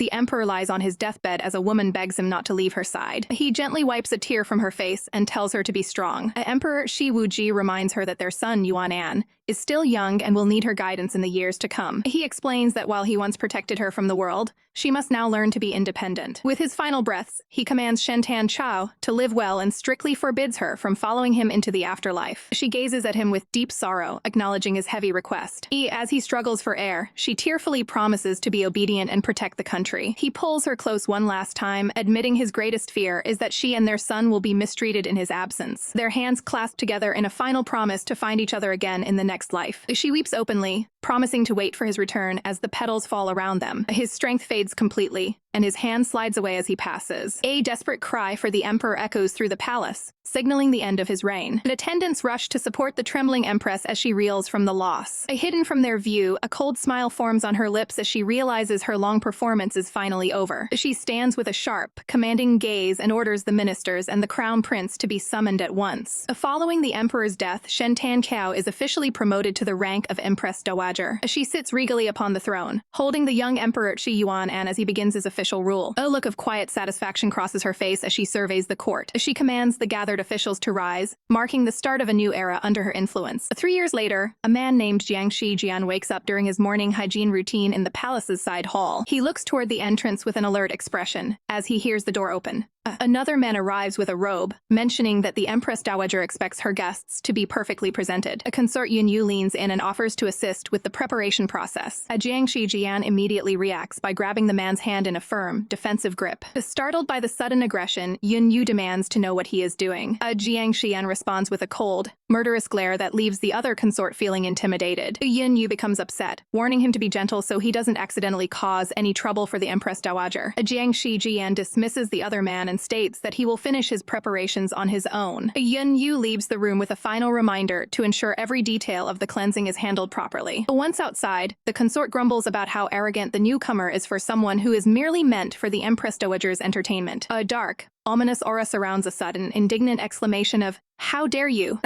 The emperor lies on his deathbed as a woman begs him not to leave her side. He gently wipes a tear from her face and tells her to be strong. Emperor Xi Wuji reminds her that their son, Yuan, is still young and will need her guidance in the years to come. He explains that while he once protected her from the world, she must now learn to be independent. With his final breaths, he commands Shentan Chao to live well and strictly forbids her from following him into the afterlife. She gazes at him with deep sorrow, acknowledging his heavy request. As he struggles for air, she tearfully promises to be obedient and protect the country. He pulls her close one last time, admitting his greatest fear is that she and their son will be mistreated in his absence. Their hands clasp together in a final promise to find each other again in the next life. She weeps openly, promising to wait for his return as the petals fall around them. His strength fades completely, and his hand slides away as he passes. A desperate cry for the emperor echoes through the palace, signaling the end of his reign. The attendants rush to support the trembling empress as she reels from the loss. Hidden from their view, a cold smile forms on her lips as she realizes her long performance is finally over. She stands with a sharp, commanding gaze and orders the ministers and the crown prince to be summoned at once. Following the emperor's death, Shentan Cao is officially promoted to the rank of Empress Dowager. She sits regally upon the throne, holding the young emperor Xi Yuan as he begins his official rule. A look of quiet satisfaction crosses her face as she surveys the court. She commands the gathered officials to rise, marking the start of a new era under her influence. 3 years later, a man named Jiang Shijian wakes up during his morning hygiene routine in the palace's side hall. He looks toward the entrance with an alert expression as he hears the door open. Another man arrives with a robe, mentioning that the Empress Dowager expects her guests to be perfectly presented. A consort Yunyu leans in and offers to assist with the preparation process. Jiang Shijian immediately reacts by grabbing the man's hand in a firm, defensive grip. Startled by the sudden aggression, Yunyu demands to know what he is doing. Jiang Shijian responds with a cold, murderous glare that leaves the other consort feeling intimidated. Yunyu becomes upset, warning him to be gentle so he doesn't accidentally cause any trouble for the Empress Dowager. Jiang Shijian dismisses the other man and states that he will finish his preparations on his own. Yunyu leaves the room with a final reminder to ensure every detail of the cleansing is handled properly. Once outside, the consort grumbles about how arrogant the newcomer is for someone who is merely meant for the Empress Dowager's entertainment. A dark, ominous aura surrounds a sudden, indignant exclamation of, "How dare you!"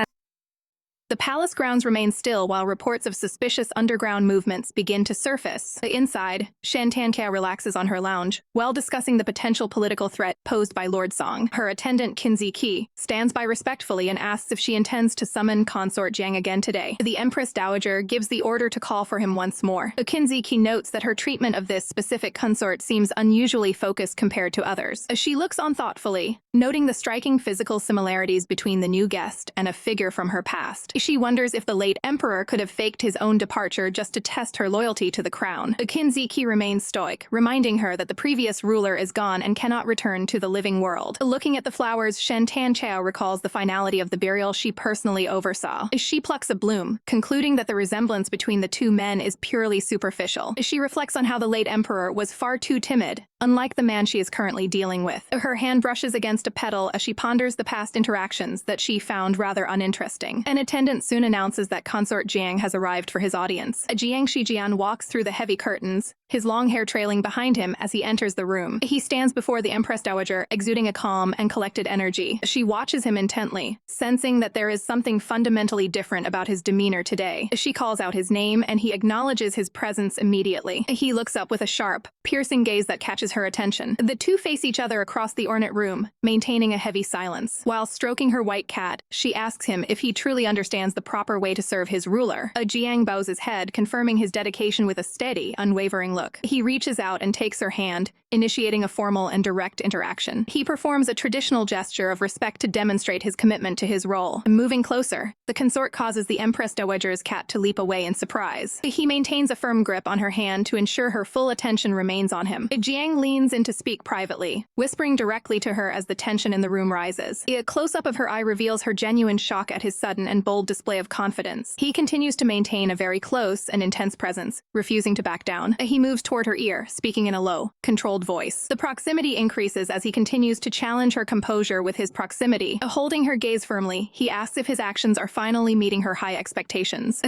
The palace grounds remain still while reports of suspicious underground movements begin to surface. Inside, Shen Tankia relaxes on her lounge, while discussing the potential political threat posed by Lord Song. Her attendant, Qinzi Qi, stands by respectfully and asks if she intends to summon consort Jiang again today. The Empress Dowager gives the order to call for him once more. Qinzi Qi notes that her treatment of this specific consort seems unusually focused compared to others. She looks on thoughtfully, noting the striking physical similarities between the new guest and a figure from her past. She wonders if the late emperor could have faked his own departure just to test her loyalty to the crown. Qinzi Qi remains stoic, reminding her that the previous ruler is gone and cannot return to the living world. Looking at the flowers, Shen Tanchao recalls the finality of the burial she personally oversaw. She plucks a bloom, concluding that the resemblance between the two men is purely superficial. She reflects on how the late emperor was far too timid, unlike the man she is currently dealing with. Her hand brushes against a petal as she ponders the past interactions that she found rather uninteresting. An attendant soon announces that consort Jiang has arrived for his audience. Jiang Shijian walks through the heavy curtains, his long hair trailing behind him as he enters the room. He stands before the Empress Dowager, exuding a calm and collected energy. She watches him intently, sensing that there is something fundamentally different about his demeanor today. She calls out his name, and he acknowledges his presence immediately. He looks up with a sharp, piercing gaze that catches her attention. The two face each other across the ornate room, maintaining a heavy silence. While stroking her white cat, she asks him if he truly understands the proper way to serve his ruler. Jiang bows his head, confirming his dedication with a steady, unwavering look. He reaches out and takes her hand, initiating a formal and direct interaction. He performs a traditional gesture of respect to demonstrate his commitment to his role. Moving closer, the consort causes the Empress Dowager's cat to leap away in surprise. He maintains a firm grip on her hand to ensure her full attention remains on him. Jiang leans in to speak privately, whispering directly to her as the tension in the room rises. A close-up of her eye reveals her genuine shock at his sudden and bold display of confidence. He continues to maintain a very close and intense presence, refusing to back down. He moves toward her ear, speaking in a low, controlled voice. The proximity increases as he continues to challenge her composure with his proximity. Holding her gaze firmly, he asks if his actions are finally meeting her high expectations.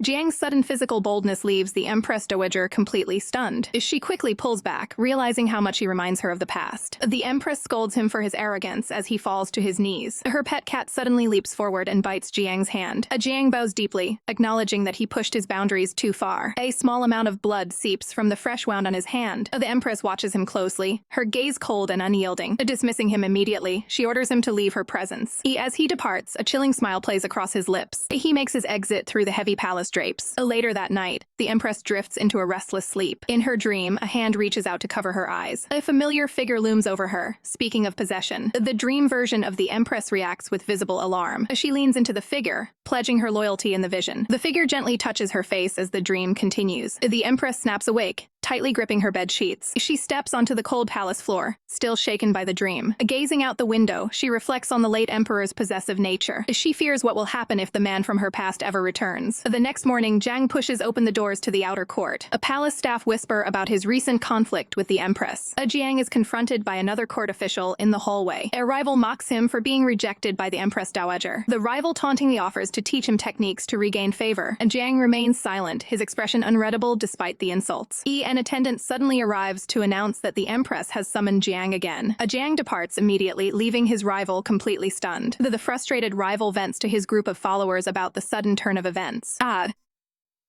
Jiang's sudden physical boldness leaves the Empress Dowager completely stunned. She quickly pulls back, realizing how much he reminds her of the past. The Empress scolds him for his arrogance as he falls to his knees. Her pet cat suddenly leaps forward and bites Jiang's hand. Jiang bows deeply, acknowledging that he pushed his boundaries too far. A small amount of blood seeps from the fresh wound on his hand. The Empress watches him closely, her gaze cold and unyielding. Dismissing him immediately, she orders him to leave her presence. As he departs, a chilling smile plays across his lips. He makes his exit through the heavy palace drapes. Later that night, the Empress drifts into a restless sleep. In her dream, a hand reaches out to cover her eyes. A familiar figure looms over her, speaking of possession. The dream version of the Empress reacts with visible alarm. She leans into the figure, pledging her loyalty in the vision. The figure gently touches her face as the dream continues. The Empress snaps awake, tightly gripping her bed sheets. She steps onto the cold palace floor, still shaken by the dream. Gazing out the window, she reflects on the late emperor's possessive nature. She fears what will happen if the man from her past ever returns. The next morning, Jiang pushes open the doors to the outer court. A palace staff whisper about his recent conflict with the Empress. Jiang is confronted by another court official in the hallway. A rival mocks him for being rejected by the Empress Dowager. The rival tauntingly offers to teach him techniques to regain favor. Jiang remains silent, his expression unreadable despite the insults. An attendant suddenly arrives to announce that the Empress has summoned Jiang again. Jiang departs immediately, leaving his rival completely stunned. The frustrated rival vents to his group of followers about the sudden turn of events.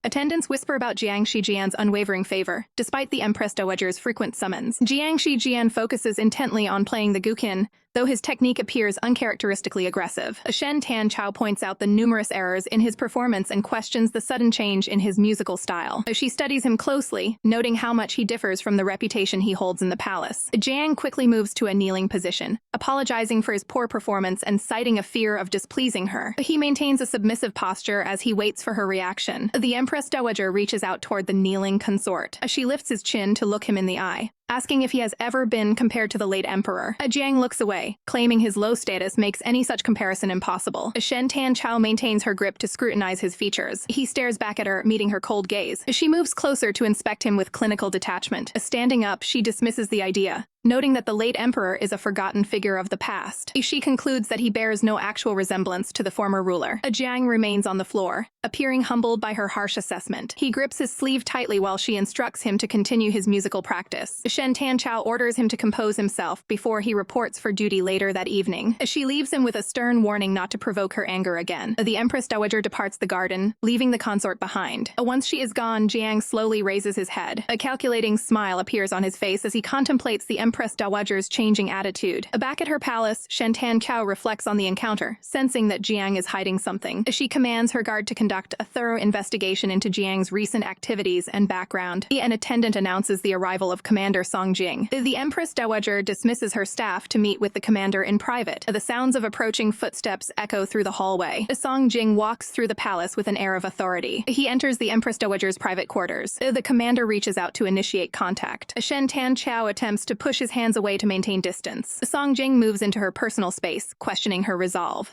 Attendants whisper about Jiang Shijian's unwavering favor, despite the Empress Dowager's frequent summons. Jiang Shijian focuses intently on playing the guqin, though his technique appears uncharacteristically aggressive. Shen Tanchao points out the numerous errors in his performance and questions the sudden change in his musical style. She studies him closely, noting how much he differs from the reputation he holds in the palace. Jiang quickly moves to a kneeling position, apologizing for his poor performance and citing a fear of displeasing her. He maintains a submissive posture as he waits for her reaction. The Empress Dowager reaches out toward the kneeling consort. She lifts his chin to look him in the eye, asking if he has ever been compared to the late emperor. Jiang looks away, claiming his low status makes any such comparison impossible. Shen Tanchao maintains her grip to scrutinize his features. He stares back at her, meeting her cold gaze. She moves closer to inspect him with clinical detachment. Standing up, she dismisses the idea, noting that the late emperor is a forgotten figure of the past. She concludes that he bears no actual resemblance to the former ruler. Jiang remains on the floor, appearing humbled by her harsh assessment. He grips his sleeve tightly while she instructs him to continue his musical practice. Shen Tanchao orders him to compose himself before he reports for duty later that evening. She leaves him with a stern warning not to provoke her anger again. The Empress Dowager departs the garden, leaving the consort behind. Once she is gone, Jiang slowly raises his head. A calculating smile appears on his face as he contemplates the Empress Dowager's changing attitude. Back at her palace, Shen Tanchao reflects on the encounter, sensing that Jiang is hiding something. She commands her guard to conduct a thorough investigation into Jiang's recent activities and background. An attendant announces the arrival of Commander Song Jing. The Empress Dowager dismisses her staff to meet with the commander in private. The sounds of approaching footsteps echo through the hallway. Song Jing walks through the palace with an air of authority. He enters the Empress Dowager's private quarters. The commander reaches out to initiate contact. Shen Tanchao attempts to push his hands away to maintain distance. Song Jing moves into her personal space, questioning her resolve.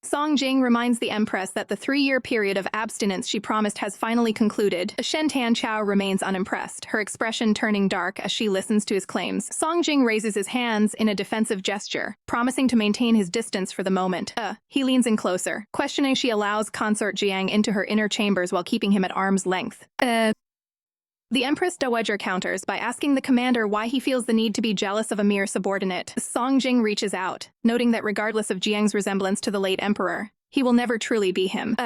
Song Jing reminds the Empress that the 3-year period of abstinence she promised has finally concluded. Shen Tanchao remains unimpressed, her expression turning dark as she listens to his claims. Song Jing raises his hands in a defensive gesture, promising to maintain his distance for the moment. He leans in closer, questioning she allows consort Jiang into her inner chambers while keeping him at arm's length. The Empress Dowager counters by asking the commander why he feels the need to be jealous of a mere subordinate. Song Jing reaches out, noting that regardless of Jiang's resemblance to the late emperor, he will never truly be him.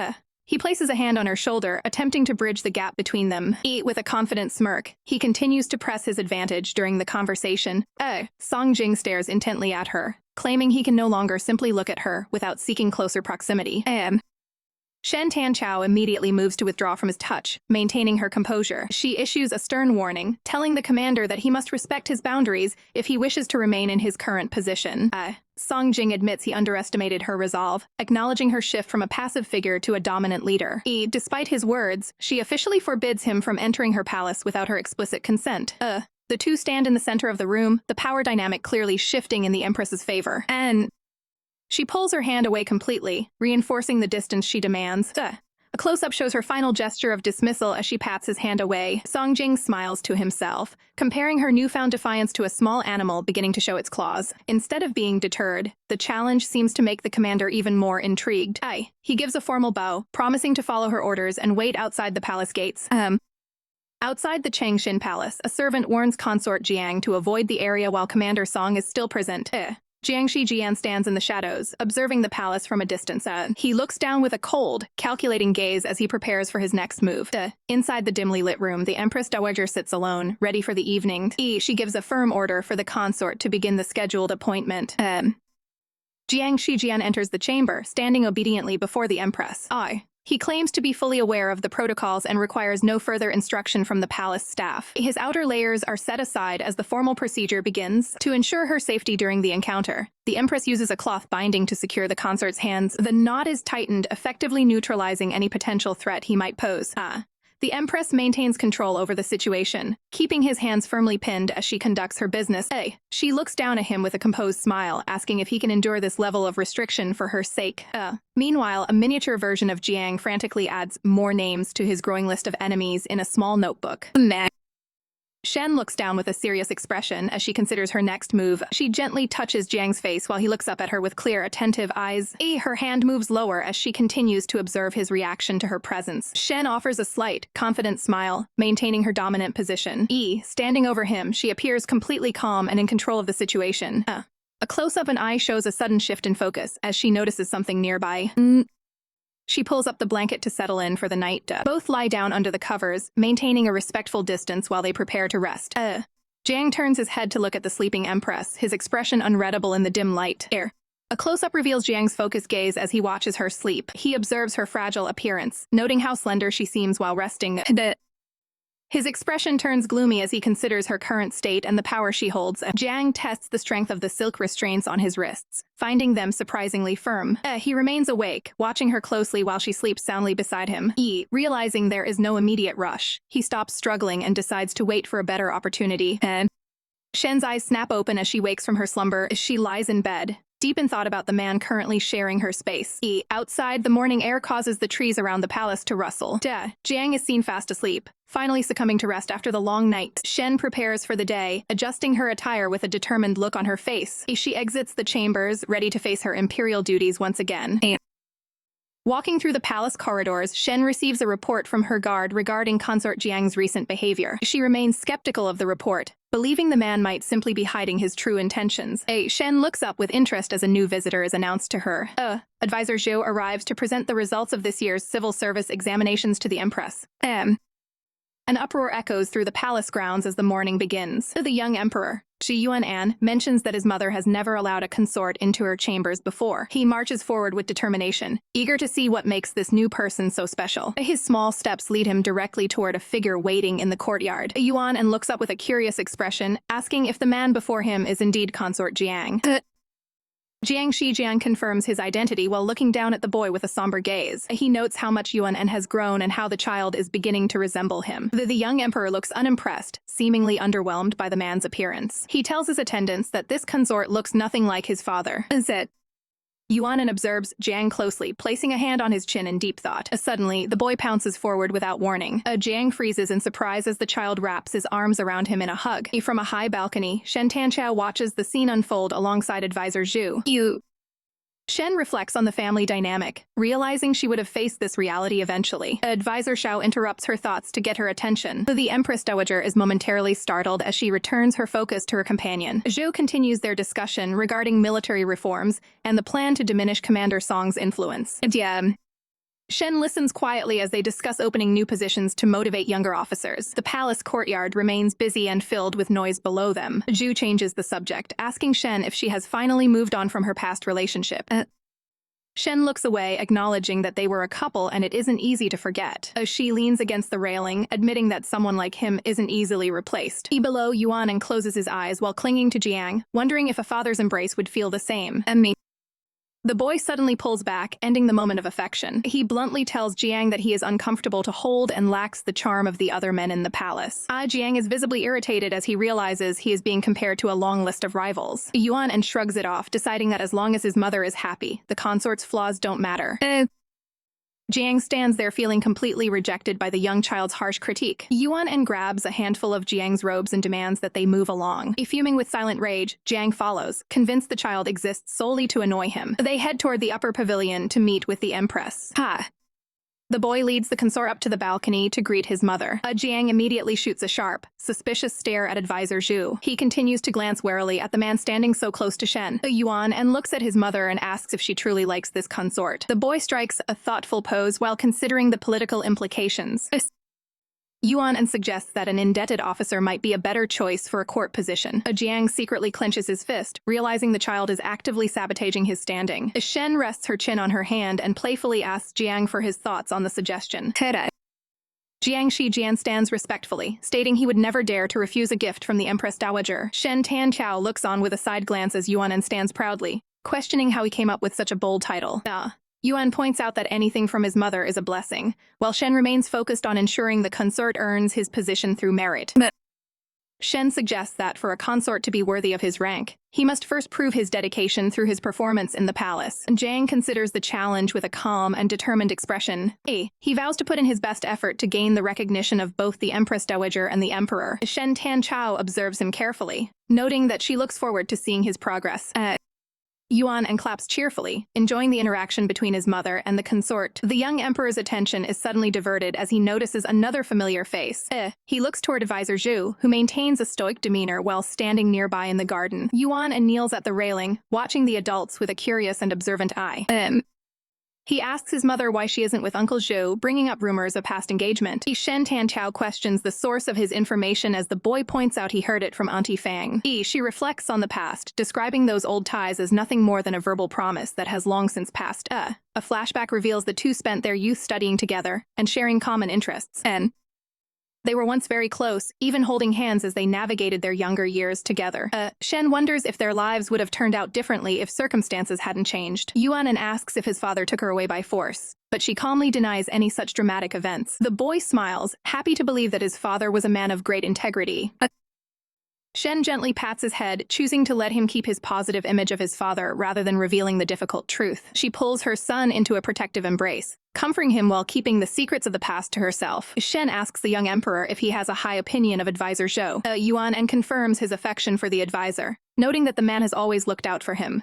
He places a hand on her shoulder, attempting to bridge the gap between them. With a confident smirk, he continues to press his advantage during the conversation. Song Jing stares intently at her, claiming he can no longer simply look at her without seeking closer proximity. Shen Tanchao immediately moves to withdraw from his touch, maintaining her composure. She issues a stern warning, telling the commander that he must respect his boundaries if he wishes to remain in his current position. Song Jing admits he underestimated her resolve, acknowledging her shift from a passive figure to a dominant leader. Despite his words, she officially forbids him from entering her palace without her explicit consent. The two stand in the center of the room, the power dynamic clearly shifting in the Empress's favor. She pulls her hand away completely, reinforcing the distance she demands. A close-up shows her final gesture of dismissal as she pats his hand away. Songjing smiles to himself, comparing her newfound defiance to a small animal beginning to show its claws. Instead of being deterred, the challenge seems to make the commander even more intrigued. He gives a formal bow, promising to follow her orders and wait outside the palace gates. Outside the Changshin Palace, a servant warns consort Jiang to avoid the area while Commander Song is still present. Jiang Shijian stands in the shadows, observing the palace from a distance. He looks down with a cold, calculating gaze as he prepares for his next move. Inside the dimly lit room, the Empress Dowager sits alone, ready for the evening. She gives a firm order for the consort to begin the scheduled appointment. Jiang Shijian enters the chamber, standing obediently before the Empress. He claims to be fully aware of the protocols and requires no further instruction from the palace staff. His outer layers are set aside as the formal procedure begins. To ensure her safety during the encounter, the Empress uses a cloth binding to secure the consort's hands. The knot is tightened, effectively neutralizing any potential threat he might pose. The Empress maintains control over the situation, keeping his hands firmly pinned as she conducts her business. She looks down at him with a composed smile, asking if he can endure this level of restriction for her sake. Meanwhile, a miniature version of Jiang frantically adds more names to his growing list of enemies in a small notebook. Shen looks down with a serious expression as she considers her next move. She gently touches Jiang's face while he looks up at her with clear, attentive eyes. Her hand moves lower as she continues to observe his reaction to her presence. Shen offers a slight, confident smile, maintaining her dominant position. Standing over him, she appears completely calm and in control of the situation. A close-up and eye shows a sudden shift in focus as she notices something nearby. She pulls up the blanket to settle in for the night. Both lie down under the covers, maintaining a respectful distance while they prepare to rest. Jiang turns his head to look at the sleeping Empress, his expression unreadable in the dim light. A close-up reveals Jiang's focused gaze as he watches her sleep. He observes her fragile appearance, noting how slender she seems while resting. His expression turns gloomy as he considers her current state and the power she holds. Jiang tests the strength of the silk restraints on his wrists, finding them surprisingly firm. He remains awake, watching her closely while she sleeps soundly beside him. Realizing there is no immediate rush, he stops struggling and decides to wait for a better opportunity. Shen's eyes snap open as she wakes from her slumber. She lies in bed, deep in thought about the man currently sharing her space. Outside, the morning air causes the trees around the palace to rustle. Jiang is seen fast asleep, finally succumbing to rest after the long night. Shen prepares for the day, adjusting her attire with a determined look on her face. She exits the chambers, ready to face her imperial duties once again. Walking through the palace corridors, Shen receives a report from her guard regarding consort Jiang's recent behavior. She remains skeptical of the report, believing the man might simply be hiding his true intentions. Shen looks up with interest as a new visitor is announced to her. Advisor Zhou arrives to present the results of this year's civil service examinations to the Empress. An uproar echoes through the palace grounds as the morning begins. The young emperor, Xi Wuji, mentions that his mother has never allowed a consort into her chambers before. He marches forward with determination, eager to see what makes this new person so special. His small steps lead him directly toward a figure waiting in the courtyard. Yuan looks up with a curious expression, asking if the man before him is indeed consort Jiang. Jiang Shijian confirms his identity while looking down at the boy with a somber gaze. He notes how much Yuan has grown and how the child is beginning to resemble him. The young emperor looks unimpressed, seemingly underwhelmed by the man's appearance. He tells his attendants that this consort looks nothing like his father. Yuan observes Jiang closely, placing a hand on his chin in deep thought. Suddenly, the boy pounces forward without warning. Jiang freezes in surprise as the child wraps his arms around him in a hug. From a high balcony, Shen Tanchao watches the scene unfold alongside Advisor Zhu. Shen reflects on the family dynamic, realizing she would have faced this reality eventually. Advisor Xiao interrupts her thoughts to get her attention. The Empress Dowager is momentarily startled as she returns her focus to her companion. Zhou continues their discussion regarding military reforms and the plan to diminish Commander Song's influence. Shen listens quietly as they discuss opening new positions to motivate younger officers. The palace courtyard remains busy and filled with noise below them. Zhu changes the subject, asking Shen if she has finally moved on from her past relationship. Shen looks away, acknowledging that they were a couple and it isn't easy to forget. She leans against the railing, admitting that someone like him isn't easily replaced. Below, Yuan closes his eyes while clinging to Jiang, wondering if a father's embrace would feel the same. The boy suddenly pulls back, ending the moment of affection. He bluntly tells Jiang that he is uncomfortable to hold and lacks the charm of the other men in the palace. Jiang is visibly irritated as he realizes he is being compared to a long list of rivals. Yuan shrugs it off, deciding that as long as his mother is happy, the consort's flaws don't matter. Jiang stands there feeling completely rejected by the young child's harsh critique. Yuan grabs a handful of Jiang's robes and demands that they move along. Fuming with silent rage, Jiang follows, convinced the child exists solely to annoy him. They head toward the upper pavilion to meet with the empress. The boy leads the consort up to the balcony to greet his mother. Jiang immediately shoots a sharp, suspicious stare at advisor Zhu. He continues to glance warily at the man standing so close to Shen, Yuan, and looks at his mother and asks if she truly likes this consort. The boy strikes a thoughtful pose while considering the political implications. Yuan suggests that an indebted officer might be a better choice for a court position. Jiang secretly clenches his fist, realizing the child is actively sabotaging his standing. Shen rests her chin on her hand and playfully asks Jiang for his thoughts on the suggestion. Jiang Shijian stands respectfully, stating he would never dare to refuse a gift from the Empress Dowager. Shen Tanqiao looks on with a side glance as Yuan stands proudly, questioning how he came up with such a bold title. Yuan points out that anything from his mother is a blessing, while Shen remains focused on ensuring the consort earns his position through merit. Shen suggests that for a consort to be worthy of his rank, he must first prove his dedication through his performance in the palace. Jiang considers the challenge with a calm and determined expression. He vows to put in his best effort to gain the recognition of both the Empress Dowager and the Emperor. Shen Tanqiao observes him carefully, noting that she looks forward to seeing his progress. Yuan claps cheerfully, enjoying the interaction between his mother and the consort. The young emperor's attention is suddenly diverted as he notices another familiar face. He looks toward advisor Zhu, who maintains a stoic demeanor while standing nearby in the garden. Yuan kneels at the railing, watching the adults with a curious and observant eye. He asks his mother why she isn't with Uncle Zhou, bringing up rumors of past engagement. Shen Tanqiao questions the source of his information as the boy points out he heard it from Auntie Fang. She reflects on the past, describing those old ties as nothing more than a verbal promise that has long since passed. A flashback reveals the two spent their youth studying together and sharing common interests. They were once very close, even holding hands as they navigated their younger years together. Shen wonders if their lives would have turned out differently if circumstances hadn't changed. Yuan asks if his father took her away by force, but she calmly denies any such dramatic events. The boy smiles, happy to believe that his father was a man of great integrity. Shen gently pats his head, choosing to let him keep his positive image of his father rather than revealing the difficult truth. She pulls her son into a protective embrace, comforting him while keeping the secrets of the past to herself. Shen asks the young emperor if he has a high opinion of advisor Zhou. Yuan confirms his affection for the advisor, noting that the man has always looked out for him.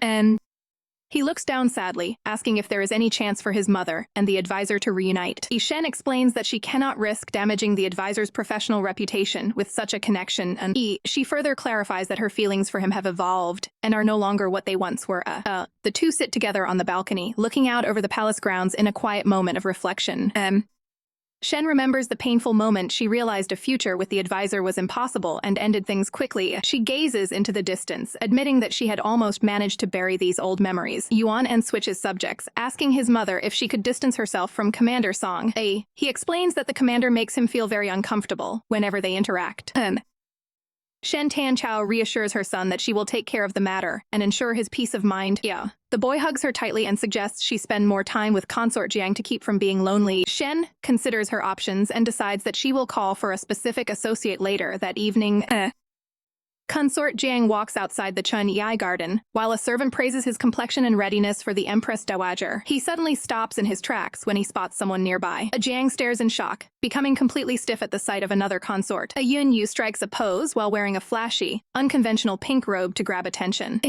He looks down sadly, asking if there is any chance for his mother and the advisor to reunite. Shen explains that she cannot risk damaging the advisor's professional reputation with such a connection, and she further clarifies that her feelings for him have evolved and are no longer what they once were. The two sit together on the balcony, looking out over the palace grounds in a quiet moment of reflection. Shen remembers the painful moment she realized a future with the advisor was impossible and ended things quickly. She gazes into the distance, admitting that she had almost managed to bury these old memories. Yuan switches subjects, asking his mother if she could distance herself from Commander Song. He explains that the commander makes him feel very uncomfortable whenever they interact. Shen Tanqiao reassures her son that she will take care of the matter and ensure his peace of mind. The boy hugs her tightly and suggests she spend more time with consort Jiang to keep from being lonely. Shen considers her options and decides that she will call for a specific associate later that evening. Consort Jiang walks outside the Chun Yai garden, while a servant praises his complexion and readiness for the Empress Dowager. He suddenly stops in his tracks when he spots someone nearby. Jiang stares in shock, becoming completely stiff at the sight of another consort. Yun Yu strikes a pose while wearing a flashy, unconventional pink robe to grab attention.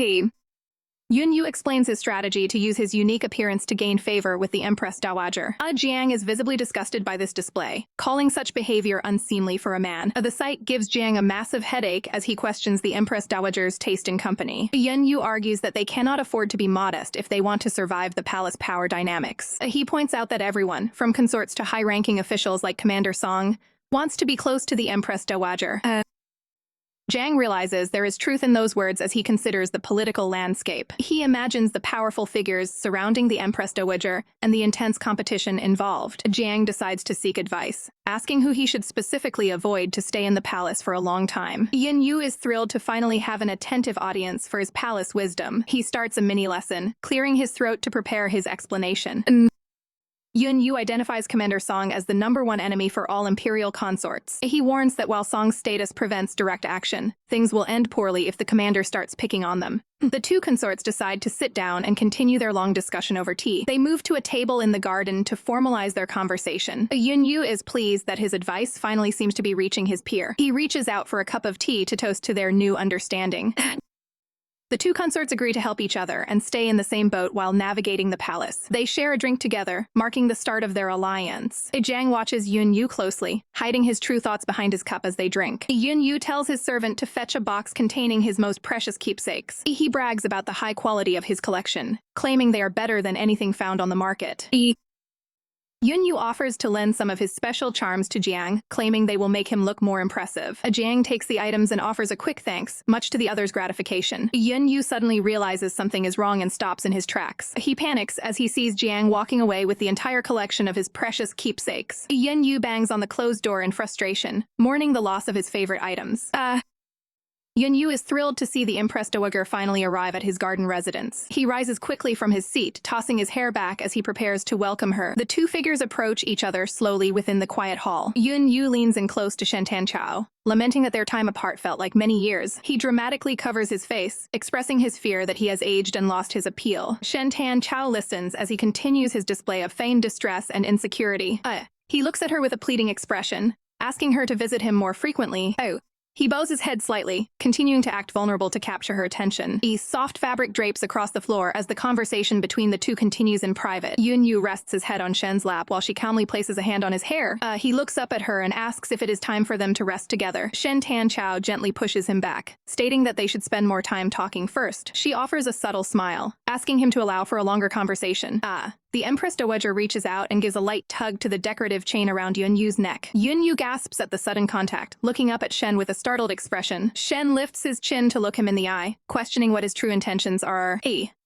Yun Yu explains his strategy to use his unique appearance to gain favor with the Empress Dowager. Jiang is visibly disgusted by this display, calling such behavior unseemly for a man. The sight gives Jiang a massive headache as he questions the Empress Dowager's taste in company. Yun Yu argues that they cannot afford to be modest if they want to survive the palace power dynamics. He points out that everyone, from consorts to high-ranking officials like Commander Song, wants to be close to the Empress Dowager. Jiang realizes there is truth in those words as he considers the political landscape. He imagines the powerful figures surrounding the Empress Dowager and the intense competition involved. Jiang decides to seek advice, asking who he should specifically avoid to stay in the palace for a long time. Yin Yu is thrilled to finally have an attentive audience for his palace wisdom. He starts a mini lesson, clearing his throat to prepare his explanation. Yun Yu identifies Commander Song as the #1 enemy for all imperial consorts. He warns that while Song's status prevents direct action, things will end poorly if the commander starts picking on them. The two consorts decide to sit down and continue their long discussion over tea. They move to a table in the garden to formalize their conversation. Yunyu is pleased that his advice finally seems to be reaching his peer. He reaches out for a cup of tea to toast to their new understanding. The two consorts agree to help each other and stay in the same boat while navigating the palace. They share a drink together, marking the start of their alliance. Jiang watches Yunyu closely, hiding his true thoughts behind his cup as they drink. Yunyu tells his servant to fetch a box containing his most precious keepsakes. He brags about the high quality of his collection, claiming they are better than anything found on the market. Yunyu offers to lend some of his special charms to Jiang, claiming they will make him look more impressive. Jiang takes the items and offers a quick thanks, much to the other's gratification. Yunyu suddenly realizes something is wrong and stops in his tracks. He panics as he sees Jiang walking away with the entire collection of his precious keepsakes. Yunyu bangs on the closed door in frustration, mourning the loss of his favorite items. Yunyu is thrilled to see the impressed dowager finally arrive at his garden residence. He rises quickly from his seat, tossing his hair back as he prepares to welcome her. The two figures approach each other slowly within the quiet hall. Yunyu leans in close to Shen Tanchao, lamenting that their time apart felt like many years. He dramatically covers his face, expressing his fear that he has aged and lost his appeal. Shen Tanchao listens as he continues his display of feigned distress and insecurity. He looks at her with a pleading expression, asking her to visit him more frequently. He bows his head slightly, continuing to act vulnerable to capture her attention. Soft fabric drapes across the floor as the conversation between the two continues in private. Yunyu rests his head on Shen's lap while she calmly places a hand on his hair. He looks up at her and asks if it is time for them to rest together. Shen Tanchao gently pushes him back, stating that they should spend more time talking first. She offers a subtle smile, asking him to allow for a longer conversation. The Empress Dowager reaches out and gives a light tug to the decorative chain around Yunyu's neck. Yunyu gasps at the sudden contact, looking up at Shen with a startled expression. Shen lifts his chin to look him in the eye, questioning what his true intentions are.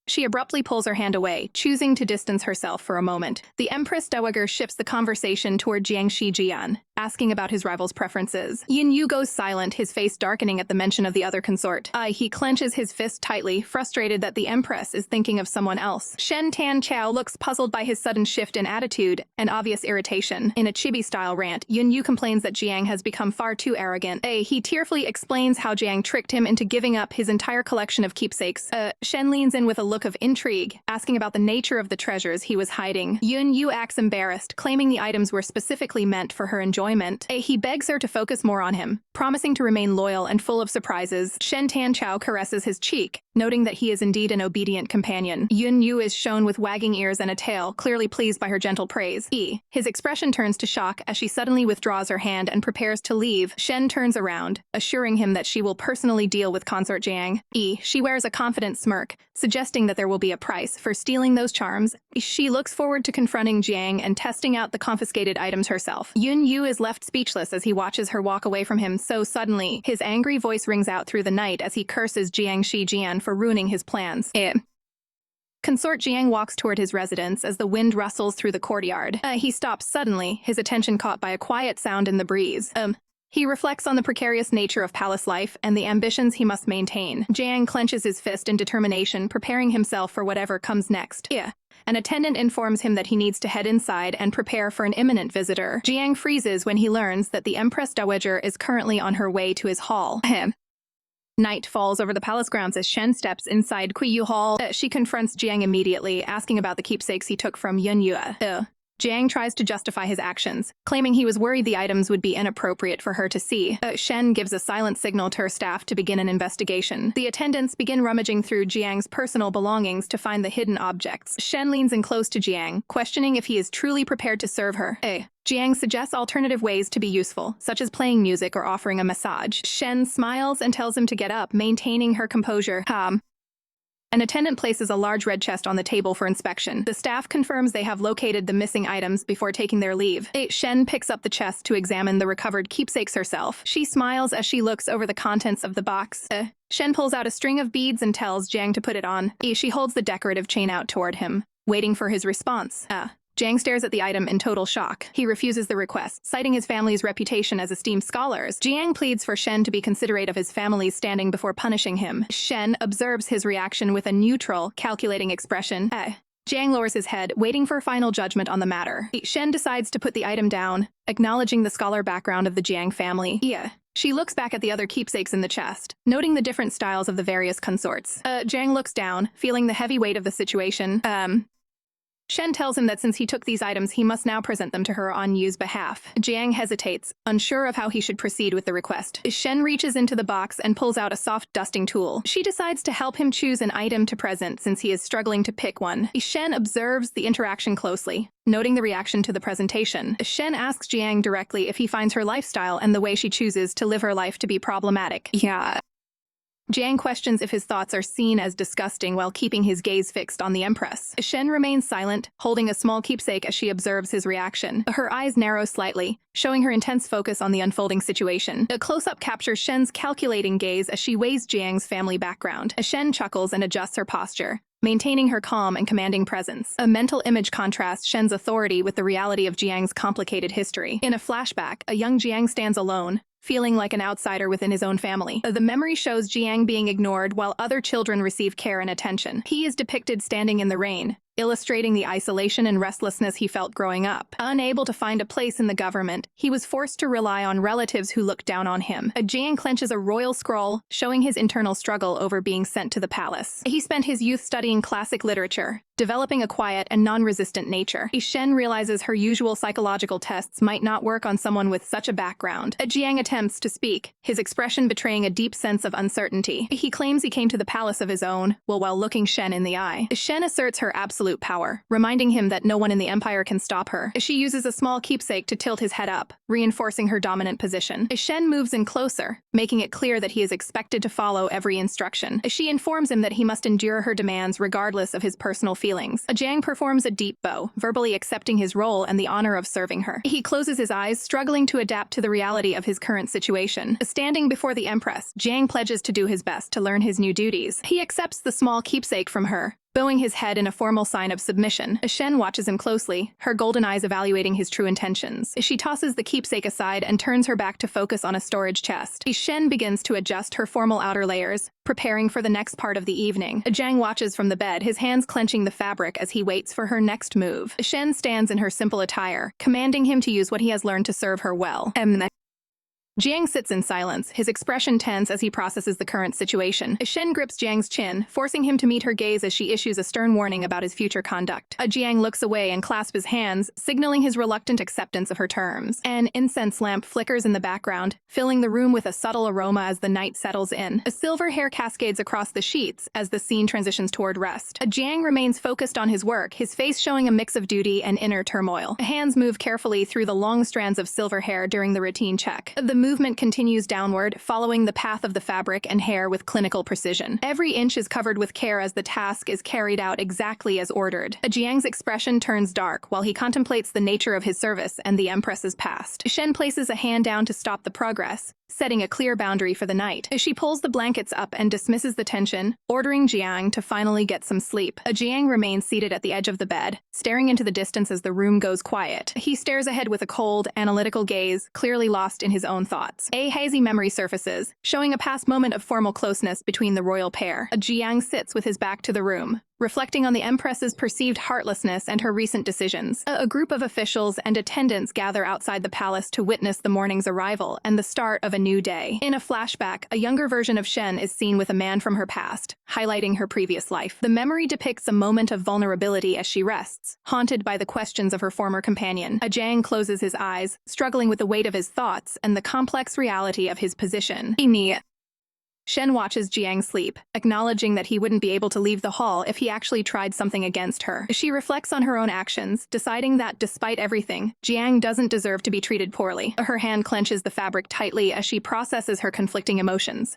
She abruptly pulls her hand away, choosing to distance herself for a moment. The Empress Dowager shifts the conversation toward Jiang Shijian, asking about his rival's preferences. Yunyu goes silent, his face darkening at the mention of the other consort. He clenches his fist tightly, frustrated that the Empress is thinking of someone else. Shen Tanchao looks puzzled by his sudden shift in attitude and obvious irritation. In a chibi-style rant, Yunyu complains that Jiang has become far too arrogant. He tearfully explains how Jiang tricked him into giving up his entire collection of keepsakes. Shen leans in with a look of intrigue, asking about the nature of the treasures he was hiding. Yunyu acts embarrassed, claiming the items were specifically meant for her enjoyment. He begs her to focus more on him, promising to remain loyal and full of surprises. Shen Tanchao caresses his cheek, noting that he is indeed an obedient companion. Yunyu is shown with wagging ears and a tail, clearly pleased by her gentle praise. His expression turns to shock as she suddenly withdraws her hand and prepares to leave. Shen turns around, assuring him that she will personally deal with Consort Jiang. She wears a confident smirk, suggesting that there will be a price for stealing those charms. She looks forward to confronting Jiang and testing out the confiscated items herself. Yunyu is left speechless as he watches her walk away from him so suddenly. His angry voice rings out through the night as he curses Jiang Shijian for ruining his plans. Consort Jiang walks toward his residence as the wind rustles through the courtyard. He stops suddenly, his attention caught by a quiet sound in the breeze. He reflects on the precarious nature of palace life and the ambitions he must maintain. Jiang clenches his fist in determination, preparing himself for whatever comes next. An attendant informs him that he needs to head inside and prepare for an imminent visitor. Jiang freezes when he learns that the Empress Dowager is currently on her way to his hall. Night falls over the palace grounds as Shen steps inside Kuiyu Hall. She confronts Jiang immediately, asking about the keepsakes he took from Yunyu. Jiang tries to justify his actions, claiming he was worried the items would be inappropriate for her to see. Shen gives a silent signal to her staff to begin an investigation. The attendants begin rummaging through Jiang's personal belongings to find the hidden objects. Shen leans in close to Jiang, questioning if he is truly prepared to serve her. Jiang suggests alternative ways to be useful, such as playing music or offering a massage. Shen smiles and tells him to get up, maintaining her composure. An attendant places a large red chest on the table for inspection. The staff confirms they have located the missing items before taking their leave. Shen picks up the chest to examine the recovered keepsakes herself. She smiles as she looks over the contents of the box. Shen pulls out a string of beads and tells Jiang to put it on. She holds the decorative chain out toward him, waiting for his response. Jiang stares at the item in total shock. He refuses the request, citing his family's reputation as esteemed scholars. Jiang pleads for Shen to be considerate of his family's standing before punishing him. Shen observes his reaction with a neutral, calculating expression. Jiang lowers his head, waiting for final judgment on the matter. Shen decides to put the item down, acknowledging the scholar background of the Jiang family. She looks back at the other keepsakes in the chest, noting the different styles of the various consorts. Jiang looks down, feeling the heavy weight of the situation. Shen tells him that since he took these items, he must now present them to her on Yu's behalf. Jiang hesitates, unsure of how he should proceed with the request. Shen reaches into the box and pulls out a soft dusting tool. She decides to help him choose an item to present since he is struggling to pick one. Shen observes the interaction closely, noting the reaction to the presentation. Shen asks Jiang directly if he finds her lifestyle and the way she chooses to live her life to be problematic. Yeah. Jiang questions if his thoughts are seen as disgusting while keeping his gaze fixed on the Empress. Shen remains silent, holding a small keepsake as she observes his reaction. Her eyes narrow slightly, showing her intense focus on the unfolding situation. A close-up captures Shen's calculating gaze as she weighs Jiang's family background. Shen chuckles and adjusts her posture, maintaining her calm and commanding presence. A mental image contrasts Shen's authority with the reality of Jiang's complicated history. In a flashback, a young Jiang stands alone, feeling like an outsider within his own family. The memory shows Jiang being ignored while other children receive care and attention. He is depicted standing in the rain, illustrating the isolation and restlessness he felt growing up. Unable to find a place in the government, he was forced to rely on relatives who looked down on him. Jiang clenches a royal scroll, showing his internal struggle over being sent to the palace. He spent his youth studying classic literature, developing a quiet and non-resistant nature. Shen realizes her usual psychological tests might not work on someone with such a background. Jiang attempts to speak, his expression betraying a deep sense of uncertainty. He claims he came to the palace of his own, while looking Shen in the eye. Shen asserts her absolute power, reminding him that no one in the empire can stop her. She uses a small keepsake to tilt his head up, reinforcing her dominant position. Shen moves in closer, making it clear that he is expected to follow every instruction. She informs him that he must endure her demands regardless of his personal feelings. Jiang performs a deep bow, verbally accepting his role and the honor of serving her. He closes his eyes, struggling to adapt to the reality of his current situation. Standing before the Empress, Jiang pledges to do his best to learn his new duties. He accepts the small keepsake from her, bowing his head in a formal sign of submission. Shen watches him closely, her golden eyes evaluating his true intentions. She tosses the keepsake aside and turns her back to focus on a storage chest. Shen begins to adjust her formal outer layers, preparing for the next part of the evening. Jiang watches from the bed, his hands clenching the fabric as he waits for her next move. Shen stands in her simple attire, commanding him to use what he has learned to serve her well. Jiang sits in silence, his expression tense as he processes the current situation. Shen grips Jiang's chin, forcing him to meet her gaze as she issues a stern warning about his future conduct. Jiang looks away and clasps his hands, signaling his reluctant acceptance of her terms. An incense lamp flickers in the background, filling the room with a subtle aroma as the night settles in. A silver hair cascades across the sheets as the scene transitions toward rest. Jiang remains focused on his work, his face showing a mix of duty and inner turmoil. Hands move carefully through the long strands of silver hair during the routine check. The movement continues downward, following the path of the fabric and hair with clinical precision. Every inch is covered with care as the task is carried out exactly as ordered. Jiang's expression turns dark while he contemplates the nature of his service and the Empress's past. Shen places a hand down to stop the progress, setting a clear boundary for the night. She pulls the blankets up and dismisses the tension, ordering Jiang to finally get some sleep. Jiang remains seated at the edge of the bed, staring into the distance as the room goes quiet. He stares ahead with a cold, analytical gaze, clearly lost in his own thoughts. A hazy memory surfaces, showing a past moment of formal closeness between the royal pair. Jiang sits with his back to the room, reflecting on the Empress's perceived heartlessness and her recent decisions. A group of officials and attendants gather outside the palace to witness the morning's arrival and the start of a new day. In a flashback, a younger version of Shen is seen with a man from her past, highlighting her previous life. The memory depicts a moment of vulnerability as she rests, haunted by the questions of her former companion. Jiang closes his eyes, struggling with the weight of his thoughts and the complex reality of his position. Shen watches Jiang sleep, acknowledging that he wouldn't be able to leave the hall if he actually tried something against her. She reflects on her own actions, deciding that, despite everything, Jiang doesn't deserve to be treated poorly. Her hand clenches the fabric tightly as she processes her conflicting emotions.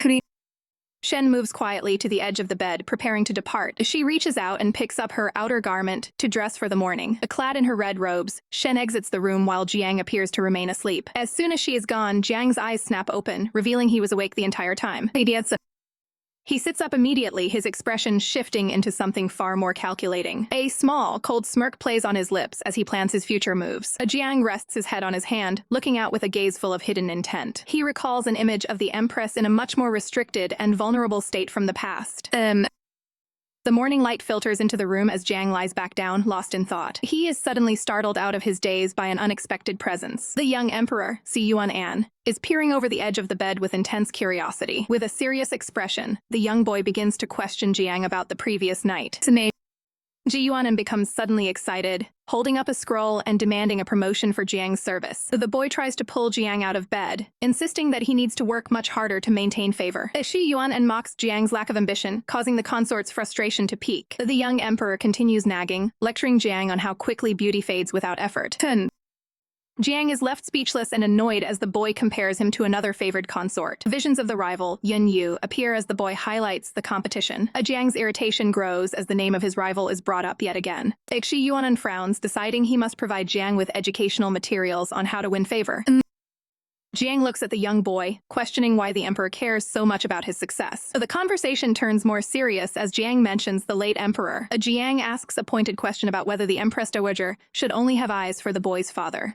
Shen moves quietly to the edge of the bed, preparing to depart. She reaches out and picks up her outer garment to dress for the morning. Clad in her red robes, Shen exits the room while Jiang appears to remain asleep. As soon as she is gone, Jiang's eyes snap open, revealing he was awake the entire time. He sits up immediately, his expression shifting into something far more calculating. A small, cold smirk plays on his lips as he plans his future moves. Jiang rests his head on his hand, looking out with a gaze full of hidden intent. He recalls an image of the Empress in a much more restricted and vulnerable state from the past. The morning light filters into the room as Jiang lies back down, lost in thought. He is suddenly startled out of his daze by an unexpected presence. The young emperor, Xi Wuji, is peering over the edge of the bed with intense curiosity. With a serious expression, the young boy begins to question Jiang about the previous night. Xi Yuan becomes suddenly excited, holding up a scroll and demanding a promotion for Jiang's service. The boy tries to pull Jiang out of bed, insisting that he needs to work much harder to maintain favor. Xi Yuan mocks Jiang's lack of ambition, causing the consort's frustration to peak. The young emperor continues nagging, lecturing Jiang on how quickly beauty fades without effort. Jiang is left speechless and annoyed as the boy compares him to another favored consort. Visions of the rival, Yun Yu, appear as the boy highlights the competition. Jiang's irritation grows as the name of his rival is brought up yet again. Xi Yuan frowns, deciding he must provide Jiang with educational materials on how to win favor. Jiang looks at the young boy, questioning why the emperor cares so much about his success. The conversation turns more serious as Jiang mentions the late emperor. Jiang asks a pointed question about whether the Empress Dowager should only have eyes for the boy's father.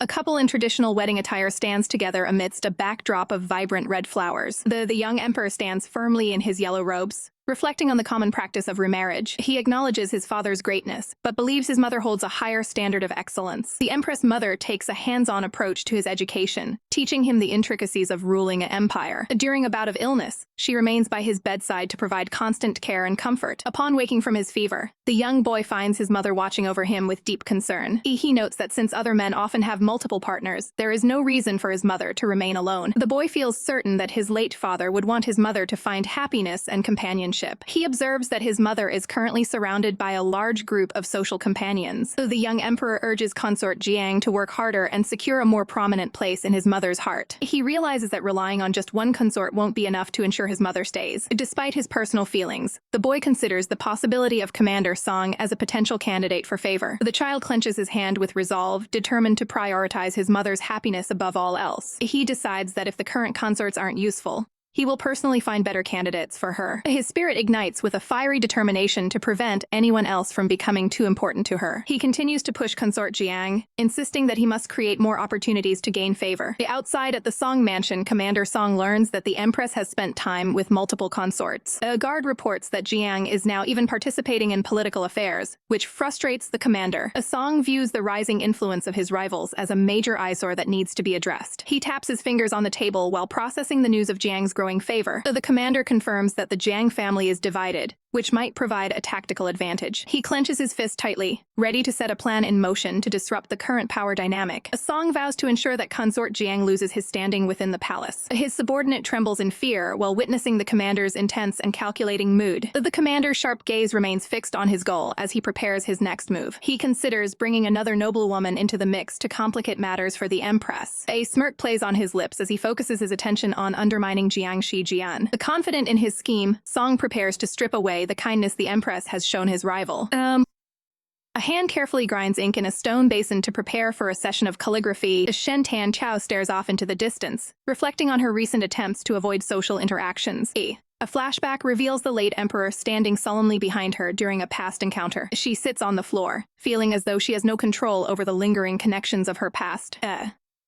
A couple in traditional wedding attire stands together amidst a backdrop of vibrant red flowers. The young emperor stands firmly in his yellow robes, reflecting on the common practice of remarriage. He acknowledges his father's greatness, but believes his mother holds a higher standard of excellence. The empress mother takes a hands-on approach to his education, teaching him the intricacies of ruling an empire. During a bout of illness, she remains by his bedside to provide constant care and comfort. Upon waking from his fever, the young boy finds his mother watching over him with deep concern. He notes that since other men often have multiple partners, there is no reason for his mother to remain alone. The boy feels certain that his late father would want his mother to find happiness and companionship. He observes that his mother is currently surrounded by a large group of social companions. The young emperor urges consort Jiang to work harder and secure a more prominent place in his mother's heart. He realizes that relying on just one consort won't be enough to ensure his mother stays. Despite his personal feelings, the boy considers the possibility of Commander Song as a potential candidate for favor. The child clenches his hand with resolve, determined to prioritize his mother's happiness above all else. He decides that if the current consorts aren't useful, he will personally find better candidates for her. His spirit ignites with a fiery determination to prevent anyone else from becoming too important to her. He continues to push consort Jiang, insisting that he must create more opportunities to gain favor. Outside at the Song mansion, Commander Song learns that the Empress has spent time with multiple consorts. A guard reports that Jiang is now even participating in political affairs, which frustrates the commander. Song views the rising influence of his rivals as a major eyesore that needs to be addressed. He taps his fingers on the table while processing the news of Jiang's growing favor. The commander confirms that the Jiang family is divided, which might provide a tactical advantage. He clenches his fist tightly, ready to set a plan in motion to disrupt the current power dynamic. Song vows to ensure that consort Jiang loses his standing within the palace. His subordinate trembles in fear while witnessing the commander's intense and calculating mood. The commander's sharp gaze remains fixed on his goal as he prepares his next move. He considers bringing another noblewoman into the mix to complicate matters for the Empress. A smirk plays on his lips as he focuses his attention on undermining Jiang Shijian. Confident in his scheme, Song prepares to strip away the kindness the Empress has shown his rival. A hand carefully grinds ink in a stone basin to prepare for a session of calligraphy. Shen Tan Chao stares off into the distance, reflecting on her recent attempts to avoid social interactions. A flashback reveals the late emperor standing solemnly behind her during a past encounter. She sits on the floor, feeling as though she has no control over the lingering connections of her past.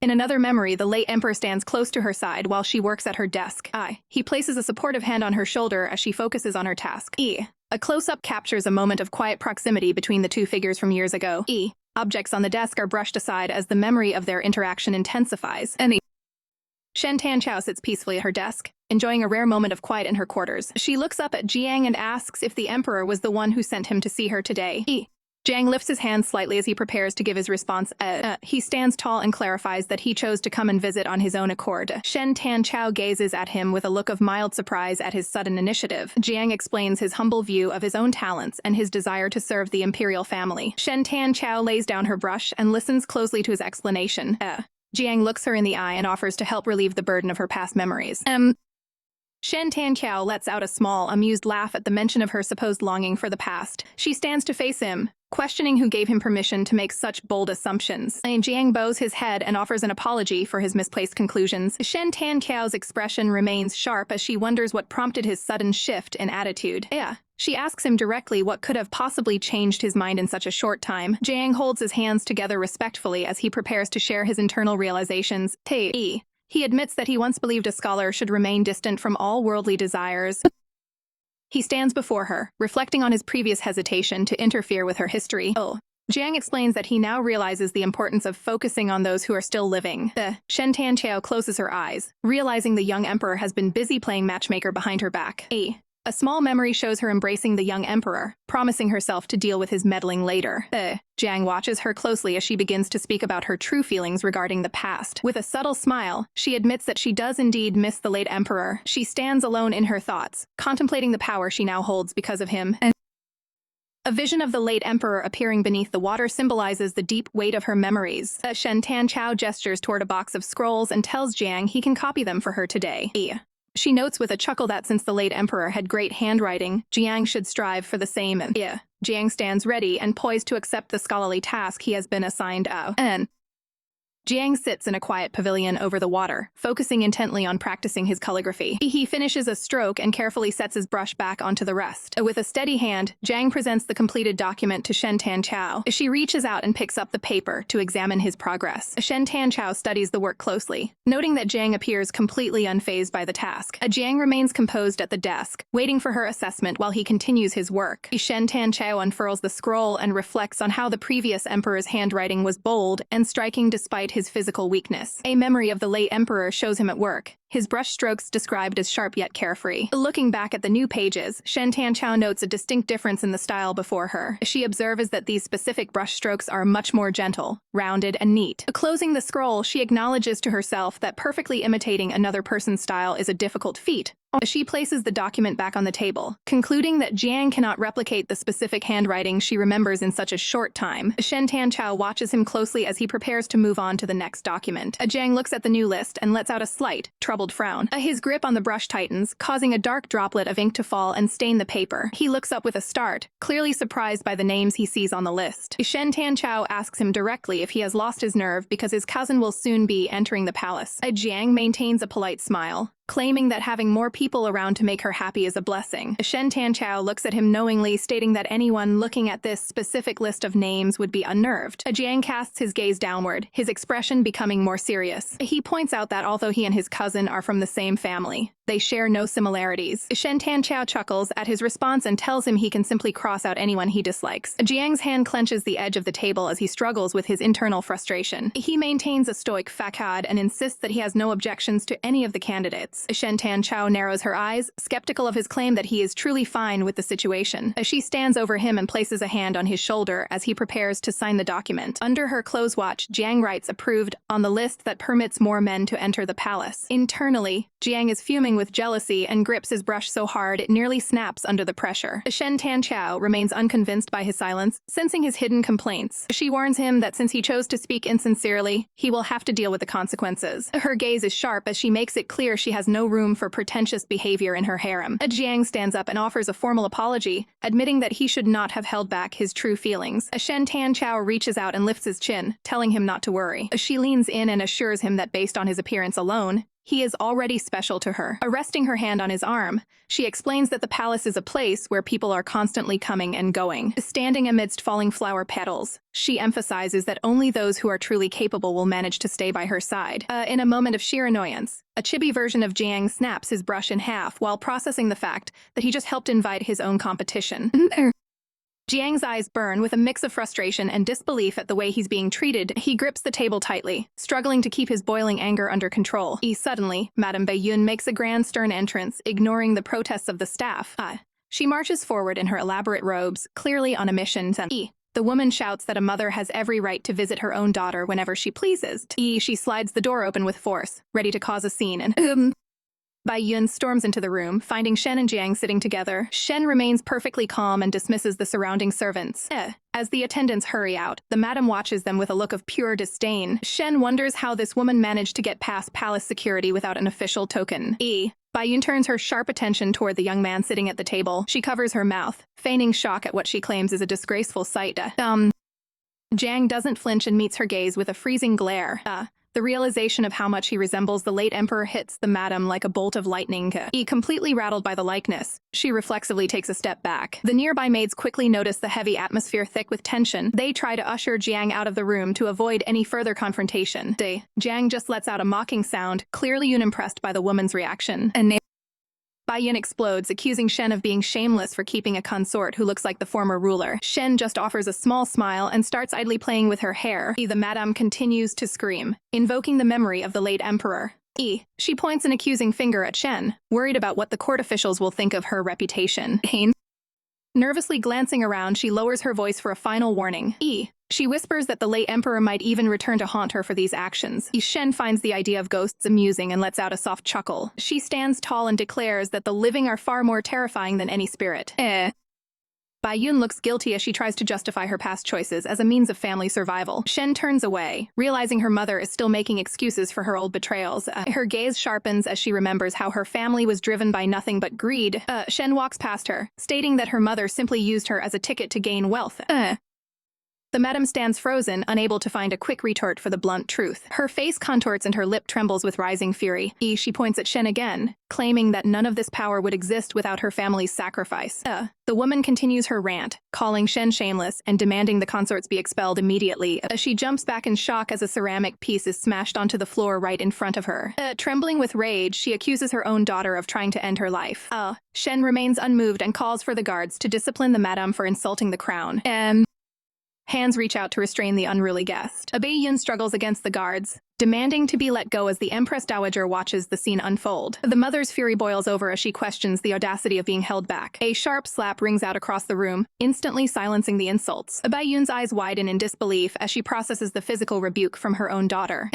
In another memory, the late emperor stands close to her side while she works at her desk. He places a supportive hand on her shoulder as she focuses on her task. A close-up captures a moment of quiet proximity between the two figures from years ago. Objects on the desk are brushed aside as the memory of their interaction intensifies. Shen Tan Chao sits peacefully at her desk, enjoying a rare moment of quiet in her quarters. She looks up at Jiang and asks if the emperor was the one who sent him to see her today. Jiang lifts his hand slightly as he prepares to give his response. He stands tall and clarifies that he chose to come and visit on his own accord. Shen Tan Chao gazes at him with a look of mild surprise at his sudden initiative. Jiang explains his humble view of his own talents and his desire to serve the imperial family. Shen Tan Chao lays down her brush and listens closely to his explanation. Jiang looks her in the eye and offers to help relieve the burden of her past memories. Shen Tan Chao lets out a small, amused laugh at the mention of her supposed longing for the past. She stands to face him, questioning who gave him permission to make such bold assumptions. Jiang bows his head and offers an apology for his misplaced conclusions. Shen Tan Chao's expression remains sharp as she wonders what prompted his sudden shift in attitude. She asks him directly what could have possibly changed his mind in such a short time. Jiang holds his hands together respectfully as he prepares to share his internal realizations. He admits that he once believed a scholar should remain distant from all worldly desires. He stands before her, reflecting on his previous hesitation to interfere with her history. Jiang explains that he now realizes the importance of focusing on those who are still living. Shen Tanqiao closes her eyes, realizing the young emperor has been busy playing matchmaker behind her back. A small memory shows her embracing the young emperor, promising herself to deal with his meddling later. Jiang watches her closely as she begins to speak about her true feelings regarding the past. With a subtle smile, she admits that she does indeed miss the late emperor. She stands alone in her thoughts, contemplating the power she now holds because of him. A vision of the late emperor appearing beneath the water symbolizes the deep weight of her memories. Shen Tanqiao gestures toward a box of scrolls and tells Jiang he can copy them for her today. She notes with a chuckle that since the late emperor had great handwriting, Jiang should strive for the same. Jiang stands ready and poised to accept the scholarly task he has been assigned. Jiang sits in a quiet pavilion over the water, focusing intently on practicing his calligraphy. He finishes a stroke and carefully sets his brush back onto the rest. With a steady hand, Jiang presents the completed document to Shen Tanqiao. She reaches out and picks up the paper to examine his progress. Shen Tanqiao studies the work closely, noting that Jiang appears completely unfazed by the task. Jiang remains composed at the desk, waiting for her assessment while he continues his work. Shen Tanqiao unfurls the scroll and reflects on how the previous emperor's handwriting was bold and striking despite his physical weakness. A memory of the late emperor shows him at work, his brush strokes described as sharp yet carefree. Looking back at the new pages, Shen Tanqiao notes a distinct difference in the style before her. She observes that these specific brush strokes are much more gentle, rounded, and neat. Closing the scroll, she acknowledges to herself that perfectly imitating another person's style is a difficult feat. She places the document back on the table, concluding that Jiang cannot replicate the specific handwriting she remembers in such a short time. Shen Tanqiao watches him closely as he prepares to move on to the next document. Jiang looks at the new list and lets out a slight, troubled frown. His grip on the brush tightens, causing a dark droplet of ink to fall and stain the paper. He looks up with a start, clearly surprised by the names he sees on the list. Shen Tanqiao asks him directly if he has lost his nerve because his cousin will soon be entering the palace. Jiang maintains a polite smile, claiming that having more people around to make her happy is a blessing. Shen Tanqiao looks at him knowingly, stating that anyone looking at this specific list of names would be unnerved. Jiang casts his gaze downward, his expression becoming more serious. He points out that although he and his cousin are from the same family, they share no similarities. Shen Tanqiao chuckles at his response and tells him he can simply cross out anyone he dislikes. Jiang's hand clenches the edge of the table as he struggles with his internal frustration. He maintains a stoic facade and insists that he has no objections to any of the candidates. Shen Tanqiao narrows her eyes, skeptical of his claim that he is truly fine with the situation. She stands over him and places a hand on his shoulder as he prepares to sign the document. Under her close watch, Jiang writes approved on the list that permits more men to enter the palace. Internally, Jiang is fuming with jealousy and grips his brush so hard it nearly snaps under the pressure. Shen Tanqiao remains unconvinced by his silence, sensing his hidden complaints. She warns him that since he chose to speak insincerely, he will have to deal with the consequences. Her gaze is sharp as she makes it clear she has no room for pretentious behavior in her harem. Jiang stands up and offers a formal apology, admitting that he should not have held back his true feelings. Shen Tanqiao reaches out and lifts his chin, telling him not to worry. She leans in and assures him that based on his appearance alone, he is already special to her. Resting her hand on his arm, she explains that the palace is a place where people are constantly coming and going. Standing amidst falling flower petals, she emphasizes that only those who are truly capable will manage to stay by her side. In a moment of sheer annoyance, a chibi version of Jiang snaps his brush in half while processing the fact that he just helped invite his own competition. Jiang's eyes burn with a mix of frustration and disbelief at the way he's being treated. He grips the table tightly, struggling to keep his boiling anger under control. Suddenly, Madame Baiyun makes a grand stern entrance, ignoring the protests of the staff. She marches forward in her elaborate robes, clearly on a mission. The woman shouts that a mother has every right to visit her own daughter whenever she pleases. She slides the door open with force, ready to cause a scene, and Bai Yun storms into the room, finding Shen and Jiang sitting together. Shen remains perfectly calm and dismisses the surrounding servants. As the attendants hurry out, the madam watches them with a look of pure disdain. Shen wonders how this woman managed to get past palace security without an official token. Bai Yun turns her sharp attention toward the young man sitting at the table. She covers her mouth, feigning shock at what she claims is a disgraceful sight. Jiang doesn't flinch and meets her gaze with a freezing glare. The realization of how much he resembles the late emperor hits the madam like a bolt of lightning. Completely rattled by the likeness, she reflexively takes a step back. The nearby maids quickly notice the heavy atmosphere thick with tension. They try to usher Jiang out of the room to avoid any further confrontation. Jiang just lets out a mocking sound, clearly unimpressed by the woman's reaction. Bai-Yun explodes, accusing Shen of being shameless for keeping a consort who looks like the former ruler. Shen just offers a small smile and starts idly playing with her hair. The madame continues to scream, invoking the memory of the late emperor. She points an accusing finger at Shen, worried about what the court officials will think of her reputation. Nervously glancing around, she lowers her voice for a final warning. She whispers that the late emperor might even return to haunt her for these actions. Shen finds the idea of ghosts amusing and lets out a soft chuckle. She stands tall and declares that the living are far more terrifying than any spirit. Bai-Yun looks guilty as she tries to justify her past choices as a means of family survival. Shen turns away, realizing her mother is still making excuses for her old betrayals. Her gaze sharpens as she remembers how her family was driven by nothing but greed. Shen walks past her, stating that her mother simply used her as a ticket to gain wealth. The madam stands frozen, unable to find a quick retort for the blunt truth. Her face contorts and her lip trembles with rising fury. She points at Shen again, claiming that none of this power would exist without her family's sacrifice. The woman continues her rant, calling Shen shameless and demanding the consorts be expelled immediately. She jumps back in shock as a ceramic piece is smashed onto the floor right in front of her. Trembling with rage, she accuses her own daughter of trying to end her life. Shen remains unmoved and calls for the guards to discipline the madam for insulting the crown. Hands reach out to restrain the unruly guest. Bai-Yun struggles against the guards, demanding to be let go as the Empress Dowager watches the scene unfold. The mother's fury boils over as she questions the audacity of being held back. A sharp slap rings out across the room, instantly silencing the insults. Bai-Yun's eyes widen in disbelief as she processes the physical rebuke from her own daughter.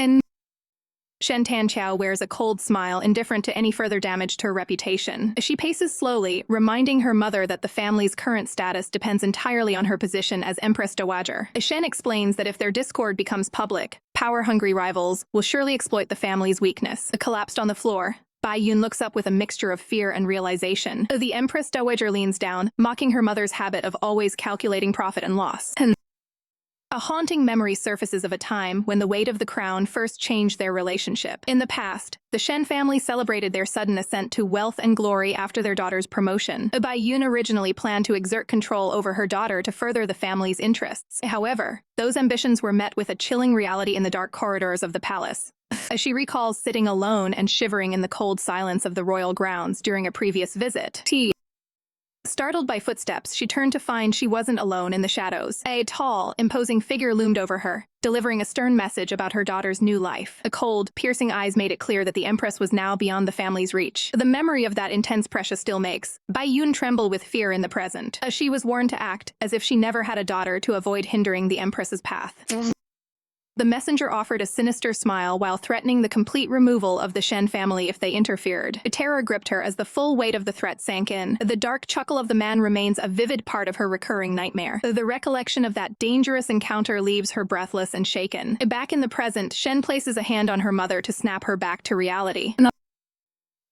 Shen Tanqiao wears a cold smile, indifferent to any further damage to her reputation. She paces slowly, reminding her mother that the family's current status depends entirely on her position as Empress Dowager. Shen explains that if their discord becomes public, power-hungry rivals will surely exploit the family's weakness. Collapsed on the floor, Bai-Yun looks up with a mixture of fear and realization. The Empress Dowager leans down, mocking her mother's habit of always calculating profit and loss. A haunting memory surfaces of a time when the weight of the crown first changed their relationship. In the past, the Shen family celebrated their sudden ascent to wealth and glory after their daughter's promotion. Bai-Yun originally planned to exert control over her daughter to further the family's interests. However, those ambitions were met with a chilling reality in the dark corridors of the palace. As she recalls sitting alone and shivering in the cold silence of the royal grounds during a previous visit. Startled by footsteps, she turned to find she wasn't alone in the shadows. A tall, imposing figure loomed over her, delivering a stern message about her daughter's new life. The cold, piercing eyes made it clear that the Empress was now beyond the family's reach. The memory of that intense pressure still makes Bai-Yun tremble with fear in the present, as she was warned to act as if she never had a daughter to avoid hindering the Empress's path. The messenger offered a sinister smile while threatening the complete removal of the Shen family if they interfered. Terror gripped her as the full weight of the threat sank in. The dark chuckle of the man remains a vivid part of her recurring nightmare. The recollection of that dangerous encounter leaves her breathless and shaken. Back in the present, Shen places a hand on her mother to snap her back to reality.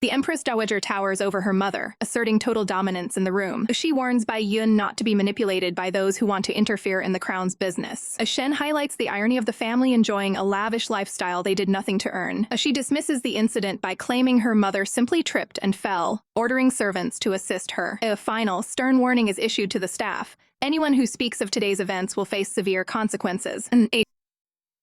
The Empress Dowager towers over her mother, asserting total dominance in the room. She warns Bai-Yun not to be manipulated by those who want to interfere in the crown's business. Shen highlights the irony of the family enjoying a lavish lifestyle they did nothing to earn. She dismisses the incident by claiming her mother simply tripped and fell, ordering servants to assist her. A final, stern warning is issued to the staff. Anyone who speaks of today's events will face severe consequences.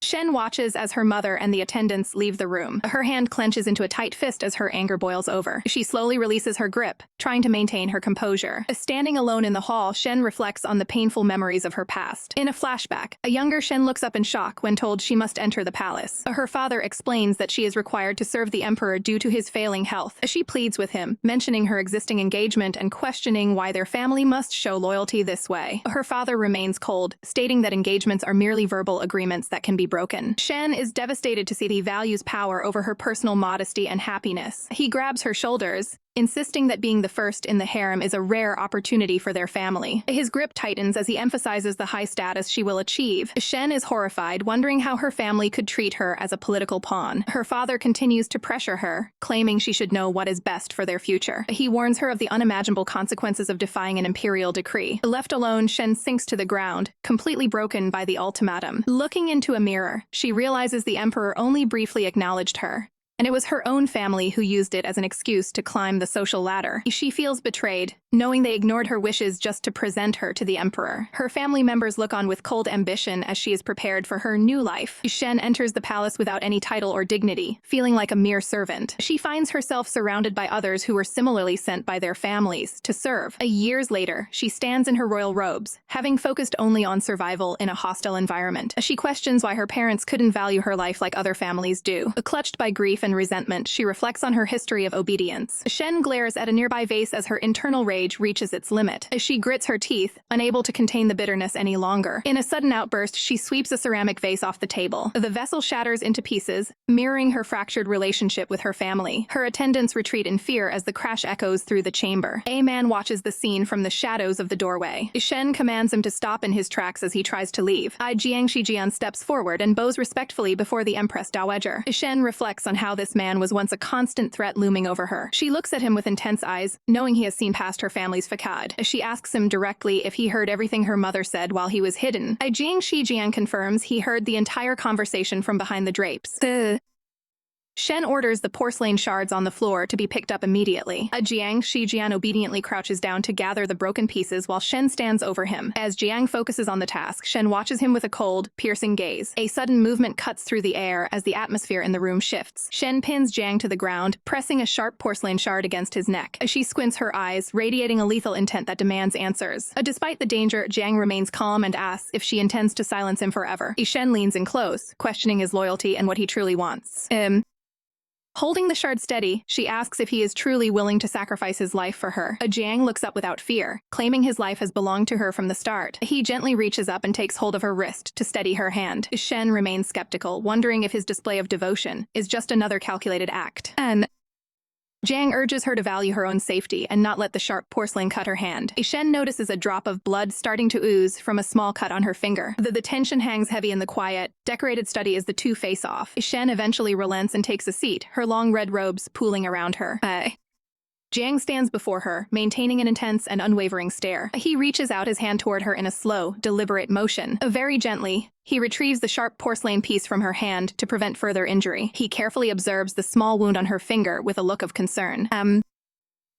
Shen watches as her mother and the attendants leave the room. Her hand clenches into a tight fist as her anger boils over. She slowly releases her grip, trying to maintain her composure. Standing alone in the hall, Shen reflects on the painful memories of her past. In a flashback, a younger Shen looks up in shock when told she must enter the palace. Her father explains that she is required to serve the emperor due to his failing health. She pleads with him, mentioning her existing engagement and questioning why their family must show loyalty this way. Her father remains cold, stating that engagements are merely verbal agreements that can be broken. Shen is devastated to see he values power over her personal modesty and happiness. He grabs her shoulders, insisting that being the first in the harem is a rare opportunity for their family. His grip tightens as he emphasizes the high status she will achieve. Shen is horrified, wondering how her family could treat her as a political pawn. Her father continues to pressure her, claiming she should know what is best for their future. He warns her of the unimaginable consequences of defying an imperial decree. Left alone, Shen sinks to the ground, completely broken by the ultimatum. Looking into a mirror, she realizes the emperor only briefly acknowledged her, and it was her own family who used it as an excuse to climb the social ladder. She feels betrayed, knowing they ignored her wishes just to present her to the emperor. Her family members look on with cold ambition as she is prepared for her new life. Shen enters the palace without any title or dignity, feeling like a mere servant. She finds herself surrounded by others who were similarly sent by their families to serve. Years later, she stands in her royal robes, having focused only on survival in a hostile environment. She questions why her parents couldn't value her life like other families do. Clutched by grief and resentment, she reflects on her history of obedience. Shen glares at a nearby vase as her internal rage reaches its limit. She grits her teeth, unable to contain the bitterness any longer. In a sudden outburst, she sweeps a ceramic vase off the table. The vessel shatters into pieces, mirroring her fractured relationship with her family. Her attendants retreat in fear as the crash echoes through the chamber. A man watches the scene from the shadows of the doorway. Shen commands him to stop in his tracks as he tries to leave. Jiang Shijian steps forward and bows respectfully before the Empress Dowager. Shen reflects on how this man was once a constant threat looming over her. She looks at him with intense eyes, knowing he has seen past her family's facade. She asks him directly if he heard everything her mother said while he was hidden. Jiang Shijian confirms he heard the entire conversation from behind the drapes. Shen orders the porcelain shards on the floor to be picked up immediately. Jiang Shijian obediently crouches down to gather the broken pieces while Shen stands over him. As Jiang focuses on the task, Shen watches him with a cold, piercing gaze. A sudden movement cuts through the air as the atmosphere in the room shifts. Shen pins Jiang to the ground, pressing a sharp porcelain shard against his neck. She squints her eyes, radiating a lethal intent that demands answers. Despite the danger, Jiang remains calm and asks if she intends to silence him forever. Shen leans in close, questioning his loyalty and what he truly wants. Holding the shard steady, she asks if he is truly willing to sacrifice his life for her. Jiang looks up without fear, claiming his life has belonged to her from the start. He gently reaches up and takes hold of her wrist to steady her hand. Shen remains skeptical, wondering if his display of devotion is just another calculated act. Jiang urges her to value her own safety and not let the sharp porcelain cut her hand. Shen notices a drop of blood starting to ooze from a small cut on her finger. The tension hangs heavy in the quiet, decorated study as the two face off. Shen eventually relents and takes a seat, her long red robes pooling around her. Jiang stands before her, maintaining an intense and unwavering stare. He reaches out his hand toward her in a slow, deliberate motion. Very gently, he retrieves the sharp porcelain piece from her hand to prevent further injury. He carefully observes the small wound on her finger with a look of concern.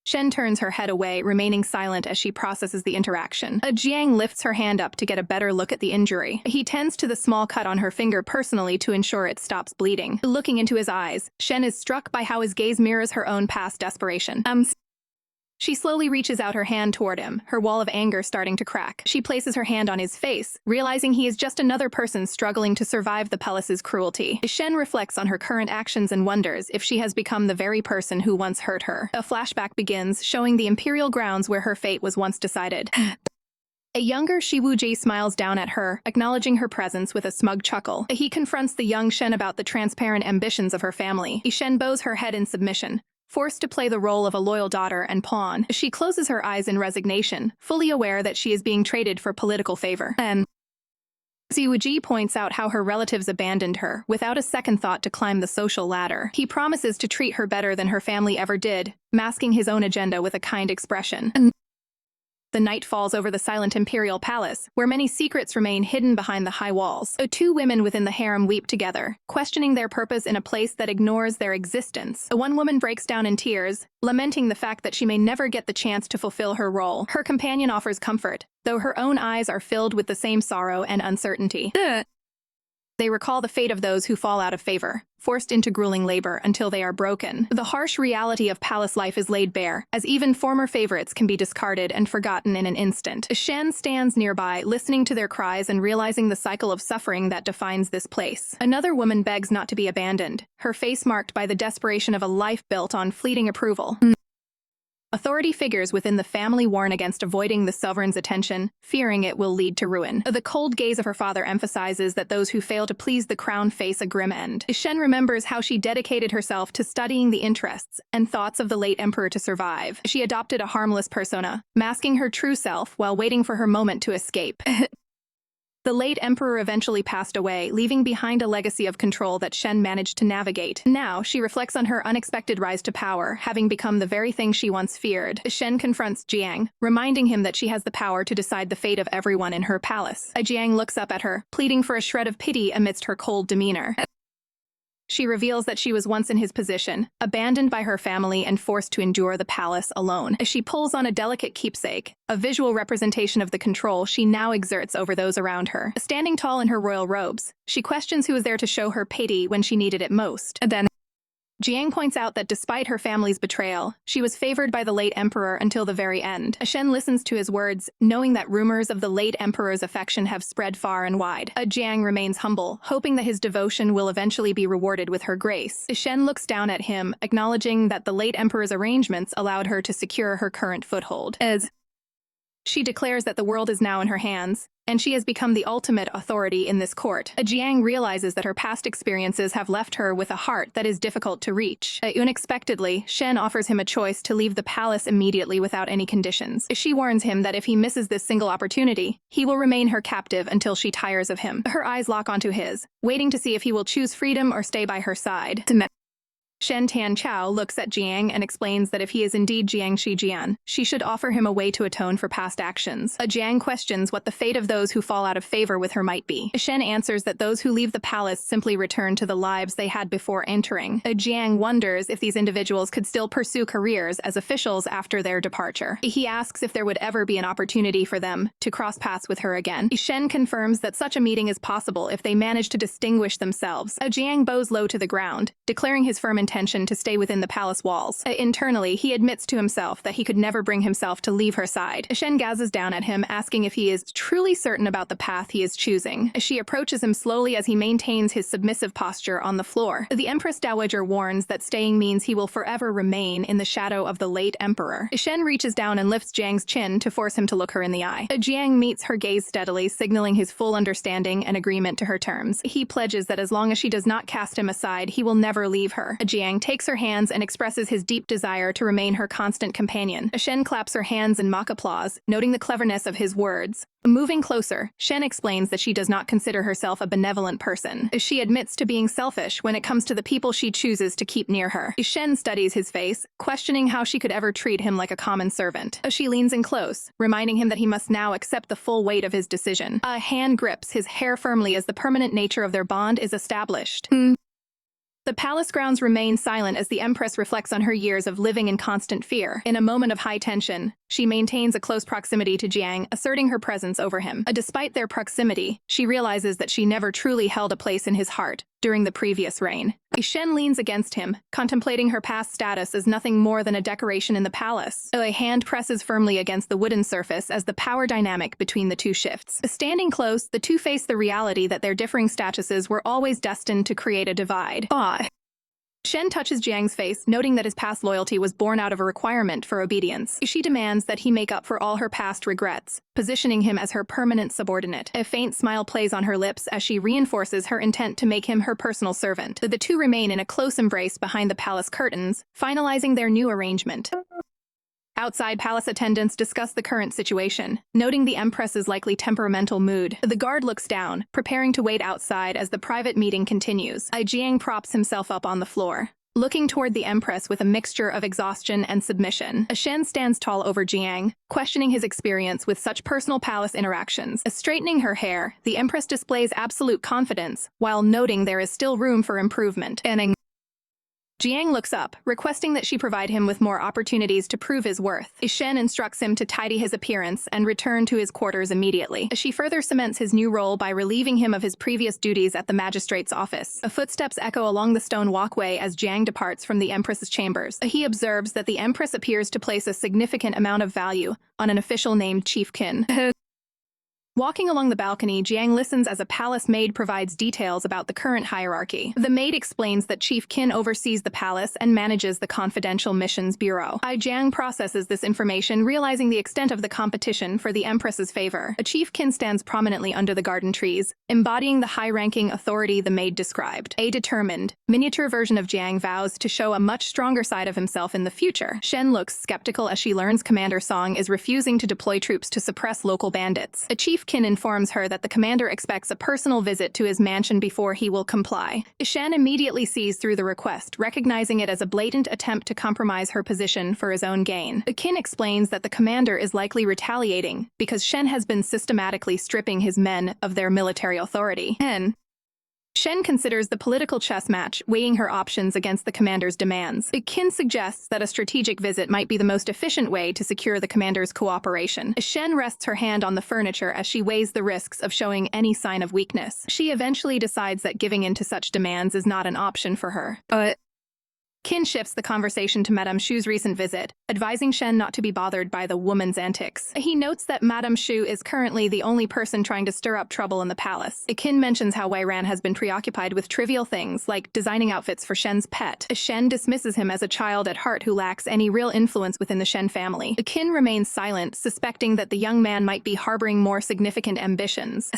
Shen turns her head away, remaining silent as she processes the interaction. Jiang lifts her hand up to get a better look at the injury. He tends to the small cut on her finger personally to ensure it stops bleeding. Looking into his eyes, Shen is struck by how his gaze mirrors her own past desperation. She slowly reaches out her hand toward him, her wall of anger starting to crack. She places her hand on his face, realizing he is just another person struggling to survive the palace's cruelty. Shen reflects on her current actions and wonders if she has become the very person who once hurt her. A flashback begins, showing the imperial grounds where her fate was once decided. A younger Xi Wuji smiles down at her, acknowledging her presence with a smug chuckle. He confronts the young Shen about the transparent ambitions of her family. Shen bows her head in submission, forced to play the role of a loyal daughter and pawn. She closes her eyes in resignation, fully aware that she is being traded for political favor. Xi Wuji points out how her relatives abandoned her, without a second thought to climb the social ladder. He promises to treat her better than her family ever did, masking his own agenda with a kind expression. The night falls over the silent imperial palace, where many secrets remain hidden behind the high walls. Two women within the harem weep together, questioning their purpose in a place that ignores their existence. One woman breaks down in tears, lamenting the fact that she may never get the chance to fulfill her role. Her companion offers comfort, though her own eyes are filled with the same sorrow and uncertainty. They recall the fate of those who fall out of favor, forced into grueling labor until they are broken. The harsh reality of palace life is laid bare, as even former favorites can be discarded and forgotten in an instant. Shen stands nearby, listening to their cries and realizing the cycle of suffering that defines this place. Another woman begs not to be abandoned, her face marked by the desperation of a life built on fleeting approval. Authority figures within the family warn against avoiding the sovereign's attention, fearing it will lead to ruin. The cold gaze of her father emphasizes that those who fail to please the crown face a grim end. Shen remembers how she dedicated herself to studying the interests and thoughts of the late emperor to survive. She adopted a harmless persona, masking her true self while waiting for her moment to escape. The late emperor eventually passed away, leaving behind a legacy of control that Shen managed to navigate. Now, she reflects on her unexpected rise to power, having become the very thing she once feared. Shen confronts Jiang, reminding him that she has the power to decide the fate of everyone in her palace. Jiang looks up at her, pleading for a shred of pity amidst her cold demeanor. She reveals that she was once in his position, abandoned by her family and forced to endure the palace alone. She pulls on a delicate keepsake, a visual representation of the control she now exerts over those around her. Standing tall in her royal robes, she questions who was there to show her pity when she needed it most. Then Jiang points out that despite her family's betrayal, she was favored by the late emperor until the very end. Shen listens to his words, knowing that rumors of the late emperor's affection have spread far and wide. Jiang remains humble, hoping that his devotion will eventually be rewarded with her grace. Shen looks down at him, acknowledging that the late emperor's arrangements allowed her to secure her current foothold. As she declares that the world is now in her hands, and she has become the ultimate authority in this court. Jiang realizes that her past experiences have left her with a heart that is difficult to reach. Unexpectedly, Shen offers him a choice to leave the palace immediately without any conditions. She warns him that if he misses this single opportunity, he will remain her captive until she tires of him. Her eyes lock onto his, waiting to see if he will choose freedom or stay by her side. Shen Tianchao looks at Jiang and explains that if he is indeed Jiang Shijian, she should offer him a way to atone for past actions. Jiang questions what the fate of those who fall out of favor with her might be. Shen answers that those who leave the palace simply return to the lives they had before entering. Jiang wonders if these individuals could still pursue careers as officials after their departure. He asks if there would ever be an opportunity for them to cross paths with her again. Shen confirms that such a meeting is possible if they manage to distinguish themselves. Jiang bows low to the ground, declaring his firm intention to stay within the palace walls. Internally, he admits to himself that he could never bring himself to leave her side. Shen gazes down at him, asking if he is truly certain about the path he is choosing. She approaches him slowly as he maintains his submissive posture on the floor. The Empress Dowager warns that staying means he will forever remain in the shadow of the late emperor. Shen reaches down and lifts Jiang's chin to force him to look her in the eye. Jiang meets her gaze steadily, signaling his full understanding and agreement to her terms. He pledges that as long as she does not cast him aside, he will never leave her. Jiang takes her hands and expresses his deep desire to remain her constant companion. Shen claps her hands in mock applause, noting the cleverness of his words. Moving closer, Shen explains that she does not consider herself a benevolent person. She admits to being selfish when it comes to the people she chooses to keep near her. Shen studies his face, questioning how she could ever treat him like a common servant. She leans in close, reminding him that he must now accept the full weight of his decision. A hand grips his hair firmly as the permanent nature of their bond is established. The palace grounds remain silent as the Empress reflects on her years of living in constant fear. In a moment of high tension, she maintains a close proximity to Jiang, asserting her presence over him. Despite their proximity, she realizes that she never truly held a place in his heart during the previous reign. Shen leans against him, contemplating her past status as nothing more than a decoration in the palace. A hand presses firmly against the wooden surface as the power dynamic between the two shifts. Standing close, the two face the reality that their differing statuses were always destined to create a divide. Shen touches Jiang's face, noting that his past loyalty was born out of a requirement for obedience. She demands that he make up for all her past regrets, positioning him as her permanent subordinate. A faint smile plays on her lips as she reinforces her intent to make him her personal servant. The two remain in a close embrace behind the palace curtains, finalizing their new arrangement. Outside, palace attendants discuss the current situation, noting the Empress's likely temperamental mood. The guard looks down, preparing to wait outside as the private meeting continues. Jiang props himself up on the floor, looking toward the Empress with a mixture of exhaustion and submission. Shen stands tall over Jiang, questioning his experience with such personal palace interactions. Straightening her hair, the Empress displays absolute confidence, while noting there is still room for improvement. Jiang looks up, requesting that she provide him with more opportunities to prove his worth. Shen instructs him to tidy his appearance and return to his quarters immediately. She further cements his new role by relieving him of his previous duties at the magistrate's office. Footsteps echo along the stone walkway as Jiang departs from the Empress's chambers. He observes that the Empress appears to place a significant amount of value on an official named Chief Qin. Walking along the balcony, Jiang listens as a palace maid provides details about the current hierarchy. The maid explains that Chief Qin oversees the palace and manages the Confidential Missions Bureau. Jiang processes this information, realizing the extent of the competition for the Empress's favor. Chief Qin stands prominently under the garden trees, embodying the high-ranking authority the maid described. A determined, miniature version of Jiang vows to show a much stronger side of himself in the future. Shen looks skeptical as she learns Commander Song is refusing to deploy troops to suppress local bandits. Chief Qin informs her that the commander expects a personal visit to his mansion before he will comply. Shen immediately sees through the request, recognizing it as a blatant attempt to compromise her position for his own gain. Qin explains that the commander is likely retaliating because Shen has been systematically stripping his men of their military authority. Shen considers the political chess match, weighing her options against the commander's demands. Qin suggests that a strategic visit might be the most efficient way to secure the commander's cooperation. Shen rests her hand on the furniture as she weighs the risks of showing any sign of weakness. She eventually decides that giving in to such demands is not an option for her. Qin shifts the conversation to Madame Shu's recent visit, advising Shen not to be bothered by the woman's antics. He notes that Madame Shu is currently the only person trying to stir up trouble in the palace. Qin mentions how Wei Ran has been preoccupied with trivial things like designing outfits for Shen's pet. Shen dismisses him as a child at heart who lacks any real influence within the Shen family. Qin remains silent, suspecting that the young man might be harboring more significant ambitions.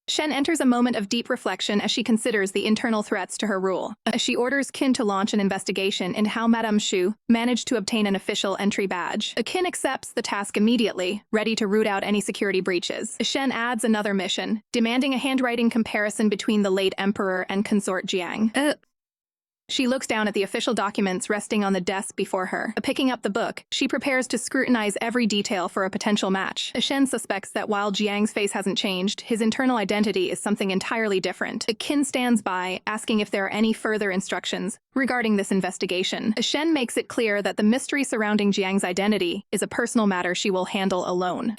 Shen enters a moment of deep reflection as she considers the internal threats to her rule. She orders Qin to launch an investigation into how Madame Shu managed to obtain an official entry badge. Qin accepts the task immediately, ready to root out any security breaches. Shen adds another mission, demanding a handwriting comparison between the late emperor and consort Jiang. She looks down at the official documents resting on the desk before her. Picking up the book, she prepares to scrutinize every detail for a potential match. Shen suspects that while Jiang's face hasn't changed, his internal identity is something entirely different. Qin stands by, asking if there are any further instructions regarding this investigation. Shen makes it clear that the mystery surrounding Jiang's identity is a personal matter she will handle alone.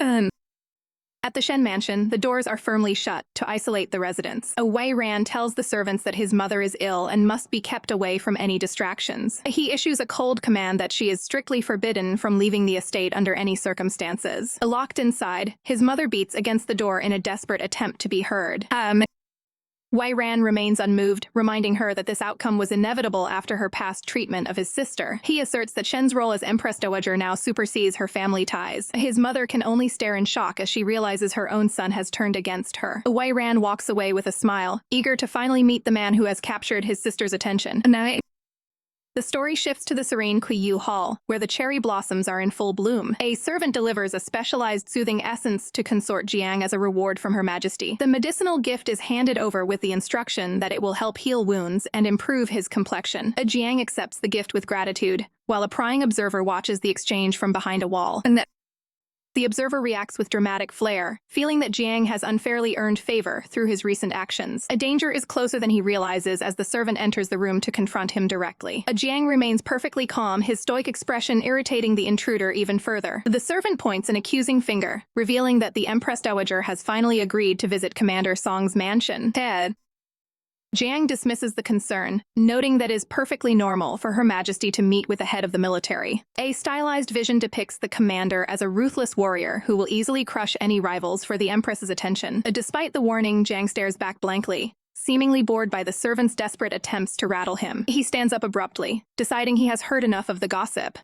At the Shen mansion, the doors are firmly shut to isolate the residents. Wei Ran tells the servants that his mother is ill and must be kept away from any distractions. He issues a cold command that she is strictly forbidden from leaving the estate under any circumstances. Locked inside, his mother beats against the door in a desperate attempt to be heard. Wei Ran remains unmoved, reminding her that this outcome was inevitable after her past treatment of his sister. He asserts that Shen's role as Empress Dowager now supersedes her family ties. His mother can only stare in shock as she realizes her own son has turned against her. Wei Ran walks away with a smile, eager to finally meet the man who has captured his sister's attention. The story shifts to the serene Kuiyu Hall, where the cherry blossoms are in full bloom. A servant delivers a specialized soothing essence to consort Jiang as a reward from Her Majesty. The medicinal gift is handed over with the instruction that it will help heal wounds and improve his complexion. Jiang accepts the gift with gratitude, while a prying observer watches the exchange from behind a wall. The observer reacts with dramatic flair, feeling that Jiang has unfairly earned favor through his recent actions. A danger is closer than he realizes as the servant enters the room to confront him directly. Jiang remains perfectly calm, his stoic expression irritating the intruder even further. The servant points an accusing finger, revealing that the Empress Dowager has finally agreed to visit Commander Song's mansion. Jiang dismisses the concern, noting that it is perfectly normal for Her Majesty to meet with the head of the military. A stylized vision depicts the commander as a ruthless warrior who will easily crush any rivals for the Empress's attention. Despite the warning, Jiang stares back blankly, seemingly bored by the servant's desperate attempts to rattle him. He stands up abruptly, deciding he has heard enough of the gossip.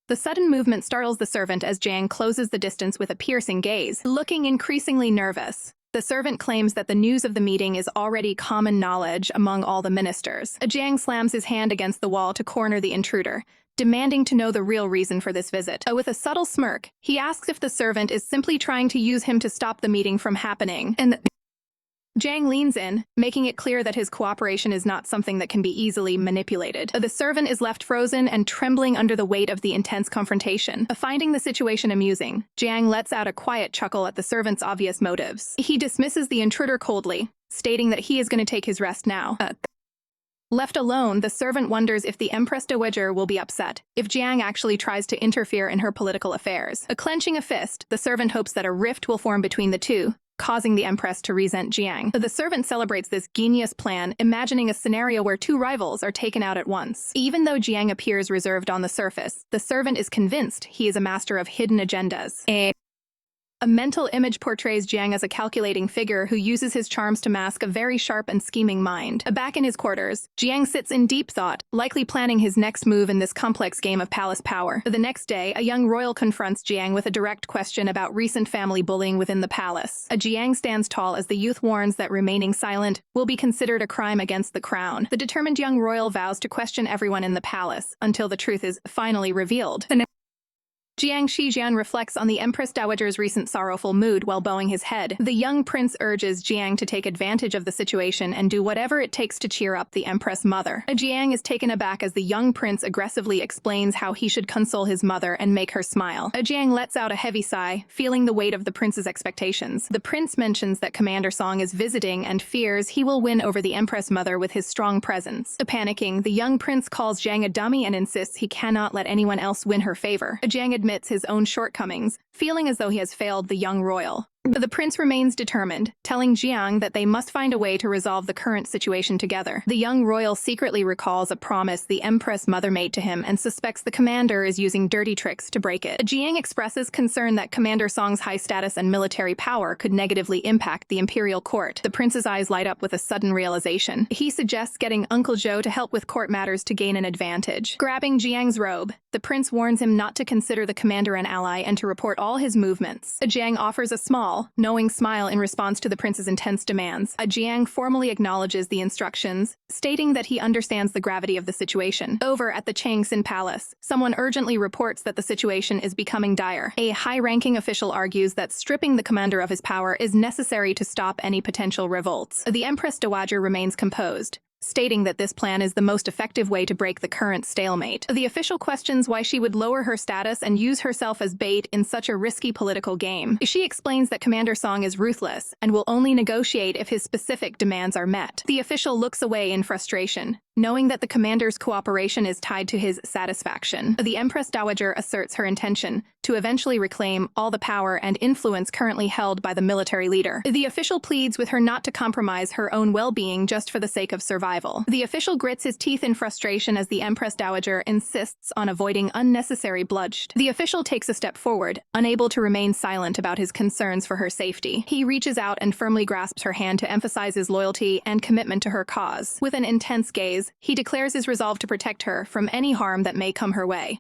The sudden movement startles the servant as Jiang closes the distance with a piercing gaze, looking increasingly nervous. The servant claims that the news of the meeting is already common knowledge among all the ministers. Jiang slams his hand against the wall to corner the intruder, demanding to know the real reason for this visit. With a subtle smirk, he asks if the servant is simply trying to use him to stop the meeting from happening. Jiang leans in, making it clear that his cooperation is not something that can be easily manipulated. The servant is left frozen and trembling under the weight of the intense confrontation. Finding the situation amusing, Jiang lets out a quiet chuckle at the servant's obvious motives. He dismisses the intruder coldly, stating that he is going to take his rest now. Left alone, the servant wonders if the Empress Dowager will be upset if Jiang actually tries to interfere in her political affairs. Clenching a fist, the servant hopes that a rift will form between the two, causing the Empress to resent Jiang. The servant celebrates this genius plan, imagining a scenario where two rivals are taken out at once. Even though Jiang appears reserved on the surface, the servant is convinced he is a master of hidden agendas. A mental image portrays Jiang as a calculating figure who uses his charms to mask a very sharp and scheming mind. Back in his quarters, Jiang sits in deep thought, likely planning his next move in this complex game of palace power. The next day, a young royal confronts Jiang with a direct question about recent family bullying within the palace. Jiang stands tall as the youth warns that remaining silent will be considered a crime against the crown. The determined young royal vows to question everyone in the palace until the truth is finally revealed. Jiang Shijian reflects on the Empress Dowager's recent sorrowful mood while bowing his head. The young prince urges Jiang to take advantage of the situation and do whatever it takes to cheer up the Empress mother. Jiang is taken aback as the young prince aggressively explains how he should console his mother and make her smile. Jiang lets out a heavy sigh, feeling the weight of the prince's expectations. The prince mentions that Commander Song is visiting and fears he will win over the Empress mother with his strong presence. Panicking, the young prince calls Jiang a dummy and insists he cannot let anyone else win her favor. Jiang admits his own shortcomings, feeling as though he has failed the young royal. The prince remains determined, telling Jiang that they must find a way to resolve the current situation together. The young royal secretly recalls a promise the Empress mother made to him and suspects the commander is using dirty tricks to break it. Jiang expresses concern that Commander Song's high status and military power could negatively impact the imperial court. The prince's eyes light up with a sudden realization. He suggests getting Uncle Zhou to help with court matters to gain an advantage. Grabbing Jiang's robe, the prince warns him not to consider the commander an ally and to report all his movements. Jiang offers a small, knowing smile in response to the prince's intense demands. Jiang formally acknowledges the instructions, stating that he understands the gravity of the situation. Over at the Changxin Palace, someone urgently reports that the situation is becoming dire. A high-ranking official argues that stripping the commander of his power is necessary to stop any potential revolts. The Empress Dowager remains composed, stating that this plan is the most effective way to break the current stalemate. The official questions why she would lower her status and use herself as bait in such a risky political game. She explains that Commander Song is ruthless and will only negotiate if his specific demands are met. The official looks away in frustration, knowing that the commander's cooperation is tied to his satisfaction. The Empress Dowager asserts her intention to eventually reclaim all the power and influence currently held by the military leader. The official pleads with her not to compromise her own well-being just for the sake of survival. The official grits his teeth in frustration as the Empress Dowager insists on avoiding unnecessary bloodshed. The official takes a step forward, unable to remain silent about his concerns for her safety. He reaches out and firmly grasps her hand to emphasize his loyalty and commitment to her cause. With an intense gaze, he declares his resolve to protect her from any harm that may come her way.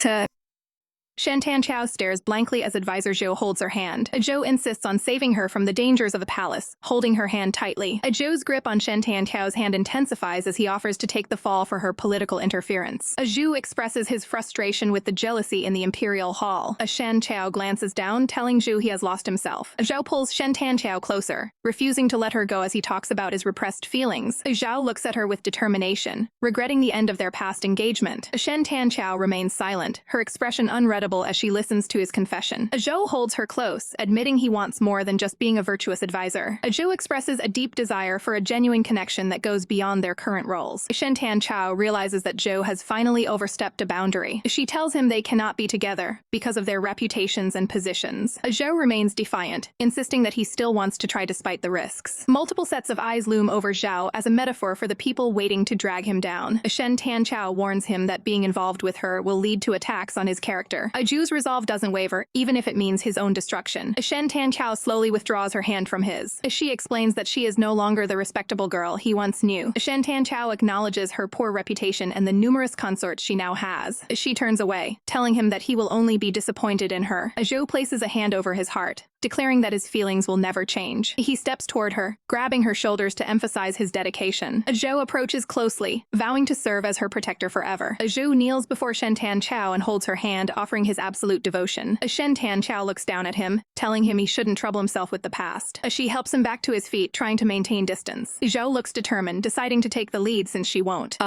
Shen Tanqiao stares blankly as advisor Zhou holds her hand. Zhou insists on saving her from the dangers of the palace, holding her hand tightly. Zhou's grip on Shen Tanqiao's hand intensifies as he offers to take the fall for her political interference. Zhou expresses his frustration with the jealousy in the imperial hall. Shen Qiao glances down, telling Zhou he has lost himself. Zhou pulls Shen Tanqiao closer, refusing to let her go as he talks about his repressed feelings. Zhao looks at her with determination, regretting the end of their past engagement. Shen Tanqiao remains silent, her expression unreadable as she listens to his confession. Zhou holds her close, admitting he wants more than just being a virtuous advisor. Zhou expresses a deep desire for a genuine connection that goes beyond their current roles. Shen Tanqiao realizes that Zhou has finally overstepped a boundary. She tells him they cannot be together because of their reputations and positions. Zhou remains defiant, insisting that he still wants to try despite the risks. Multiple sets of eyes loom over Zhao as a metaphor for the people waiting to drag him down. Shen Tanqiao warns him that being involved with her will lead to attacks on his character. Zhou's resolve doesn't waver, even if it means his own destruction. Shen Tanqiao slowly withdraws her hand from his. She explains that she is no longer the respectable girl he once knew. Shen Tanqiao acknowledges her poor reputation and the numerous consorts she now has. She turns away, telling him that he will only be disappointed in her. Zhou places a hand over his heart, declaring that his feelings will never change. He steps toward her, grabbing her shoulders to emphasize his dedication. Zhou approaches closely, vowing to serve as her protector forever. Zhou kneels before Shen Tanqiao and holds her hand, offering his absolute devotion. Shen Tanqiao looks down at him, telling him he shouldn't trouble himself with the past. She helps him back to his feet, trying to maintain distance. Zhou looks determined, deciding to take the lead since she won't.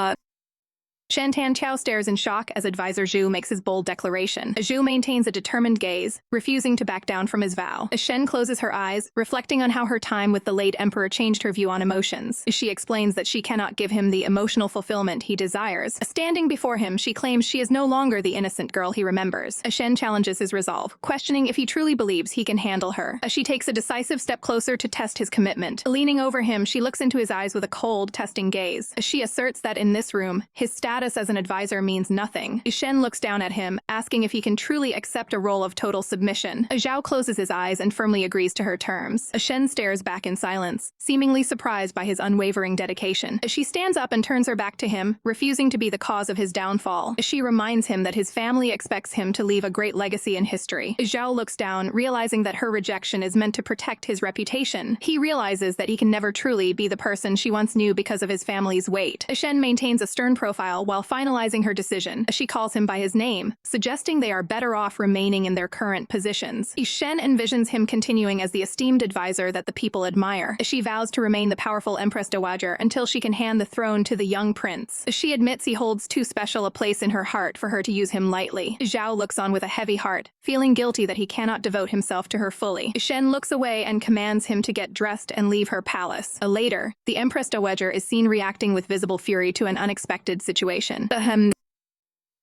Shen Tanqiao stares in shock as advisor Zhu makes his bold declaration. Zhu maintains a determined gaze, refusing to back down from his vow. Shen closes her eyes, reflecting on how her time with the late emperor changed her view on emotions. She explains that she cannot give him the emotional fulfillment he desires. Standing before him, she claims she is no longer the innocent girl he remembers. Shen challenges his resolve, questioning if he truly believes he can handle her. She takes a decisive step closer to test his commitment. Leaning over him, she looks into his eyes with a cold, testing gaze. She asserts that in this room, his status as an advisor means nothing. Shen looks down at him, asking if he can truly accept a role of total submission. Zhao closes his eyes and firmly agrees to her terms. Shen stares back in silence, seemingly surprised by his unwavering dedication. She stands up and turns her back to him, refusing to be the cause of his downfall. She reminds him that his family expects him to leave a great legacy in history. Zhao looks down, realizing that her rejection is meant to protect his reputation. He realizes that he can never truly be the person she once knew because of his family's weight. Shen maintains a stern profile, while finalizing her decision. She calls him by his name, suggesting they are better off remaining in their current positions. Shen envisions him continuing as the esteemed advisor that the people admire. She vows to remain the powerful Empress Dowager until she can hand the throne to the young prince. She admits he holds too special a place in her heart for her to use him lightly. Zhao looks on with a heavy heart, feeling guilty that he cannot devote himself to her fully. Shen looks away and commands him to get dressed and leave her palace. Later, the Empress Dowager is seen reacting with visible fury to an unexpected situation.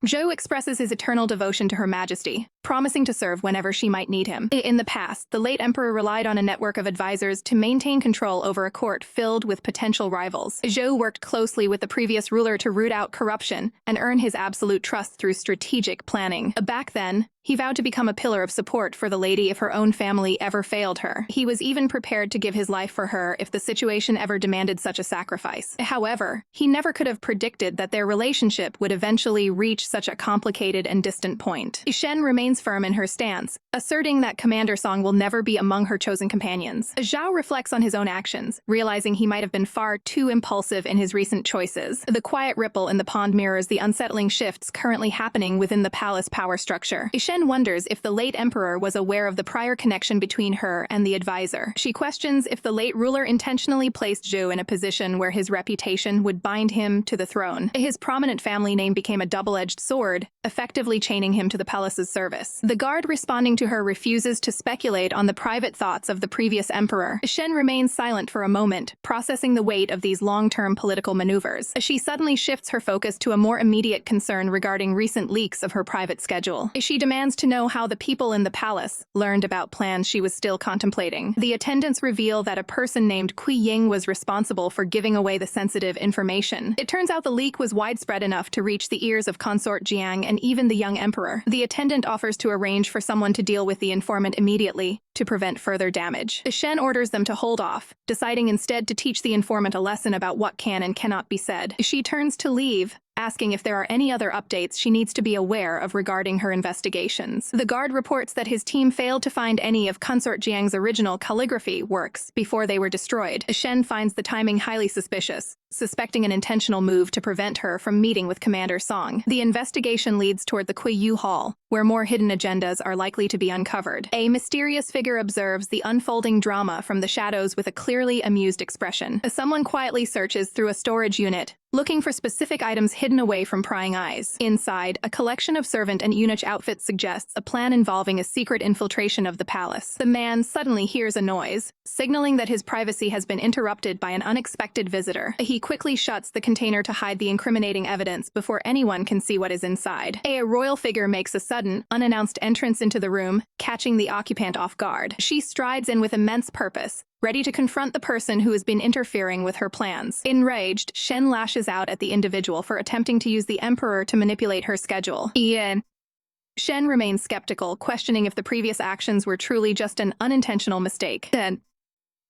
Zhou expresses his eternal devotion to Her Majesty, promising to serve whenever she might need him. In the past, the late emperor relied on a network of advisors to maintain control over a court filled with potential rivals. Zhou worked closely with the previous ruler to root out corruption and earn his absolute trust through strategic planning. Back then, he vowed to become a pillar of support for the lady if her own family ever failed her. He was even prepared to give his life for her if the situation ever demanded such a sacrifice. However, he never could have predicted that their relationship would eventually reach such a complicated and distant point. Shen remains firm in her stance, asserting that Commander Song will never be among her chosen companions. Zhao reflects on his own actions, realizing he might have been far too impulsive in his recent choices. The quiet ripple in the pond mirrors the unsettling shifts currently happening within the palace power structure. Shen wonders if the late emperor was aware of the prior connection between her and the advisor. She questions if the late ruler intentionally placed Zhou in a position where his reputation would bind him to the throne. His prominent family name became a double-edged sword, effectively chaining him to the palace's service. The guard responding to her refuses to speculate on the private thoughts of the previous emperor. Shen remains silent for a moment, processing the weight of these long-term political maneuvers. She suddenly shifts her focus to a more immediate concern regarding recent leaks of her private schedule. She demands to know how the people in the palace learned about plans she was still contemplating. The attendants reveal that a person named Kui Ying was responsible for giving away the sensitive information. It turns out the leak was widespread enough to reach the ears of Consort Jiang and even the young emperor. The attendant offers to arrange for someone to deal with the informant immediately to prevent further damage. Shen orders them to hold off, deciding instead to teach the informant a lesson about what can and cannot be said. She turns to leave, asking if there are any other updates she needs to be aware of regarding her investigations. The guard reports that his team failed to find any of Consort Jiang's original calligraphy works before they were destroyed. Shen finds the timing highly suspicious, suspecting an intentional move to prevent her from meeting with Commander Song. The investigation leads toward the Kuiyu Hall, where more hidden agendas are likely to be uncovered. A mysterious figure observes the unfolding drama from the shadows with a clearly amused expression. Someone quietly searches through a storage unit, looking for specific items hidden away from prying eyes. Inside, a collection of servant and eunuch outfits suggests a plan involving a secret infiltration of the palace. The man suddenly hears a noise, signaling that his privacy has been interrupted by an unexpected visitor. He quickly shuts the container to hide the incriminating evidence before anyone can see what is inside. A royal figure makes a sudden, unannounced entrance into the room, catching the occupant off guard. She strides in with immense purpose, ready to confront the person who has been interfering with her plans. Enraged, Shen lashes out at the individual for attempting to use the emperor to manipulate her schedule. Shen remains skeptical, questioning if the previous actions were truly just an unintentional mistake.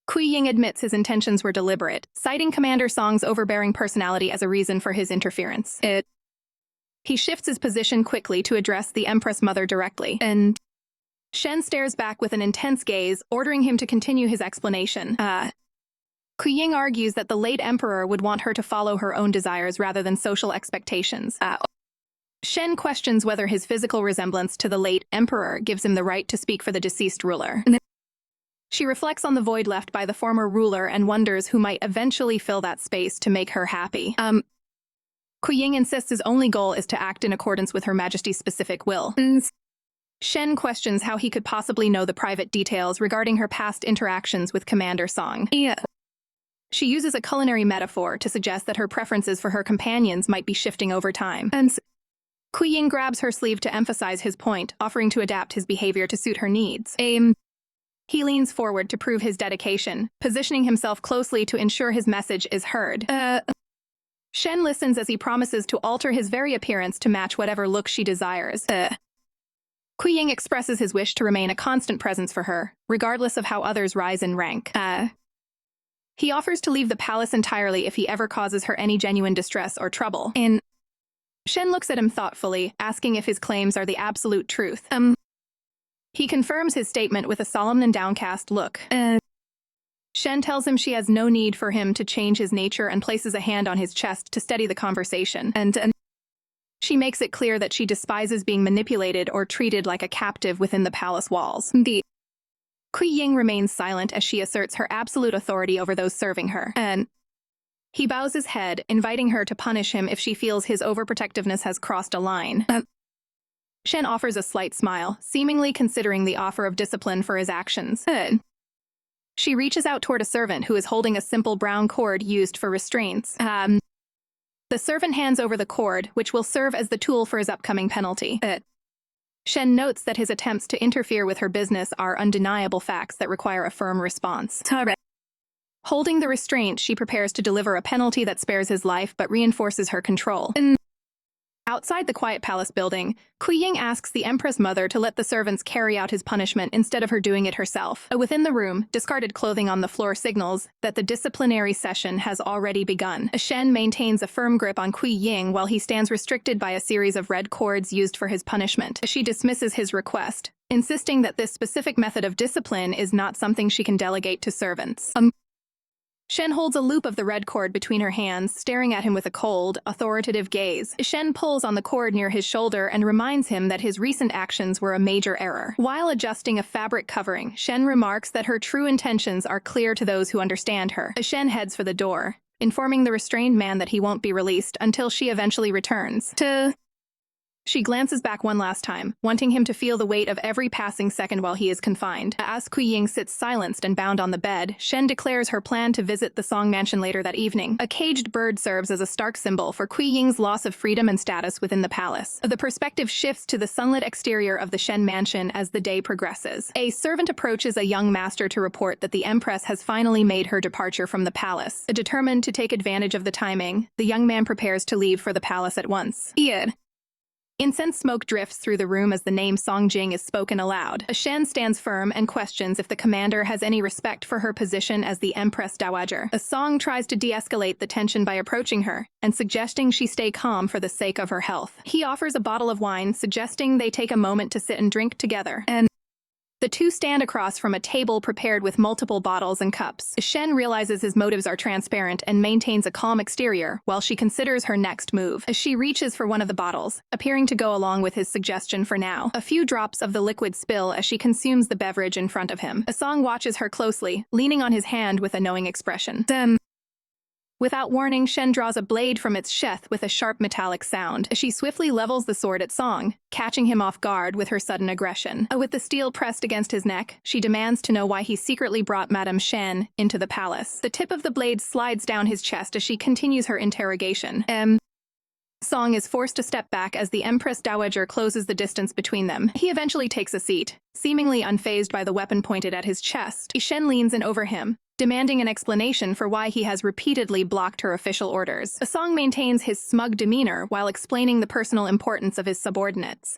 Kui Ying admits his intentions were deliberate, citing Commander Song's overbearing personality as a reason for his interference. He shifts his position quickly to address the Empress Mother directly, and Shen stares back with an intense gaze, ordering him to continue his explanation. Kui Ying argues that the late emperor would want her to follow her own desires rather than social expectations. Shen questions whether his physical resemblance to the late emperor gives him the right to speak for the deceased ruler. She reflects on the void left by the former ruler and wonders who might eventually fill that space to make her happy. Kui Ying insists his only goal is to act in accordance with Her Majesty's specific will. Shen questions how he could possibly know the private details regarding her past interactions with Commander Song. She uses a culinary metaphor to suggest that her preferences for her companions might be shifting over time. And Kui Ying grabs her sleeve to emphasize his point, offering to adapt his behavior to suit her needs. He leans forward to prove his dedication, positioning himself closely to ensure his message is heard. Shen listens as he promises to alter his very appearance to match whatever look she desires. Kui Ying expresses his wish to remain a constant presence for her, regardless of how others rise in rank. He offers to leave the palace entirely if he ever causes her any genuine distress or trouble. Shen looks at him thoughtfully, asking if his claims are the absolute truth. He confirms his statement with a solemn and downcast look. Shen tells him she has no need for him to change his nature and places a hand on his chest to steady the conversation. She makes it clear that she despises being manipulated or treated like a captive within the palace walls. The Kui Ying remains silent as she asserts her absolute authority over those serving her, and he bows his head, inviting her to punish him if she feels his overprotectiveness has crossed a line. Shen offers a slight smile, seemingly considering the offer of discipline for his actions. She reaches out toward a servant who is holding a simple brown cord used for restraints. The servant hands over the cord, which will serve as the tool for his upcoming penalty. Shen notes that his attempts to interfere with her business are undeniable facts that require a firm response. Holding the restraint, she prepares to deliver a penalty that spares his life but reinforces her control. Outside the quiet palace building, Kui Ying asks the Empress Mother to let the servants carry out his punishment instead of her doing it herself. Within the room, discarded clothing on the floor signals that the disciplinary session has already begun. Shen maintains a firm grip on Kui Ying while he stands restricted by a series of red cords used for his punishment. She dismisses his request, insisting that this specific method of discipline is not something she can delegate to servants. Shen holds a loop of the red cord between her hands, staring at him with a cold, authoritative gaze. Shen pulls on the cord near his shoulder and reminds him that his recent actions were a major error. While adjusting a fabric covering, Shen remarks that her true intentions are clear to those who understand her. Shen heads for the door, informing the restrained man that he won't be released until she eventually returns. She glances back one last time, wanting him to feel the weight of every passing second while he is confined. As Kui Ying sits silenced and bound on the bed, Shen declares her plan to visit the Song Mansion later that evening. A caged bird serves as a stark symbol for Kui Ying's loss of freedom and status within the palace. The perspective shifts to the sunlit exterior of the Shen Mansion as the day progresses. A servant approaches a young master to report that the Empress has finally made her departure from the palace. Determined to take advantage of the timing, the young man prepares to leave for the palace at once. Incense smoke drifts through the room as the name Song Jing is spoken aloud. Shen stands firm and questions if the commander has any respect for her position as the Empress Dowager. Song tries to de-escalate the tension by approaching her and suggesting she stay calm for the sake of her health. He offers a bottle of wine, suggesting they take a moment to sit and drink together. The two stand across from a table prepared with multiple bottles and cups. Shen realizes his motives are transparent and maintains a calm exterior while she considers her next move. She reaches for one of the bottles, appearing to go along with his suggestion for now. A few drops of the liquid spill as she consumes the beverage in front of him. Song watches her closely, leaning on his hand with a knowing expression. Without warning, Shen draws a blade from its sheath with a sharp metallic sound. She swiftly levels the sword at Song, catching him off guard with her sudden aggression. With the steel pressed against his neck, she demands to know why he secretly brought Madame Shen into the palace. The tip of the blade slides down his chest as she continues her interrogation. Song is forced to step back as the Empress Dowager closes the distance between them. He eventually takes a seat, seemingly unfazed by the weapon pointed at his chest. Shen leans in over him, demanding an explanation for why he has repeatedly blocked her official orders. Song maintains his smug demeanor while explaining the personal importance of his subordinates.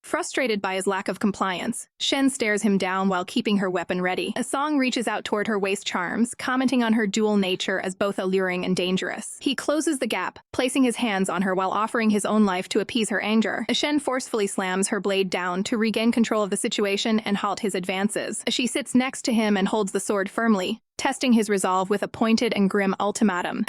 Frustrated by his lack of compliance, Shen stares him down while keeping her weapon ready. Song reaches out toward her waist charms, commenting on her dual nature as both alluring and dangerous. He closes the gap, placing his hands on her while offering his own life to appease her anger. Shen forcefully slams her blade down to regain control of the situation and halt his advances. She sits next to him and holds the sword firmly, testing his resolve with a pointed and grim ultimatum.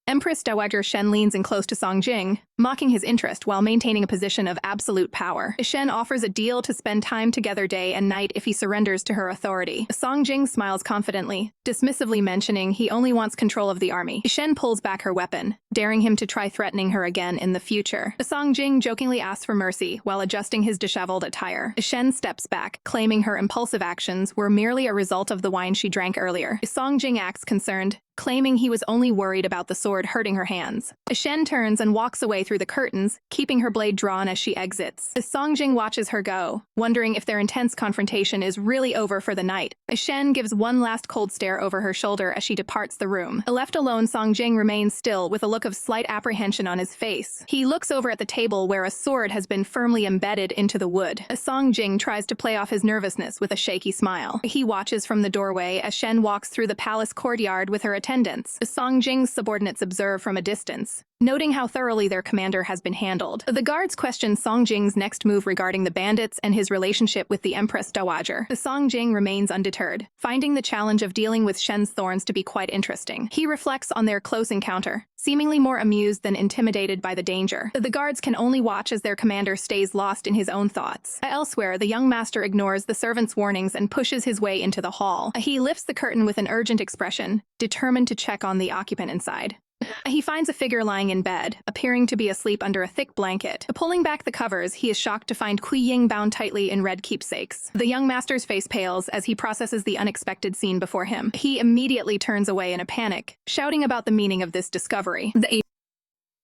Empress Dowager Shen leans in close to Song Jing, mocking his interest while maintaining a position of absolute power. Shen offers a deal to spend time together day and night if he surrenders to her authority. Song Jing smiles confidently, dismissively mentioning he only wants control of the army. Shen pulls back her weapon, daring him to try threatening her again in the future. Song Jing jokingly asks for mercy while adjusting his disheveled attire. Shen steps back, claiming her impulsive actions were merely a result of the wine she drank earlier. Song Jing acts concerned, claiming he was only worried about the sword hurting her hands. Shen turns and walks away through the curtains, keeping her blade drawn as she exits. Song Jing watches her go, wondering if their intense confrontation is really over for the night. Shen gives one last cold stare over her shoulder as she departs the room. Left alone, Song Jing remains still with a look of slight apprehension on his face. He looks over at the table where a sword has been firmly embedded into the wood. Song Jing tries to play off his nervousness with a shaky smile. He watches from the doorway as Shen walks through the palace courtyard with her attendants. Song Jing's subordinates observe from a distance, noting how thoroughly their commander has been handled. The guards question Song Jing's next move regarding the bandits and his relationship with the Empress Dowager. Song Jing remains undeterred, finding the challenge of dealing with Shen's thorns to be quite interesting. He reflects on their close encounter, seemingly more amused than intimidated by the danger. The guards can only watch as their commander stays lost in his own thoughts. Elsewhere, the young master ignores the servant's warnings and pushes his way into the hall. He lifts the curtain with an urgent expression, determined to check on the occupant inside. He finds a figure lying in bed, appearing to be asleep under a thick blanket. Pulling back the covers, he is shocked to find Kui Ying bound tightly in red keepsakes. The young master's face pales as he processes the unexpected scene before him. He immediately turns away in a panic, shouting about the meaning of this discovery. The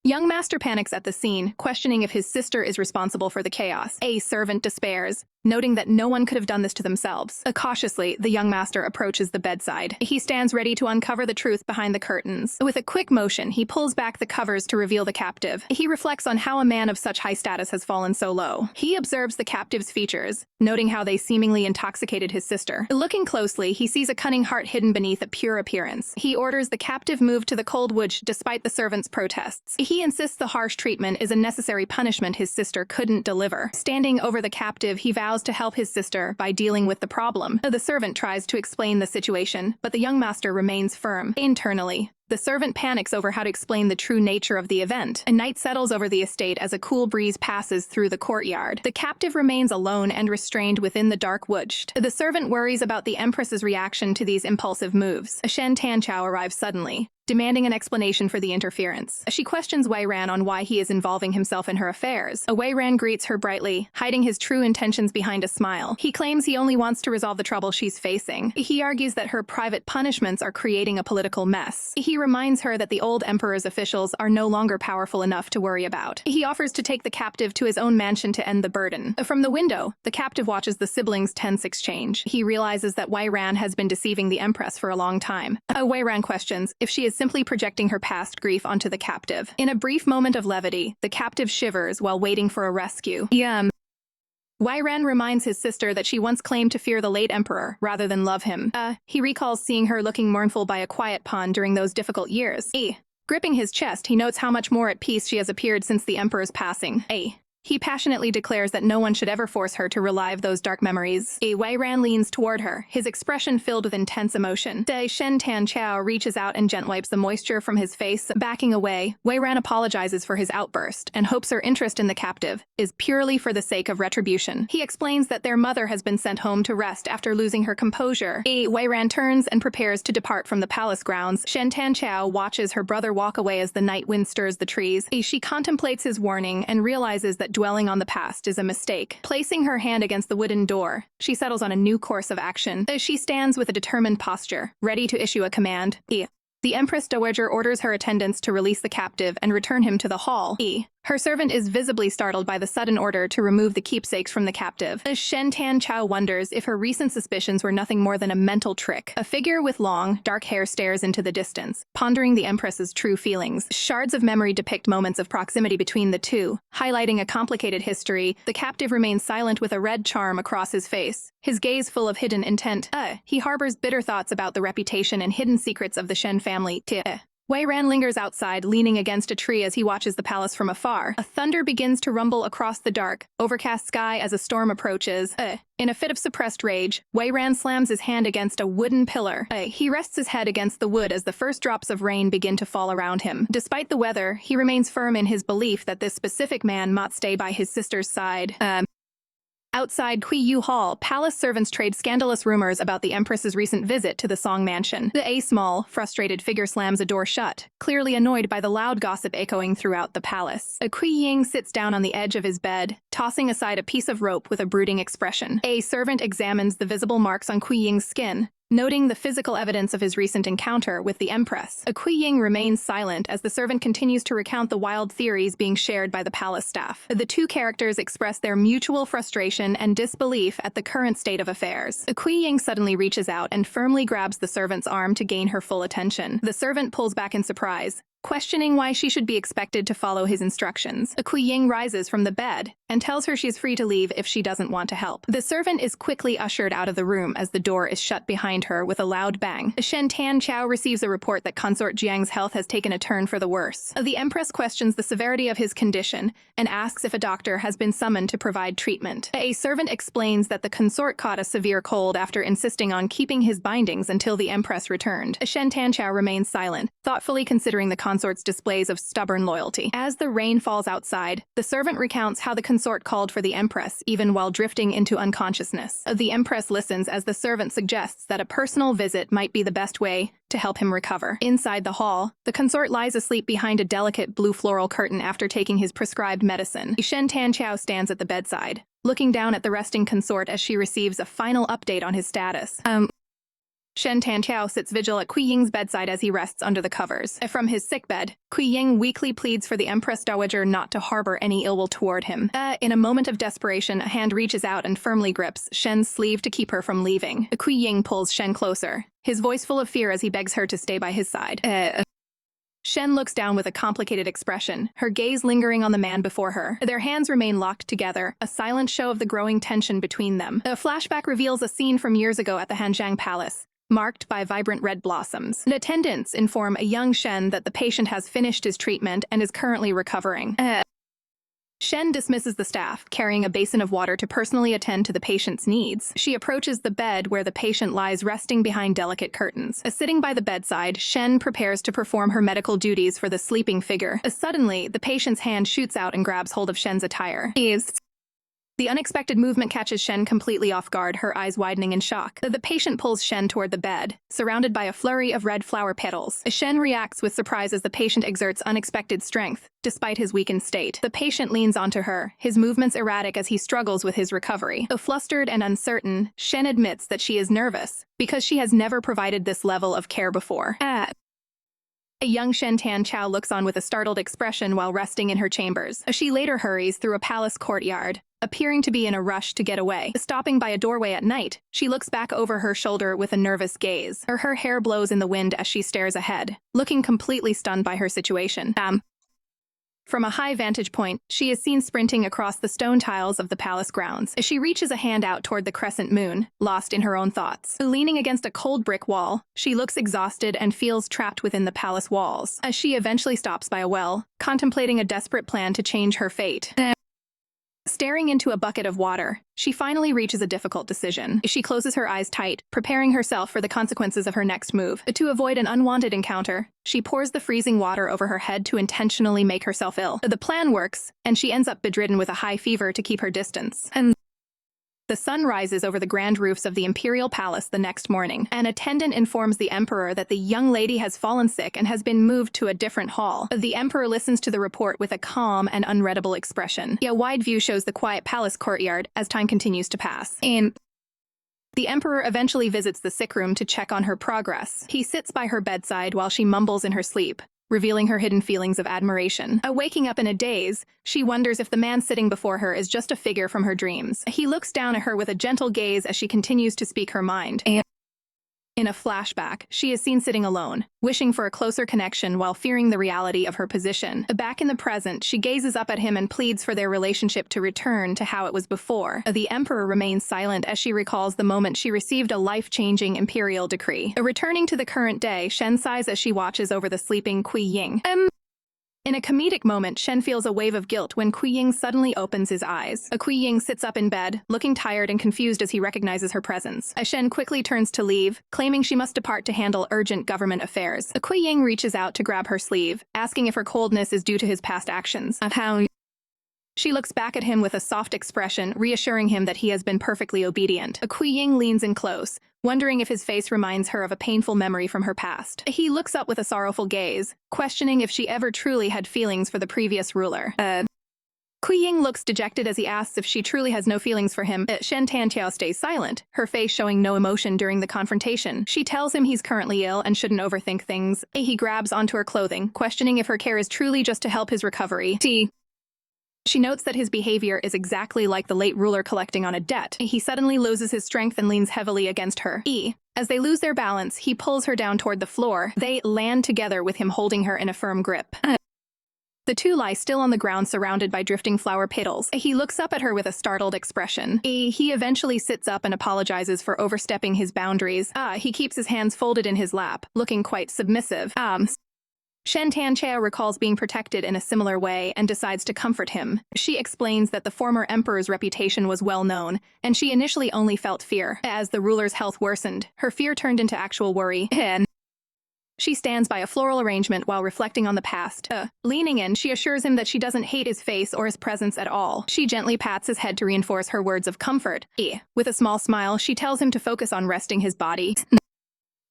young master panics at the scene, questioning if his sister is responsible for the chaos. A servant despairs, noting that no one could have done this to themselves. Cautiously, the young master approaches the bedside. He stands ready to uncover the truth behind the curtains. With a quick motion, he pulls back the covers to reveal the captive. He reflects on how a man of such high status has fallen so low. He observes the captive's features, noting how they seemingly intoxicated his sister. Looking closely, he sees a cunning heart hidden beneath a pure appearance. He orders the captive moved to the cold woods despite the servant's protests. He insists the harsh treatment is a necessary punishment his sister couldn't deliver. Standing over the captive, he vows to help his sister by dealing with the problem. The servant tries to explain the situation, but the young master remains firm. Internally, the servant panics over how to explain the true nature of the event. A night settles over the estate as a cool breeze passes through the courtyard. The captive remains alone and restrained within the dark woods. The servant worries about the Empress's reaction to these impulsive moves. Shen Tanchao arrives suddenly, demanding an explanation for the interference. She questions Wei Ran on why he is involving himself in her affairs. Wei Ran greets her brightly, hiding his true intentions behind a smile. He claims he only wants to resolve the trouble she's facing. He argues that her private punishments are creating a political mess. He reminds her that the old emperor's officials are no longer powerful enough to worry about. He offers to take the captive to his own mansion to end the burden. From the window, the captive watches the siblings' tense exchange. He realizes that Wei Ran has been deceiving the Empress for a long time. Wei Ran questions if she is simply projecting her past grief onto the captive. In a brief moment of levity, the captive shivers while waiting for a rescue. Wei Ran reminds his sister that she once claimed to fear the late emperor rather than love him. He recalls seeing her looking mournful by a quiet pond during those difficult years. Gripping his chest, he notes how much more at peace she has appeared since the emperor's passing. He passionately declares that no one should ever force her to relive those dark memories. Wei Ran leans toward her, his expression filled with intense emotion. Shen Tanchao reaches out and gently wipes the moisture from his face. Backing away, Wei Ran apologizes for his outburst and hopes her interest in the captive is purely for the sake of retribution. He explains that their mother has been sent home to rest after losing her composure. Wei Ran turns and prepares to depart from the palace grounds. Shen Tanchao watches her brother walk away as the night wind stirs the trees. She contemplates his warning and realizes that dwelling on the past is a mistake. Placing her hand against the wooden door, she settles on a new course of action. She stands with a determined posture, ready to issue a command. The Empress Dowager orders her attendants to release the captive and return him to the hall. Her servant is visibly startled by the sudden order to remove the keepsakes from the captive. Shen Tanchao wonders if her recent suspicions were nothing more than a mental trick. A figure with long, dark hair stares into the distance, pondering the Empress's true feelings. Shards of memory depict moments of proximity between the two, highlighting a complicated history. The captive remains silent with a red charm across his face, his gaze full of hidden intent. He harbors bitter thoughts about the reputation and hidden secrets of the Shen family. Wei Ran lingers outside, leaning against a tree as he watches the palace from afar. A thunder begins to rumble across the dark, overcast sky as a storm approaches. In a fit of suppressed rage, Wei Ran slams his hand against a wooden pillar. He rests his head against the wood as the first drops of rain begin to fall around him. Despite the weather, he remains firm in his belief that this specific man might stay by his sister's side. Outside Qiyu Hall, palace servants trade scandalous rumors about the Empress's recent visit to the Song Mansion. The small, frustrated figure slams a door shut, clearly annoyed by the loud gossip echoing throughout the palace. Kui Ying sits down on the edge of his bed, tossing aside a piece of rope with a brooding expression. A servant examines the visible marks on Kui Ying's skin, noting the physical evidence of his recent encounter with the Empress. Kui Ying remains silent as the servant continues to recount the wild theories being shared by the palace staff. The two characters express their mutual frustration and disbelief at the current state of affairs. Kui Ying suddenly reaches out and firmly grabs the servant's arm to gain her full attention. The servant pulls back in surprise, questioning why she should be expected to follow his instructions. Kui Ying rises from the bed and tells her she's free to leave if she doesn't want to help. The servant is quickly ushered out of the room as the door is shut behind her with a loud bang. Shen Tanqiao receives a report that Consort Jiang's health has taken a turn for the worse. The Empress questions the severity of his condition and asks if a doctor has been summoned to provide treatment. A servant explains that the consort caught a severe cold after insisting on keeping his bindings until the Empress returned. Shen Tanqiao remains silent, thoughtfully considering the consort's displays of stubborn loyalty. As the rain falls outside, the servant recounts how the consort called for the Empress even while drifting into unconsciousness. The Empress listens as the servant suggests that a personal visit might be the best way to help him recover. Inside the hall, the consort lies asleep behind a delicate blue floral curtain after taking his prescribed medicine. Shen Tanqiao stands at the bedside, looking down at the resting consort as she receives a final update on his status. Shen Tanqiao sits vigil at Kui Ying's bedside as he rests under the covers. From his sickbed, Kui Ying weakly pleads for the Empress Dowager not to harbor any ill will toward him. In a moment of desperation, a hand reaches out and firmly grips Shen's sleeve to keep her from leaving. Kui Ying pulls Shen closer, his voice full of fear as he begs her to stay by his side. Shen looks down with a complicated expression, her gaze lingering on the man before her. Their hands remain locked together, a silent show of the growing tension between them. A flashback reveals a scene from years ago at the Hanjiang Palace, marked by vibrant red blossoms. The attendants inform a young Shen that the patient has finished his treatment and is currently recovering. Shen dismisses the staff, carrying a basin of water to personally attend to the patient's needs. She approaches the bed where the patient lies resting behind delicate curtains. Sitting by the bedside, Shen prepares to perform her medical duties for the sleeping figure. Suddenly, the patient's hand shoots out and grabs hold of Shen's attire. The unexpected movement catches Shen completely off guard, her eyes widening in shock. The patient pulls Shen toward the bed, surrounded by a flurry of red flower petals. Shen reacts with surprise as the patient exerts unexpected strength, despite his weakened state. The patient leans onto her, his movements erratic as he struggles with his recovery. Flustered and uncertain, Shen admits that she is nervous, because she has never provided this level of care before. A young Shen Tanqiao looks on with a startled expression while resting in her chambers. She later hurries through a palace courtyard, appearing to be in a rush to get away. Stopping by a doorway at night, she looks back over her shoulder with a nervous gaze. Her hair blows in the wind as she stares ahead, looking completely stunned by her situation. From a high vantage point, she is seen sprinting across the stone tiles of the palace grounds. She reaches a hand out toward the crescent moon, lost in her own thoughts. Leaning against a cold brick wall, she looks exhausted and feels trapped within the palace walls. As she eventually stops by a well, contemplating a desperate plan to change her fate. Staring into a bucket of water, she finally reaches a difficult decision. She closes her eyes tight, preparing herself for the consequences of her next move. To avoid an unwanted encounter, she pours the freezing water over her head to intentionally make herself ill. The plan works, and she ends up bedridden with a high fever to keep her distance. The sun rises over the grand roofs of the imperial palace the next morning. An attendant informs the emperor that the young lady has fallen sick and has been moved to a different hall. The emperor listens to the report with a calm and unreadable expression. A wide view shows the quiet palace courtyard as time continues to pass. The emperor eventually visits the sick room to check on her progress. He sits by her bedside while she mumbles in her sleep, revealing her hidden feelings of admiration. Waking up in a daze, she wonders if the man sitting before her is just a figure from her dreams. He looks down at her with a gentle gaze as she continues to speak her mind. In a flashback, she is seen sitting alone, wishing for a closer connection while fearing the reality of her position. Back in the present, she gazes up at him and pleads for their relationship to return to how it was before. The emperor remains silent as she recalls the moment she received a life-changing imperial decree. Returning to the current day, Shen sighs as she watches over the sleeping Kui Ying. In a comedic moment, Shen feels a wave of guilt when Kui Ying suddenly opens his eyes. Kui Ying sits up in bed, looking tired and confused as he recognizes her presence. Shen quickly turns to leave, claiming she must depart to handle urgent government affairs. Kui Ying reaches out to grab her sleeve, asking if her coldness is due to his past actions. She looks back at him with a soft expression, reassuring him that he has been perfectly obedient. Kui Ying leans in close, wondering if his face reminds her of a painful memory from her past. He looks up with a sorrowful gaze, questioning if she ever truly had feelings for the previous ruler. Kui Ying looks dejected as he asks if she truly has no feelings for him. Shen Tanqiao stays silent, her face showing no emotion during the confrontation. She tells him he's currently ill and shouldn't overthink things. He grabs onto her clothing, questioning if her care is truly just to help his recovery. She notes that his behavior is exactly like the late ruler collecting on a debt. He suddenly loses his strength and leans heavily against her. As they lose their balance, he pulls her down toward the floor. They land together with him holding her in a firm grip. The two lie still on the ground surrounded by drifting flower petals. He looks up at her with a startled expression. He eventually sits up and apologizes for overstepping his boundaries. He keeps his hands folded in his lap, looking quite submissive. Shen Tanchao recalls being protected in a similar way and decides to comfort him. She explains that the former emperor's reputation was well known, and she initially only felt fear. As the ruler's health worsened, her fear turned into actual worry, and she stands by a floral arrangement while reflecting on the past. Leaning in, she assures him that she doesn't hate his face or his presence at all. She gently pats his head to reinforce her words of comfort. With a small smile, she tells him to focus on resting his body.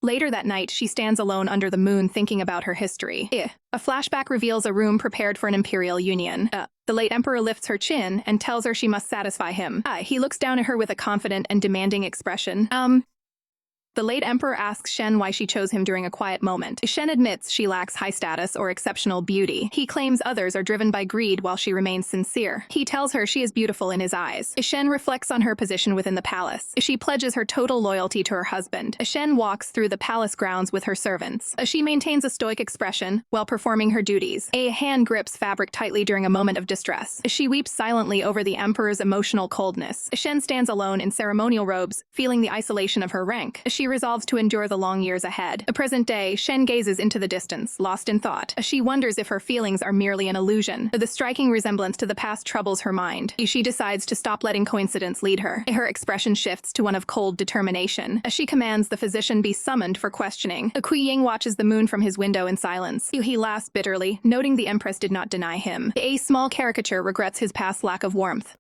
Later that night, she stands alone under the moon thinking about her history. A flashback reveals a room prepared for an imperial union. The late emperor lifts her chin and tells her she must satisfy him. He looks down at her with a confident and demanding expression. The late emperor asks Shen why she chose him during a quiet moment. Shen admits she lacks high status or exceptional beauty. He claims others are driven by greed while she remains sincere. He tells her she is beautiful in his eyes. Shen reflects on her position within the palace. She pledges her total loyalty to her husband. Shen walks through the palace grounds with her servants. She maintains a stoic expression while performing her duties. A hand grips fabric tightly during a moment of distress. She weeps silently over the emperor's emotional coldness. Shen stands alone in ceremonial robes, feeling the isolation of her rank. She resolves to endure the long years ahead. Present day, Shen gazes into the distance, lost in thought. She wonders if her feelings are merely an illusion. The striking resemblance to the past troubles her mind. She decides to stop letting coincidence lead her. Her expression shifts to one of cold determination. She commands the physician be summoned for questioning. Kui Ying watches the moon from his window in silence. He laughs bitterly, noting the empress did not deny him. A small caricature regrets his past lack of warmth.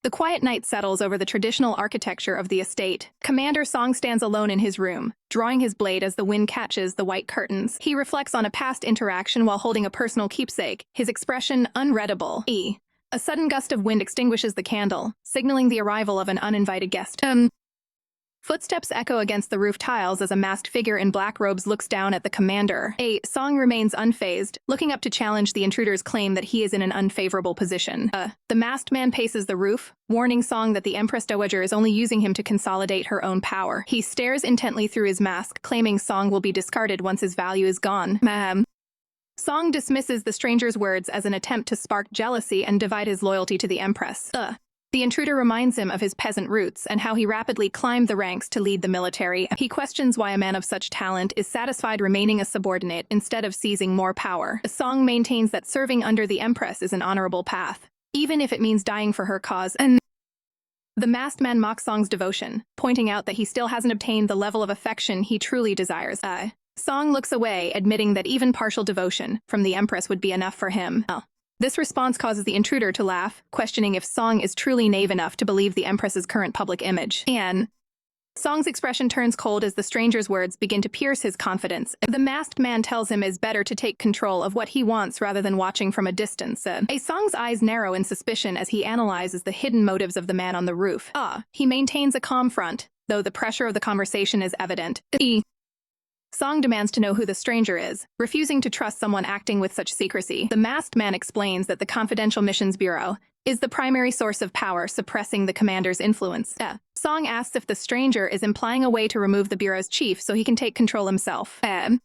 The quiet night settles over the traditional architecture of the estate. Commander Song stands alone in his room, drawing his blade as the wind catches the white curtains. He reflects on a past interaction while holding a personal keepsake, his expression unreadable. A sudden gust of wind extinguishes the candle, signaling the arrival of an uninvited guest. Footsteps echo against the roof tiles as a masked figure in black robes looks down at the commander. Song remains unfazed, looking up to challenge the intruder's claim that he is in an unfavorable position. The masked man paces the roof, warning Song that the Empress Dowager is only using him to consolidate her own power. He stares intently through his mask, claiming Song will be discarded once his value is gone. Song dismisses the stranger's words as an attempt to spark jealousy and divide his loyalty to the Empress. The intruder reminds him of his peasant roots and how he rapidly climbed the ranks to lead the military. He questions why a man of such talent is satisfied remaining a subordinate instead of seizing more power. Song maintains that serving under the Empress is an honorable path, even if it means dying for her cause. And the masked man mocks Song's devotion, pointing out that he still hasn't obtained the level of affection he truly desires. Song looks away, admitting that even partial devotion from the Empress would be enough for him. This response causes the intruder to laugh, questioning if Song is truly naive enough to believe the Empress's current public image. And Song's expression turns cold as the stranger's words begin to pierce his confidence. The masked man tells him it's better to take control of what he wants rather than watching from a distance. Song's eyes narrow in suspicion as he analyzes the hidden motives of the man on the roof. He maintains a calm front, though the pressure of the conversation is evident. Song demands to know who the stranger is, refusing to trust someone acting with such secrecy. The masked man explains that the Confidential Missions Bureau is the primary source of power suppressing the commander's influence. Song asks if the stranger is implying a way to remove the Bureau's chief so he can take control himself. The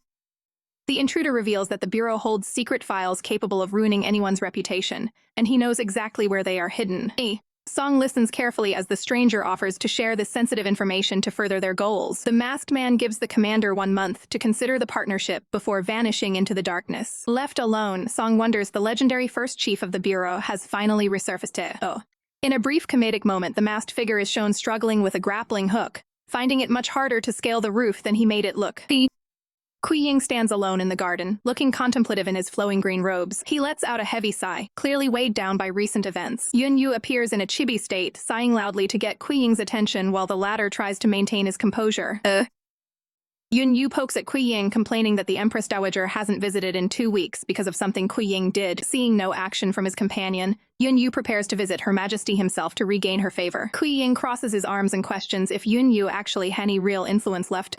intruder reveals that the Bureau holds secret files capable of ruining anyone's reputation, and he knows exactly where they are hidden. Song listens carefully as the stranger offers to share this sensitive information to further their goals. The masked man gives the commander 1 month to consider the partnership before vanishing into the darkness. Left alone, Song wonders the legendary first chief of the Bureau has finally resurfaced. In a brief comedic moment, the masked figure is shown struggling with a grappling hook, finding it much harder to scale the roof than he made it look. Kui Ying stands alone in the garden, looking contemplative in his flowing green robes. He lets out a heavy sigh, clearly weighed down by recent events. Yun Yu appears in a chibi state, sighing loudly to get Kui Ying's attention while the latter tries to maintain his composure. Yun Yu pokes at Kui Ying, complaining that the Empress Dowager hasn't visited in 2 weeks because of something Kui Ying did. Seeing no action from his companion, Yun Yu prepares to visit Her Majesty himself to regain her favor. Kui Ying crosses his arms and questions if Yun Yu actually had any real influence left.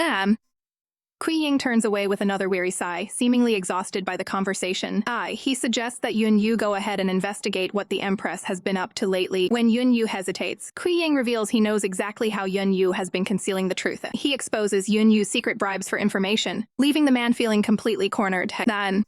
Kui Ying turns away with another weary sigh, seemingly exhausted by the conversation. He suggests that Yun Yu go ahead and investigate what the Empress has been up to lately. When Yun Yu hesitates, Kui Ying reveals he knows exactly how Yun Yu has been concealing the truth. He exposes Yun Yu's secret bribes for information, leaving the man feeling completely cornered. Then,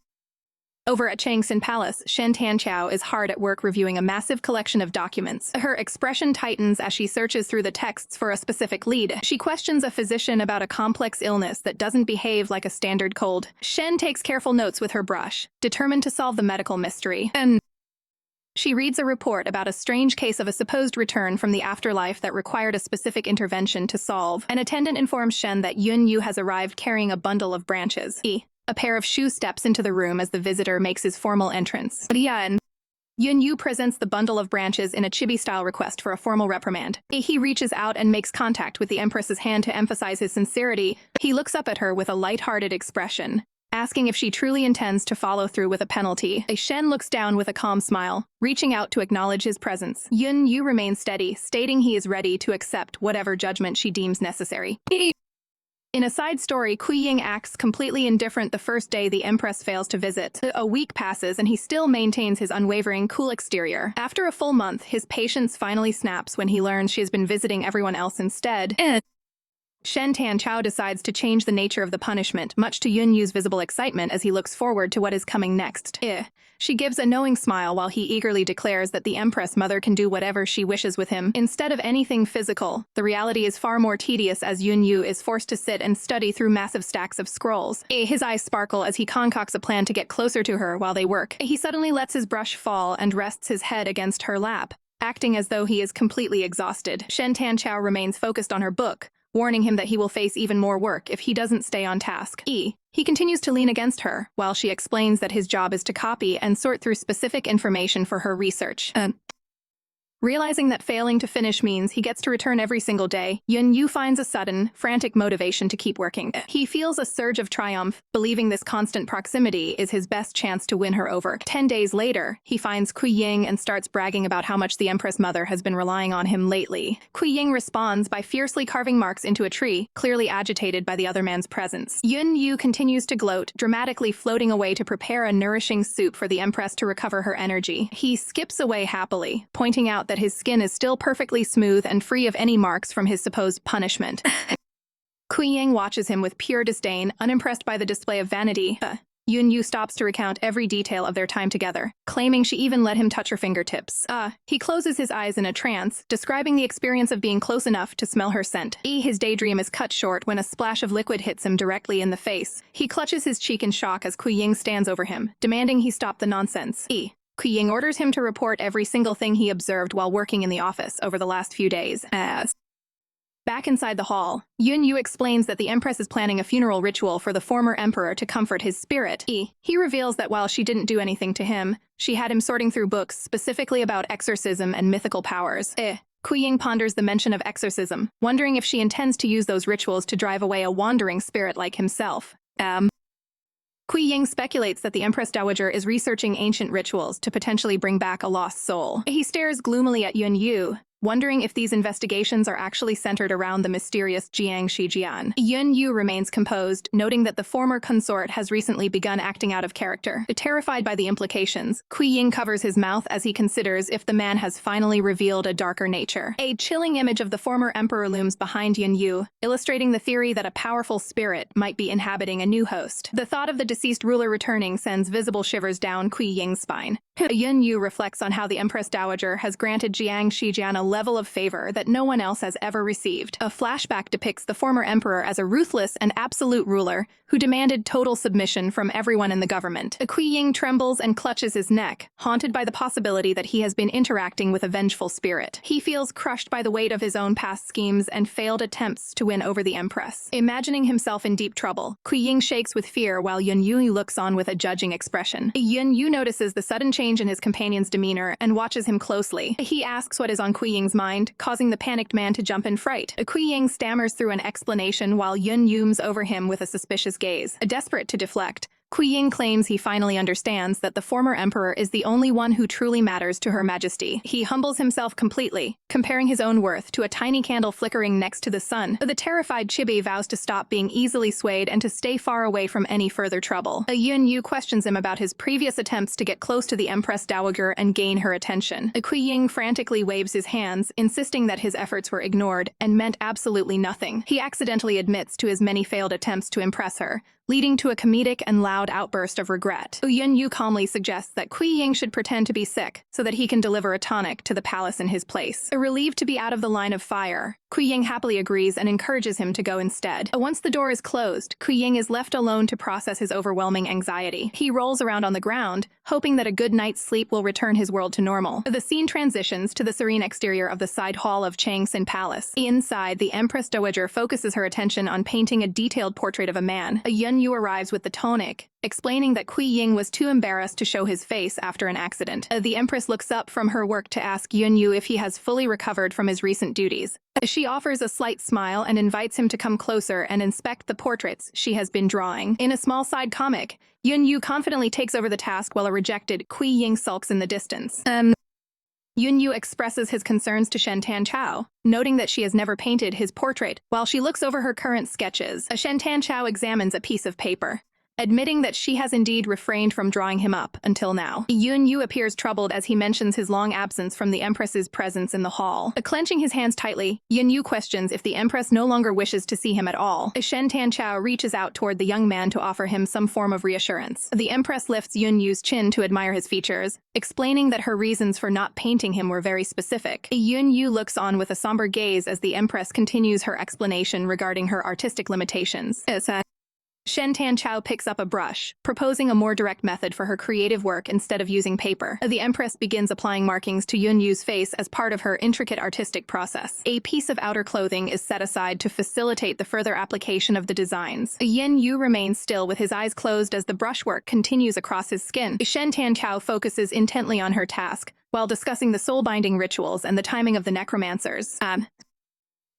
over at Changxin Palace, Shen Tanqiao is hard at work reviewing a massive collection of documents. Her expression tightens as she searches through the texts for a specific lead. She questions a physician about a complex illness that doesn't behave like a standard cold. Shen takes careful notes with her brush, determined to solve the medical mystery. And she reads a report about a strange case of a supposed return from the afterlife that required a specific intervention to solve. An attendant informs Shen that Yun Yu has arrived carrying a bundle of branches. A pair of shoes steps into the room as the visitor makes his formal entrance. Yun Yu presents the bundle of branches in a chibi-style request for a formal reprimand. He reaches out and makes contact with the Empress's hand to emphasize his sincerity. He looks up at her with a light-hearted expression, asking if she truly intends to follow through with a penalty. Shen looks down with a calm smile, reaching out to acknowledge his presence. Yun Yu remains steady, stating he is ready to accept whatever judgment she deems necessary. In a side story, Kui Ying acts completely indifferent the first day the Empress fails to visit. A week passes and he still maintains his unwavering, cool exterior. After a full month, his patience finally snaps when he learns she has been visiting everyone else instead. Shen Tanqiao decides to change the nature of the punishment, much to Yun Yu's visible excitement as he looks forward to what is coming next. She gives a knowing smile while he eagerly declares that the Empress Mother can do whatever she wishes with him. Instead of anything physical, the reality is far more tedious as Yun Yu is forced to sit and study through massive stacks of scrolls. His eyes sparkle as he concocts a plan to get closer to her while they work. He suddenly lets his brush fall and rests his head against her lap, acting as though he is completely exhausted. Shen Tanqiao remains focused on her book, warning him that he will face even more work if he doesn't stay on task. He continues to lean against her, while she explains that his job is to copy and sort through specific information for her research. Realizing that failing to finish means he gets to return every single day, Yun Yu finds a sudden, frantic motivation to keep working. He feels a surge of triumph, believing this constant proximity is his best chance to win her over. 10 days later, he finds Kui Ying and starts bragging about how much the Empress Mother has been relying on him lately. Kui Ying responds by fiercely carving marks into a tree, clearly agitated by the other man's presence. Yun Yu continues to gloat, dramatically floating away to prepare a nourishing soup for the Empress to recover her energy. He skips away happily, pointing out that his skin is still perfectly smooth and free of any marks from his supposed punishment. Kui Ying watches him with pure disdain, unimpressed by the display of vanity. Yun Yu stops to recount every detail of their time together, claiming she even let him touch her fingertips. He closes his eyes in a trance, describing the experience of being close enough to smell her scent. His daydream is cut short when a splash of liquid hits him directly in the face. He clutches his cheek in shock as Kui Ying stands over him, demanding he stop the nonsense. Kui Ying orders him to report every single thing he observed while working in the office over the last few days. Back inside the hall, Yun Yu explains that the Empress is planning a funeral ritual for the former emperor to comfort his spirit. He reveals that while she didn't do anything to him, she had him sorting through books specifically about exorcism and mythical powers. Kui Ying ponders the mention of exorcism, wondering if she intends to use those rituals to drive away a wandering spirit like himself. Kui Ying speculates that the Empress Dowager is researching ancient rituals to potentially bring back a lost soul. He stares gloomily at Yun Yu, wondering if these investigations are actually centered around the mysterious Jiang Shijian. Yun Yu remains composed, noting that the former consort has recently begun acting out of character. Terrified by the implications, Kui Ying covers his mouth as he considers if the man has finally revealed a darker nature. A chilling image of the former emperor looms behind Yun Yu, illustrating the theory that a powerful spirit might be inhabiting a new host. The thought of the deceased ruler returning sends visible shivers down Kui Ying's spine. Yun Yu reflects on how the Empress Dowager has granted Jiang Shijian a level of favor that no one else has ever received. A flashback depicts the former emperor as a ruthless and absolute ruler who demanded total submission from everyone in the government. Kui Ying trembles and clutches his neck, haunted by the possibility that he has been interacting with a vengeful spirit. He feels crushed by the weight of his own past schemes and failed attempts to win over the Empress. Imagining himself in deep trouble, Kui Ying shakes with fear while Yun Yu looks on with a judging expression. Yun Yu notices the sudden change in his companion's demeanor and watches him closely. He asks what is on Kui Ying's mind, causing the panicked man to jump in fright. Kui Ying stammers through an explanation while Yun looms over him with a suspicious gaze. Desperate to deflect, Kui Ying claims he finally understands that the former emperor is the only one who truly matters to Her Majesty. He humbles himself completely, comparing his own worth to a tiny candle flickering next to the sun. The terrified Chibi vows to stop being easily swayed and to stay far away from any further trouble. Yun Yu questions him about his previous attempts to get close to the Empress Dowager and gain her attention. Kui Ying frantically waves his hands, insisting that his efforts were ignored and meant absolutely nothing. He accidentally admits to his many failed attempts to impress her, leading to a comedic and loud outburst of regret. Yun Yu calmly suggests that Kui Ying should pretend to be sick so that he can deliver a tonic to the palace in his place. Relieved to be out of the line of fire, Kui Ying happily agrees and encourages him to go instead. Once the door is closed, Kui Ying is left alone to process his overwhelming anxiety. He rolls around on the ground, hoping that a good night's sleep will return his world to normal. The scene transitions to the serene exterior of the side hall of Changsin Palace. Inside, the Empress Dowager focuses her attention on painting a detailed portrait of a man. Yun Yu arrives with the tonic, explaining that Kui Ying was too embarrassed to show his face after an accident. The Empress looks up from her work to ask Yun Yu if he has fully recovered from his recent duties. She offers a slight smile and invites him to come closer and inspect the portraits she has been drawing. In a small side comic, Yun Yu confidently takes over the task while a rejected Kui Ying sulks in the distance. Yun Yu expresses his concerns to Shen Tanchao, noting that she has never painted his portrait, while she looks over her current sketches. Shen Tanchao examines a piece of paper, admitting that she has indeed refrained from drawing him up until now. Yun Yu appears troubled as he mentions his long absence from the Empress's presence in the hall. Clenching his hands tightly, Yun Yu questions if the Empress no longer wishes to see him at all. Shen Tanchao reaches out toward the young man to offer him some form of reassurance. The Empress lifts Yun Yu's chin to admire his features, explaining that her reasons for not painting him were very specific. Yun Yu looks on with a somber gaze as the Empress continues her explanation regarding her artistic limitations. Shen Tanchao picks up a brush, proposing a more direct method for her creative work instead of using paper. The Empress begins applying markings to Yun Yu's face as part of her intricate artistic process. A piece of outer clothing is set aside to facilitate the further application of the designs. Yun Yu remains still with his eyes closed as the brushwork continues across his skin. Shen Tanchao focuses intently on her task, while discussing the soul-binding rituals and the timing of the necromancers.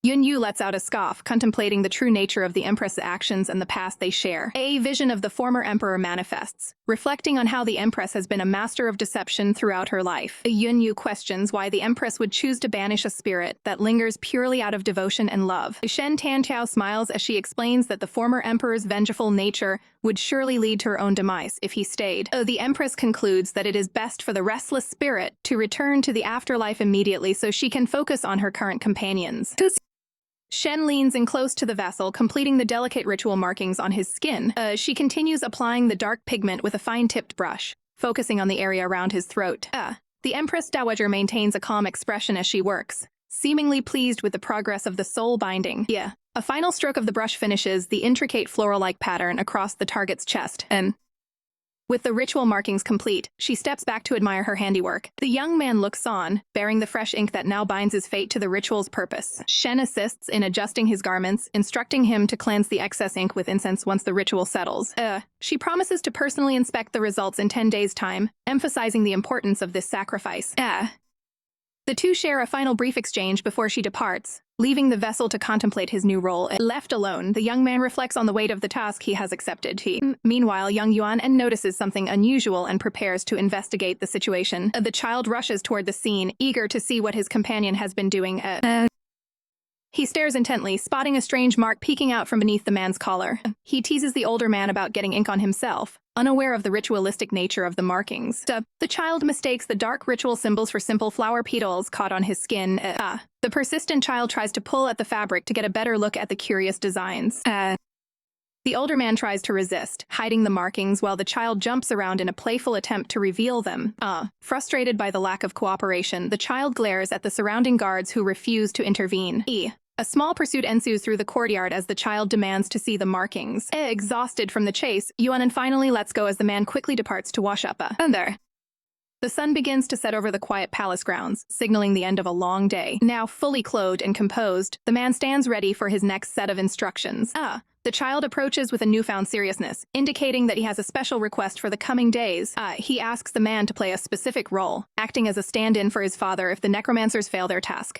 Yun Yu lets out a scoff, contemplating the true nature of the Empress's actions and the past they share. A vision of the former emperor manifests, reflecting on how the Empress has been a master of deception throughout her life. Yun Yu questions why the Empress would choose to banish a spirit that lingers purely out of devotion and love. Shen Tanchao smiles as she explains that the former emperor's vengeful nature would surely lead to her own demise if he stayed. The Empress concludes that it is best for the restless spirit to return to the afterlife immediately so she can focus on her current companions. Shen leans in close to the vessel, completing the delicate ritual markings on his skin. She continues applying the dark pigment with a fine-tipped brush, focusing on the area around his throat. The Empress Dowager maintains a calm expression as she works, seemingly pleased with the progress of the soul binding. A final stroke of the brush finishes the intricate floral-like pattern across the target's chest, and with the ritual markings complete, she steps back to admire her handiwork. The young man looks on, bearing the fresh ink that now binds his fate to the ritual's purpose. Shen assists in adjusting his garments, instructing him to cleanse the excess ink with incense once the ritual settles. She promises to personally inspect the results in 10 days' time, emphasizing the importance of this sacrifice. The two share a final brief exchange before she departs, leaving the vessel to contemplate his new role. Left alone, the young man reflects on the weight of the task he has accepted. Meanwhile, young Yuan notices something unusual and prepares to investigate the situation. The child rushes toward the scene, eager to see what his companion has been doing. He stares intently, spotting a strange mark peeking out from beneath the man's collar. He teases the older man about getting ink on himself, unaware of the ritualistic nature of the markings. The child mistakes the dark ritual symbols for simple flower petals caught on his skin. The persistent child tries to pull at the fabric to get a better look at the curious designs. The older man tries to resist, hiding the markings while the child jumps around in a playful attempt to reveal them. Frustrated by the lack of cooperation, the child glares at the surrounding guards who refuse to intervene. A small pursuit ensues through the courtyard as the child demands to see the markings. Exhausted from the chase, Yuan finally lets go as the man quickly departs to wash up. The sun begins to set over the quiet palace grounds, signaling the end of a long day. Now fully clothed and composed, the man stands ready for his next set of instructions. The child approaches with a newfound seriousness, indicating that he has a special request for the coming days. He asks the man to play a specific role, acting as a stand-in for his father if the necromancers fail their task.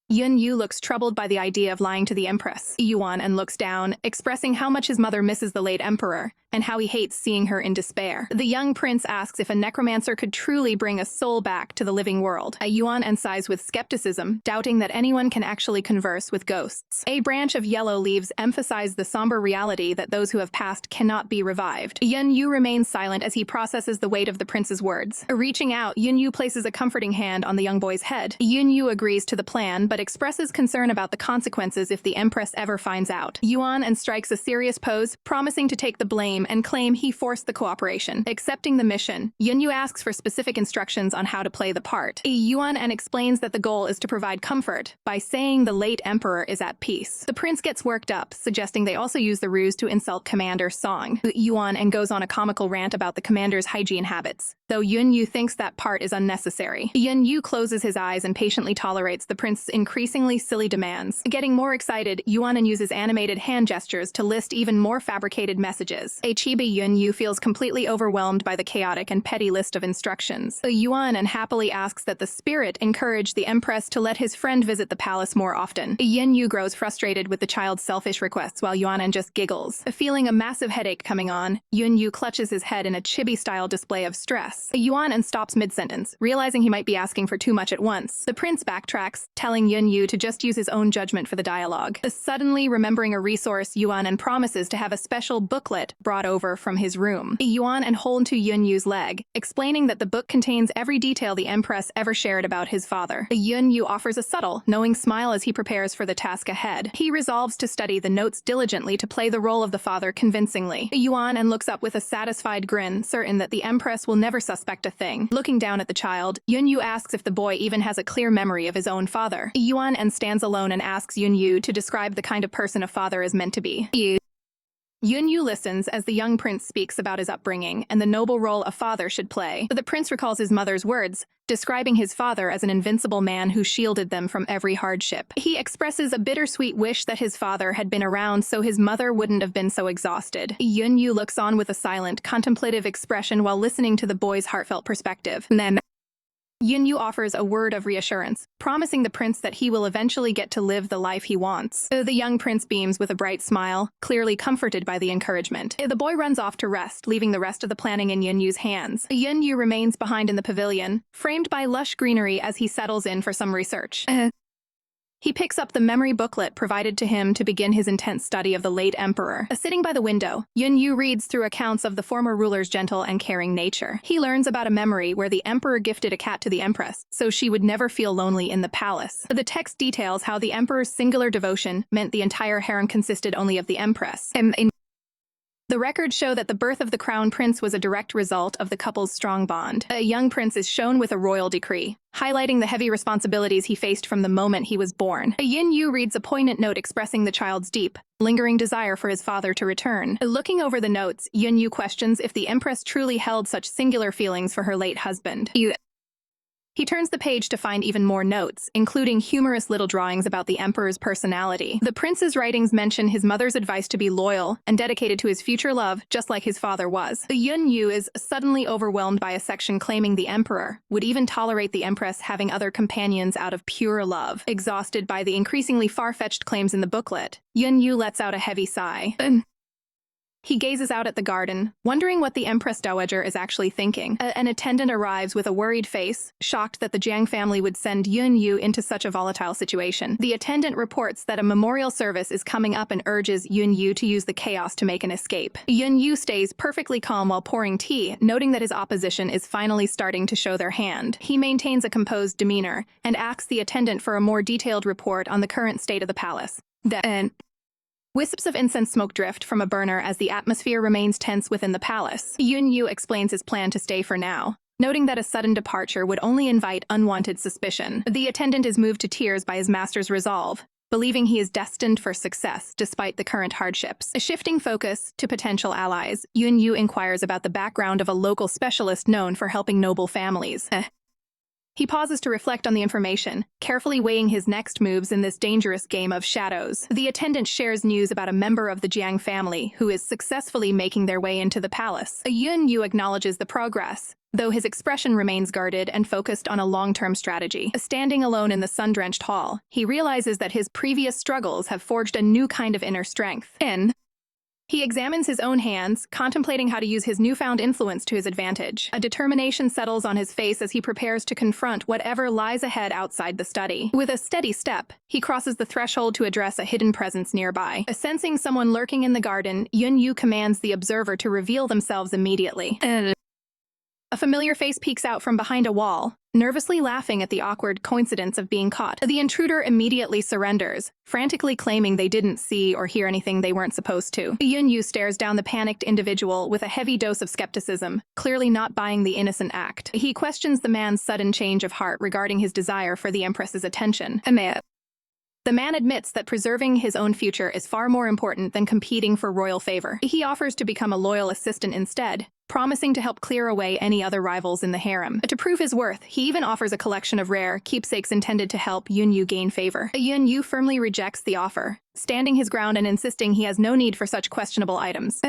Yun Yu looks troubled by the idea of lying to the Empress Yuan and looks down, expressing how much his mother misses the late emperor and how he hates seeing her in despair. The young prince asks if a necromancer could truly bring a soul back to the living world. Yuan sighs with skepticism, doubting that anyone can actually converse with ghosts. A branch of yellow leaves emphasize the somber reality that those who have passed cannot be revived. Yun Yu remains silent as he processes the weight of the prince's words. Reaching out, Yun Yu places a comforting hand on the young boy's head. Yun Yu agrees to the plan, but expresses concern about the consequences if the Empress ever finds out. Yuan strikes a serious pose, promising to take the blame and claim he forced the cooperation. Accepting the mission, Yun Yu asks for specific instructions on how to play the part. Yuan explains that the goal is to provide comfort by saying the late emperor is at peace. The prince gets worked up, suggesting they also use the ruse to insult Commander Song. Yuan goes on a comical rant about the commander's hygiene habits, though Yun Yu thinks that part is unnecessary. Yun Yu closes his eyes and patiently tolerates the prince's increasingly silly demands. Getting more excited, Yuan uses animated hand gestures to list even more fabricated messages. Chibi Yun Yu feels completely overwhelmed by the chaotic and petty list of instructions. Yuan happily asks that the spirit encourage the Empress to let his friend visit the palace more often. Yun Yu grows frustrated with the child's selfish requests while Yuan just giggles. Feeling a massive headache coming on, Yun Yu clutches his head in a chibi-style display of stress. Yuan stops mid-sentence, realizing he might be asking for too much at once. The prince backtracks, telling Yun Yu to just use his own judgment for the dialogue. Suddenly remembering a resource, Yuan promises to have a special booklet brought over from his room. Yuan hold to Yun Yu's leg, explaining that the book contains every detail the Empress ever shared about his father. Yun Yu offers a subtle, knowing smile as he prepares for the task ahead. He resolves to study the notes diligently to play the role of the father convincingly. Yuan looks up with a satisfied grin, certain that the Empress will never suspect a thing. Looking down at the child, Yun Yu asks if the boy even has a clear memory of his own father. Yuan stands alone and asks Yun Yu to describe the kind of person a father is meant to be. Yun Yu listens as the young prince speaks about his upbringing and the noble role a father should play. The prince recalls his mother's words, describing his father as an invincible man who shielded them from every hardship. He expresses a bittersweet wish that his father had been around so his mother wouldn't have been so exhausted. Yun Yu looks on with a silent, contemplative expression while listening to the boy's heartfelt perspective. Then Yun Yu offers a word of reassurance, promising the prince that he will eventually get to live the life he wants. The young prince beams with a bright smile, clearly comforted by the encouragement. The boy runs off to rest, leaving the rest of the planning in Yun Yu's hands. Yun Yu remains behind in the pavilion, framed by lush greenery as he settles in for some research. He picks up the memory booklet provided to him to begin his intense study of the late emperor. Sitting by the window, Yun Yu reads through accounts of the former ruler's gentle and caring nature. He learns about a memory where the emperor gifted a cat to the empress, so she would never feel lonely in the palace. The text details how the emperor's singular devotion meant the entire harem consisted only of the empress. The records show that the birth of the crown prince was a direct result of the couple's strong bond. A young prince is shown with a royal decree, highlighting the heavy responsibilities he faced from the moment he was born. Yin Yu reads a poignant note expressing the child's deep, lingering desire for his father to return. Looking over the notes, Yin Yu questions if the empress truly held such singular feelings for her late husband. He turns the page to find even more notes, including humorous little drawings about the emperor's personality. The prince's writings mention his mother's advice to be loyal and dedicated to his future love, just like his father was. Yun Yu is suddenly overwhelmed by a section claiming the emperor would even tolerate the empress having other companions out of pure love. Exhausted by the increasingly far-fetched claims in the booklet, Yun Yu lets out a heavy sigh. He gazes out at the garden, wondering what the Empress Dowager is actually thinking. An attendant arrives with a worried face, shocked that the Jiang family would send Yun Yu into such a volatile situation. The attendant reports that a memorial service is coming up and urges Yun Yu to use the chaos to make an escape. Yun Yu stays perfectly calm while pouring tea, noting that his opposition is finally starting to show their hand. He maintains a composed demeanor and asks the attendant for a more detailed report on the current state of the palace. Then wisps of incense smoke drift from a burner as the atmosphere remains tense within the palace. Yun Yu explains his plan to stay for now, noting that a sudden departure would only invite unwanted suspicion. The attendant is moved to tears by his master's resolve, believing he is destined for success despite the current hardships. Shifting focus to potential allies, Yun Yu inquires about the background of a local specialist known for helping noble families. He pauses to reflect on the information, carefully weighing his next moves in this dangerous game of shadows. The attendant shares news about a member of the Jiang family who is successfully making their way into the palace. Yun Yu acknowledges the progress, though his expression remains guarded and focused on a long-term strategy. Standing alone in the sun-drenched hall, he realizes that his previous struggles have forged a new kind of inner strength. He examines his own hands, contemplating how to use his newfound influence to his advantage. A determination settles on his face as he prepares to confront whatever lies ahead outside the study. With a steady step, he crosses the threshold to address a hidden presence nearby. Sensing someone lurking in the garden, Yun-Yu commands the observer to reveal themselves immediately. A familiar face peeks out from behind a wall, nervously laughing at the awkward coincidence of being caught. The intruder immediately surrenders, frantically claiming they didn't see or hear anything they weren't supposed to. Yun-Yu stares down the panicked individual with a heavy dose of skepticism, clearly not buying the innocent act. He questions the man's sudden change of heart regarding his desire for the Empress's attention. The man admits that preserving his own future is far more important than competing for royal favor. He offers to become a loyal assistant instead, promising to help clear away any other rivals in the harem. To prove his worth, he even offers a collection of rare keepsakes intended to help Yun-Yu gain favor. Yun-Yu firmly rejects the offer, standing his ground and insisting he has no need for such questionable items.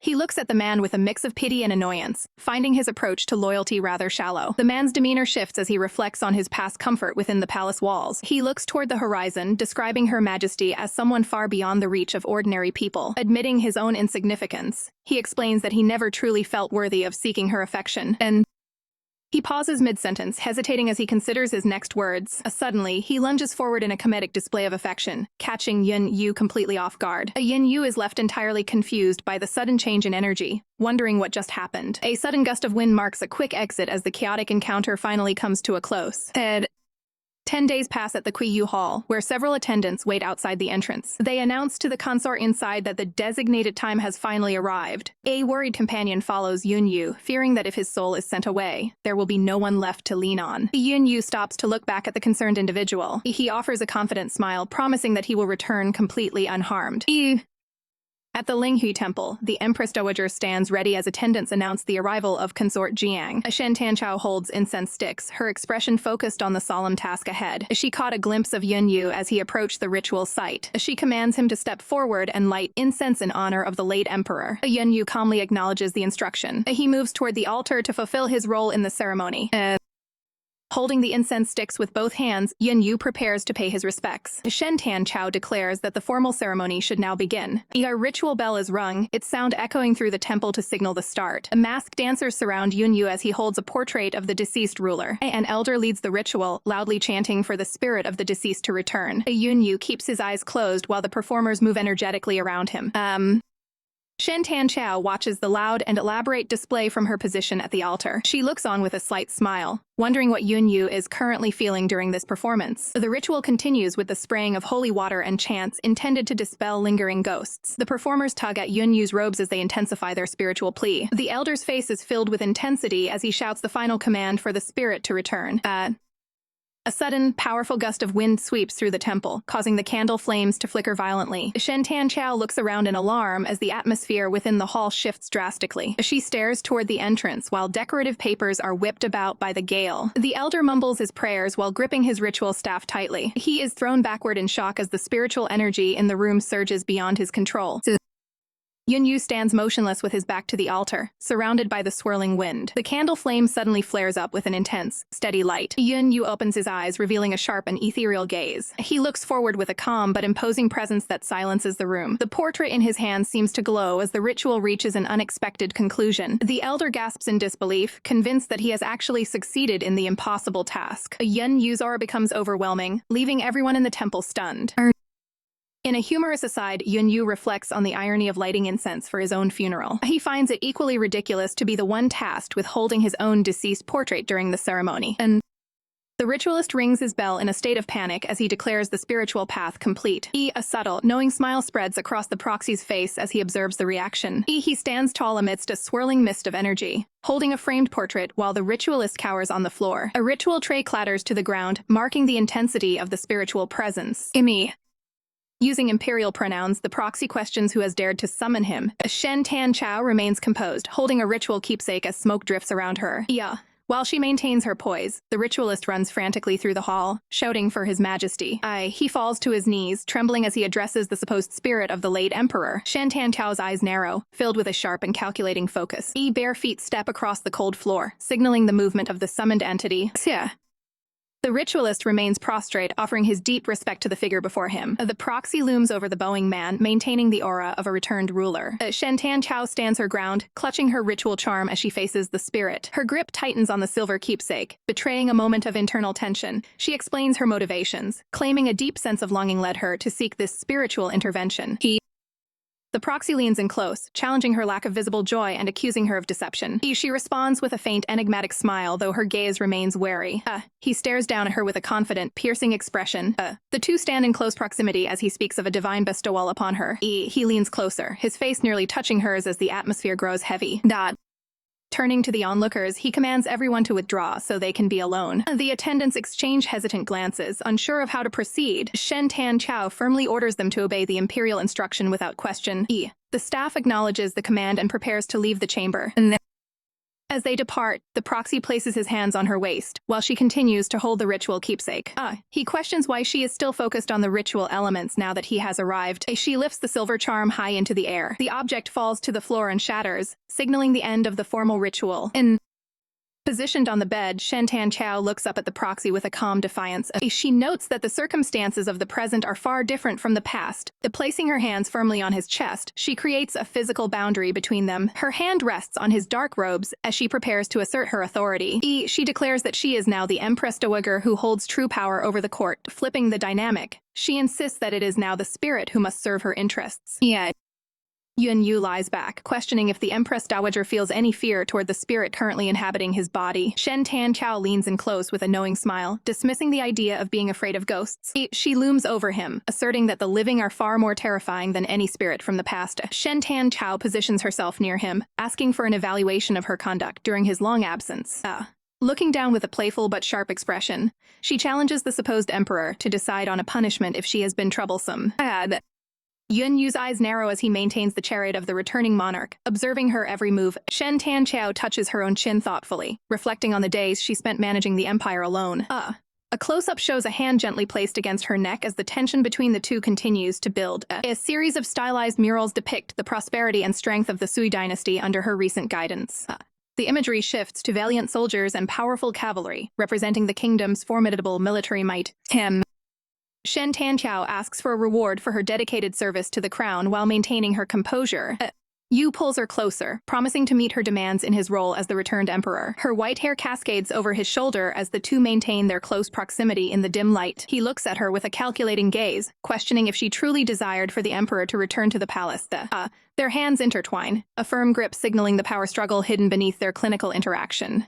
He looks at the man with a mix of pity and annoyance, finding his approach to loyalty rather shallow. The man's demeanor shifts as he reflects on his past comfort within the palace walls. He looks toward the horizon, describing Her Majesty as someone far beyond the reach of ordinary people. Admitting his own insignificance, he explains that he never truly felt worthy of seeking her affection, and he pauses mid-sentence, hesitating as he considers his next words. Suddenly, he lunges forward in a comedic display of affection, catching Yun-Yu completely off guard. Yun-Yu is left entirely confused by the sudden change in energy, wondering what just happened. A sudden gust of wind marks a quick exit as the chaotic encounter finally comes to a close. 10 days pass at the Qiyu Hall, where several attendants wait outside the entrance. They announce to the consort inside that the designated time has finally arrived. A worried companion follows Yun-Yu, fearing that if his soul is sent away, there will be no one left to lean on. Yun-Yu stops to look back at the concerned individual. He offers a confident smile, promising that he will return completely unharmed. At the Linghui Temple, the Empress Dowager stands ready as attendants announce the arrival of Consort Jiang. Shen Tanchao holds incense sticks, her expression focused on the solemn task ahead. She caught a glimpse of Yun-Yu as he approached the ritual site. She commands him to step forward and light incense in honor of the late emperor. Yun-Yu calmly acknowledges the instruction. He moves toward the altar to fulfill his role in the ceremony. Holding the incense sticks with both hands, Yun-Yu prepares to pay his respects. Shen Tanchao declares that the formal ceremony should now begin. A ritual bell is rung, its sound echoing through the temple to signal the start. Masked dancers surround Yun-Yu as he holds a portrait of the deceased ruler. An elder leads the ritual, loudly chanting for the spirit of the deceased to return. Yun-Yu keeps his eyes closed while the performers move energetically around him. Shen Tanchao watches the loud and elaborate display from her position at the altar. She looks on with a slight smile, wondering what Yun-Yu is currently feeling during this performance. The ritual continues with the spraying of holy water and chants intended to dispel lingering ghosts. The performers tug at Yun-Yu's robes as they intensify their spiritual plea. The elder's face is filled with intensity as he shouts the final command for the spirit to return. A sudden, powerful gust of wind sweeps through the temple, causing the candle flames to flicker violently. Shen Tanchao looks around in alarm as the atmosphere within the hall shifts drastically. She stares toward the entrance while decorative papers are whipped about by the gale. The elder mumbles his prayers while gripping his ritual staff tightly. He is thrown backward in shock as the spiritual energy in the room surges beyond his control. Yun-Yu stands motionless with his back to the altar, surrounded by the swirling wind. The candle flame suddenly flares up with an intense, steady light. Yun-Yu opens his eyes, revealing a sharp and ethereal gaze. He looks forward with a calm but imposing presence that silences the room. The portrait in his hand seems to glow as the ritual reaches an unexpected conclusion. The elder gasps in disbelief, convinced that he has actually succeeded in the impossible task. Yun-Yu's aura becomes overwhelming, leaving everyone in the temple stunned. In a humorous aside, Yun-Yu reflects on the irony of lighting incense for his own funeral. He finds it equally ridiculous to be the one tasked with holding his own deceased portrait during the ceremony. And the ritualist rings his bell in a state of panic as he declares the spiritual path complete. A subtle, knowing smile spreads across the proxy's face as he observes the reaction. He stands tall amidst a swirling mist of energy, holding a framed portrait while the ritualist cowers on the floor. A ritual tray clatters to the ground, marking the intensity of the spiritual presence. Using imperial pronouns, the proxy questions who has dared to summon him. Shen Tanchao remains composed, holding a ritual keepsake as smoke drifts around her. While she maintains her poise, the ritualist runs frantically through the hall, shouting for his majesty. He falls to his knees, trembling as he addresses the supposed spirit of the late emperor. Shen Tanchao's eyes narrow, filled with a sharp and calculating focus. Bare feet step across the cold floor, signaling the movement of the summoned entity. The ritualist remains prostrate, offering his deep respect to the figure before him. The proxy looms over the bowing man, maintaining the aura of a returned ruler. Shen Tanchao stands her ground, clutching her ritual charm as she faces the spirit. Her grip tightens on the silver keepsake, betraying a moment of internal tension. She explains her motivations, claiming a deep sense of longing led her to seek this spiritual intervention. The proxy leans in close, challenging her lack of visible joy and accusing her of deception. She responds with a faint, enigmatic smile, though her gaze remains wary. He stares down at her with a confident, piercing expression. The two stand in close proximity as he speaks of a divine bestowal upon her. He leans closer, his face nearly touching hers as the atmosphere grows heavy. Turning to the onlookers, he commands everyone to withdraw so they can be alone. The attendants exchange hesitant glances, unsure of how to proceed. Shen Tanchao firmly orders them to obey the imperial instruction without question. The staff acknowledges the command and prepares to leave the chamber. As they depart, the proxy places his hands on her waist, while she continues to hold the ritual keepsake. He questions why she is still focused on the ritual elements now that he has arrived. She lifts the silver charm high into the air. The object falls to the floor and shatters, signaling the end of the formal ritual. Positioned on the bed, Shen Tanchao looks up at the proxy with a calm defiance. She notes that the circumstances of the present are far different from the past. Placing her hands firmly on his chest, she creates a physical boundary between them. Her hand rests on his dark robes as she prepares to assert her authority. She declares that she is now the Empress Dowager who holds true power over the court, flipping the dynamic. She insists that it is now the spirit who must serve her interests. Yun Yu lies back, questioning if the Empress Dowager feels any fear toward the spirit currently inhabiting his body. Shen Tanchao leans in close with a knowing smile, dismissing the idea of being afraid of ghosts. She looms over him, asserting that the living are far more terrifying than any spirit from the past. Shen Tanchao positions herself near him, asking for an evaluation of her conduct during his long absence. Looking down with a playful but sharp expression, she challenges the supposed emperor to decide on a punishment if she has been troublesome. Yun Yu's eyes narrow as he maintains the chariot of the returning monarch, observing her every move. Shen Tanchao touches her own chin thoughtfully, reflecting on the days she spent managing the empire alone. A close-up shows a hand gently placed against her neck as the tension between the two continues to build. A series of stylized murals depict the prosperity and strength of the Sui dynasty under her recent guidance. The imagery shifts to valiant soldiers and powerful cavalry, representing the kingdom's formidable military might. Shen Tanchao asks for a reward for her dedicated service to the crown while maintaining her composure. Yu pulls her closer, promising to meet her demands in his role as the returned emperor. Her white hair cascades over his shoulder as the two maintain their close proximity in the dim light. He looks at her with a calculating gaze, questioning if she truly desired for the emperor to return to the palace. Their hands intertwine, a firm grip signaling the power struggle hidden beneath their clinical interaction.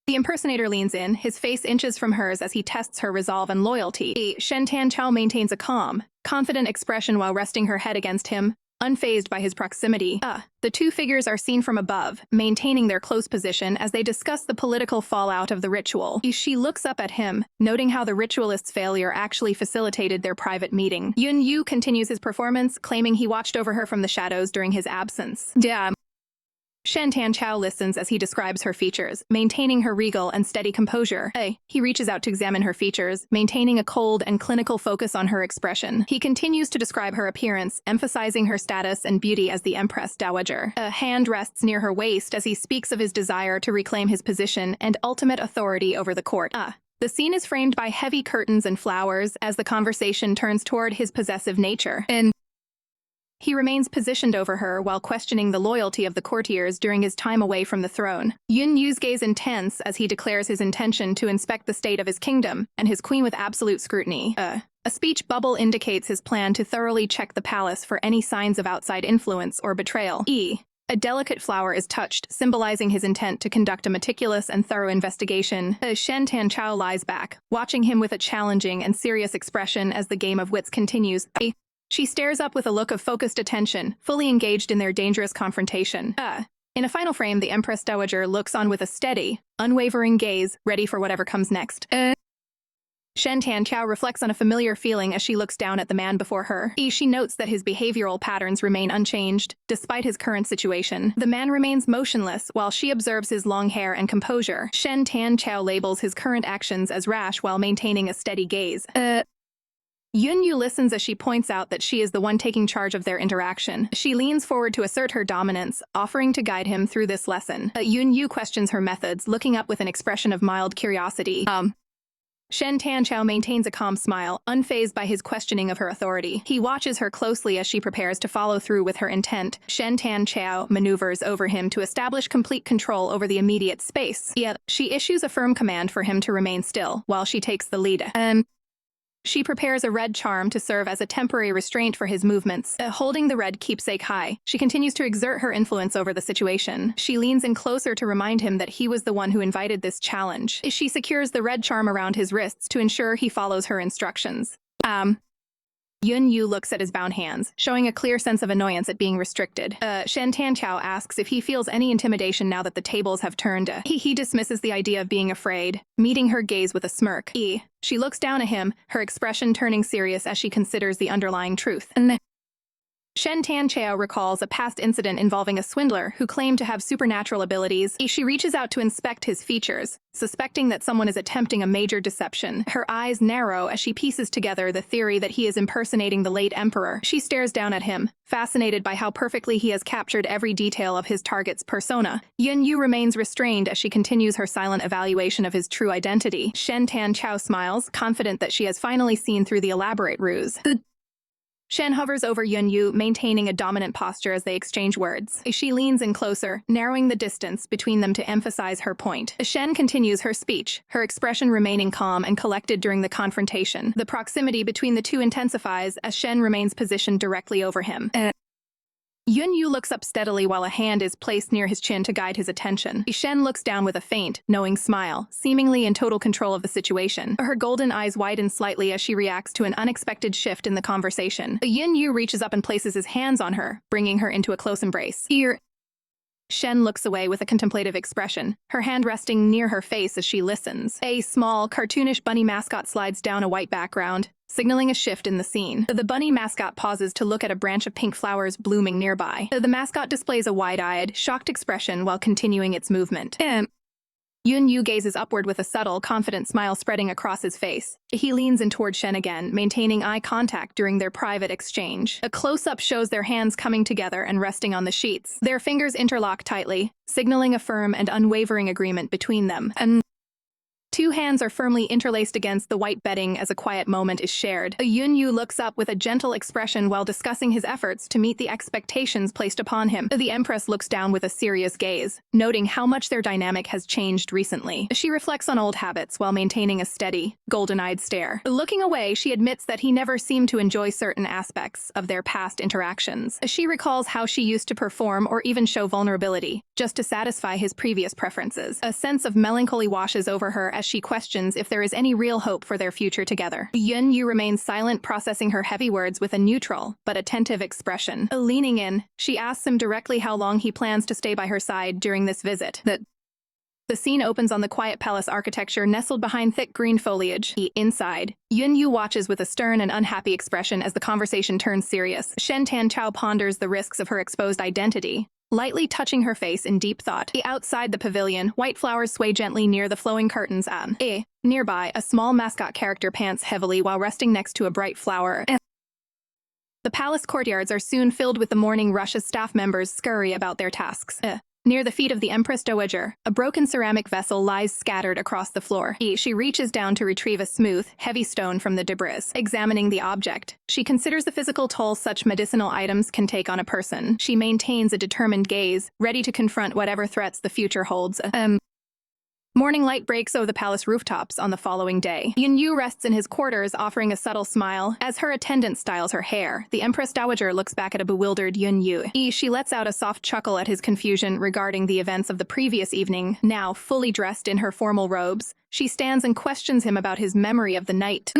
The impersonator leans in, his face inches from hers as he tests her resolve and loyalty. Shen Tanchao maintains a calm, confident expression while resting her head against him, unfazed by his proximity. The two figures are seen from above, maintaining their close position as they discuss the political fallout of the ritual. She looks up at him, noting how the ritualist's failure actually facilitated their private meeting. Yun Yu continues his performance, claiming he watched over her from the shadows during his absence. Shen Tanchao listens as he describes her features, maintaining her regal and steady composure. He reaches out to examine her features, maintaining a cold and clinical focus on her expression. He continues to describe her appearance, emphasizing her status and beauty as the Empress Dowager. A hand rests near her waist as he speaks of his desire to reclaim his position and ultimate authority over the court. The scene is framed by heavy curtains and flowers as the conversation turns toward his possessive nature. He remains positioned over her while questioning the loyalty of the courtiers during his time away from the throne. Yun Yu's gaze intense as he declares his intention to inspect the state of his kingdom and his queen with absolute scrutiny. A speech bubble indicates his plan to thoroughly check the palace for any signs of outside influence or betrayal. A delicate flower is touched, symbolizing his intent to conduct a meticulous and thorough investigation. Shen Tanchao lies back, watching him with a challenging and serious expression as the game of wits continues. She stares up with a look of focused attention, fully engaged in their dangerous confrontation. In a final frame, the Empress Dowager looks on with a steady, unwavering gaze, ready for whatever comes next. Shen Tanqiao reflects on a familiar feeling as she looks down at the man before her. She notes that his behavioral patterns remain unchanged, despite his current situation. The man remains motionless while she observes his long hair and composure. Shen Tanqiao labels his current actions as rash while maintaining a steady gaze. Yunyu listens as she points out that she is the one taking charge of their interaction. She leans forward to assert her dominance, offering to guide him through this lesson. Yunyu questions her methods, looking up with an expression of mild curiosity. Shen Tanqiao maintains a calm smile, unfazed by his questioning of her authority. He watches her closely as she prepares to follow through with her intent. Shen Tanqiao maneuvers over him to establish complete control over the immediate space. Yet, she issues a firm command for him to remain still, while she takes the lead. She prepares a red charm to serve as a temporary restraint for his movements. Holding the red keepsake high, she continues to exert her influence over the situation. She leans in closer to remind him that he was the one who invited this challenge. She secures the red charm around his wrists to ensure he follows her instructions. Yunyu looks at his bound hands, showing a clear sense of annoyance at being restricted. Shen Tanqiao asks if he feels any intimidation now that the tables have turned. He dismisses the idea of being afraid, meeting her gaze with a smirk. She looks down at him, her expression turning serious as she considers the underlying truth. Shen Tanqiao recalls a past incident involving a swindler who claimed to have supernatural abilities. She reaches out to inspect his features, suspecting that someone is attempting a major deception. Her eyes narrow as she pieces together the theory that he is impersonating the late emperor. She stares down at him, fascinated by how perfectly he has captured every detail of his target's persona. Yunyu remains restrained as she continues her silent evaluation of his true identity. Shen Tanqiao smiles, confident that she has finally seen through the elaborate ruse. Shen hovers over Yunyu, maintaining a dominant posture as they exchange words. She leans in closer, narrowing the distance between them to emphasize her point. Shen continues her speech, her expression remaining calm and collected during the confrontation. The proximity between the two intensifies as Shen remains positioned directly over him. Yunyu looks up steadily while a hand is placed near his chin to guide his attention. Shen looks down with a faint, knowing smile, seemingly in total control of the situation. Her golden eyes widen slightly as she reacts to an unexpected shift in the conversation. Yunyu reaches up and places his hands on her, bringing her into a close embrace. Shen looks away with a contemplative expression, her hand resting near her face as she listens. A small, cartoonish bunny mascot slides down a white background, signaling a shift in the scene. The bunny mascot pauses to look at a branch of pink flowers blooming nearby. The mascot displays a wide-eyed, shocked expression while continuing its movement. Yunyu gazes upward with a subtle, confident smile spreading across his face. He leans in toward Shen again, maintaining eye contact during their private exchange. A close-up shows their hands coming together and resting on the sheets. Their fingers interlock tightly, signaling a firm and unwavering agreement between them. Two hands are firmly interlaced against the white bedding as a quiet moment is shared. Yunyu looks up with a gentle expression while discussing his efforts to meet the expectations placed upon him. The Empress looks down with a serious gaze, noting how much their dynamic has changed recently. She reflects on old habits while maintaining a steady, golden-eyed stare. Looking away, she admits that he never seemed to enjoy certain aspects of their past interactions. She recalls how she used to perform or even show vulnerability, just to satisfy his previous preferences. A sense of melancholy washes over her as she questions if there is any real hope for their future together. Yunyu remains silent, processing her heavy words with a neutral but attentive expression. Leaning in, she asks him directly how long he plans to stay by her side during this visit. The scene opens on the quiet palace architecture nestled behind thick green foliage. Inside, Yunyu watches with a stern and unhappy expression as the conversation turns serious. Shen Tanqiao ponders the risks of her exposed identity, lightly touching her face in deep thought. Outside the pavilion, white flowers sway gently near the flowing curtains. Nearby, a small mascot character pants heavily while resting next to a bright flower. The palace courtyards are soon filled with the morning rush as staff members scurry about their tasks. Near the feet of the Empress Dowager, a broken ceramic vessel lies scattered across the floor. She reaches down to retrieve a smooth, heavy stone from the debris. Examining the object, she considers the physical toll such medicinal items can take on a person. She maintains a determined gaze, ready to confront whatever threats the future holds. Morning light breaks over the palace rooftops on the following day. Yunyu rests in his quarters, offering a subtle smile. As her attendant styles her hair, the Empress Dowager looks back at a bewildered Yunyu. She lets out a soft chuckle at his confusion regarding the events of the previous evening. Now, fully dressed in her formal robes, she stands and questions him about his memory of the night.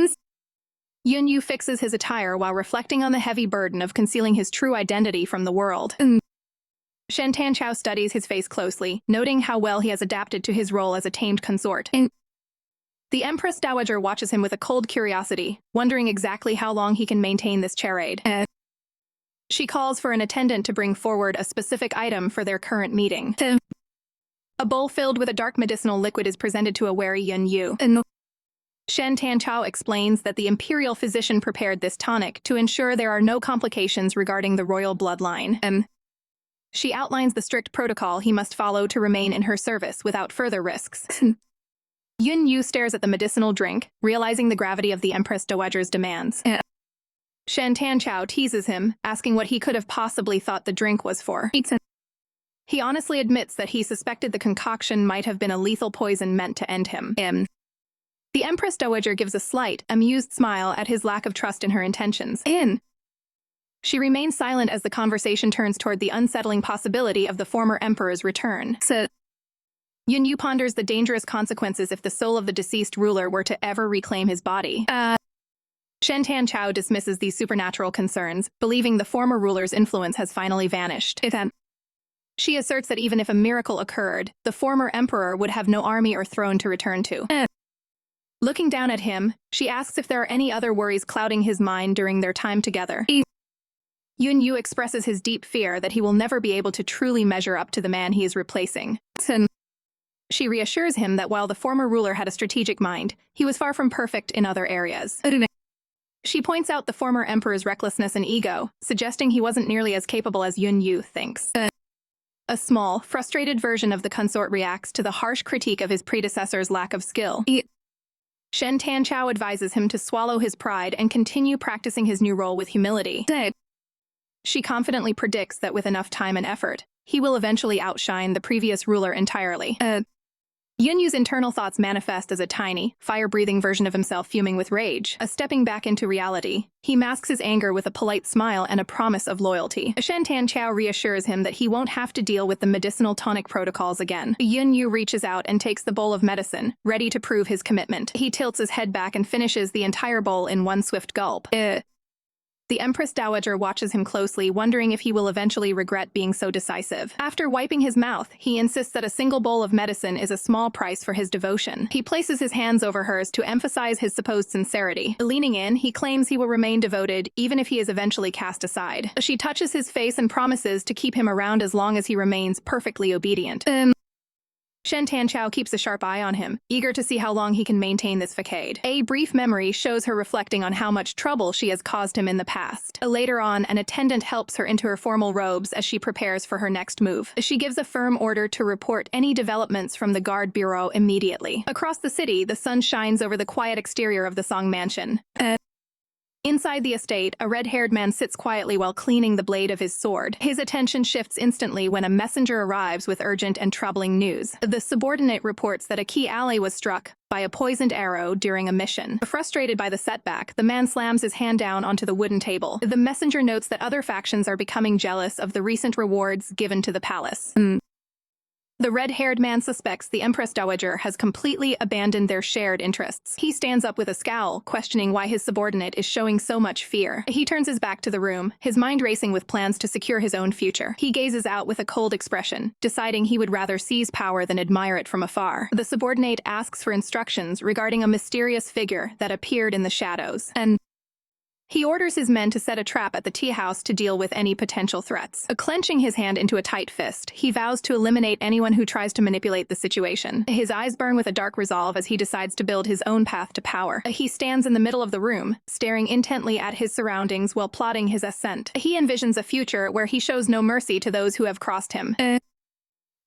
Yunyu fixes his attire while reflecting on the heavy burden of concealing his true identity from the world. Shen Tanqiao studies his face closely, noting how well he has adapted to his role as a tamed consort. The Empress Dowager watches him with a cold curiosity, wondering exactly how long he can maintain this charade. She calls for an attendant to bring forward a specific item for their current meeting. A bowl filled with a dark medicinal liquid is presented to a wary Yun Yu. Shen Tanchao explains that the imperial physician prepared this tonic to ensure there are no complications regarding the royal bloodline. She outlines the strict protocol he must follow to remain in her service without further risks. Yun Yu stares at the medicinal drink, realizing the gravity of the Empress Dowager's demands. Shen Tanchao teases him, asking what he could have possibly thought the drink was for. He honestly admits that he suspected the concoction might have been a lethal poison meant to end him. The Empress Dowager gives a slight, amused smile at his lack of trust in her intentions. She remains silent as the conversation turns toward the unsettling possibility of the former emperor's return. Yun Yu ponders the dangerous consequences if the soul of the deceased ruler were to ever reclaim his body. Shen Tanchao dismisses these supernatural concerns, believing the former ruler's influence has finally vanished. She asserts that even if a miracle occurred, the former emperor would have no army or throne to return to. Looking down at him, she asks if there are any other worries clouding his mind during their time together. Yun Yu expresses his deep fear that he will never be able to truly measure up to the man he is replacing. She reassures him that while the former ruler had a strategic mind, he was far from perfect in other areas. She points out the former emperor's recklessness and ego, suggesting he wasn't nearly as capable as Yun Yu thinks. A small, frustrated version of the consort reacts to the harsh critique of his predecessor's lack of skill. Shen Tanchao advises him to swallow his pride and continue practicing his new role with humility. She confidently predicts that with enough time and effort, he will eventually outshine the previous ruler entirely. Yun Yu's internal thoughts manifest as a tiny, fire-breathing version of himself fuming with rage. Stepping back into reality, he masks his anger with a polite smile and a promise of loyalty. Shen Tanchao reassures him that he won't have to deal with the medicinal tonic protocols again. Yun Yu reaches out and takes the bowl of medicine, ready to prove his commitment. He tilts his head back and finishes the entire bowl in one swift gulp. The Empress Dowager watches him closely, wondering if he will eventually regret being so decisive. After wiping his mouth, he insists that a single bowl of medicine is a small price for his devotion. He places his hands over hers to emphasize his supposed sincerity. Leaning in, he claims he will remain devoted even if he is eventually cast aside. She touches his face and promises to keep him around as long as he remains perfectly obedient. Shen Tanchao keeps a sharp eye on him, eager to see how long he can maintain this facade. A brief memory shows her reflecting on how much trouble she has caused him in the past. Later on, an attendant helps her into her formal robes as she prepares for her next move. She gives a firm order to report any developments from the guard bureau immediately. Across the city, the sun shines over the quiet exterior of the Song Mansion. Inside the estate, a red-haired man sits quietly while cleaning the blade of his sword. His attention shifts instantly when a messenger arrives with urgent and troubling news. The subordinate reports that a key ally was struck by a poisoned arrow during a mission. Frustrated by the setback, the man slams his hand down onto the wooden table. The messenger notes that other factions are becoming jealous of the recent rewards given to the palace. The red-haired man suspects the Empress Dowager has completely abandoned their shared interests. He stands up with a scowl, questioning why his subordinate is showing so much fear. He turns his back to the room, his mind racing with plans to secure his own future. He gazes out with a cold expression, deciding he would rather seize power than admire it from afar. The subordinate asks for instructions regarding a mysterious figure that appeared in the shadows, and he orders his men to set a trap at the tea house to deal with any potential threats. Clenching his hand into a tight fist, he vows to eliminate anyone who tries to manipulate the situation. His eyes burn with a dark resolve as he decides to build his own path to power. He stands in the middle of the room, staring intently at his surroundings while plotting his ascent. He envisions a future where he shows no mercy to those who have crossed him.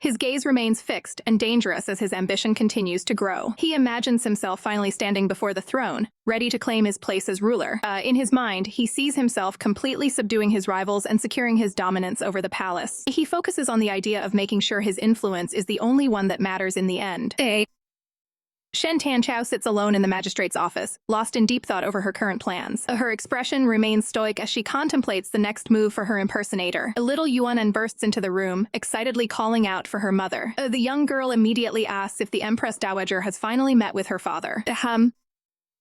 His gaze remains fixed and dangerous as his ambition continues to grow. He imagines himself finally standing before the throne, ready to claim his place as ruler. In his mind, he sees himself completely subduing his rivals and securing his dominance over the palace. He focuses on the idea of making sure his influence is the only one that matters in the end. Shen Tanchao sits alone in the magistrate's office, lost in deep thought over her current plans. Her expression remains stoic as she contemplates the next move for her impersonator. A little Yuan bursts into the room, excitedly calling out for her mother. The young girl immediately asks if the Empress Dowager has finally met with her father.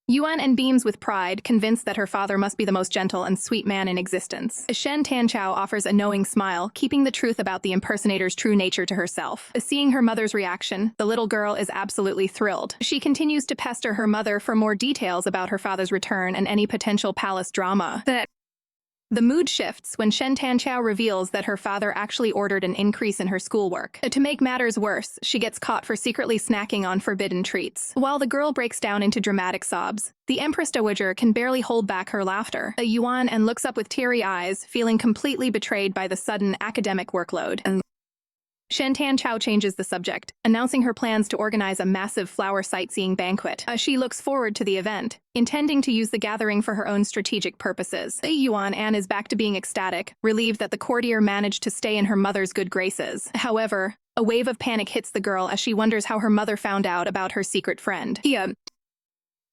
Yuan and beams with pride, convinced that her father must be the most gentle and sweet man in existence. Shen Tanchao offers a knowing smile, keeping the truth about the impersonator's true nature to herself. Seeing her mother's reaction, the little girl is absolutely thrilled. She continues to pester her mother for more details about her father's return and any potential palace drama. The mood shifts when Shen Tanchao reveals that her father actually ordered an increase in her schoolwork. To make matters worse, she gets caught for secretly snacking on forbidden treats. While the girl breaks down into dramatic sobs, the Empress Dowager can barely hold back her laughter. Yuan and looks up with teary eyes, feeling completely betrayed by the sudden academic workload. Shen Tanchao changes the subject, announcing her plans to organize a massive flower sightseeing banquet. She looks forward to the event, intending to use the gathering for her own strategic purposes. Yuan An is back to being ecstatic, relieved that the courtier managed to stay in her mother's good graces. However, a wave of panic hits the girl as she wonders how her mother found out about her secret friend.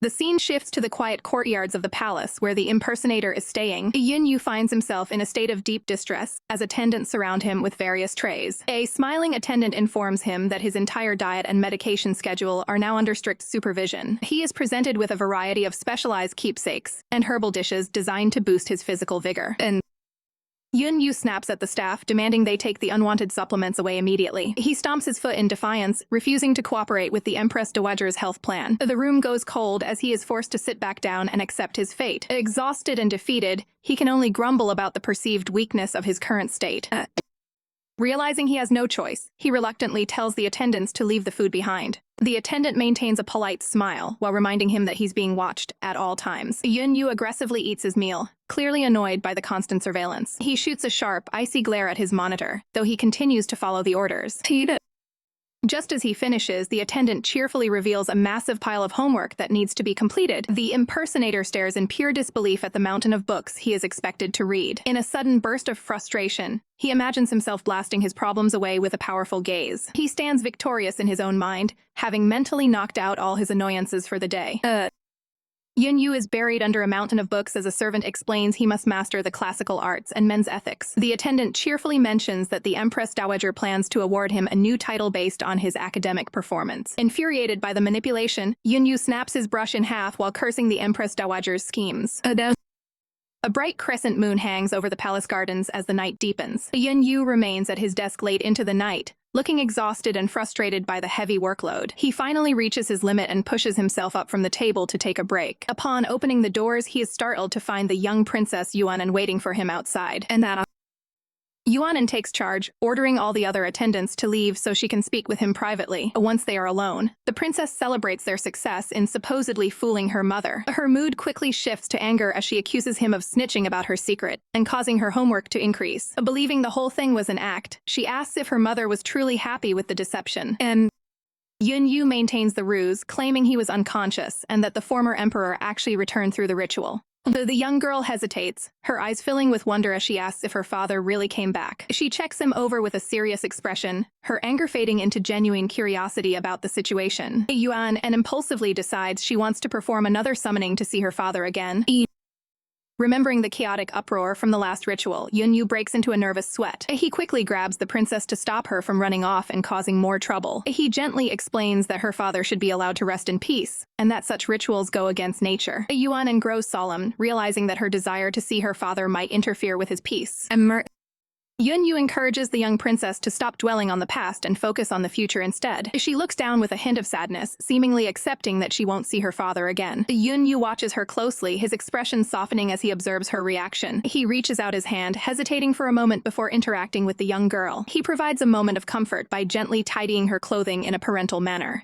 The scene shifts to the quiet courtyards of the palace where the impersonator is staying. Yun Yu finds himself in a state of deep distress as attendants surround him with various trays. A smiling attendant informs him that his entire diet and medication schedule are now under strict supervision. He is presented with a variety of specialized keepsakes and herbal dishes designed to boost his physical vigor. Yun Yu snaps at the staff, demanding they take the unwanted supplements away immediately. He stomps his foot in defiance, refusing to cooperate with the Empress Dowager's health plan. The room goes cold as he is forced to sit back down and accept his fate. Exhausted and defeated, he can only grumble about the perceived weakness of his current state. Realizing he has no choice, he reluctantly tells the attendants to leave the food behind. The attendant maintains a polite smile while reminding him that he's being watched at all times. Yun Yu aggressively eats his meal, clearly annoyed by the constant surveillance. He shoots a sharp, icy glare at his monitor, though he continues to follow the orders. Just as he finishes, the attendant cheerfully reveals a massive pile of homework that needs to be completed. The impersonator stares in pure disbelief at the mountain of books he is expected to read. In a sudden burst of frustration, he imagines himself blasting his problems away with a powerful gaze. He stands victorious in his own mind, having mentally knocked out all his annoyances for the day. Yun Yu is buried under a mountain of books as a servant explains he must master the classical arts and men's ethics. The attendant cheerfully mentions that the Empress Dowager plans to award him a new title based on his academic performance. Infuriated by the manipulation, Yun Yu snaps his brush in half while cursing the Empress Dowager's schemes. A bright crescent moon hangs over the palace gardens as the night deepens. Yun Yu remains at his desk late into the night, looking exhausted and frustrated by the heavy workload. He finally reaches his limit and pushes himself up from the table to take a break. Upon opening the doors, he is startled to find the young Princess Yuanan waiting for him outside. Yuanan takes charge, ordering all the other attendants to leave so she can speak with him privately. Once they are alone, the princess celebrates their success in supposedly fooling her mother. Her mood quickly shifts to anger as she accuses him of snitching about her secret and causing her homework to increase. Believing the whole thing was an act, she asks if her mother was truly happy with the deception. Yun Yu maintains the ruse, claiming he was unconscious and that the former emperor actually returned through the ritual. The young girl hesitates, her eyes filling with wonder as she asks if her father really came back. She checks him over with a serious expression, her anger fading into genuine curiosity about the situation. Yuan impulsively decides she wants to perform another summoning to see her father again. Remembering the chaotic uproar from the last ritual, Yun Yu breaks into a nervous sweat. He quickly grabs the princess to stop her from running off and causing more trouble. He gently explains that her father should be allowed to rest in peace, and that such rituals go against nature. Yuan grows solemn, realizing that her desire to see her father might interfere with his peace. Yun Yu encourages the young princess to stop dwelling on the past and focus on the future instead. She looks down with a hint of sadness, seemingly accepting that she won't see her father again. Yun Yu watches her closely, his expression softening as he observes her reaction. He reaches out his hand, hesitating for a moment before interacting with the young girl. He provides a moment of comfort by gently tidying her clothing in a parental manner.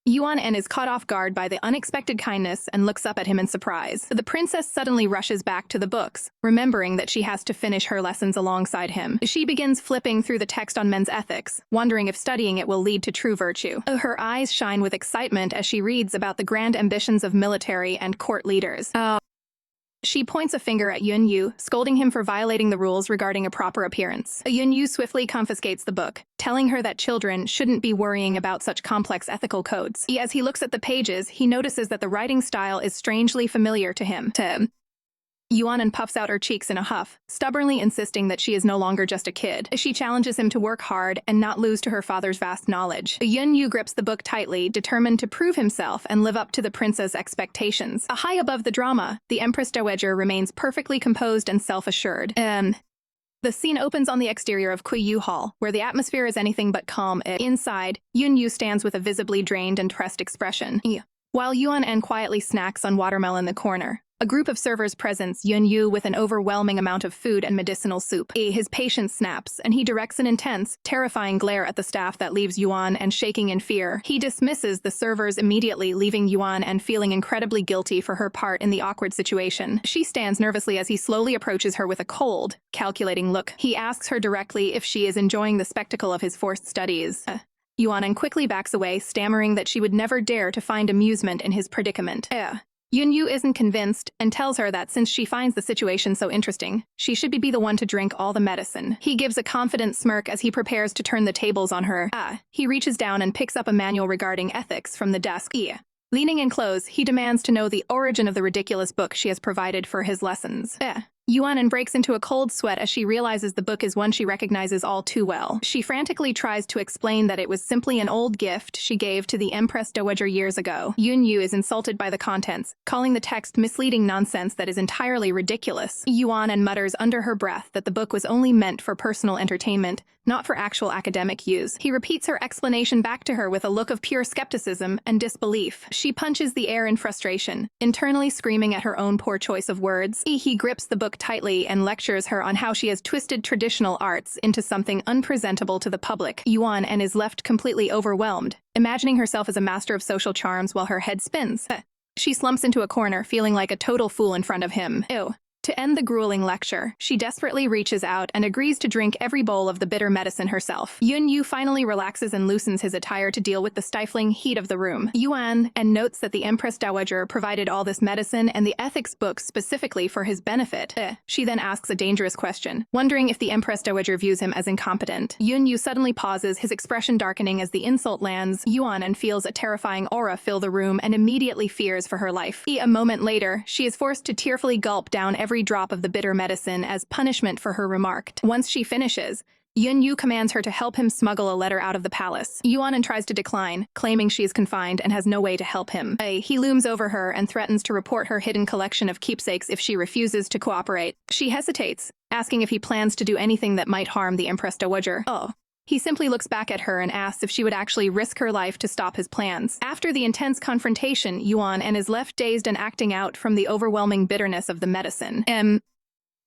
Yuan is caught off guard by the unexpected kindness and looks up at him in surprise. The princess suddenly rushes back to the books, remembering that she has to finish her lessons alongside him. She begins flipping through the text on men's ethics, wondering if studying it will lead to true virtue. Her eyes shine with excitement as she reads about the grand ambitions of military and court leaders. She points a finger at Yun Yu, scolding him for violating the rules regarding a proper appearance. Yun Yu swiftly confiscates the book, telling her that children shouldn't be worrying about such complex ethical codes. As he looks at the pages, he notices that the writing style is strangely familiar to him. Yuan puffs out her cheeks in a huff, stubbornly insisting that she is no longer just a kid. She challenges him to work hard and not lose to her father's vast knowledge. Yun-yu grips the book tightly, determined to prove himself and live up to the prince's expectations. High above the drama, the Empress Dowager remains perfectly composed and self-assured. The scene opens on the exterior of Kuiyu Hall, where the atmosphere is anything but calm. Inside, Yun-yu stands with a visibly drained and pressed expression, while Yuan quietly snacks on watermelon in the corner. A group of servers presents Yun-yu with an overwhelming amount of food and medicinal soup. His patience snaps, and he directs an intense, terrifying glare at the staff that leaves Yuan shaking in fear. He dismisses the servers immediately, leaving Yuan feeling incredibly guilty for her part in the awkward situation. She stands nervously as he slowly approaches her with a cold, calculating look. He asks her directly if she is enjoying the spectacle of his forced studies. Yuan quickly backs away, stammering that she would never dare to find amusement in his predicament. Yun-yu isn't convinced and tells her that since she finds the situation so interesting, she should be the one to drink all the medicine. He gives a confident smirk as he prepares to turn the tables on her. He reaches down and picks up a manual regarding ethics from the desk. Leaning in close, he demands to know the origin of the ridiculous book she has provided for his lessons. Yuan breaks into a cold sweat as she realizes the book is one she recognizes all too well. She frantically tries to explain that it was simply an old gift she gave to the Empress Dowager years ago. Yun-yu is insulted by the contents, calling the text misleading nonsense that is entirely ridiculous. Yuan mutters under her breath that the book was only meant for personal entertainment, not for actual academic use. He repeats her explanation back to her with a look of pure skepticism and disbelief. She punches the air in frustration, internally screaming at her own poor choice of words. He grips the book tightly and lectures her on how she has twisted traditional arts into something unpresentable to the public. Yuan is left completely overwhelmed, imagining herself as a master of social charms while her head spins. She slumps into a corner, feeling like a total fool in front of him. To end the grueling lecture, she desperately reaches out and agrees to drink every bowl of the bitter medicine herself. Yun-yu finally relaxes and loosens his attire to deal with the stifling heat of the room. Yuan notes that the Empress Dowager provided all this medicine and the ethics books specifically for his benefit. She then asks a dangerous question, wondering if the Empress Dowager views him as incompetent. Yun-yu suddenly pauses, his expression darkening as the insult lands. Yuan feels a terrifying aura fill the room and immediately fears for her life. A moment later, she is forced to tearfully gulp down every drop of the bitter medicine as punishment for her remark. Once she finishes, Yun-yu commands her to help him smuggle a letter out of the palace. Yuan tries to decline, claiming she is confined and has no way to help him. He looms over her and threatens to report her hidden collection of keepsakes if she refuses to cooperate. She hesitates, asking if he plans to do anything that might harm the Empress Dowager. He simply looks back at her and asks if she would actually risk her life to stop his plans. After the intense confrontation, Yuan is left dazed and acting out from the overwhelming bitterness of the medicine.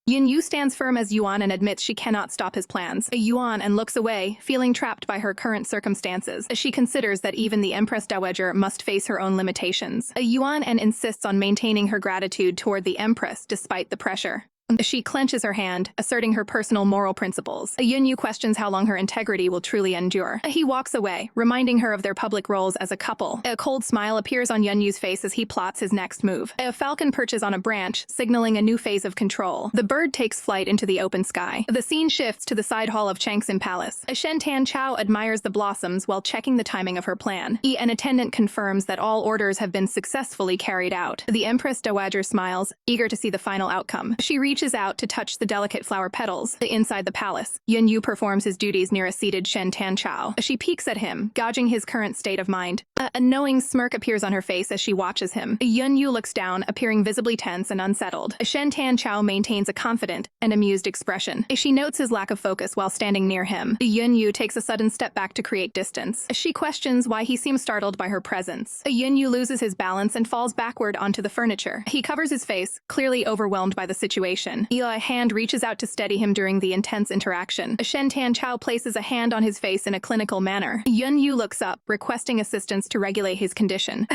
Yun-yu stands firm as Yuan admits she cannot stop his plans. Yuan looks away, feeling trapped by her current circumstances. She considers that even the Empress Dowager must face her own limitations. Yuan insists on maintaining her gratitude toward the Empress despite the pressure. She clenches her hand, asserting her personal moral principles. Yun-yu questions how long her integrity will truly endure. He walks away, reminding her of their public roles as a couple. A cold smile appears on Yun-yu's face as he plots his next move. A falcon perches on a branch, signaling a new phase of control. The bird takes flight into the open sky. The scene shifts to the side hall of Changxin Palace. Shen Tan-chao admires the blossoms while checking the timing of her plan. An attendant confirms that all orders have been successfully carried out. The Empress Dowager smiles, eager to see the final outcome. She reaches out to touch the delicate flower petals. Inside the palace, Yun-yu performs his duties near a seated Shen Tan-chao. She peeks at him, gauging his current state of mind. A knowing smirk appears on her face as she watches him. Yun-yu looks down, appearing visibly tense and unsettled. Shen Tan-chao maintains a confident and amused expression. She notes his lack of focus while standing near him. Yun-yu takes a sudden step back to create distance. She questions why he seems startled by her presence. Yun-yu loses his balance and falls backward onto the furniture. He covers his face, clearly overwhelmed by the situation. A hand reaches out to steady him during the intense interaction. Shen Tan-chao places a hand on his face in a clinical manner. Yun-yu looks up, requesting assistance to regulate his condition.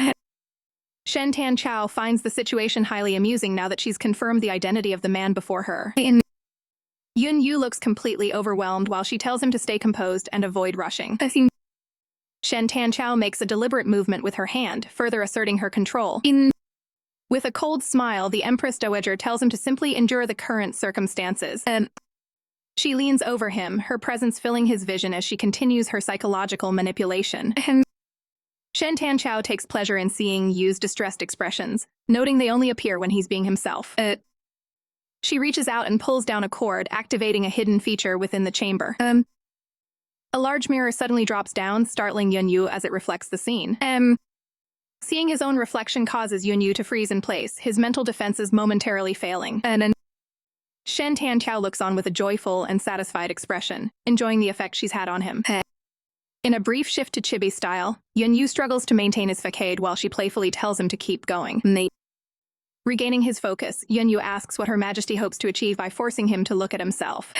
Shen Tan-chao finds the situation highly amusing now that she's confirmed the identity of the man before her. Yun-yu looks completely overwhelmed while she tells him to stay composed and avoid rushing. Shen Tan-chao makes a deliberate movement with her hand, further asserting her control. With a cold smile, the Empress Dowager tells him to simply endure the current circumstances. She leans over him, her presence filling his vision as she continues her psychological manipulation. Shen Tan-chao takes pleasure in seeing Yu's distressed expressions, noting they only appear when he's being himself. She reaches out and pulls down a cord, activating a hidden feature within the chamber. A large mirror suddenly drops down, startling Yunyu as it reflects the scene. Seeing his own reflection causes Yunyu to freeze in place, his mental defenses momentarily failing. Shen Tianqiao looks on with a joyful and satisfied expression, enjoying the effect she's had on him. In a brief shift to chibi style, Yunyu struggles to maintain his facade while she playfully tells him to keep going. Regaining his focus, Yunyu asks what Her Majesty hopes to achieve by forcing him to look at himself.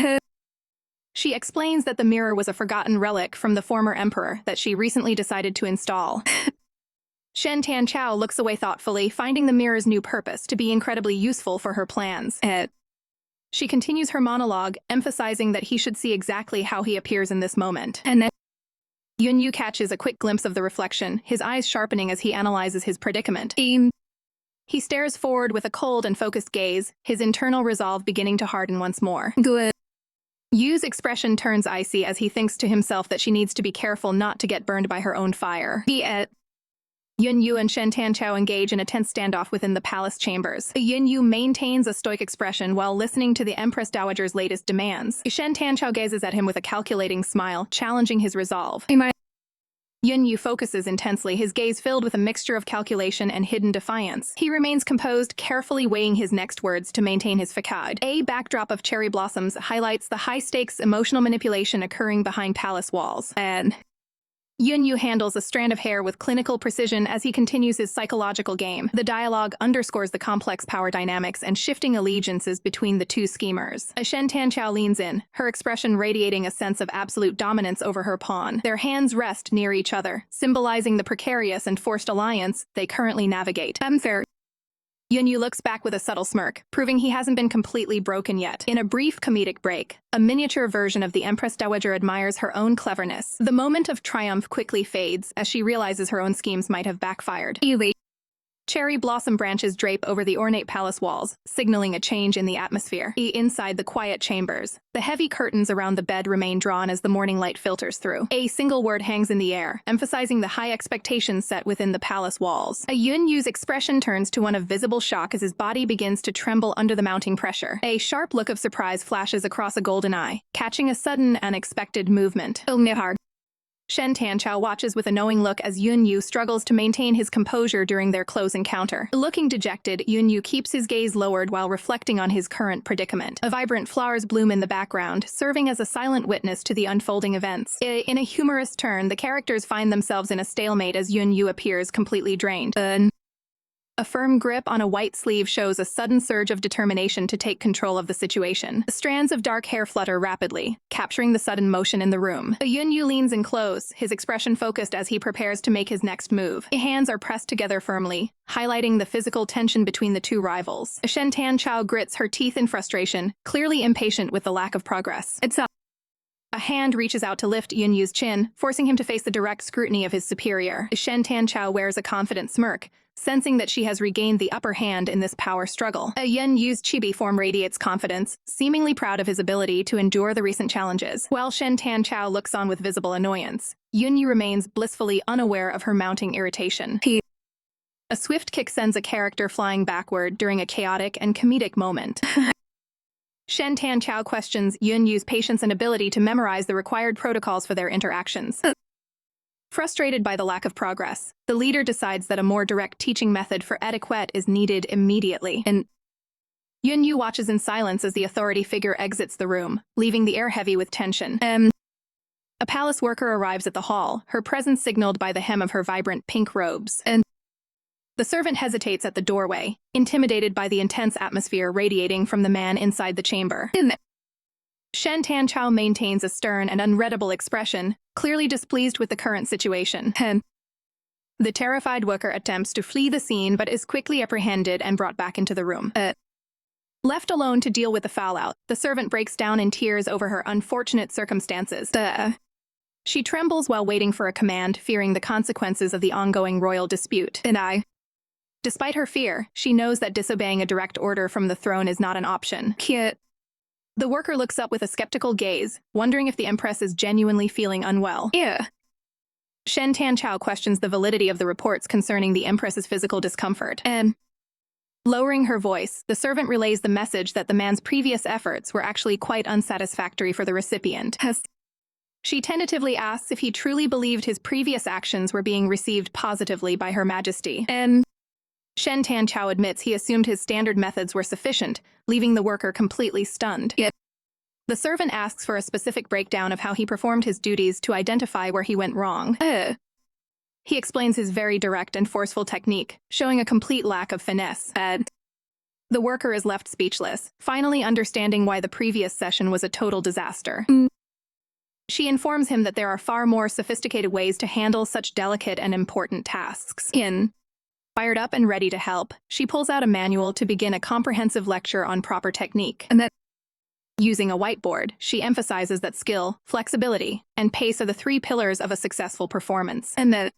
She explains that the mirror was a forgotten relic from the former emperor that she recently decided to install. Shen Tianqiao looks away thoughtfully, finding the mirror's new purpose to be incredibly useful for her plans. She continues her monologue, emphasizing that he should see exactly how he appears in this moment. Yunyu catches a quick glimpse of the reflection, his eyes sharpening as he analyzes his predicament. He stares forward with a cold and focused gaze, his internal resolve beginning to harden once more. Yu's expression turns icy as he thinks to himself that she needs to be careful not to get burned by her own fire. Yunyu and Shen Tianqiao engage in a tense standoff within the palace chambers. Yunyu maintains a stoic expression while listening to the Empress Dowager's latest demands. Shen Tianqiao gazes at him with a calculating smile, challenging his resolve. Yunyu focuses intensely, his gaze filled with a mixture of calculation and hidden defiance. He remains composed, carefully weighing his next words to maintain his facade. A backdrop of cherry blossoms highlights the high-stakes emotional manipulation occurring behind palace walls. Yunyu handles a strand of hair with clinical precision as he continues his psychological game. The dialogue underscores the complex power dynamics and shifting allegiances between the two schemers. Shen Tianqiao leans in, her expression radiating a sense of absolute dominance over her pawn. Their hands rest near each other, symbolizing the precarious and forced alliance they currently navigate. Yunyu looks back with a subtle smirk, proving he hasn't been completely broken yet. In a brief comedic break, a miniature version of the Empress Dowager admires her own cleverness. The moment of triumph quickly fades as she realizes her own schemes might have backfired. Cherry blossom branches drape over the ornate palace walls, signaling a change in the atmosphere. Inside the quiet chambers, the heavy curtains around the bed remain drawn as the morning light filters through. A single word hangs in the air, emphasizing the high expectations set within the palace walls. Yunyu's expression turns to one of visible shock as his body begins to tremble under the mounting pressure. A sharp look of surprise flashes across a golden eye, catching a sudden, unexpected movement. Shen Tianqiao watches with a knowing look as Yunyu struggles to maintain his composure during their close encounter. Looking dejected, Yunyu keeps his gaze lowered while reflecting on his current predicament. Vibrant flowers bloom in the background, serving as a silent witness to the unfolding events. In a humorous turn, the characters find themselves in a stalemate as Yunyu appears completely drained. A firm grip on a white sleeve shows a sudden surge of determination to take control of the situation. Strands of dark hair flutter rapidly, capturing the sudden motion in the room. Yunyu leans in close, his expression focused as he prepares to make his next move. Hands are pressed together firmly, highlighting the physical tension between the two rivals. Shen Tianqiao grits her teeth in frustration, clearly impatient with the lack of progress. A hand reaches out to lift Yunyu's chin, forcing him to face the direct scrutiny of his superior. Shen Tianqiao wears a confident smirk, sensing that she has regained the upper hand in this power struggle. Yunyu's chibi form radiates confidence, seemingly proud of his ability to endure the recent challenges. While Shen Tianqiao looks on with visible annoyance, Yunyu remains blissfully unaware of her mounting irritation. A swift kick sends a character flying backward during a chaotic and comedic moment. Shen Tianqiao questions Yunyu's patience and ability to memorize the required protocols for their interactions. Frustrated by the lack of progress, the leader decides that a more direct teaching method for etiquette is needed immediately. Yunyu watches in silence as the authority figure exits the room, leaving the air heavy with tension. A palace worker arrives at the hall, her presence signaled by the hem of her vibrant pink robes. The servant hesitates at the doorway, intimidated by the intense atmosphere radiating from the man inside the chamber. Shen Tianqiao maintains a stern and unreadable expression, clearly displeased with the current situation. The terrified worker attempts to flee the scene but is quickly apprehended and brought back into the room. Left alone to deal with the fallout, the servant breaks down in tears over her unfortunate circumstances. She trembles while waiting for a command, fearing the consequences of the ongoing royal dispute. Despite her fear, she knows that disobeying a direct order from the throne is not an option. The worker looks up with a skeptical gaze, wondering if the Empress is genuinely feeling unwell. Shen Tianqiao questions the validity of the reports concerning the Empress's physical discomfort. Lowering her voice, the servant relays the message that the man's previous efforts were actually quite unsatisfactory for the recipient. She tentatively asks if he truly believed his previous actions were being received positively by Her Majesty. Shen Tanchao admits he assumed his standard methods were sufficient, leaving the worker completely stunned. Yet, the servant asks for a specific breakdown of how he performed his duties to identify where he went wrong. He explains his very direct and forceful technique, showing a complete lack of finesse. The worker is left speechless, finally understanding why the previous session was a total disaster. She informs him that there are far more sophisticated ways to handle such delicate and important tasks. Fired up and ready to help, she pulls out a manual to begin a comprehensive lecture on proper technique. Using a whiteboard, she emphasizes that skill, flexibility, and pace are the 3 pillars of a successful performance, and that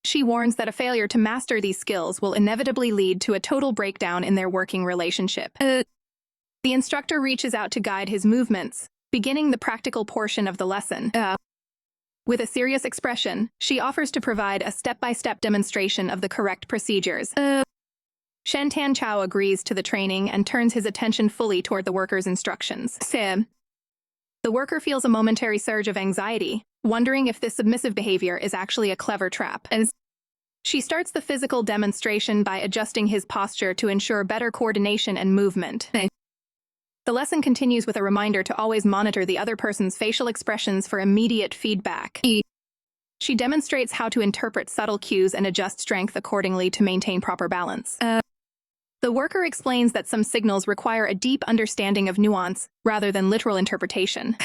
she warns that a failure to master these skills will inevitably lead to a total breakdown in their working relationship. The instructor reaches out to guide his movements, beginning the practical portion of the lesson. With a serious expression, she offers to provide a step-by-step demonstration of the correct procedures. Shen Tanchao agrees to the training and turns his attention fully toward the worker's instructions. The worker feels a momentary surge of anxiety, wondering if this submissive behavior is actually a clever trap. She starts the physical demonstration by adjusting his posture to ensure better coordination and movement. The lesson continues with a reminder to always monitor the other person's facial expressions for immediate feedback. She demonstrates how to interpret subtle cues and adjust strength accordingly to maintain proper balance. The worker explains that some signals require a deep understanding of nuance rather than literal interpretation.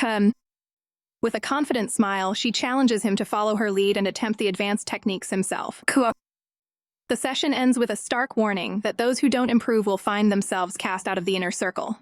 With a confident smile, she challenges him to follow her lead and attempt the advanced techniques himself. The session ends with a stark warning that those who don't improve will find themselves cast out of the inner circle.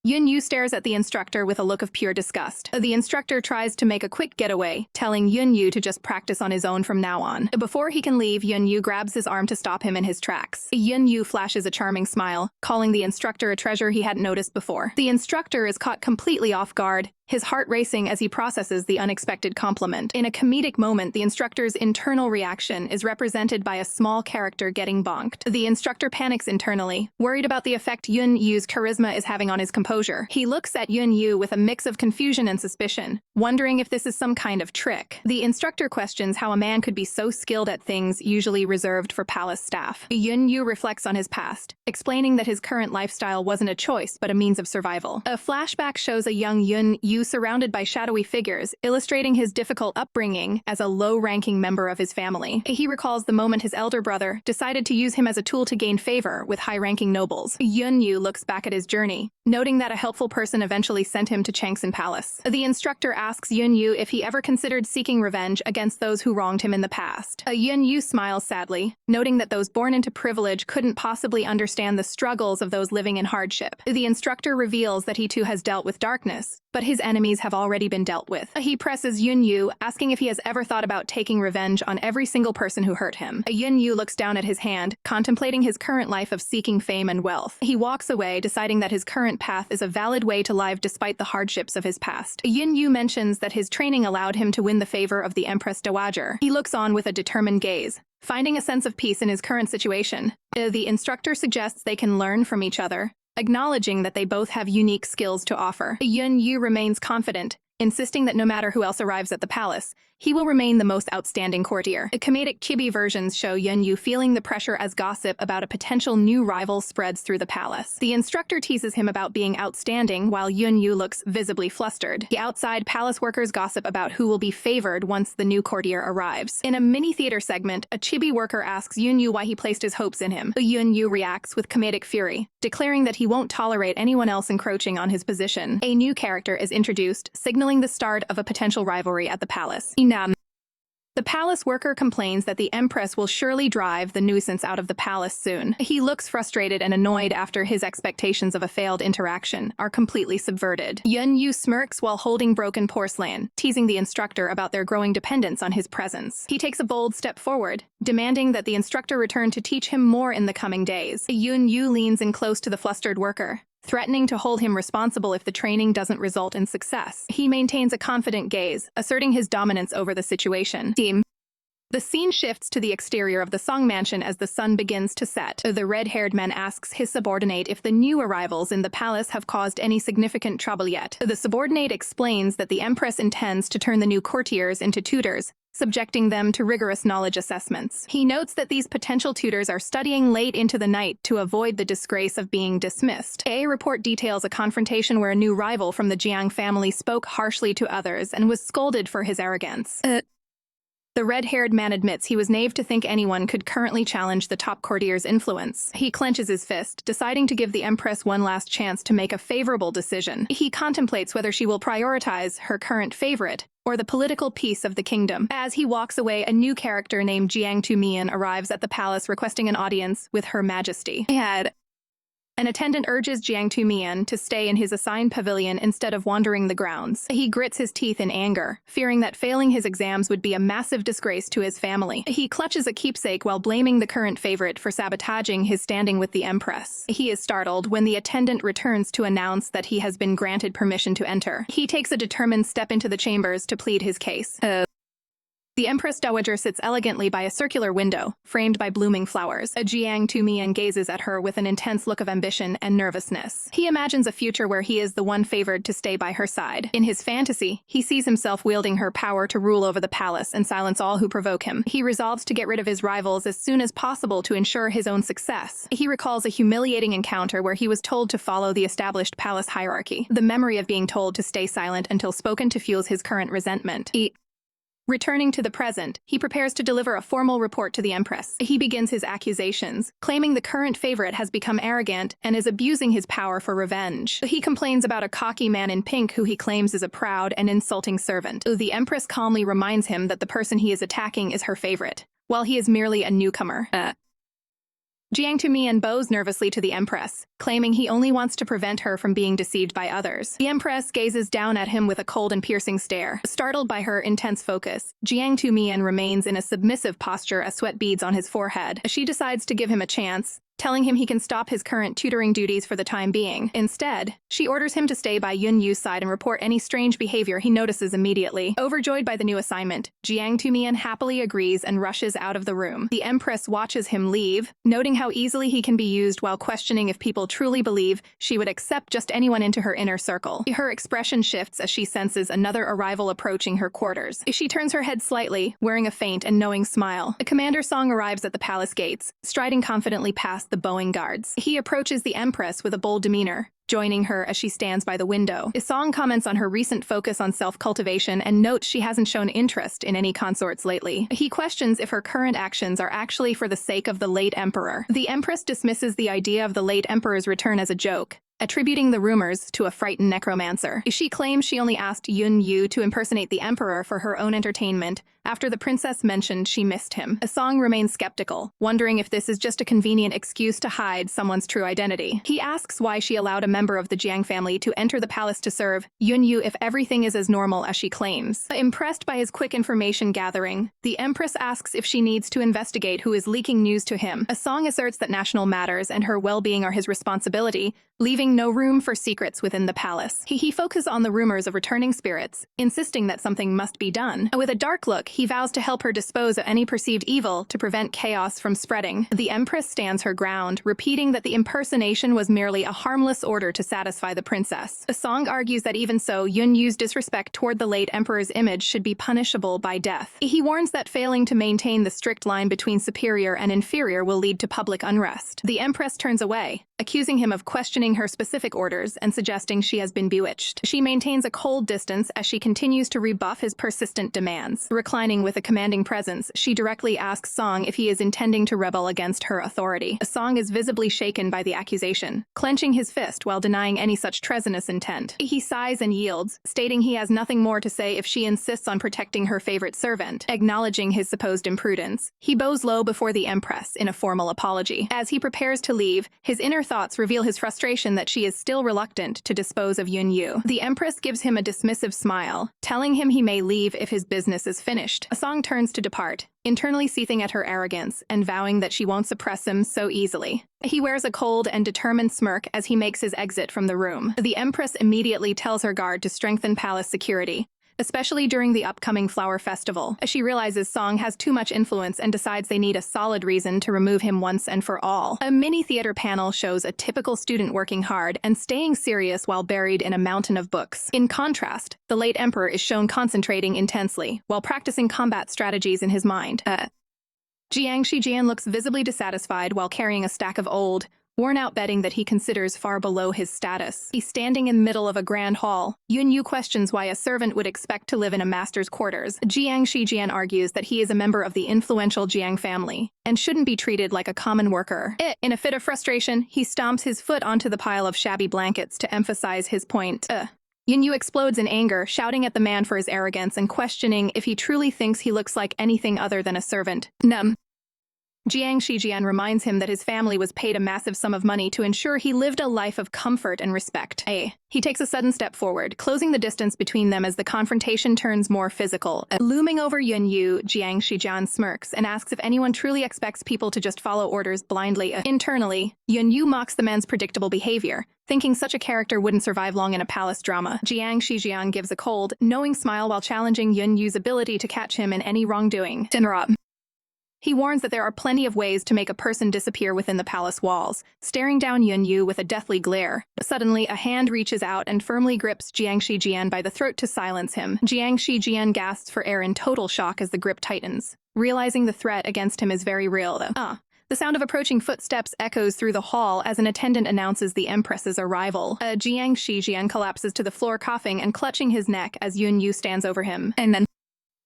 Yun Yu stares at the instructor with a look of pure disgust. The instructor tries to make a quick getaway, telling Yun Yu to just practice on his own from now on. Before he can leave, Yun Yu grabs his arm to stop him in his tracks. Yun Yu flashes a charming smile, calling the instructor a treasure he hadn't noticed before. The instructor is caught completely off guard, his heart racing as he processes the unexpected compliment. In a comedic moment, the instructor's internal reaction is represented by a small character getting bonked. The instructor panics internally, worried about the effect Yun Yu's charisma is having on his composure. He looks at Yun Yu with a mix of confusion and suspicion, wondering if this is some kind of trick. The instructor questions how a man could be so skilled at things usually reserved for palace staff. Yun Yu reflects on his past, explaining that his current lifestyle wasn't a choice but a means of survival. A flashback shows a young Yun Yu surrounded by shadowy figures, illustrating his difficult upbringing as a low-ranking member of his family. He recalls the moment his elder brother decided to use him as a tool to gain favor with high-ranking nobles. Yun Yu looks back at his journey, noting that a helpful person eventually sent him to Changsan Palace. The instructor asks Yun Yu if he ever considered seeking revenge against those who wronged him in the past. Yun Yu smiles sadly, noting that those born into privilege couldn't possibly understand the struggles of those living in hardship. The instructor reveals that he too has dealt with darkness, but his enemies have already been dealt with. He presses Yun Yu, asking if he has ever thought about taking revenge on every single person who hurt him. Yun Yu looks down at his hand, contemplating his current life of seeking fame and wealth. He walks away, deciding that his current path is a valid way to live despite the hardships of his past. Yun Yu mentions that his training allowed him to win the favor of the Empress Dowager. He looks on with a determined gaze, finding a sense of peace in his current situation. The instructor suggests they can learn from each other, acknowledging that they both have unique skills to offer. Yun Yu remains confident, insisting that no matter who else arrives at the palace, he will remain the most outstanding courtier. Comedic chibi versions show Yun Yu feeling the pressure as gossip about a potential new rival spreads through the palace. The instructor teases him about being outstanding while Yun Yu looks visibly flustered. The outside palace workers gossip about who will be favored once the new courtier arrives. In a mini-theater segment, a chibi worker asks Yun Yu why he placed his hopes in him. Yun Yu reacts with comedic fury, declaring that he won't tolerate anyone else encroaching on his position. A new character is introduced, signaling the start of a potential rivalry at the palace. The palace worker complains that the Empress will surely drive the nuisance out of the palace soon. He looks frustrated and annoyed after his expectations of a failed interaction are completely subverted. Yun Yu smirks while holding broken porcelain, teasing the instructor about their growing dependence on his presence. He takes a bold step forward, demanding that the instructor return to teach him more in the coming days. Yun Yu leans in close to the flustered worker, threatening to hold him responsible if the training doesn't result in success. He maintains a confident gaze, asserting his dominance over the situation. The scene shifts to the exterior of the Song mansion as the sun begins to set. The red-haired man asks his subordinate if the new arrivals in the palace have caused any significant trouble yet. The subordinate explains that the Empress intends to turn the new courtiers into tutors, subjecting them to rigorous knowledge assessments. He notes that these potential tutors are studying late into the night to avoid the disgrace of being dismissed. A report details a confrontation where a new rival from the Jiang family spoke harshly to others and was scolded for his arrogance. The red-haired man admits he was naive to think anyone could currently challenge the top courtier's influence. He clenches his fist, deciding to give the Empress one last chance to make a favorable decision. He contemplates whether she will prioritize her current favorite or the political peace of the kingdom. As he walks away, a new character named Jiang Tumian arrives at the palace requesting an audience with Her Majesty. An attendant urges Jiang Tumian to stay in his assigned pavilion instead of wandering the grounds. He grits his teeth in anger, fearing that failing his exams would be a massive disgrace to his family. He clutches a keepsake while blaming the current favorite for sabotaging his standing with the Empress. He is startled when the attendant returns to announce that he has been granted permission to enter. He takes a determined step into the chambers to plead his case. The Empress Dowager sits elegantly by a circular window, framed by blooming flowers. Jiang Tumian gazes at her with an intense look of ambition and nervousness. He imagines a future where he is the one favored to stay by her side. In his fantasy, he sees himself wielding her power to rule over the palace and silence all who provoke him. He resolves to get rid of his rivals as soon as possible to ensure his own success. He recalls a humiliating encounter where he was told to follow the established palace hierarchy. The memory of being told to stay silent until spoken to fuels his current resentment. Returning to the present, he prepares to deliver a formal report to the Empress. He begins his accusations, claiming the current favorite has become arrogant and is abusing his power for revenge. He complains about a cocky man in pink who he claims is a proud and insulting servant. The Empress calmly reminds him that the person he is attacking is her favorite, while he is merely a newcomer. Jiang Tumian bows nervously to the Empress, claiming he only wants to prevent her from being deceived by others. The Empress gazes down at him with a cold and piercing stare. Startled by her intense focus, Jiang Tumian remains in a submissive posture as sweat beads on his forehead. She decides to give him a chance, telling him he can stop his current tutoring duties for the time being. Instead, she orders him to stay by Yun Yu's side and report any strange behavior he notices immediately. Overjoyed by the new assignment, Jiang Tumian happily agrees and rushes out of the room. The Empress watches him leave, noting how easily he can be used while questioning if people truly believe she would accept just anyone into her inner circle. Her expression shifts as she senses another arrival approaching her quarters. She turns her head slightly, wearing a faint and knowing smile. Commander Song arrives at the palace gates, striding confidently past the bowing guards. He approaches the Empress with a bold demeanor, joining her as she stands by the window. Song comments on her recent focus on self-cultivation and notes she hasn't shown interest in any consorts lately. He questions if her current actions are actually for the sake of the late emperor. The Empress dismisses the idea of the late emperor's return as a joke, attributing the rumors to a frightened necromancer. She claims she only asked Yun Yu to impersonate the emperor for her own entertainment after the princess mentioned she missed him. Song remains skeptical, wondering if this is just a convenient excuse to hide someone's true identity. He asks why she allowed a member of the Jiang family to enter the palace to serve Yun Yu if everything is as normal as she claims. Impressed by his quick information gathering, the Empress asks if she needs to investigate who is leaking news to him. Song asserts that national matters and her well-being are his responsibility, leaving no room for secrets within the palace. He focuses on the rumors of returning spirits, insisting that something must be done. With a dark look, he vows to help her dispose of any perceived evil to prevent chaos from spreading. The Empress stands her ground, repeating that the impersonation was merely a harmless order to satisfy the princess. Song argues that even so, Yun Yu's disrespect toward the late emperor's image should be punishable by death. He warns that failing to maintain the strict line between superior and inferior will lead to public unrest. The Empress turns away, accusing him of questioning her specific orders and suggesting she has been bewitched. She maintains a cold distance as she continues to rebuff his persistent demands. Reclining with a commanding presence, she directly asks Song if he is intending to rebel against her authority. Song is visibly shaken by the accusation, clenching his fist while denying any such treasonous intent. He sighs and yields, stating he has nothing more to say if she insists on protecting her favorite servant. Acknowledging his supposed imprudence, he bows low before the Empress in a formal apology. As he prepares to leave, his inner thoughts reveal his frustration that she is still reluctant to dispose of Yun Yu. The Empress gives him a dismissive smile, telling him he may leave if his business is finished. Song turns to depart, internally seething at her arrogance and vowing that she won't suppress him so easily. He wears a cold and determined smirk as he makes his exit from the room. The Empress immediately tells her guard to strengthen palace security, especially during the upcoming flower festival. She realizes Song has too much influence and decides they need a solid reason to remove him once and for all. A mini theater panel shows a typical student working hard and staying serious while buried in a mountain of books. In contrast, the late emperor is shown concentrating intensely while practicing combat strategies in his mind. Jiang Shijian looks visibly dissatisfied while carrying a stack of old, worn-out bedding that he considers far below his status. He's standing in the middle of a grand hall. Yun Yu questions why a servant would expect to live in a master's quarters. Jiang Shijian argues that he is a member of the influential Jiang family and shouldn't be treated like a common worker. In a fit of frustration, he stomps his foot onto the pile of shabby blankets to emphasize his point. Yun Yu explodes in anger, shouting at the man for his arrogance and questioning if he truly thinks he looks like anything other than a servant. Jiang Shijian reminds him that his family was paid a massive sum of money to ensure he lived a life of comfort and respect. He takes a sudden step forward, closing the distance between them as the confrontation turns more physical. Looming over Yun Yu, Jiang Shijian smirks and asks if anyone truly expects people to just follow orders blindly. Internally, Yun Yu mocks the man's predictable behavior, thinking such a character wouldn't survive long in a palace drama. Jiang Shijian gives a cold, knowing smile while challenging Yun Yu's ability to catch him in any wrongdoing. He warns that there are plenty of ways to make a person disappear within the palace walls, staring down Yun Yu with a deathly glare. Suddenly, a hand reaches out and firmly grips Jiang Shijian by the throat to silence him. Jiang Shijian gasps for air in total shock as the grip tightens, realizing the threat against him is very real. The sound of approaching footsteps echoes through the hall as an attendant announces the Empress's arrival. Jiang Shijian collapses to the floor coughing and clutching his neck as Yun Yu stands over him. And then,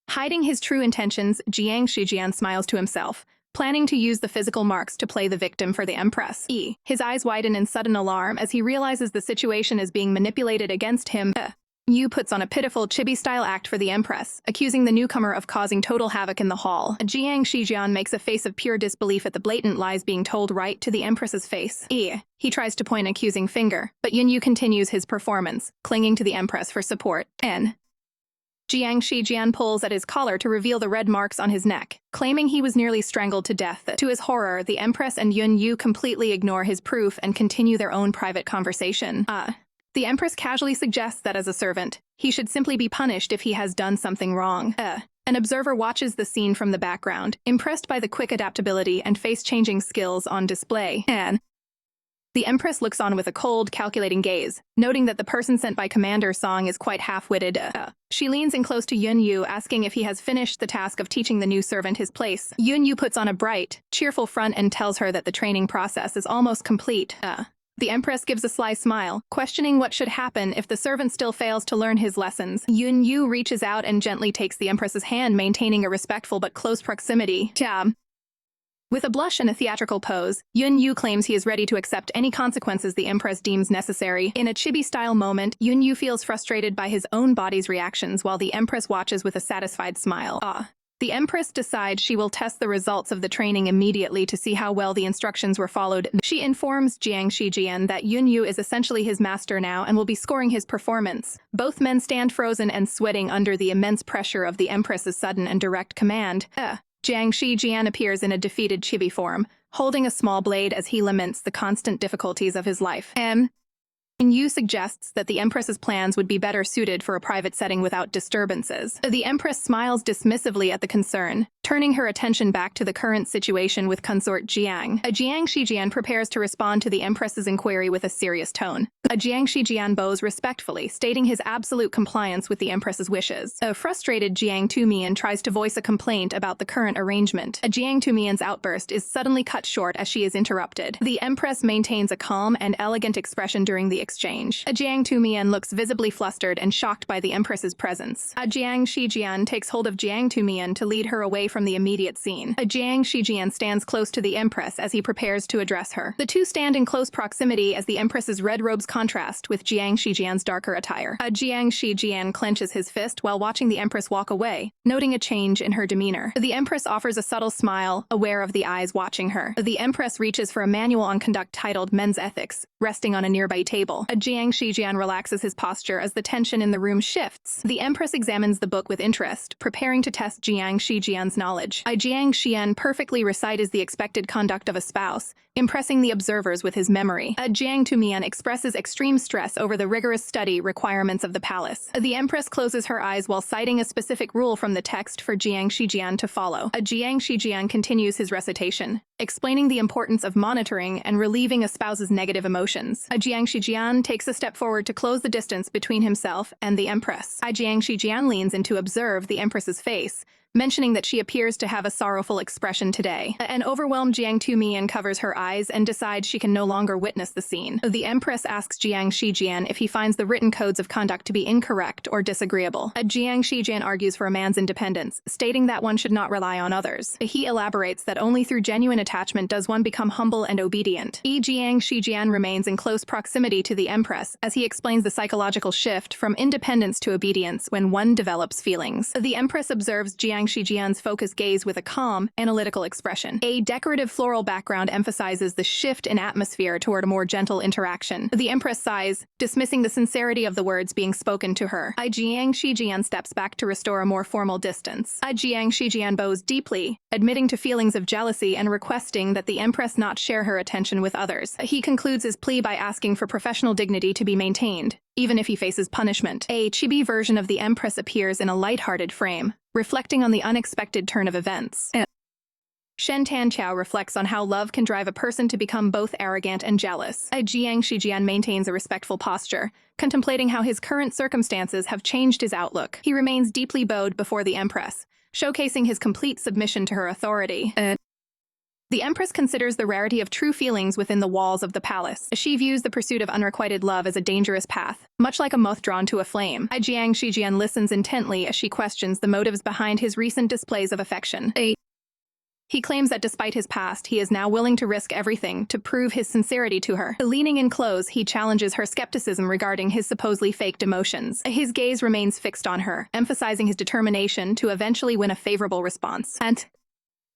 hiding his true intentions, Jiang Shijian smiles to himself, planning to use the physical marks to play the victim for the Empress. His eyes widen in sudden alarm as he realizes the situation is being manipulated against him. Yu puts on a pitiful chibi-style act for the Empress, accusing the newcomer of causing total havoc in the hall. Jiang Shijian makes a face of pure disbelief at the blatant lies being told right to the Empress's face. He tries to point an accusing finger, but Yun Yu continues his performance, clinging to the Empress for support. Jiang Shijian pulls at his collar to reveal the red marks on his neck, claiming he was nearly strangled to death. To his horror, the Empress and Yun Yu completely ignore his proof and continue their own private conversation. The Empress casually suggests that as a servant, he should simply be punished if he has done something wrong. An observer watches the scene from the background, impressed by the quick adaptability and face-changing skills on display. The Empress looks on with a cold, calculating gaze, noting that the person sent by Commander Song is quite half-witted. She leans in close to Yun Yu, asking if he has finished the task of teaching the new servant his place. Yun Yu puts on a bright, cheerful front and tells her that the training process is almost complete. The Empress gives a sly smile, questioning what should happen if the servant still fails to learn his lessons. Yun Yu reaches out and gently takes the Empress's hand, maintaining a respectful but close proximity. With a blush and a theatrical pose, Yun Yu claims he is ready to accept any consequences the Empress deems necessary. In a chibi-style moment, Yun Yu feels frustrated by his own body's reactions while the Empress watches with a satisfied smile. The Empress decides she will test the results of the training immediately to see how well the instructions were followed. She informs Jiang Shijian that Yun Yu is essentially his master now and will be scoring his performance. Both men stand frozen and sweating under the immense pressure of the Empress's sudden and direct command. Jiang Shijian appears in a defeated chibi form, holding a small blade as he laments the constant difficulties of his life. Yu suggests that the Empress's plans would be better suited for a private setting without disturbances. The Empress smiles dismissively at the concern, turning her attention back to the current situation with consort Jiang. Jiang Shijian prepares to respond to the Empress's inquiry with a serious tone. Jiang Shijian bows respectfully, stating his absolute compliance with the Empress's wishes. A frustrated Jiang Tumian tries to voice a complaint about the current arrangement. Jiang Tumian's outburst is suddenly cut short as she is interrupted. The Empress maintains a calm and elegant expression during the exchange. Jiang Tumian looks visibly flustered and shocked by the Empress's presence. Jiang Shijian takes hold of Jiang Tumian to lead her away from the immediate scene. Jiang Shijian stands close to the Empress as he prepares to address her. The two stand in close proximity as the Empress's red robes contrast with Jiang Shijian's darker attire. Jiang Shijian clenches his fist while watching the Empress walk away, noting a change in her demeanor. The Empress offers a subtle smile, aware of the eyes watching her. The Empress reaches for a manual on conduct titled Men's Ethics, resting on a nearby table. Jiang Shijian relaxes his posture as the tension in the room shifts. The Empress examines the book with interest, preparing to test Jiang Shijian's knowledge. Jiang Xian perfectly recites the expected conduct of a spouse, impressing the observers with his memory. Jiang Tumian expresses extreme stress over the rigorous study requirements of the palace. The empress closes her eyes while citing a specific rule from the text for Jiang Shijian to follow. Jiang Shijian continues his recitation, explaining the importance of monitoring and relieving a spouse's negative emotions. Jiang Shijian takes a step forward to close the distance between himself and the empress. Jiang Shijian leans in to observe the empress's face, mentioning that she appears to have a sorrowful expression today. An overwhelmed Jiang Tumian covers her eyes and decides she can no longer witness the scene. The empress asks Jiang Shijian if he finds the written codes of conduct to be incorrect or disagreeable. Jiang Shijian argues for a man's independence, stating that one should not rely on others. He elaborates that only through genuine attachment does one become humble and obedient. Jiang Shijian remains in close proximity to the empress as he explains the psychological shift from independence to obedience when one develops feelings. The empress observes Jiang Shijian's focused gaze with a calm, analytical expression. A decorative floral background emphasizes the shift in atmosphere toward a more gentle interaction. The empress sighs, dismissing the sincerity of the words being spoken to her. Jiang Shijian steps back to restore a more formal distance. Jiang Shijian bows deeply, admitting to feelings of jealousy and requesting that the empress not share her attention with others. He concludes his plea by asking for professional dignity to be maintained, even if he faces punishment. A chibi version of the empress appears in a lighthearted frame, reflecting on the unexpected turn of events. Shen Tanqiao reflects on how love can drive a person to become both arrogant and jealous. Jiang Shijian maintains a respectful posture, contemplating how his current circumstances have changed his outlook. He remains deeply bowed before the empress, showcasing his complete submission to her authority. The empress considers the rarity of true feelings within the walls of the palace. She views the pursuit of unrequited love as a dangerous path, much like a moth drawn to a flame. Jiang Shijian listens intently as she questions the motives behind his recent displays of affection. He claims that despite his past, he is now willing to risk everything to prove his sincerity to her. Leaning in close, he challenges her skepticism regarding his supposedly faked emotions. His gaze remains fixed on her, emphasizing his determination to eventually win a favorable response.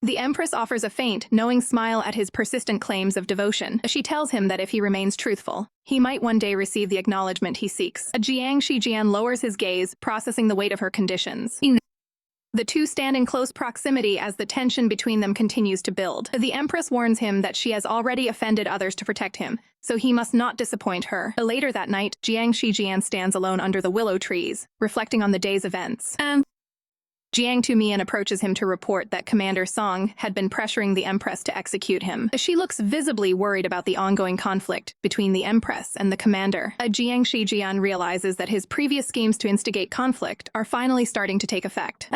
The empress offers a faint, knowing smile at his persistent claims of devotion. She tells him that if he remains truthful, he might one day receive the acknowledgement he seeks. Jiang Shijian lowers his gaze, processing the weight of her conditions. The two stand in close proximity as the tension between them continues to build. The empress warns him that she has already offended others to protect him, so he must not disappoint her. Later that night, Jiang Shijian stands alone under the willow trees, reflecting on the day's events. Jiang Tumian approaches him to report that Commander Song had been pressuring the empress to execute him. She looks visibly worried about the ongoing conflict between the empress and the commander. Jiang Shijian realizes that his previous schemes to instigate conflict are finally starting to take effect.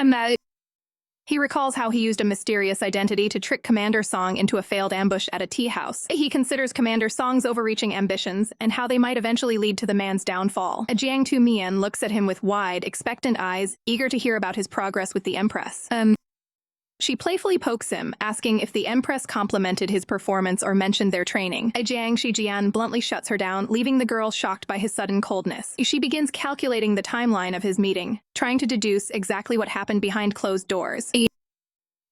He recalls how he used a mysterious identity to trick Commander Song into a failed ambush at a tea house. He considers Commander Song's overreaching ambitions and how they might eventually lead to the man's downfall. Jiang Tumian looks at him with wide, expectant eyes, eager to hear about his progress with the empress. She playfully pokes him, asking if the empress complimented his performance or mentioned their training. Jiang Shijian bluntly shuts her down, leaving the girl shocked by his sudden coldness. She begins calculating the timeline of his meeting, trying to deduce exactly what happened behind closed doors.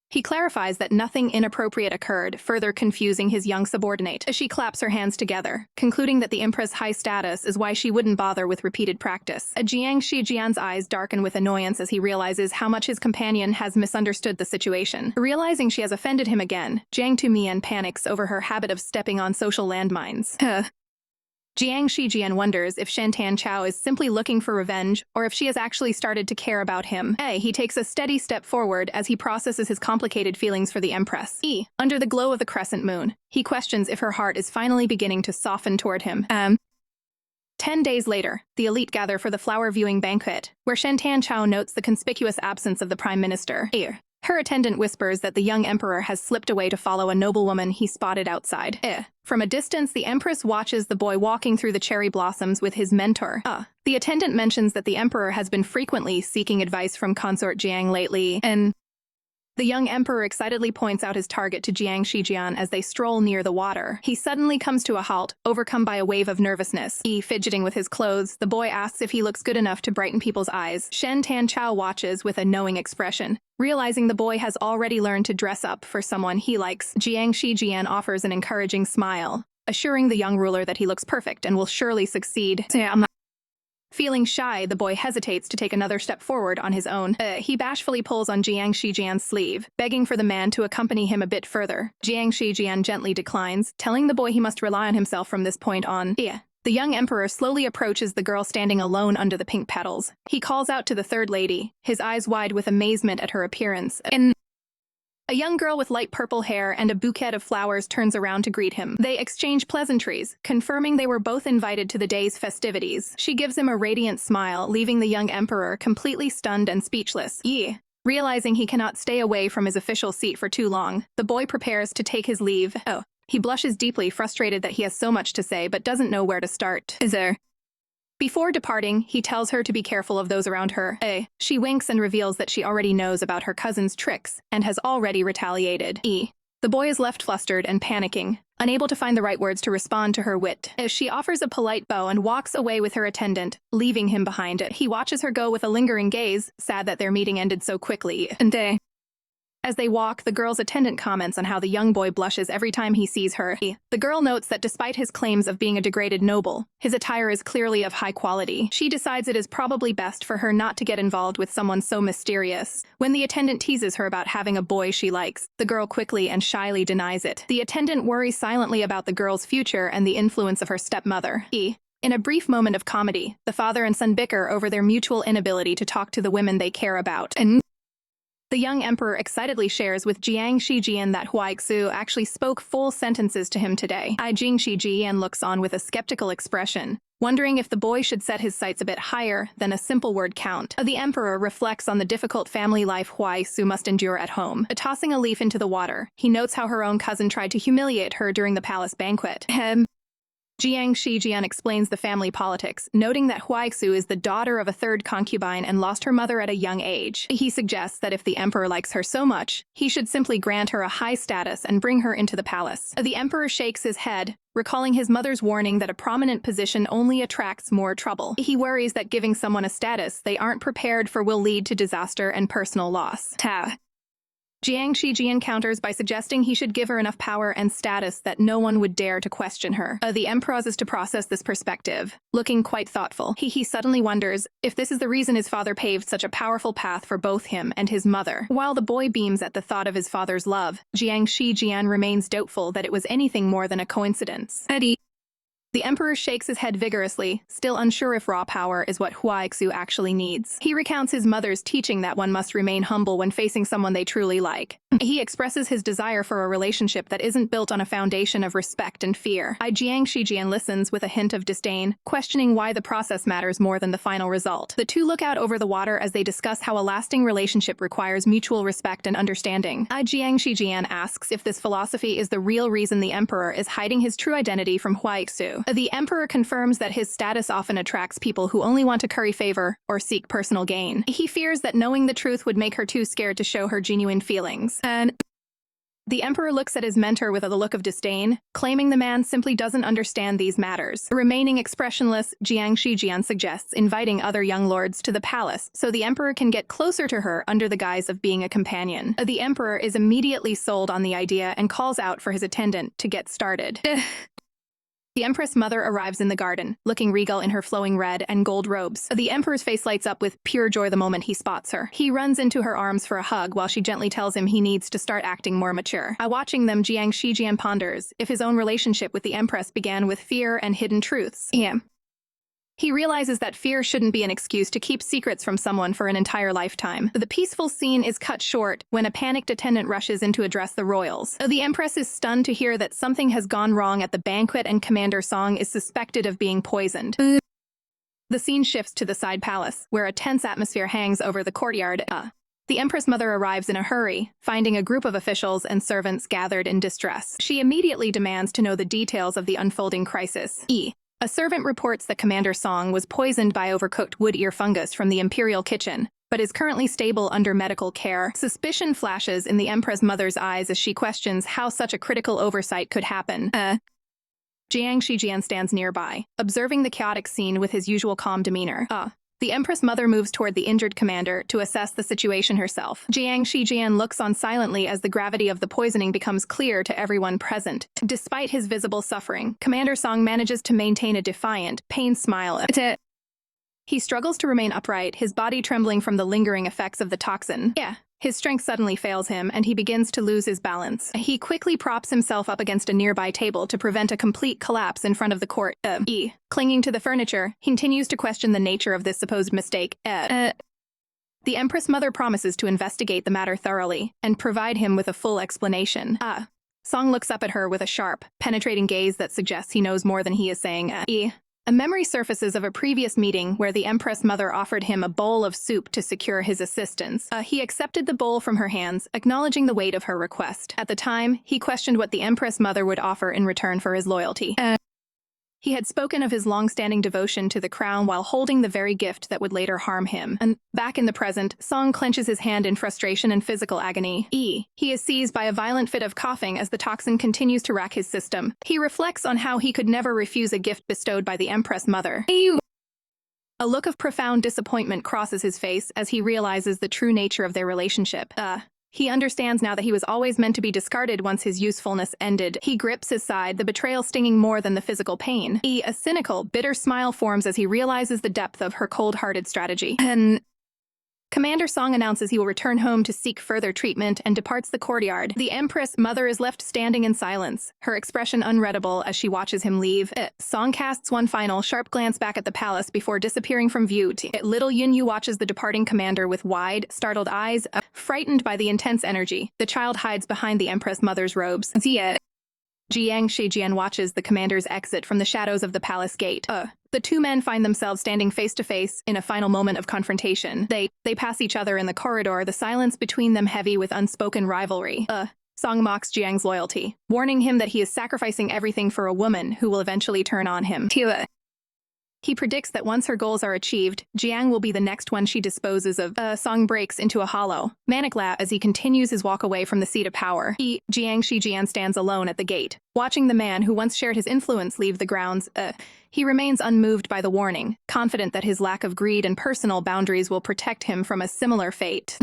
He clarifies that nothing inappropriate occurred, further confusing his young subordinate. She claps her hands together, concluding that the empress' high status is why she wouldn't bother with repeated practice. Jiang Shijian's eyes darken with annoyance as he realizes how much his companion has misunderstood the situation. Realizing she has offended him again, Jiang Tumian panics over her habit of stepping on social landmines. Jiang Shijian wonders if Shen Tanqiao is simply looking for revenge or if she has actually started to care about him. He takes a steady step forward as he processes his complicated feelings for the empress. Under the glow of the crescent moon, he questions if her heart is finally beginning to soften toward him. 10 days later, the elite gather for the flower viewing banquet, where Shen Tanqiao notes the conspicuous absence of the prime minister. Her attendant whispers that the young emperor has slipped away to follow a noblewoman he spotted outside. From a distance, the empress watches the boy walking through the cherry blossoms with his mentor. The attendant mentions that the emperor has been frequently seeking advice from consort Jiang lately, and the young emperor excitedly points out his target to Jiang Shijian as they stroll near the water. He suddenly comes to a halt, overcome by a wave of nervousness. Fidgeting with his clothes, the boy asks if he looks good enough to brighten people's eyes. Shen Tanqiao watches with a knowing expression. Realizing the boy has already learned to dress up for someone he likes, Jiang Shijian offers an encouraging smile, assuring the young ruler that he looks perfect and will surely succeed. Feeling shy, the boy hesitates to take another step forward on his own. He bashfully pulls on Jiang Shijian's sleeve, begging for the man to accompany him a bit further. Jiang Shijian gently declines, telling the boy he must rely on himself from this point on. The young emperor slowly approaches the girl standing alone under the pink petals. He calls out to the third lady, his eyes wide with amazement at her appearance. A young girl with light purple hair and a bouquet of flowers turns around to greet him. They exchange pleasantries, confirming they were both invited to the day's festivities. She gives him a radiant smile, leaving the young emperor completely stunned and speechless. Realizing he cannot stay away from his official seat for too long, the boy prepares to take his leave. He blushes deeply, frustrated that he has so much to say but doesn't know where to start. Before departing, he tells her to be careful of those around her. She winks and reveals that she already knows about her cousin's tricks and has already retaliated. The boy is left flustered and panicking, unable to find the right words to respond to her wit. As she offers a polite bow and walks away with her attendant, leaving him behind. He watches her go with a lingering gaze, sad that their meeting ended so quickly. As they walk, the girl's attendant comments on how the young boy blushes every time he sees her. The girl notes that despite his claims of being a degraded noble, his attire is clearly of high quality. She decides it is probably best for her not to get involved with someone so mysterious. When the attendant teases her about having a boy she likes, the girl quickly and shyly denies it. The attendant worries silently about the girl's future and the influence of her stepmother. In a brief moment of comedy, the father and son bicker over their mutual inability to talk to the women they care about. The young emperor excitedly shares with Jiang Shijian that Huaixu actually spoke full sentences to him today. Jiang Shijian looks on with a skeptical expression, wondering if the boy should set his sights a bit higher than a simple word count. The emperor reflects on the difficult family life Huaixu must endure at home. Tossing a leaf into the water, he notes how her own cousin tried to humiliate her during the palace banquet. Jiang Shijian explains the family politics, noting that Huaixu is the daughter of a third concubine and lost her mother at a young age. He suggests that if the emperor likes her so much, he should simply grant her a high status and bring her into the palace. The emperor shakes his head, recalling his mother's warning that a prominent position only attracts more trouble. He worries that giving someone a status they aren't prepared for will lead to disaster and personal loss. Jiang Shijian counters by suggesting he should give her enough power and status that no one would dare to question her. The emperor pauses to process this perspective, looking quite thoughtful. He suddenly wonders if this is the reason his father paved such a powerful path for both him and his mother. While the boy beams at the thought of his father's love, Jiang Shijian remains doubtful that it was anything more than a coincidence. The emperor shakes his head vigorously, still unsure if raw power is what Huaixu actually needs. He recounts his mother's teaching that one must remain humble when facing someone they truly like. He expresses his desire for a relationship that isn't built on a foundation of respect and fear. Jiang Shijian listens with a hint of disdain, questioning why the process matters more than the final result. The two look out over the water as they discuss how a lasting relationship requires mutual respect and understanding. Jiang Shijian asks if this philosophy is the real reason the emperor is hiding his true identity from Huaixu. The emperor confirms that his status often attracts people who only want to curry favor or seek personal gain. He fears that knowing the truth would make her too scared to show her genuine feelings. The emperor looks at his mentor with a look of disdain, claiming the man simply doesn't understand these matters. Remaining expressionless, Jiang Shijian suggests inviting other young lords to the palace so the emperor can get closer to her under the guise of being a companion. The emperor is immediately sold on the idea and calls out for his attendant to get started. The Empress Mother arrives in the garden, looking regal in her flowing red and gold robes. The Emperor's face lights up with pure joy the moment he spots her. He runs into her arms for a hug while she gently tells him he needs to start acting more mature. Watching them, Jiang Shijian ponders if his own relationship with the Empress began with fear and hidden truths. He realizes that fear shouldn't be an excuse to keep secrets from someone for an entire lifetime. The peaceful scene is cut short when a panicked attendant rushes in to address the royals. The Empress is stunned to hear that something has gone wrong at the banquet and Commander Song is suspected of being poisoned. The scene shifts to the side palace, where a tense atmosphere hangs over the courtyard. The Empress Mother arrives in a hurry, finding a group of officials and servants gathered in distress. She immediately demands to know the details of the unfolding crisis. A servant reports that Commander Song was poisoned by overcooked wood ear fungus from the Imperial kitchen, but is currently stable under medical care. Suspicion flashes in the Empress Mother's eyes as she questions how such a critical oversight could happen. Jiang Shijian stands nearby, observing the chaotic scene with his usual calm demeanor. The Empress Mother moves toward the injured commander to assess the situation herself. Jiang Shijian looks on silently as the gravity of the poisoning becomes clear to everyone present. Despite his visible suffering, Commander Song manages to maintain a defiant, pained smile. He struggles to remain upright, his body trembling from the lingering effects of the toxin. His strength suddenly fails him, and he begins to lose his balance. He quickly props himself up against a nearby table to prevent a complete collapse in front of the court. Clinging to the furniture, he continues to question the nature of this supposed mistake. The Empress Mother promises to investigate the matter thoroughly and provide him with a full explanation. Song looks up at her with a sharp, penetrating gaze that suggests he knows more than he is saying. A memory surfaces of a previous meeting where the Empress Mother offered him a bowl of soup to secure his assistance. He accepted the bowl from her hands, acknowledging the weight of her request. At the time, he questioned what the Empress Mother would offer in return for his loyalty. He had spoken of his long-standing devotion to the crown while holding the very gift that would later harm him. And back in the present, Song clenches his hand in frustration and physical agony. He is seized by a violent fit of coughing as the toxin continues to rack his system. He reflects on how he could never refuse a gift bestowed by the Empress Mother. A look of profound disappointment crosses his face as he realizes the true nature of their relationship. He understands now that he was always meant to be discarded once his usefulness ended. He grips his side, the betrayal stinging more than the physical pain. A cynical, bitter smile forms as he realizes the depth of her cold-hearted strategy. Commander Song announces he will return home to seek further treatment and departs the courtyard. The Empress Mother is left standing in silence, her expression unreadable as she watches him leave. Song casts one final, sharp glance back at the palace before disappearing from view. Little Yunyu watches the departing commander with wide, startled eyes, frightened by the intense energy. The child hides behind the Empress Mother's robes. Jiang Shijian watches the commander's exit from the shadows of the palace gate. The two men find themselves standing face to face in a final moment of confrontation. They pass each other in the corridor, the silence between them heavy with unspoken rivalry. Song mocks Jiang's loyalty, warning him that he is sacrificing everything for a woman who will eventually turn on him. He predicts that once her goals are achieved, Jiang will be the next one she disposes of. Song breaks into a hollow, manic laugh as he continues his walk away from the seat of power. Jiang Shijian stands alone at the gate, watching the man who once shared his influence leave the grounds. He remains unmoved by the warning, confident that his lack of greed and personal boundaries will protect him from a similar fate.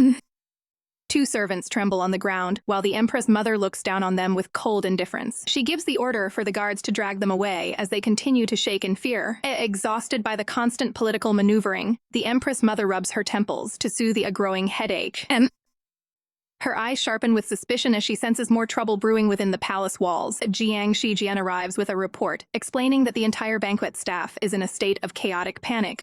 Two servants tremble on the ground, while the Empress Mother looks down on them with cold indifference. She gives the order for the guards to drag them away as they continue to shake in fear. Exhausted by the constant political maneuvering, the Empress Mother rubs her temples to soothe a growing headache. Her eyes sharpen with suspicion as she senses more trouble brewing within the palace walls. Jiang Shijian arrives with a report, explaining that the entire banquet staff is in a state of chaotic panic.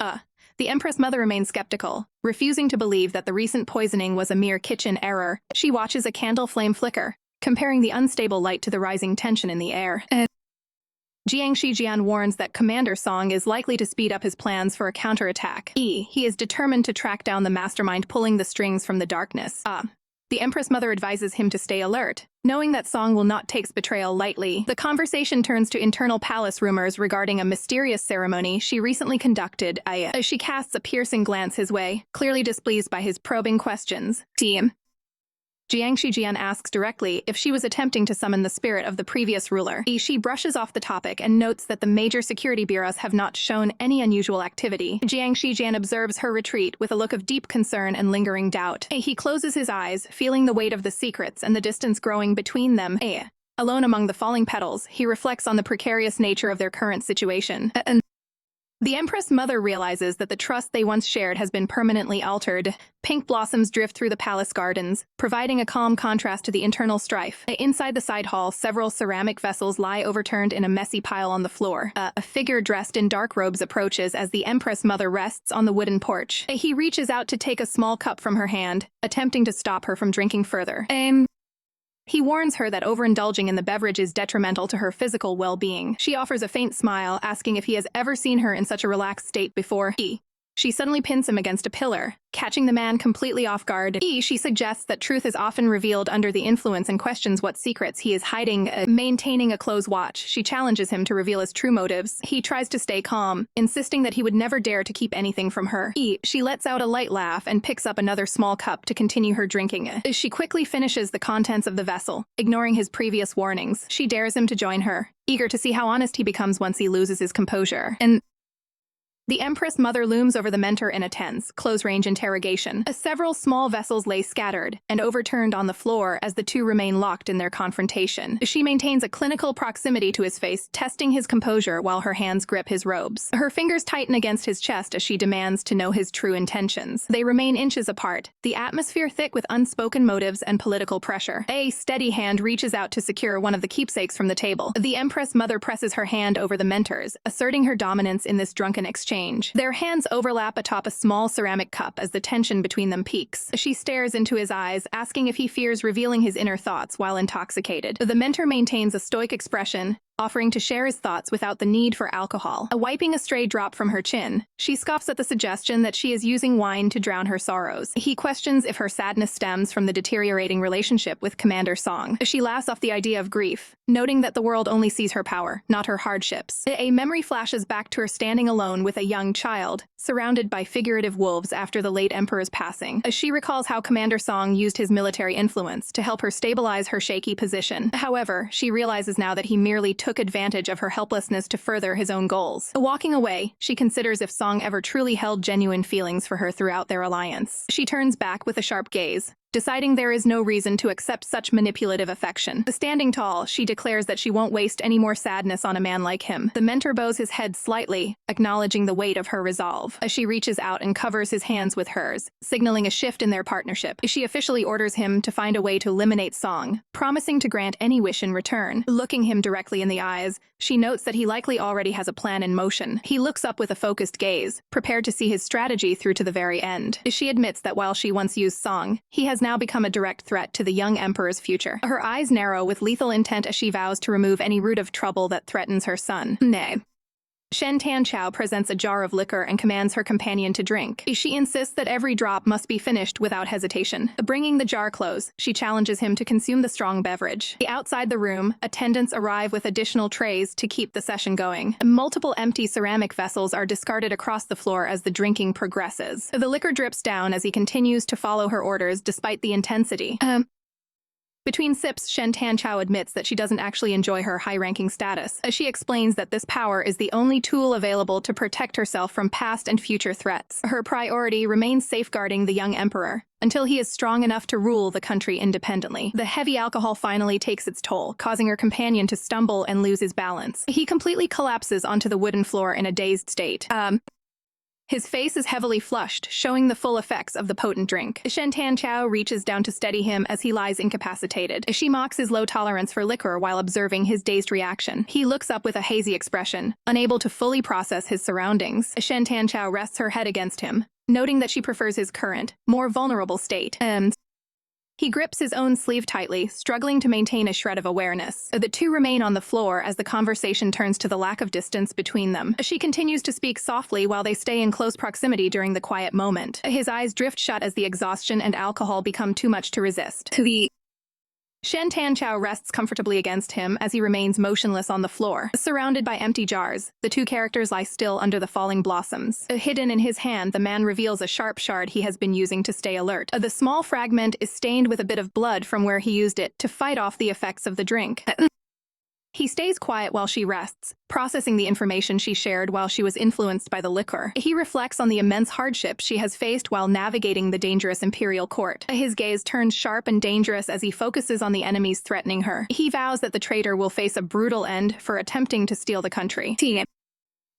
The Empress Mother remains skeptical, refusing to believe that the recent poisoning was a mere kitchen error. She watches a candle flame flicker, comparing the unstable light to the rising tension in the air. Jiang Shijian warns that Commander Song is likely to speed up his plans for a counterattack. He is determined to track down the mastermind pulling the strings from the darkness. The Empress Mother advises him to stay alert, knowing that Song will not take betrayal lightly. The conversation turns to internal palace rumors regarding a mysterious ceremony she recently conducted. She casts a piercing glance his way, clearly displeased by his probing questions. Jiang Shijian asks directly if she was attempting to summon the spirit of the previous ruler. She brushes off the topic and notes that the major security bureaus have not shown any unusual activity. Jiang Shijian observes her retreat with a look of deep concern and lingering doubt. He closes his eyes, feeling the weight of the secrets and the distance growing between them. Alone among the falling petals, he reflects on the precarious nature of their current situation. The Empress Mother realizes that the trust they once shared has been permanently altered. Pink blossoms drift through the palace gardens, providing a calm contrast to the internal strife. Inside the side hall, several ceramic vessels lie overturned in a messy pile on the floor. A figure dressed in dark robes approaches as the Empress Mother rests on the wooden porch. He reaches out to take a small cup from her hand, attempting to stop her from drinking further. He warns her that overindulging in the beverage is detrimental to her physical well-being. She offers a faint smile, asking if he has ever seen her in such a relaxed state before. She suddenly pins him against a pillar, catching the man completely off guard. She suggests that truth is often revealed under the influence and questions what secrets he is hiding. Maintaining a close watch, she challenges him to reveal his true motives. He tries to stay calm, insisting that he would never dare to keep anything from her. She lets out a light laugh and picks up another small cup to continue her drinking. She quickly finishes the contents of the vessel, ignoring his previous warnings. She dares him to join her, eager to see how honest he becomes once he loses his composure. The Empress Mother looms over the mentor in a tense, close-range interrogation. Several small vessels lay scattered and overturned on the floor as the two remain locked in their confrontation. She maintains a clinical proximity to his face, testing his composure while her hands grip his robes. Her fingers tighten against his chest as she demands to know his true intentions. They remain inches apart, the atmosphere thick with unspoken motives and political pressure. A steady hand reaches out to secure one of the keepsakes from the table. The Empress Mother presses her hand over the mentor's, asserting her dominance in this drunken exchange. Their hands overlap atop a small ceramic cup as the tension between them peaks. She stares into his eyes, asking if he fears revealing his inner thoughts while intoxicated. The mentor maintains a stoic expression, offering to share his thoughts without the need for alcohol. Wiping a stray drop from her chin, she scoffs at the suggestion that she is using wine to drown her sorrows. He questions if her sadness stems from the deteriorating relationship with Commander Song. She laughs off the idea of grief, noting that the world only sees her power, not her hardships. A memory flashes back to her standing alone with a young child, surrounded by figurative wolves after the late emperor's passing. She recalls how Commander Song used his military influence to help her stabilize her shaky position. However, she realizes now that he merely took advantage of her helplessness to further his own goals. Walking away, she considers if Song ever truly held genuine feelings for her throughout their alliance. She turns back with a sharp gaze, deciding there is no reason to accept such manipulative affection. Standing tall, she declares that she won't waste any more sadness on a man like him. The mentor bows his head slightly, acknowledging the weight of her resolve. As she reaches out and covers his hands with hers, signaling a shift in their partnership, she officially orders him to find a way to eliminate Song, promising to grant any wish in return. Looking him directly in the eyes, she notes that he likely already has a plan in motion. He looks up with a focused gaze, prepared to see his strategy through to the very end. She admits that while she once used Song, he has now become a direct threat to the young emperor's future. Her eyes narrow with lethal intent as she vows to remove any root of trouble that threatens her son. Nay. Shen Tanchao presents a jar of liquor and commands her companion to drink. She insists that every drop must be finished without hesitation. Bringing the jar close, she challenges him to consume the strong beverage. Outside the room, attendants arrive with additional trays to keep the session going. Multiple empty ceramic vessels are discarded across the floor as the drinking progresses. The liquor drips down as he continues to follow her orders despite the intensity. Between sips, Shen Tanchao admits that she doesn't actually enjoy her high-ranking status. She explains that this power is the only tool available to protect herself from past and future threats. Her priority remains safeguarding the young emperor, until he is strong enough to rule the country independently. The heavy alcohol finally takes its toll, causing her companion to stumble and lose his balance. He completely collapses onto the wooden floor in a dazed state. His face is heavily flushed, showing the full effects of the potent drink. Shen Tanchao reaches down to steady him as he lies incapacitated. She mocks his low tolerance for liquor while observing his dazed reaction. He looks up with a hazy expression, unable to fully process his surroundings. Shen Tanchao rests her head against him, noting that she prefers his current, more vulnerable state. He grips his own sleeve tightly, struggling to maintain a shred of awareness. The two remain on the floor as the conversation turns to the lack of distance between them. She continues to speak softly while they stay in close proximity during the quiet moment. His eyes drift shut as the exhaustion and alcohol become too much to resist. Shen Tanchao rests comfortably against him as he remains motionless on the floor. Surrounded by empty jars, the two characters lie still under the falling blossoms. Hidden in his hand, the man reveals a sharp shard he has been using to stay alert. The small fragment is stained with a bit of blood from where he used it to fight off the effects of the drink. He stays quiet while she rests, processing the information she shared while she was influenced by the liquor. He reflects on the immense hardship she has faced while navigating the dangerous imperial court. His gaze turns sharp and dangerous as he focuses on the enemies threatening her. He vows that the traitor will face a brutal end for attempting to steal the country.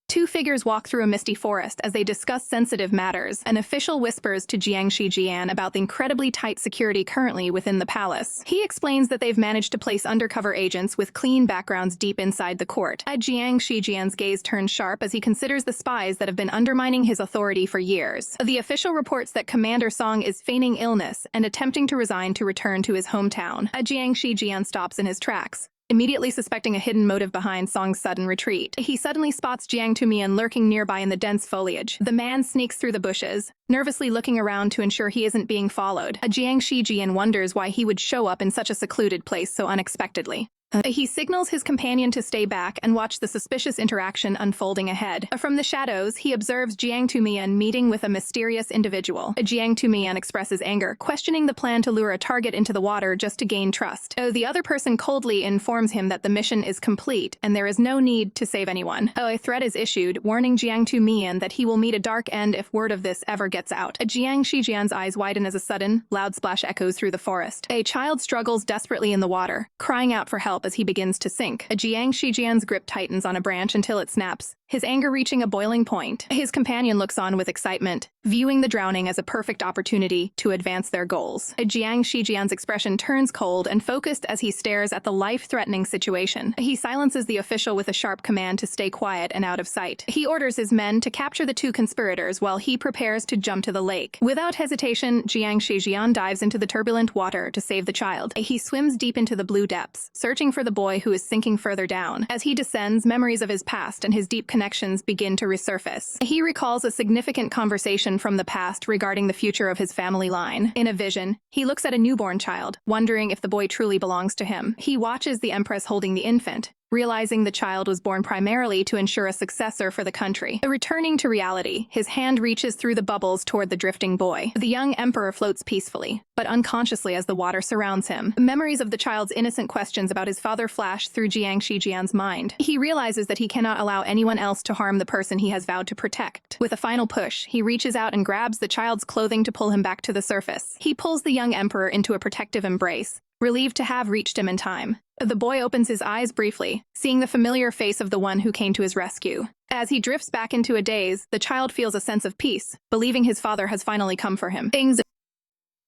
Two figures walk through a misty forest as they discuss sensitive matters. An official whispers to Jiang Shijian about the incredibly tight security currently within the palace. He explains that they've managed to place undercover agents with clean backgrounds deep inside the court. Jiang Shijian's gaze turns sharp as he considers the spies that have been undermining his authority for years. The official reports that Commander Song is feigning illness and attempting to resign to return to his hometown. Jiang Shijian stops in his tracks, immediately suspecting a hidden motive behind Song's sudden retreat. He suddenly spots Jiang Tumian lurking nearby in the dense foliage. The man sneaks through the bushes, nervously looking around to ensure he isn't being followed. Jiang Shijian wonders why he would show up in such a secluded place so unexpectedly. He signals his companion to stay back and watch the suspicious interaction unfolding ahead. From the shadows, he observes Jiang Tumian meeting with a mysterious individual. Jiang Tumian expresses anger, questioning the plan to lure a target into the water just to gain trust. The other person coldly informs him that the mission is complete and there is no need to save anyone. A threat is issued, warning Jiang Tumian that he will meet a dark end if word of this ever gets out. Jiang Shijian's eyes widen as a sudden, loud splash echoes through the forest. A child struggles desperately in the water, crying out for help as he begins to sink. Jiang Shijian's grip tightens on a branch until it snaps, his anger reaching a boiling point. His companion looks on with excitement, viewing the drowning as a perfect opportunity to advance their goals. Jiang Shijian's expression turns cold and focused as he stares at the life-threatening situation. He silences the official with a sharp command to stay quiet and out of sight. He orders his men to capture the two conspirators while he prepares to jump to the lake. Without hesitation, Jiang Shijian dives into the turbulent water to save the child. He swims deep into the blue depths, searching for the boy who is sinking further down. As he descends, memories of his past and his deep connections begin to resurface. He recalls a significant conversation from the past regarding the future of his family line. In a vision, he looks at a newborn child, wondering if the boy truly belongs to him. He watches the Empress holding the infant, realizing the child was born primarily to ensure a successor for the country. Returning to reality, his hand reaches through the bubbles toward the drifting boy. The young emperor floats peacefully, but unconsciously as the water surrounds him. Memories of the child's innocent questions about his father flash through Jiang Shijian's mind. He realizes that he cannot allow anyone else to harm the person he has vowed to protect. With a final push, he reaches out and grabs the child's clothing to pull him back to the surface. He pulls the young emperor into a protective embrace, relieved to have reached him in time. The boy opens his eyes briefly, seeing the familiar face of the one who came to his rescue. As he drifts back into a daze, the child feels a sense of peace, believing his father has finally come for him.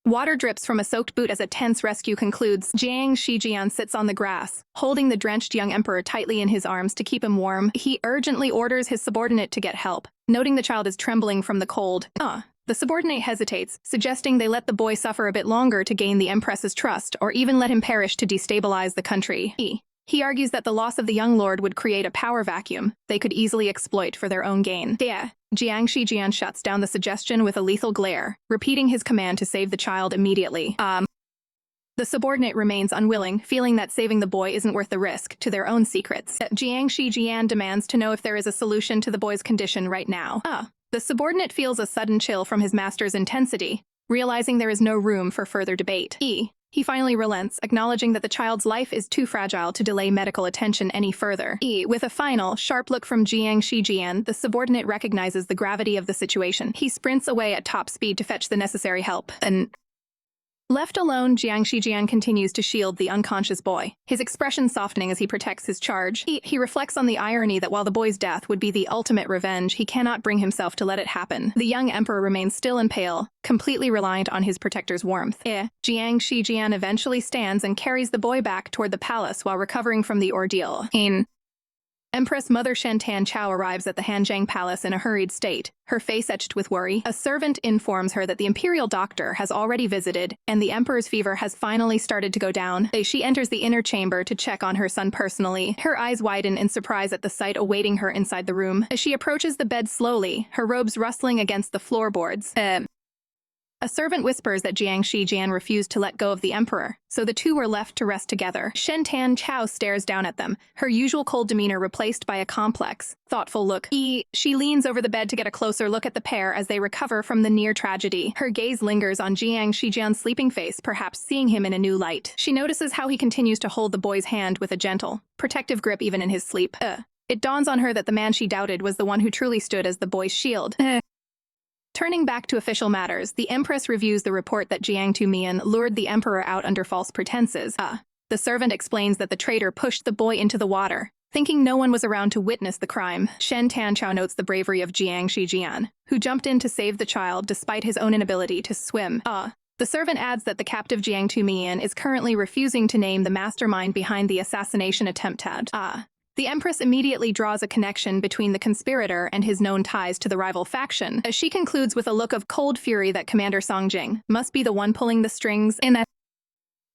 Water drips from a soaked boot as a tense rescue concludes. Jiang Shijian sits on the grass, holding the drenched young emperor tightly in his arms to keep him warm. He urgently orders his subordinate to get help, noting the child is trembling from the cold. The subordinate hesitates, suggesting they let the boy suffer a bit longer to gain the Empress's trust, or even let him perish to destabilize the country. He argues that the loss of the young lord would create a power vacuum they could easily exploit for their own gain. Jiang Shijian shuts down the suggestion with a lethal glare, repeating his command to save the child immediately. The subordinate remains unwilling, feeling that saving the boy isn't worth the risk to their own secrets. Jiang Shijian demands to know if there is a solution to the boy's condition right now. The subordinate feels a sudden chill from his master's intensity, realizing there is no room for further debate. He finally relents, acknowledging that the child's life is too fragile to delay medical attention any further. With a final, sharp look from Jiang Shijian, the subordinate recognizes the gravity of the situation. He sprints away at top speed to fetch the necessary help. Left alone, Jiang Shijian continues to shield the unconscious boy, his expression softening as he protects his charge. He reflects on the irony that while the boy's death would be the ultimate revenge, he cannot bring himself to let it happen. The young emperor remains still and pale, completely reliant on his protector's warmth. Jiang Shijian eventually stands and carries the boy back toward the palace while recovering from the ordeal. Empress Mother Shentan Chao arrives at the Hanjiang Palace in a hurried state, her face etched with worry. A servant informs her that the imperial doctor has already visited, and the emperor's fever has finally started to go down. She enters the inner chamber to check on her son personally. Her eyes widen in surprise at the sight awaiting her inside the room. As she approaches the bed slowly, her robes rustling against the floorboards. A servant whispers that Jiang Shijian refused to let go of the emperor, so the two were left to rest together. Shentan Chao stares down at them, her usual cold demeanor replaced by a complex, thoughtful look. She leans over the bed to get a closer look at the pair as they recover from the near tragedy. Her gaze lingers on Jiang Shijian's sleeping face, perhaps seeing him in a new light. She notices how he continues to hold the boy's hand with a gentle, protective grip even in his sleep. It dawns on her that the man she doubted was the one who truly stood as the boy's shield. Turning back to official matters, the Empress reviews the report that Jiang Tumian lured the Emperor out under false pretenses. The servant explains that the traitor pushed the boy into the water, thinking no one was around to witness the crime. Shen Tanchao notes the bravery of Jiang Shijian, who jumped in to save the child despite his own inability to swim. The servant adds that the captive Jiang Tumian is currently refusing to name the mastermind behind the assassination attempt. The Empress immediately draws a connection between the conspirator and his known ties to the rival faction, as she concludes with a look of cold fury that Commander Songjing must be the one pulling the strings.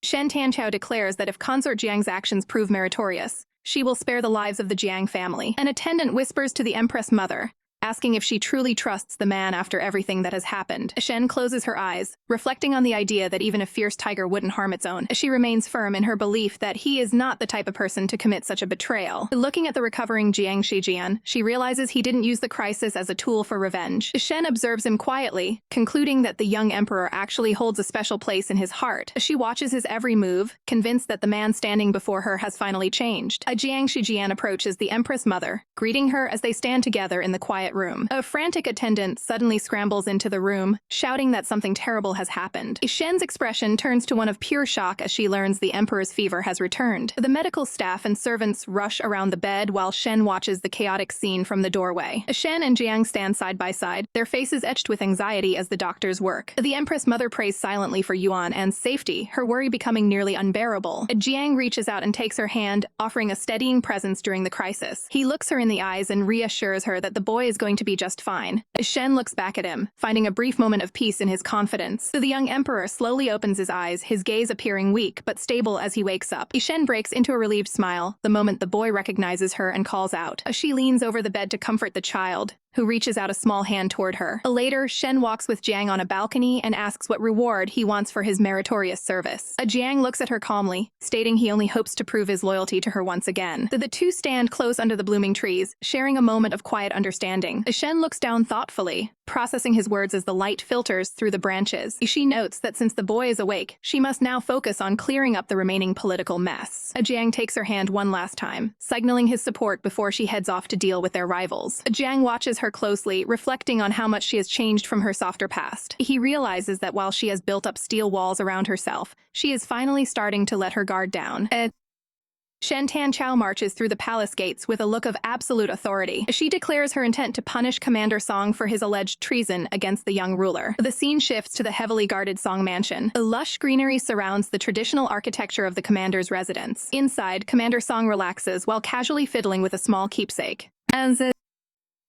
Shen Tanchao declares that if Consort Jiang's actions prove meritorious, she will spare the lives of the Jiang family. An attendant whispers to the Empress Mother, asking if she truly trusts the man after everything that has happened. Shen closes her eyes, reflecting on the idea that even a fierce tiger wouldn't harm its own. She remains firm in her belief that he is not the type of person to commit such a betrayal. Looking at the recovering Jiang Shijian, she realizes he didn't use the crisis as a tool for revenge. Shen observes him quietly, concluding that the young emperor actually holds a special place in his heart. She watches his every move, convinced that the man standing before her has finally changed. A Jiang Shijian approaches the empress mother, greeting her as they stand together in the quiet room. A frantic attendant suddenly scrambles into the room, shouting that something terrible has happened. Shen's expression turns to one of pure shock as she learns the emperor's fever has returned. The medical staff and servants rush around the bed while Shen watches the chaotic scene from the doorway. Shen and Jiang stand side by side, their faces etched with anxiety as the doctors work. The empress mother prays silently for Yuan and safety, her worry becoming nearly unbearable. Jiang reaches out and takes her hand, offering a steadying presence during the crisis. He looks her in the eyes and reassures her that the boy is going to be just fine. Shen looks back at him, finding a brief moment of peace in his confidence. The young emperor slowly opens his eyes, his gaze appearing weak but stable as he wakes up. Shen breaks into a relieved smile the moment the boy recognizes her and calls out. She leans over the bed to comfort the child, who reaches out a small hand toward her. Later, Shen walks with Jiang on a balcony and asks what reward he wants for his meritorious service. Jiang looks at her calmly, stating he only hopes to prove his loyalty to her once again. The two stand close under the blooming trees, sharing a moment of quiet understanding. Shen looks down thoughtfully, processing his words as the light filters through the branches. She notes that since the boy is awake, she must now focus on clearing up the remaining political mess. Jiang takes her hand one last time, signaling his support before she heads off to deal with their rivals. Jiang watches her closely, reflecting on how much she has changed from her softer past. He realizes that while she has built up steel walls around herself, she is finally starting to let her guard down. Shen Tanchao marches through the palace gates with a look of absolute authority. She declares her intent to punish Commander Song for his alleged treason against the young ruler. The scene shifts to the heavily guarded Song mansion. A lush greenery surrounds the traditional architecture of the commander's residence. Inside, Commander Song relaxes while casually fiddling with a small keepsake.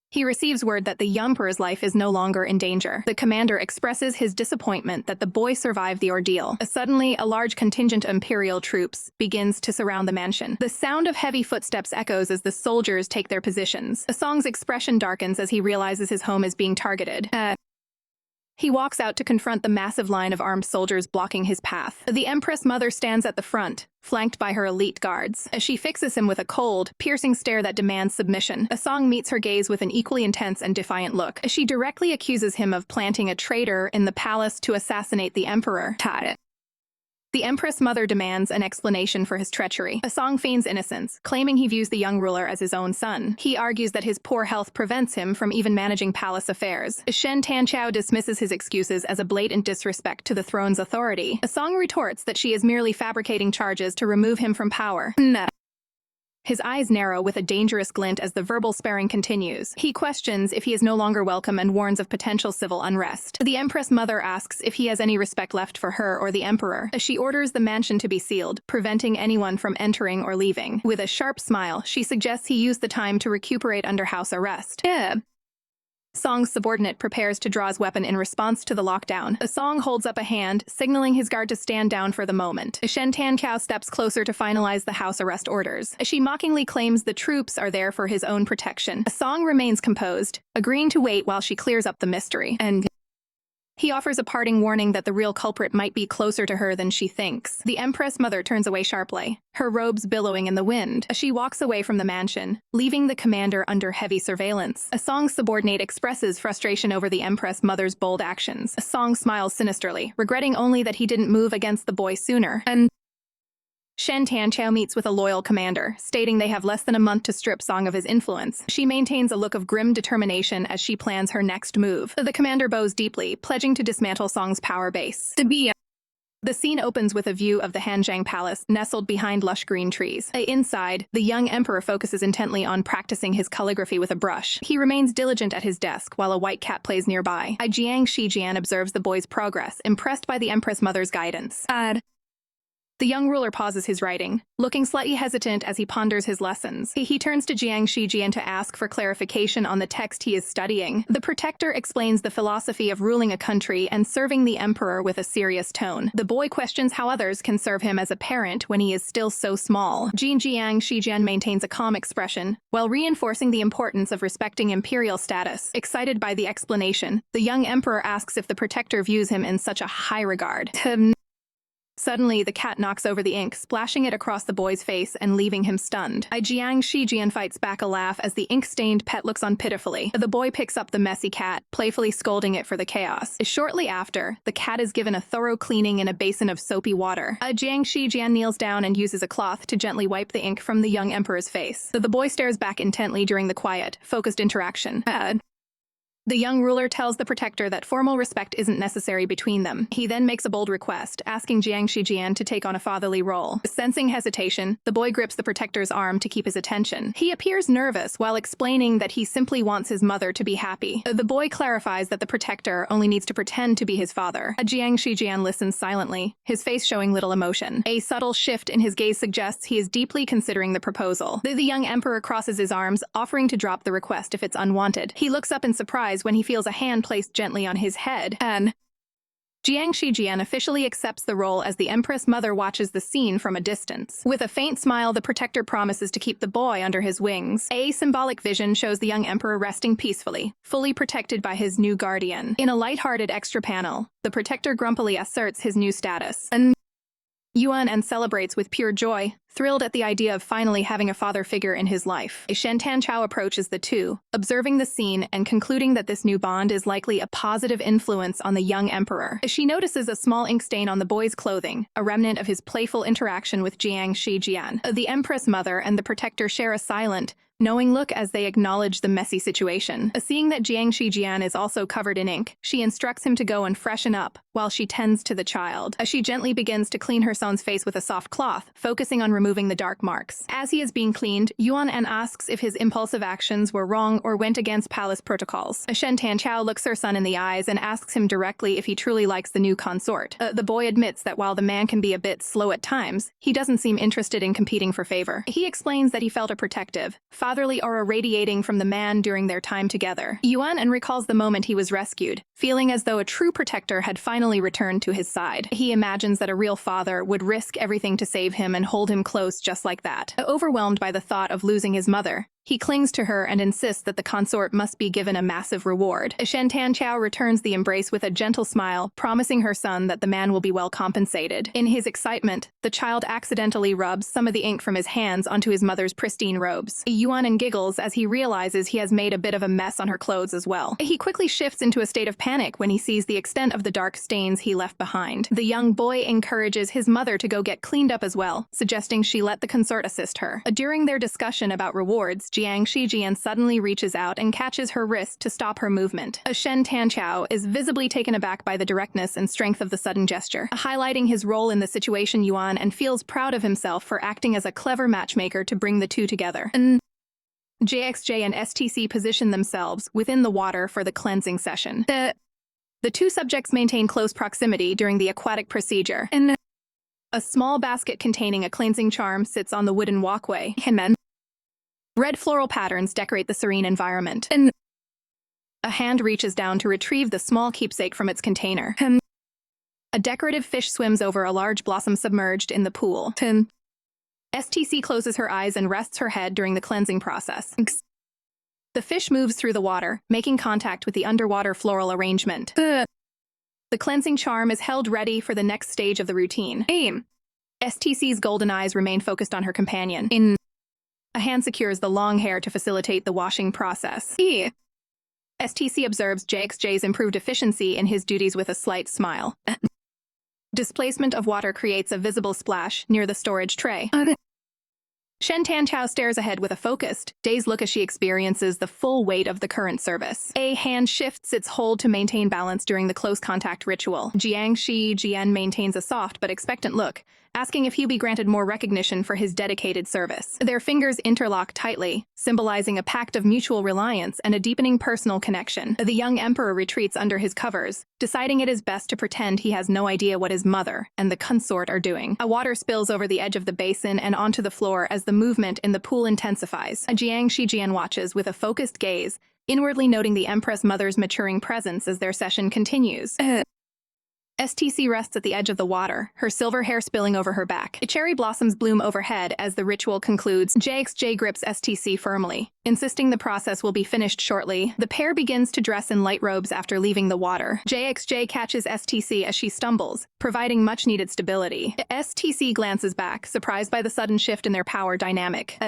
He receives word that the emperor's life is no longer in danger. The commander expresses his disappointment that the boy survived the ordeal. Suddenly, a large contingent of imperial troops begins to surround the mansion. The sound of heavy footsteps echoes as the soldiers take their positions. Song's expression darkens as he realizes his home is being targeted. He walks out to confront the massive line of armed soldiers blocking his path. The Empress Mother stands at the front, flanked by her elite guards. As she fixes him with a cold, piercing stare that demands submission. Song meets her gaze with an equally intense and defiant look. She directly accuses him of planting a traitor in the palace to assassinate the emperor. The Empress Mother demands an explanation for his treachery. Song feigns innocence, claiming he views the young ruler as his own son. He argues that his poor health prevents him from even managing palace affairs. Shen Tanchao dismisses his excuses as a blatant disrespect to the throne's authority. Song retorts that she is merely fabricating charges to remove him from power. His eyes narrow with a dangerous glint as the verbal sparring continues. He questions if he is no longer welcome and warns of potential civil unrest. The Empress Mother asks if he has any respect left for her or the emperor. She orders the mansion to be sealed, preventing anyone from entering or leaving. With a sharp smile, she suggests he use the time to recuperate under house arrest. Song's subordinate prepares to draw his weapon in response to the lockdown. Song holds up a hand, signaling his guard to stand down for the moment. Shen Tanchao steps closer to finalize the house arrest orders. She mockingly claims the troops are there for his own protection. Song remains composed, agreeing to wait while she clears up the mystery. He offers a parting warning that the real culprit might be closer to her than she thinks. The Empress Mother turns away sharply, her robes billowing in the wind. She walks away from the mansion, leaving the commander under heavy surveillance. Song's subordinate expresses frustration over the Empress Mother's bold actions. Song smiles sinisterly, regretting only that he didn't move against the boy sooner. Shen Tanchao meets with a loyal commander, stating they have less than a month to strip Song of his influence. She maintains a look of grim determination as she plans her next move. The commander bows deeply, pledging to dismantle Song's power base. The scene opens with a view of the Hanjiang Palace, nestled behind lush green trees. Inside, the young emperor focuses intently on practicing his calligraphy with a brush. He remains diligent at his desk, while a white cat plays nearby. Jiang Shijian observes the boy's progress, impressed by the Empress Mother's guidance. The young ruler pauses his writing, looking slightly hesitant as he ponders his lessons. He turns to Jiang Shijian to ask for clarification on the text he is studying. The protector explains the philosophy of ruling a country and serving the emperor with a serious tone. The boy questions how others can serve him as a parent when he is still so small. Jiang Shijian maintains a calm expression, while reinforcing the importance of respecting imperial status. Excited by the explanation, the young emperor asks if the protector views him in such a high regard. Suddenly, the cat knocks over the ink, splashing it across the boy's face and leaving him stunned. Jiang Shijian fights back a laugh as the ink-stained pet looks on pitifully. The boy picks up the messy cat, playfully scolding it for the chaos. Shortly after, the cat is given a thorough cleaning in a basin of soapy water. Jiang Shijian kneels down and uses a cloth to gently wipe the ink from the young emperor's face. The boy stares back intently during the quiet, focused interaction. The young ruler tells the protector that formal respect isn't necessary between them. He then makes a bold request, asking Jiang Shijian to take on a fatherly role. Sensing hesitation, the boy grips the protector's arm to keep his attention. He appears nervous while explaining that he simply wants his mother to be happy. The boy clarifies that the protector only needs to pretend to be his father. Jiang Shijian listens silently, his face showing little emotion. A subtle shift in his gaze suggests he is deeply considering the proposal. The young emperor crosses his arms, offering to drop the request if it's unwanted. He looks up in surprise when he feels a hand placed gently on his head, and Jiang Shijian officially accepts the role as the Empress Mother watches the scene from a distance. With a faint smile, the protector promises to keep the boy under his wings. A symbolic vision shows the young emperor resting peacefully, fully protected by his new guardian. In a lighthearted extra panel, the protector grumpily asserts his new status, and Yuan and celebrates with pure joy, thrilled at the idea of finally having a father figure in his life. Shen Tanchao approaches the two, observing the scene and concluding that this new bond is likely a positive influence on the young emperor. She notices a small ink stain on the boy's clothing, a remnant of his playful interaction with Jiang Shijian. The Empress Mother and the protector share a silent, knowing look as they acknowledge the messy situation. Seeing that Jiang Shijian is also covered in ink, she instructs him to go and freshen up while she tends to the child. She gently begins to clean her son's face with a soft cloth, focusing on removing the dark marks. As he is being cleaned, Yuan An asks if his impulsive actions were wrong or went against palace protocols. Shen Tanchao looks her son in the eyes and asks him directly if he truly likes the new consort. The boy admits that while the man can be a bit slow at times, he doesn't seem interested in competing for favor. He explains that he felt a protective, fatherly aura radiating from the man during their time together. Yuan An recalls the moment he was rescued, feeling as though a true protector had finally returned to his side. He imagines that a real father would risk everything to save him and hold him close just like that. Overwhelmed by the thought of losing his mother, he clings to her and insists that the consort must be given a massive reward. Shen Tanchao returns the embrace with a gentle smile, promising her son that the man will be well compensated. In his excitement, the child accidentally rubs some of the ink from his hands onto his mother's pristine robes. Yuan giggles as he realizes he has made a bit of a mess on her clothes as well. He quickly shifts into a state of panic when he sees the extent of the dark stains he left behind. The young boy encourages his mother to go get cleaned up as well, suggesting she let the consort assist her. During their discussion about rewards, Jiang Shijian suddenly reaches out and catches her wrist to stop her movement. Shen Tanchao is visibly taken aback by the directness and strength of the sudden gesture, highlighting his role in the situation. Yuan and feels proud of himself for acting as a clever matchmaker to bring the two together. JXJ and STC position themselves within the water for the cleansing session. The two subjects maintain close proximity during the aquatic procedure, and a small basket containing a cleansing charm sits on the wooden walkway. Red floral patterns decorate the serene environment, and a hand reaches down to retrieve the small keepsake from its container. A decorative fish swims over a large blossom submerged in the pool. STC closes her eyes and rests her head during the cleansing process. The fish moves through the water, making contact with the underwater floral arrangement. The cleansing charm is held ready for the next stage of the routine. STC's golden eyes remain focused on her companion. A hand secures the long hair to facilitate the washing process. STC observes JXJ's improved efficiency in his duties with a slight smile. Displacement of water creates a visible splash near the storage tray. Shen Tanchao stares ahead with a focused, dazed look as she experiences the full weight of the current service. A hand shifts its hold to maintain balance during the close contact ritual. Jiang Shijian maintains a soft but expectant look, asking if he'll be granted more recognition for his dedicated service. Their fingers interlock tightly, symbolizing a pact of mutual reliance and a deepening personal connection. The young emperor retreats under his covers, deciding it is best to pretend he has no idea what his mother and the consort are doing. A water spills over the edge of the basin and onto the floor as the movement in the pool intensifies. Jiang Shijian watches with a focused gaze, inwardly noting the Empress Mother's maturing presence as their session continues. STC rests at the edge of the water, her silver hair spilling over her back. Cherry blossoms bloom overhead as the ritual concludes. JXJ grips STC firmly, insisting the process will be finished shortly. The pair begins to dress in light robes after leaving the water. JXJ catches STC as she stumbles, providing much-needed stability. STC glances back, surprised by the sudden shift in their power dynamic.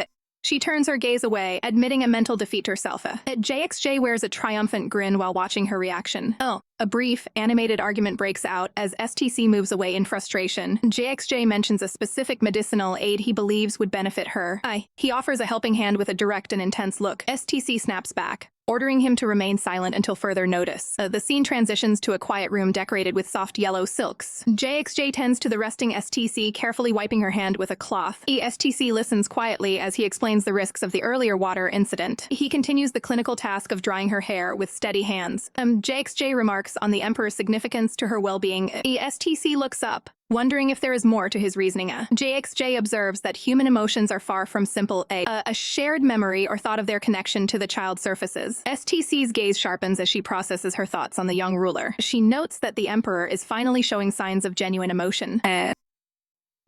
She turns her gaze away, admitting a mental defeat to herself. JXJ wears a triumphant grin while watching her reaction. A brief, animated argument breaks out as STC moves away in frustration. JXJ mentions a specific medicinal aid he believes would benefit her. He offers a helping hand with a direct and intense look. STC snaps back, ordering him to remain silent until further notice. The scene transitions to a quiet room decorated with soft yellow silks. JXJ tends to the resting STC, carefully wiping her hand with a cloth. STC listens quietly as he explains the risks of the earlier water incident. He continues the clinical task of drying her hair with steady hands. JXJ remarks on the Emperor's significance to her well-being. STC looks up, wondering if there is more to his reasoning. JXJ observes that human emotions are far from simple a shared memory or thought of their connection to the child surfaces. STC's gaze sharpens as she processes her thoughts on the young ruler. She notes that the Emperor is finally showing signs of genuine emotion. Jiang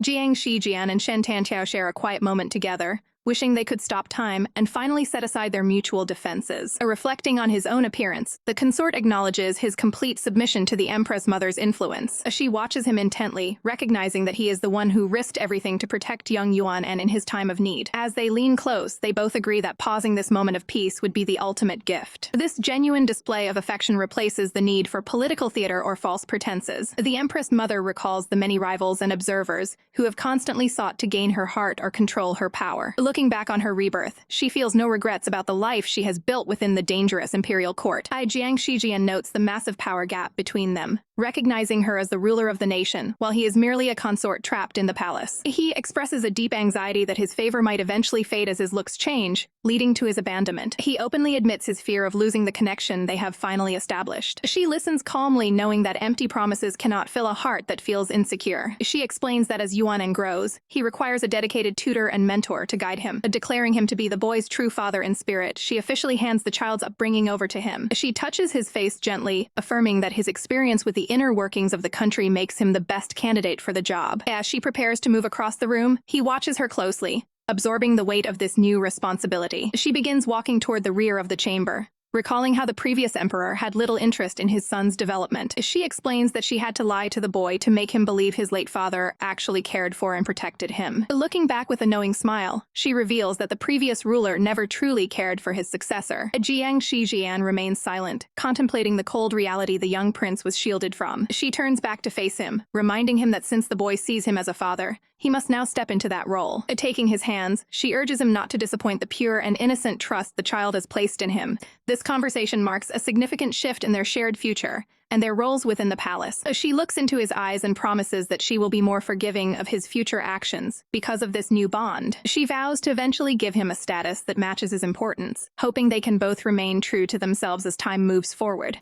Shijian and Shen Tantiao share a quiet moment together, wishing they could stop time and finally set aside their mutual defenses. Reflecting on his own appearance, the consort acknowledges his complete submission to the Empress Mother's influence. She watches him intently, recognizing that he is the one who risked everything to protect young Yuan and in his time of need. As they lean close, they both agree that pausing this moment of peace would be the ultimate gift. This genuine display of affection replaces the need for political theater or false pretenses. The Empress Mother recalls the many rivals and observers who have constantly sought to gain her heart or control her power. Looking back on her rebirth, she feels no regrets about the life she has built within the dangerous imperial court. Jiang Shijian notes the massive power gap between them, recognizing her as the ruler of the nation, while he is merely a consort trapped in the palace. He expresses a deep anxiety that his favor might eventually fade as his looks change, leading to his abandonment. He openly admits his fear of losing the connection they have finally established. She listens calmly, knowing that empty promises cannot fill a heart that feels insecure. She explains that as Yuanen grows, he requires a dedicated tutor and mentor to guide him. Declaring him to be the boy's true father in spirit, she officially hands the child's upbringing over to him. She touches his face gently, affirming that his experience with the inner workings of the country makes him the best candidate for the job. As she prepares to move across the room, he watches her closely, absorbing the weight of this new responsibility. She begins walking toward the rear of the chamber, recalling how the previous emperor had little interest in his son's development. She explains that she had to lie to the boy to make him believe his late father actually cared for and protected him. Looking back with a knowing smile, she reveals that the previous ruler never truly cared for his successor. Jiang Shijian remains silent, contemplating the cold reality the young prince was shielded from. She turns back to face him, reminding him that since the boy sees him as a father, he must now step into that role. Taking his hands, she urges him not to disappoint the pure and innocent trust the child has placed in him. This conversation marks a significant shift in their shared future and their roles within the palace. She looks into his eyes and promises that she will be more forgiving of his future actions because of this new bond. She vows to eventually give him a status that matches his importance, hoping they can both remain true to themselves as time moves forward.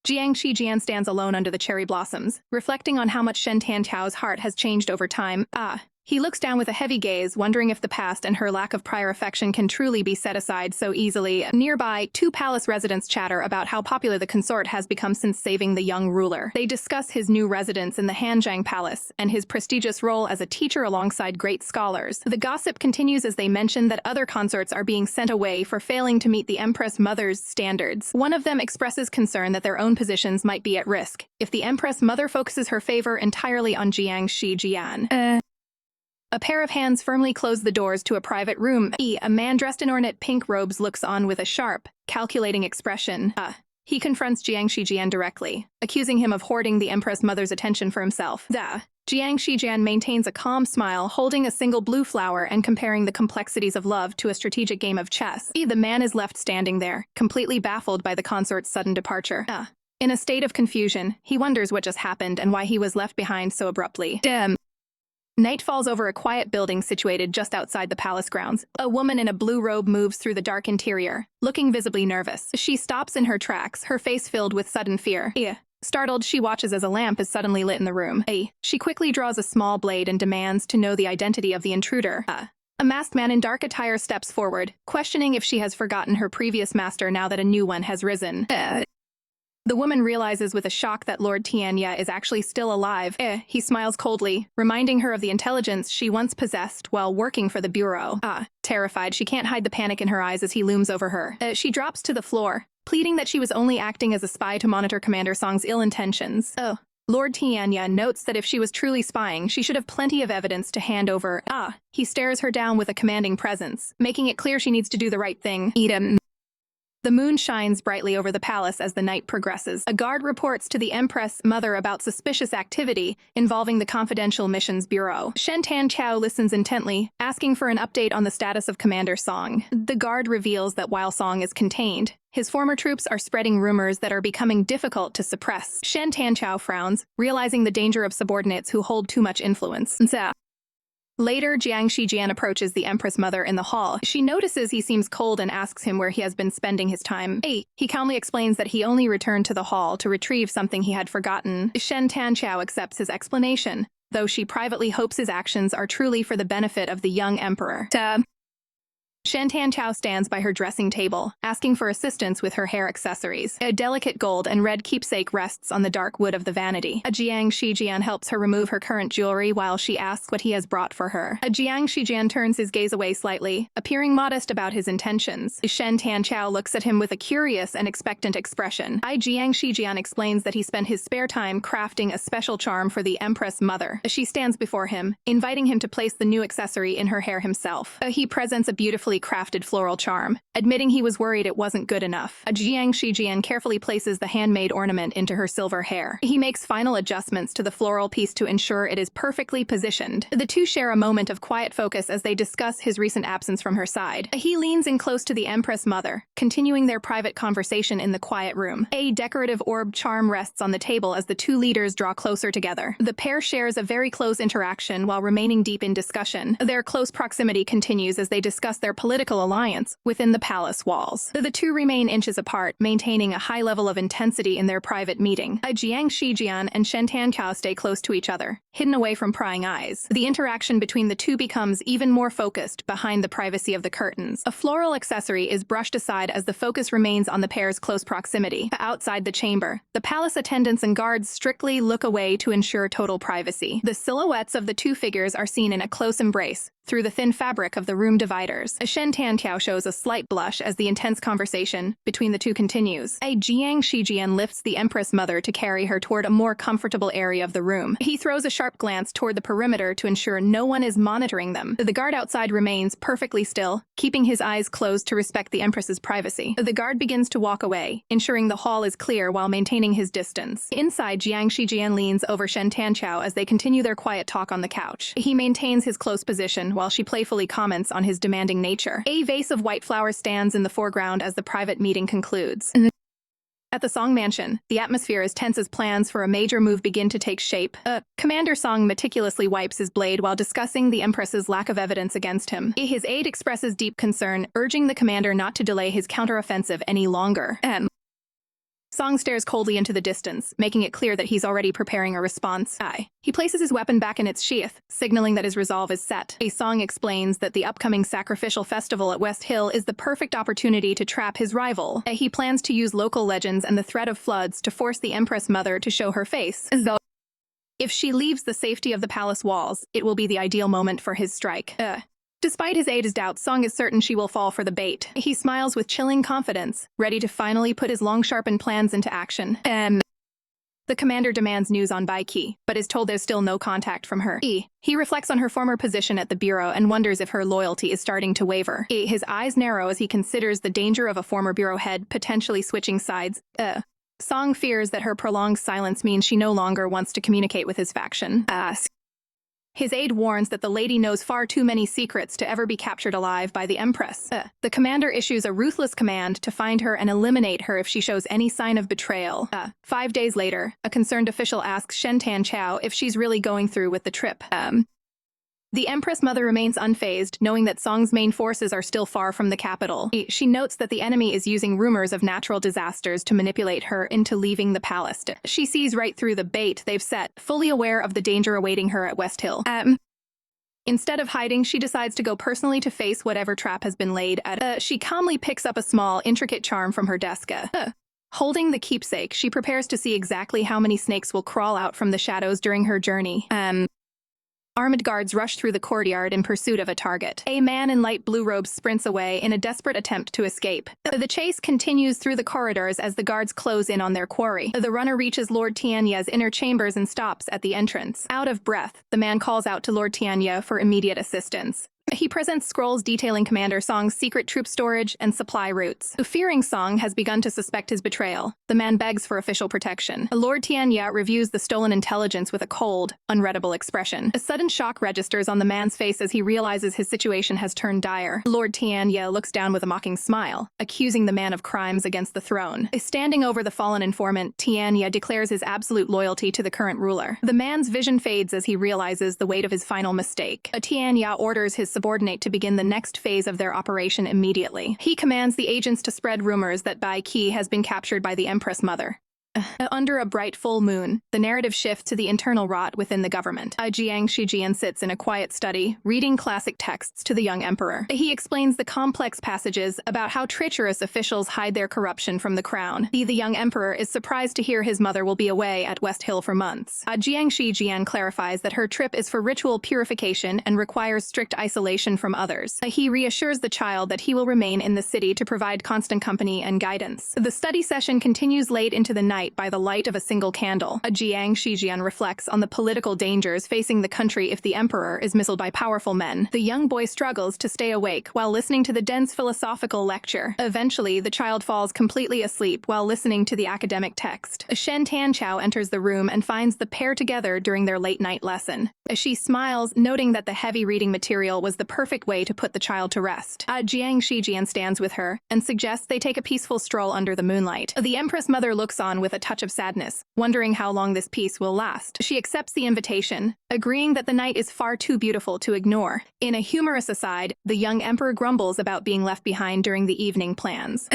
Jiang Shijian stands alone under the cherry blossoms, reflecting on how much Shen Tantiao's heart has changed over time. He looks down with a heavy gaze, wondering if the past and her lack of prior affection can truly be set aside so easily. Nearby, two palace residents chatter about how popular the consort has become since saving the young ruler. They discuss his new residence in the Hanjiang Palace and his prestigious role as a teacher alongside great scholars. The gossip continues as they mention that other consorts are being sent away for failing to meet the Empress Mother's standards. One of them expresses concern that their own positions might be at risk if the Empress Mother focuses her favor entirely on Jiang Shijian. A pair of hands firmly close the doors to a private room. A man dressed in ornate pink robes looks on with a sharp, calculating expression. He confronts Jiang Shijian directly, accusing him of hoarding the Empress Mother's attention for himself. Jiang Shijian maintains a calm smile, holding a single blue flower and comparing the complexities of love to a strategic game of chess. The man is left standing there, completely baffled by the consort's sudden departure. In a state of confusion, he wonders what just happened and why he was left behind so abruptly. Night falls over a quiet building situated just outside the palace grounds. A woman in a blue robe moves through the dark interior, looking visibly nervous. She stops in her tracks, her face filled with sudden fear. Startled, she watches as a lamp is suddenly lit in the room. She quickly draws a small blade and demands to know the identity of the intruder. A masked man in dark attire steps forward, questioning if she has forgotten her previous master now that a new one has risen. The woman realizes with a shock that Lord Tianya is actually still alive. He smiles coldly, reminding her of the intelligence she once possessed while working for the Bureau. Terrified, she can't hide the panic in her eyes as he looms over her. She drops to the floor, pleading that she was only acting as a spy to monitor Commander Song's ill intentions. Lord Tianya notes that if she was truly spying, she should have plenty of evidence to hand over. He stares her down with a commanding presence, making it clear she needs to do the right thing. The moon shines brightly over the palace as the night progresses. A guard reports to the Empress Mother about suspicious activity involving the Confidential Missions Bureau. Shen Tanqiao listens intently, asking for an update on the status of Commander Song. The guard reveals that while Song is contained, his former troops are spreading rumors that are becoming difficult to suppress. Shen Tanqiao frowns, realizing the danger of subordinates who hold too much influence. Later, Jiang Shijian approaches the Empress Mother in the hall. She notices he seems cold and asks him where he has been spending his time. He calmly explains that he only returned to the hall to retrieve something he had forgotten. Shen Tanqiao accepts his explanation, though she privately hopes his actions are truly for the benefit of the young emperor. Shen Tanqiao stands by her dressing table, asking for assistance with her hair accessories. A delicate gold and red keepsake rests on the dark wood of the vanity. Jiang Shijian helps her remove her current jewelry while she asks what he has brought for her. Jiang Shijian turns his gaze away slightly, appearing modest about his intentions. Shen Tanqiao looks at him with a curious and expectant expression. Jiang Shijian explains that he spent his spare time crafting a special charm for the Empress Mother. She stands before him, inviting him to place the new accessory in her hair himself. He presents a beautifully crafted floral charm, admitting he was worried it wasn't good enough. Jiang Shijian carefully places the handmade ornament into her silver hair. He makes final adjustments to the floral piece to ensure it is perfectly positioned. The two share a moment of quiet focus as they discuss his recent absence from her side. He leans in close to the Empress Mother, continuing their private conversation in the quiet room. A decorative orb charm rests on the table as the two leaders draw closer together. The pair shares a very close interaction while remaining deep in discussion. Their close proximity continues as they discuss their political alliance within the palace walls. The two remain inches apart, maintaining a high level of intensity in their private meeting. Jiang Shijian and Shen Tanqiao stay close to each other, hidden away from prying eyes. The interaction between the two becomes even more focused behind the privacy of the curtains. A floral accessory is brushed aside as the focus remains on the pair's close proximity. Outside the chamber, the palace attendants and guards strictly look away to ensure total privacy. The silhouettes of the two figures are seen in a close embrace through the thin fabric of the room dividers. Shen Tanqiao shows a slight blush as the intense conversation between the two continues. Jiang Shijian lifts the Empress Mother to carry her toward a more comfortable area of the room. He throws a sharp glance toward the perimeter to ensure no one is monitoring them. The guard outside remains perfectly still, keeping his eyes closed to respect the Empress's privacy. The guard begins to walk away, ensuring the hall is clear while maintaining his distance. Inside, Jiang Shijian leans over Shen Tanqiao as they continue their quiet talk on the couch. He maintains his close position while she playfully comments on his demanding nature. A vase of white flowers stands in the foreground as the private meeting concludes. At the Song Mansion, the atmosphere is tense as plans for a major move begin to take shape. Commander Song meticulously wipes his blade while discussing the Empress's lack of evidence against him. His aide expresses deep concern, urging the commander not to delay his counteroffensive any longer. Song stares coldly into the distance, making it clear that he's already preparing a response. He places his weapon back in its sheath, signaling that his resolve is set. Song explains that the upcoming sacrificial festival at West Hill is the perfect opportunity to trap his rival. He plans to use local legends and the threat of floods to force the Empress Mother to show her face. If she leaves the safety of the palace walls, it will be the ideal moment for his strike. Despite his aide's doubts, Song is certain she will fall for the bait. He smiles with chilling confidence, ready to finally put his long-sharpened plans into action. The commander demands news on Bai Qi, but is told there's still no contact from her. He reflects on her former position at the Bureau and wonders if her loyalty is starting to waver. His eyes narrow as he considers the danger of a former Bureau head potentially switching sides. Song fears that her prolonged silence means she no longer wants to communicate with his faction. His aide warns that the lady knows far too many secrets to ever be captured alive by the Empress. The commander issues a ruthless command to find her and eliminate her if she shows any sign of betrayal. 5 days later, a concerned official asks Shen Tanqiao if she's really going through with the trip. The Empress Mother remains unfazed, knowing that Song's main forces are still far from the capital. She notes that the enemy is using rumors of natural disasters to manipulate her into leaving the palace. She sees right through the bait they've set, fully aware of the danger awaiting her at West Hill. Instead of hiding, she decides to go personally to face whatever trap has been laid at. She calmly picks up a small, intricate charm from her desk. Holding the keepsake, she prepares to see exactly how many snakes will crawl out from the shadows during her journey. Armed guards rush through the courtyard in pursuit of a target. A man in light blue robes sprints away in a desperate attempt to escape. The chase continues through the corridors as the guards close in on their quarry. The runner reaches Lord Tianya's inner chambers and stops at the entrance. Out of breath, the man calls out to Lord Tianya for immediate assistance. He presents scrolls detailing Commander Song's secret troop storage and supply routes. Fearing Song has begun to suspect his betrayal, the man begs for official protection. Lord Tianya reviews the stolen intelligence with a cold, unreadable expression. A sudden shock registers on the man's face as he realizes his situation has turned dire. Lord Tianya looks down with a mocking smile, accusing the man of crimes against the throne. Standing over the fallen informant, Tianya declares his absolute loyalty to the current ruler. The man's vision fades as he realizes the weight of his final mistake. Tianya orders his subordinate to begin the next phase of their operation immediately. He commands the agents to spread rumors that Bai Qi has been captured by the Empress Mother. Under a bright full moon, the narrative shifts to the internal rot within the government. Jiang Shijian sits in a quiet study, reading classic texts to the young emperor. He explains the complex passages about how treacherous officials hide their corruption from the crown. The young emperor is surprised to hear his mother will be away at West Hill for months. Jiang Shijian clarifies that her trip is for ritual purification and requires strict isolation from others. He reassures the child that he will remain in the city to provide constant company and guidance. The study session continues late into the night by the light of a single candle. Jiang Shijian reflects on the political dangers facing the country if the emperor is missiled by powerful men. The young boy struggles to stay awake while listening to the dense philosophical lecture. Eventually, the child falls completely asleep while listening to the academic text. Shen Tanchao enters the room and finds the pair together during their late-night lesson. She smiles, noting that the heavy reading material was the perfect way to put the child to rest. Jiang Shijian stands with her and suggests they take a peaceful stroll under the moonlight. The Empress Mother looks on with a touch of sadness, wondering how long this peace will last. She accepts the invitation, agreeing that the night is far too beautiful to ignore. In a humorous aside, the young emperor grumbles about being left behind during the evening plans.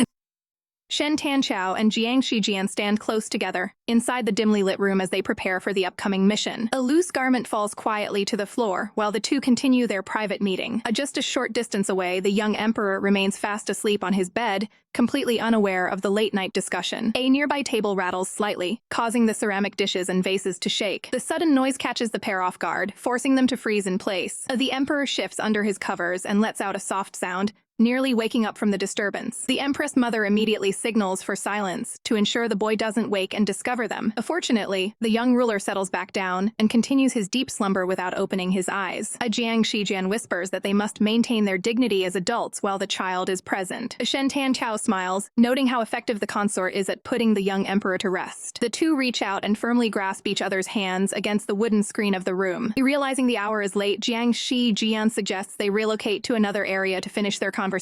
Shen Tanchao and Jiang Shijian stand close together, inside the dimly lit room as they prepare for the upcoming mission. A loose garment falls quietly to the floor while the two continue their private meeting. Just a short distance away, the young emperor remains fast asleep on his bed, completely unaware of the late-night discussion. A nearby table rattles slightly, causing the ceramic dishes and vases to shake. The sudden noise catches the pair off guard, forcing them to freeze in place. The emperor shifts under his covers and lets out a soft sound, nearly waking up from the disturbance. The Empress Mother immediately signals for silence to ensure the boy doesn't wake and discover them. Fortunately, the young ruler settles back down and continues his deep slumber without opening his eyes. Jiang Shijian whispers that they must maintain their dignity as adults while the child is present. Shen Tanchao smiles, noting how effective the consort is at putting the young emperor to rest. The two reach out and firmly grasp each other's hands against the wooden screen of the room. Realizing the hour is late, Jiang Shijian suggests they relocate to another area to finish their conversation.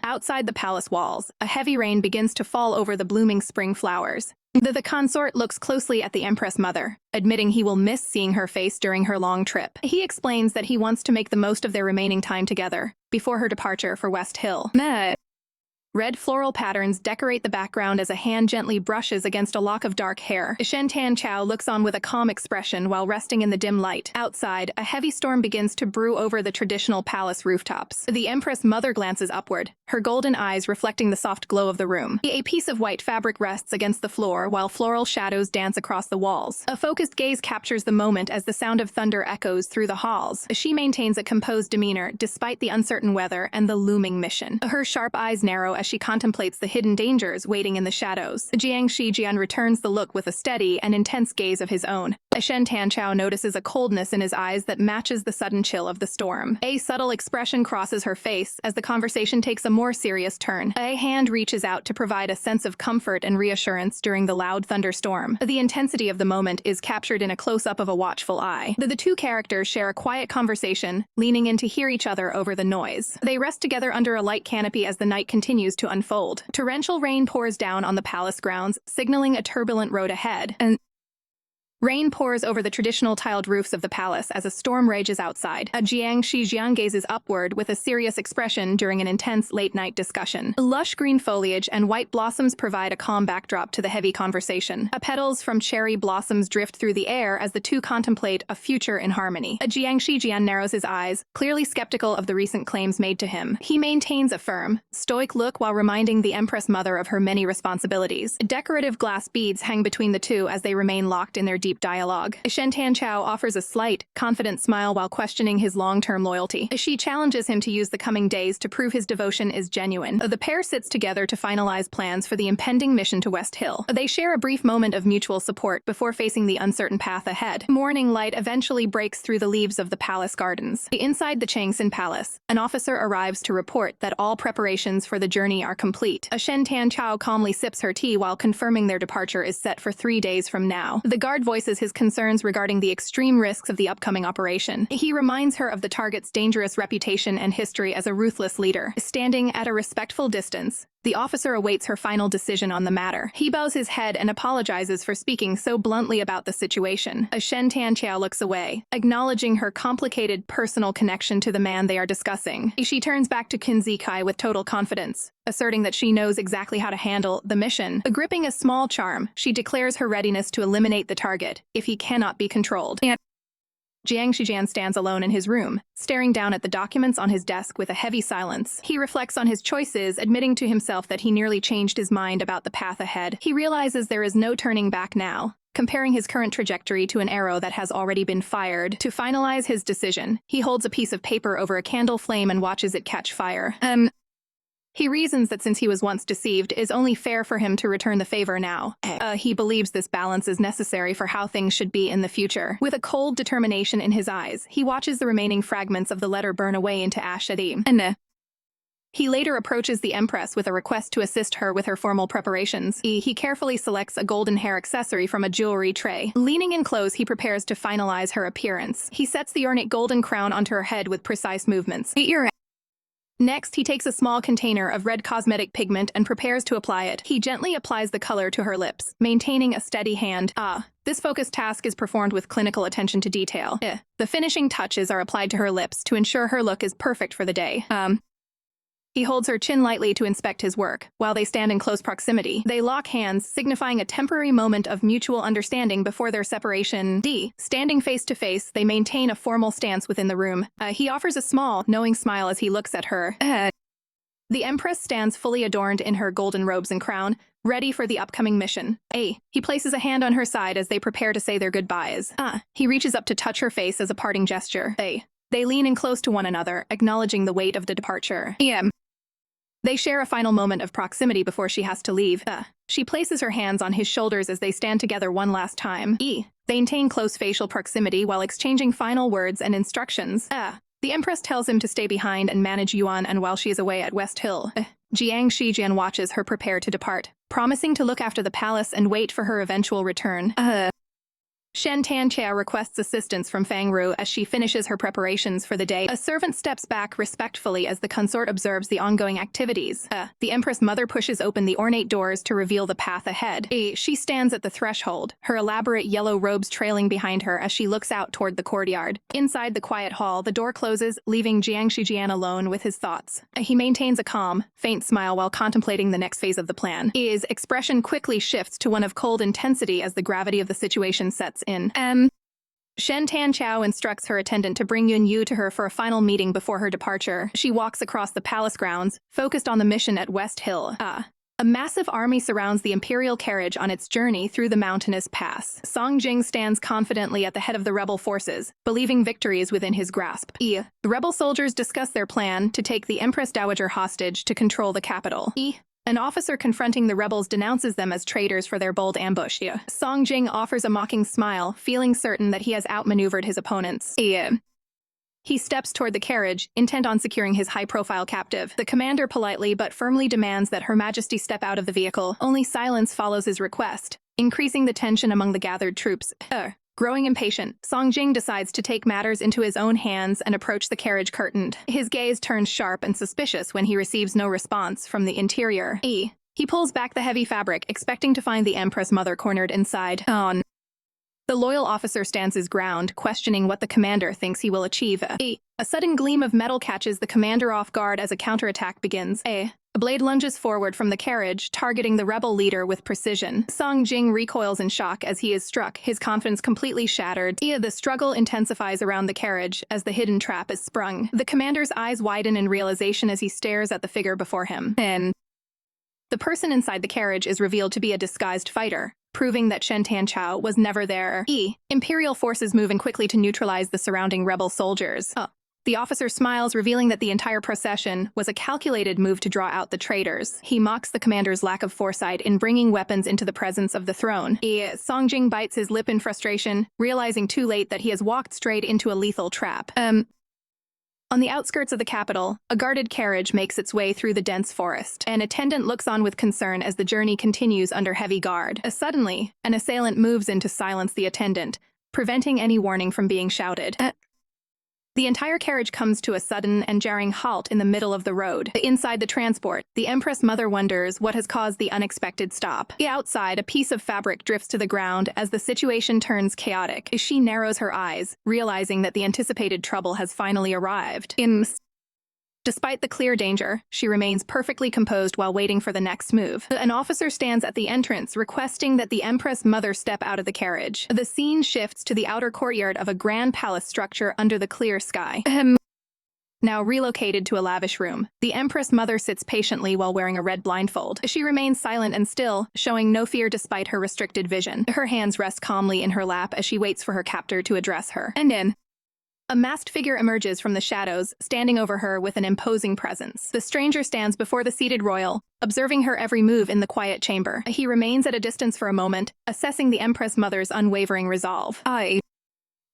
Outside the palace walls, a heavy rain begins to fall over the blooming spring flowers. The consort looks closely at the Empress Mother, admitting he will miss seeing her face during her long trip. He explains that he wants to make the most of their remaining time together, before her departure for West Hill. Red floral patterns decorate the background as a hand gently brushes against a lock of dark hair. Shen Tanchao looks on with a calm expression while resting in the dim light. Outside, a heavy storm begins to brew over the traditional palace rooftops. The Empress Mother glances upward, her golden eyes reflecting the soft glow of the room. A piece of white fabric rests against the floor while floral shadows dance across the walls. A focused gaze captures the moment as the sound of thunder echoes through the halls. She maintains a composed demeanor despite the uncertain weather and the looming mission. Her sharp eyes narrow as she contemplates the hidden dangers waiting in the shadows. Jiang Shijian returns the look with a steady and intense gaze of his own. Shen Tanchao notices a coldness in his eyes that matches the sudden chill of the storm. A subtle expression crosses her face as the conversation takes a more serious turn. A hand reaches out to provide a sense of comfort and reassurance during the loud thunderstorm. The intensity of the moment is captured in a close-up of a watchful eye. The two characters share a quiet conversation, leaning in to hear each other over the noise. They rest together under a light canopy as the night continues to unfold. Torrential rain pours down on the palace grounds, signaling a turbulent road ahead, and Rain pours over the traditional tiled roofs of the palace as a storm rages outside. Jiang Shijian gazes upward with a serious expression during an intense late-night discussion. Lush green foliage and white blossoms provide a calm backdrop to the heavy conversation. Petals from cherry blossoms drift through the air as the two contemplate a future in harmony. Jiang Shijian narrows his eyes, clearly skeptical of the recent claims made to him. He maintains a firm, stoic look while reminding the Empress Mother of her many responsibilities. Decorative glass beads hang between the two as they remain locked in their deep dialogue. Shen Tanchao offers a slight, confident smile while questioning his long-term loyalty. She challenges him to use the coming days to prove his devotion is genuine. The pair sits together to finalize plans for the impending mission to West Hill. They share a brief moment of mutual support before facing the uncertain path ahead. Morning light eventually breaks through the leaves of the palace gardens. Inside the Changxin Palace, an officer arrives to report that all preparations for the journey are complete. Shen Tanchao calmly sips her tea while confirming their departure is set for 3 days from now. The guard voices his concerns regarding the extreme risks of the upcoming operation. He reminds her of the target's dangerous reputation and history as a ruthless leader. Standing at a respectful distance, the officer awaits her final decision on the matter. He bows his head and apologizes for speaking so bluntly about the situation. Shen Tanchao looks away, acknowledging her complicated personal connection to the man they are discussing. She turns back to Qin Zikai with total confidence, asserting that she knows exactly how to handle the mission. Gripping a small charm, she declares her readiness to eliminate the target if he cannot be controlled. Jiang Shijian stands alone in his room, staring down at the documents on his desk with a heavy silence. He reflects on his choices, admitting to himself that he nearly changed his mind about the path ahead. He realizes there is no turning back now, comparing his current trajectory to an arrow that has already been fired. To finalize his decision, he holds a piece of paper over a candle flame and watches it catch fire. He reasons that since he was once deceived, it is only fair for him to return the favor now. He believes this balance is necessary for how things should be in the future. With a cold determination in his eyes, he watches the remaining fragments of the letter burn away into ash. He later approaches the Empress with a request to assist her with her formal preparations. He carefully selects a golden hair accessory from a jewelry tray. Leaning in close, he prepares to finalize her appearance. He sets the ornate golden crown onto her head with precise movements. Next, he takes a small container of red cosmetic pigment and prepares to apply it. He gently applies the color to her lips, maintaining a steady hand. This focused task is performed with clinical attention to detail. The finishing touches are applied to her lips to ensure her look is perfect for the day. He holds her chin lightly to inspect his work. While they stand in close proximity, they lock hands, signifying a temporary moment of mutual understanding before their separation. Standing face to face, they maintain a formal stance within the room. He offers a small, knowing smile as he looks at her. The Empress stands fully adorned in her golden robes and crown, ready for the upcoming mission. He places a hand on her side as they prepare to say their goodbyes. He reaches up to touch her face as a parting gesture. They lean in close to one another, acknowledging the weight of the departure. They share a final moment of proximity before she has to leave. She places her hands on his shoulders as they stand together one last time. They maintain close facial proximity while exchanging final words and instructions. The Empress tells him to stay behind and manage Yuan and while she is away at West Hill. Jiang Shijian watches her prepare to depart, promising to look after the palace and wait for her eventual return. Shen Tanchao requests assistance from Fang Ru as she finishes her preparations for the day. A servant steps back respectfully as the consort observes the ongoing activities. The Empress Mother pushes open the ornate doors to reveal the path ahead. She stands at the threshold, her elaborate yellow robes trailing behind her as she looks out toward the courtyard. Inside the quiet hall, the door closes, leaving Jiang Shijian alone with his thoughts. He maintains a calm, faint smile while contemplating the next phase of the plan. His expression quickly shifts to one of cold intensity as the gravity of the situation sets in. Shen Tanchao instructs her attendant to bring Yun Yu to her for a final meeting before her departure. She walks across the palace grounds, focused on the mission at West Hill. A massive army surrounds the imperial carriage on its journey through the mountainous pass. Song Jing stands confidently at the head of the rebel forces, believing victory is within his grasp. The rebel soldiers discuss their plan to take the Empress Dowager hostage to control the capital. An officer confronting the rebels denounces them as traitors for their bold ambush. Song Jing offers a mocking smile, feeling certain that he has outmaneuvered his opponents. He steps toward the carriage, intent on securing his high-profile captive. The commander politely but firmly demands that Her Majesty step out of the vehicle. Only silence follows his request, increasing the tension among the gathered troops. Growing impatient, Song Jing decides to take matters into his own hands and approach the carriage curtained. His gaze turns sharp and suspicious when he receives no response from the interior. He pulls back the heavy fabric, expecting to find the Empress Mother cornered inside. The loyal officer stands his ground, questioning what the commander thinks he will achieve. A sudden gleam of metal catches the commander off guard as a counterattack begins. A blade lunges forward from the carriage, targeting the rebel leader with precision. Song Jing recoils in shock as he is struck, his confidence completely shattered. The struggle intensifies around the carriage as the hidden trap is sprung. The commander's eyes widen in realization as he stares at the figure before him. And the person inside the carriage is revealed to be a disguised fighter, proving that Shen Tanchao was never there. Imperial forces move in quickly to neutralize the surrounding rebel soldiers. The officer smiles, revealing that the entire procession was a calculated move to draw out the traitors. He mocks the commander's lack of foresight in bringing weapons into the presence of the throne. Songjing bites his lip in frustration, realizing too late that he has walked straight into a lethal trap. On the outskirts of the capital, a guarded carriage makes its way through the dense forest. An attendant looks on with concern as the journey continues under heavy guard. Suddenly, an assailant moves in to silence the attendant, preventing any warning from being shouted. The entire carriage comes to a sudden and jarring halt in the middle of the road. Inside the transport, the Empress Mother wonders what has caused the unexpected stop. Outside, a piece of fabric drifts to the ground as the situation turns chaotic. She narrows her eyes, realizing that the anticipated trouble has finally arrived. Despite the clear danger, she remains perfectly composed while waiting for the next move. An officer stands at the entrance, requesting that the Empress Mother step out of the carriage. The scene shifts to the outer courtyard of a grand palace structure under the clear sky. Now relocated to a lavish room, the Empress Mother sits patiently while wearing a red blindfold. She remains silent and still, showing no fear despite her restricted vision. Her hands rest calmly in her lap as she waits for her captor to address her. A masked figure emerges from the shadows, standing over her with an imposing presence. The stranger stands before the seated royal, observing her every move in the quiet chamber. He remains at a distance for a moment, assessing the Empress Mother's unwavering resolve.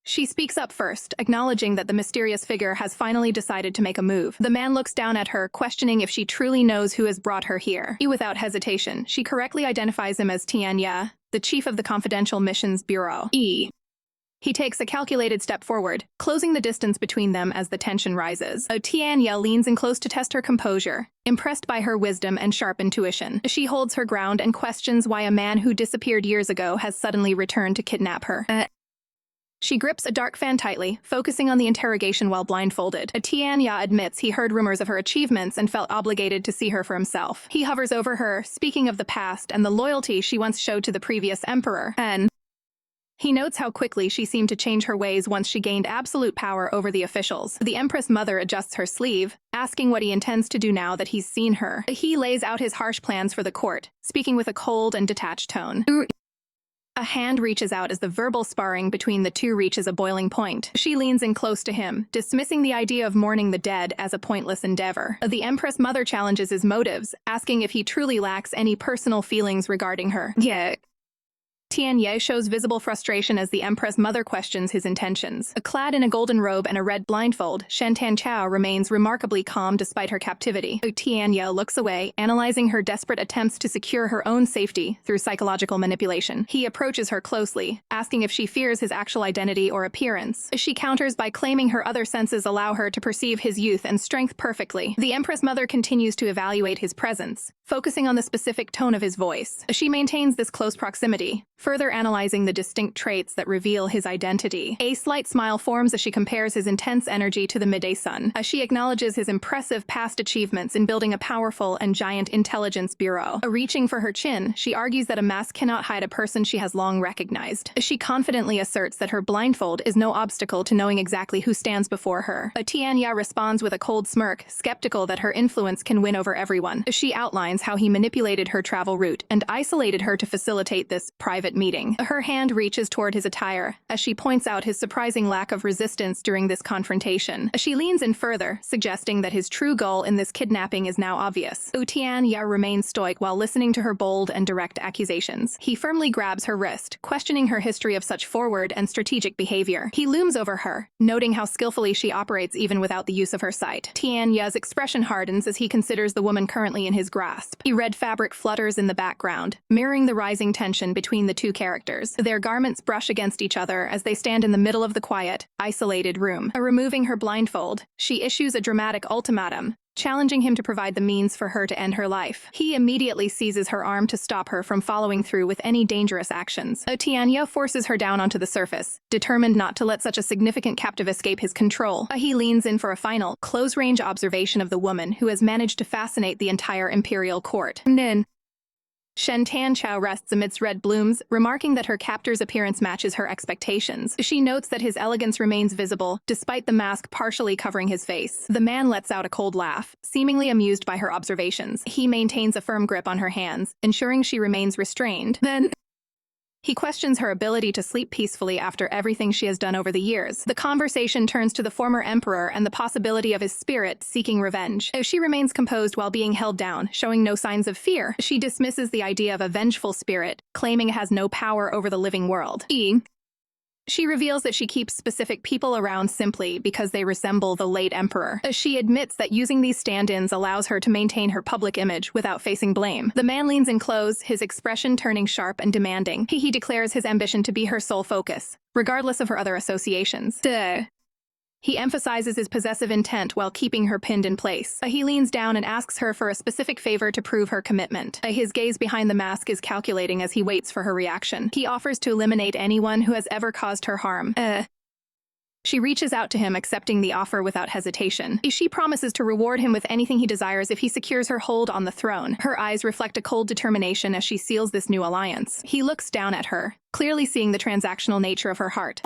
She speaks up first, acknowledging that the mysterious figure has finally decided to make a move. The man looks down at her, questioning if she truly knows who has brought her here. Without hesitation, she correctly identifies him as Tianya, the chief of the Confidential Missions Bureau. He takes a calculated step forward, closing the distance between them as the tension rises. Tianya leans in close to test her composure, impressed by her wisdom and sharp intuition. She holds her ground and questions why a man who disappeared years ago has suddenly returned to kidnap her. She grips a dark fan tightly, focusing on the interrogation while blindfolded. Tianya admits he heard rumors of her achievements and felt obligated to see her for himself. He hovers over her, speaking of the past and the loyalty she once showed to the previous emperor. He notes how quickly she seemed to change her ways once she gained absolute power over the officials. The Empress Mother adjusts her sleeve, asking what he intends to do now that he's seen her. He lays out his harsh plans for the court, speaking with a cold and detached tone. A hand reaches out as the verbal sparring between the two reaches a boiling point. She leans in close to him, dismissing the idea of mourning the dead as a pointless endeavor. The Empress Mother challenges his motives, asking if he truly lacks any personal feelings regarding her. Tianye shows visible frustration as the Empress Mother questions his intentions. Clad in a golden robe and a red blindfold, Shen Tanchao remains remarkably calm despite her captivity. Tianye looks away, analyzing her desperate attempts to secure her own safety through psychological manipulation. He approaches her closely, asking if she fears his actual identity or appearance. She counters by claiming her other senses allow her to perceive his youth and strength perfectly. The Empress Mother continues to evaluate his presence, focusing on the specific tone of his voice. She maintains this close proximity, further analyzing the distinct traits that reveal his identity. A slight smile forms as she compares his intense energy to the midday sun, as she acknowledges his impressive past achievements in building a powerful and giant intelligence bureau. Reaching for her chin, she argues that a mask cannot hide a person she has long recognized. She confidently asserts that her blindfold is no obstacle to knowing exactly who stands before her. Tianya responds with a cold smirk, skeptical that her influence can win over everyone. She outlines how he manipulated her travel route and isolated her to facilitate this private meeting. Her hand reaches toward his attire, as she points out his surprising lack of resistance during this confrontation. She leans in further, suggesting that his true goal in this kidnapping is now obvious. Tianya remains stoic while listening to her bold and direct accusations. He firmly grabs her wrist, questioning her history of such forward and strategic behavior. He looms over her, noting how skillfully she operates even without the use of her sight. Tianya's expression hardens as he considers the woman currently in his grasp. Red fabric flutters in the background, mirroring the rising tension between the two characters. Their garments brush against each other as they stand in the middle of the quiet, isolated room. Removing her blindfold, she issues a dramatic ultimatum, challenging him to provide the means for her to end her life. He immediately seizes her arm to stop her from following through with any dangerous actions. Tianya forces her down onto the surface, determined not to let such a significant captive escape his control. He leans in for a final, close-range observation of the woman who has managed to fascinate the entire imperial court. Then, Shen Tanchao rests amidst red blooms, remarking that her captor's appearance matches her expectations. She notes that his elegance remains visible, despite the mask partially covering his face. The man lets out a cold laugh, seemingly amused by her observations. He maintains a firm grip on her hands, ensuring she remains restrained. Then, he questions her ability to sleep peacefully after everything she has done over the years. The conversation turns to the former emperor and the possibility of his spirit seeking revenge. She remains composed while being held down, showing no signs of fear. She dismisses the idea of a vengeful spirit, claiming it has no power over the living world. She reveals that she keeps specific people around simply because they resemble the late emperor. She admits that using these stand-ins allows her to maintain her public image without facing blame. The man leans in close, his expression turning sharp and demanding. He declares his ambition to be her sole focus, regardless of her other associations. He emphasizes his possessive intent while keeping her pinned in place. He leans down and asks her for a specific favor to prove her commitment. His gaze behind the mask is calculating as he waits for her reaction. He offers to eliminate anyone who has ever caused her harm. She reaches out to him, accepting the offer without hesitation. She promises to reward him with anything he desires if he secures her hold on the throne. Her eyes reflect a cold determination as she seals this new alliance. He looks down at her, clearly seeing the transactional nature of her heart.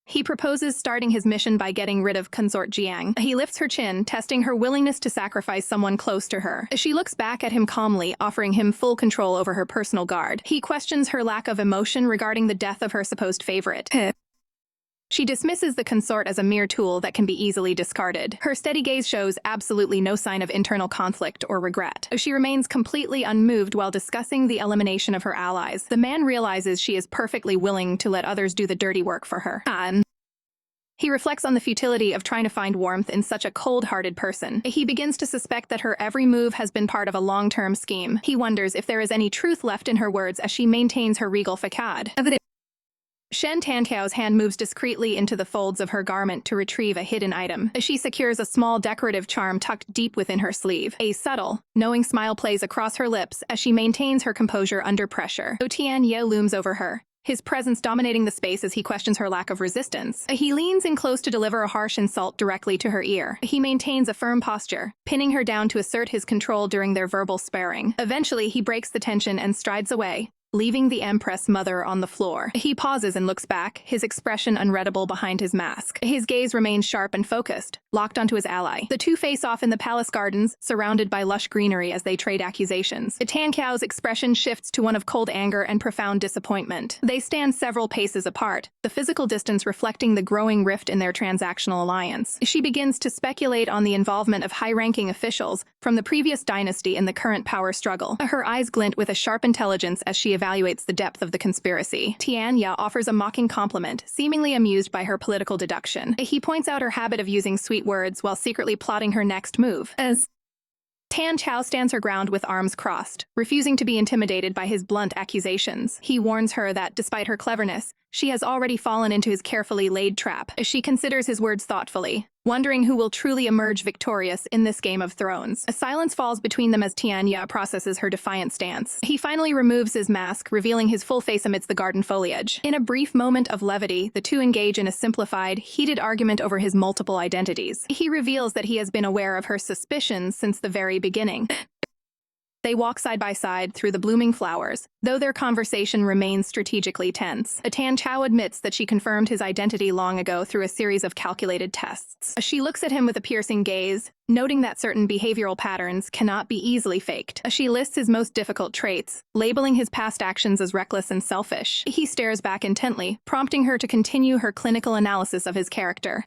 He proposes starting his mission by getting rid of Consort Jiang. He lifts her chin, testing her willingness to sacrifice someone close to her. She looks back at him calmly, offering him full control over her personal guard. He questions her lack of emotion regarding the death of her supposed favorite. She dismisses the consort as a mere tool that can be easily discarded. Her steady gaze shows absolutely no sign of internal conflict or regret. She remains completely unmoved while discussing the elimination of her allies. The man realizes she is perfectly willing to let others do the dirty work for her. He reflects on the futility of trying to find warmth in such a cold-hearted person. He begins to suspect that her every move has been part of a long-term scheme. He wonders if there is any truth left in her words as she maintains her regal facade. Shen Tantao's hand moves discreetly into the folds of her garment to retrieve a hidden item. She secures a small decorative charm tucked deep within her sleeve. A subtle, knowing smile plays across her lips as she maintains her composure under pressure. Tian Ye looms over her, his presence dominating the space as he questions her lack of resistance. He leans in close to deliver a harsh insult directly to her ear. He maintains a firm posture, pinning her down to assert his control during their verbal sparring. Eventually, he breaks the tension and strides away, leaving the Empress Mother on the floor. He pauses and looks back, his expression unreadable behind his mask. His gaze remains sharp and focused, locked onto his ally. The two face off in the palace gardens, surrounded by lush greenery as they trade accusations. Tan Cao's expression shifts to one of cold anger and profound disappointment. They stand several paces apart, the physical distance reflecting the growing rift in their transactional alliance. She begins to speculate on the involvement of high-ranking officials from the previous dynasty in the current power struggle. Her eyes glint with a sharp intelligence as she evaluates the depth of the conspiracy. Tianya offers a mocking compliment, seemingly amused by her political deduction. He points out her habit of using sweet words while secretly plotting her next move. As Tan Chao stands her ground with arms crossed, refusing to be intimidated by his blunt accusations. He warns her that, despite her cleverness, she has already fallen into his carefully laid trap. She considers his words thoughtfully, wondering who will truly emerge victorious in this Game of Thrones. A silence falls between them as Tianya processes her defiant stance. He finally removes his mask, revealing his full face amidst the garden foliage. In a brief moment of levity, the two engage in a simplified, heated argument over his multiple identities. He reveals that he has been aware of her suspicions since the very beginning. They walk side by side through the blooming flowers, though their conversation remains strategically tense. Tan Chao admits that she confirmed his identity long ago through a series of calculated tests. She looks at him with a piercing gaze, noting that certain behavioral patterns cannot be easily faked. She lists his most difficult traits, labeling his past actions as reckless and selfish. He stares back intently, prompting her to continue her clinical analysis of his character.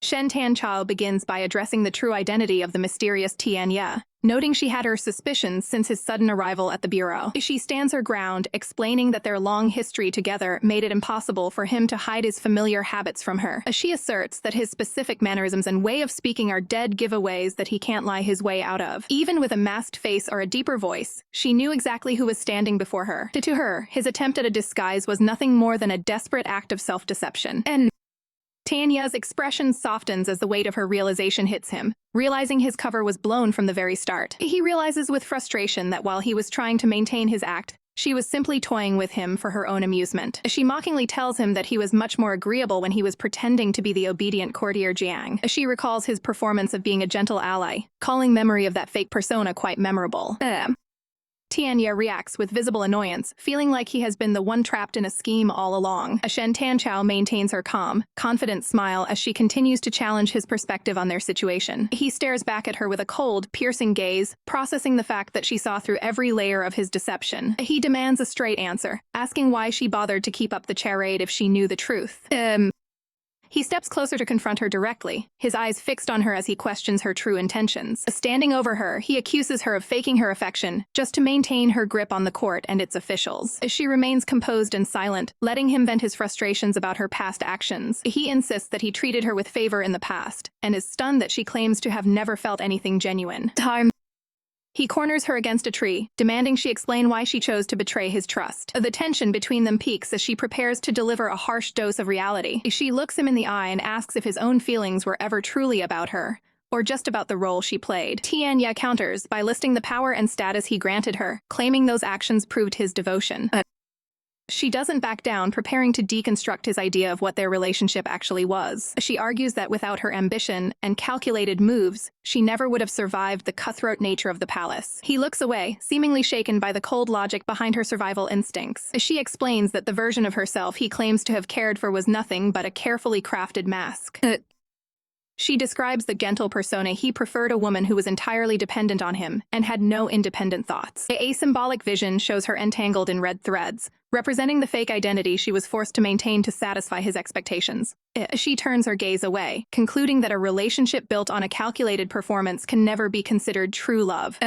Shen Tanchao begins by addressing the true identity of the mysterious Tianya, noting she had her suspicions since his sudden arrival at the bureau. She stands her ground, explaining that their long history together made it impossible for him to hide his familiar habits from her. She asserts that his specific mannerisms and way of speaking are dead giveaways that he can't lie his way out of. Even with a masked face or a deeper voice, she knew exactly who was standing before her. To her, his attempt at a disguise was nothing more than a desperate act of self-deception. And Tanya's expression softens as the weight of her realization hits him, realizing his cover was blown from the very start. He realizes with frustration that while he was trying to maintain his act, she was simply toying with him for her own amusement. She mockingly tells him that he was much more agreeable when he was pretending to be the obedient courtier Jiang. She recalls his performance of being a gentle ally, calling memory of that fake persona quite memorable. Tianya reacts with visible annoyance, feeling like he has been the one trapped in a scheme all along. Shen Tanchao maintains her calm, confident smile as she continues to challenge his perspective on their situation. He stares back at her with a cold, piercing gaze, processing the fact that she saw through every layer of his deception. He demands a straight answer, asking why she bothered to keep up the charade if she knew the truth. He steps closer to confront her directly, his eyes fixed on her as he questions her true intentions. Standing over her, he accuses her of faking her affection just to maintain her grip on the court and its officials. She remains composed and silent, letting him vent his frustrations about her past actions. He insists that he treated her with favor in the past, and is stunned that she claims to have never felt anything genuine. He corners her against a tree, demanding she explain why she chose to betray his trust. The tension between them peaks as she prepares to deliver a harsh dose of reality. She looks him in the eye and asks if his own feelings were ever truly about her, or just about the role she played. Tianya counters by listing the power and status he granted her, claiming those actions proved his devotion. She doesn't back down, preparing to deconstruct his idea of what their relationship actually was. She argues that without her ambition and calculated moves, she never would have survived the cutthroat nature of the palace. He looks away, seemingly shaken by the cold logic behind her survival instincts. She explains that the version of herself he claims to have cared for was nothing but a carefully crafted mask. She describes the gentle persona he preferred, a woman who was entirely dependent on him and had no independent thoughts. A symbolic vision shows her entangled in red threads, representing the fake identity she was forced to maintain to satisfy his expectations. She turns her gaze away, concluding that a relationship built on a calculated performance can never be considered true love.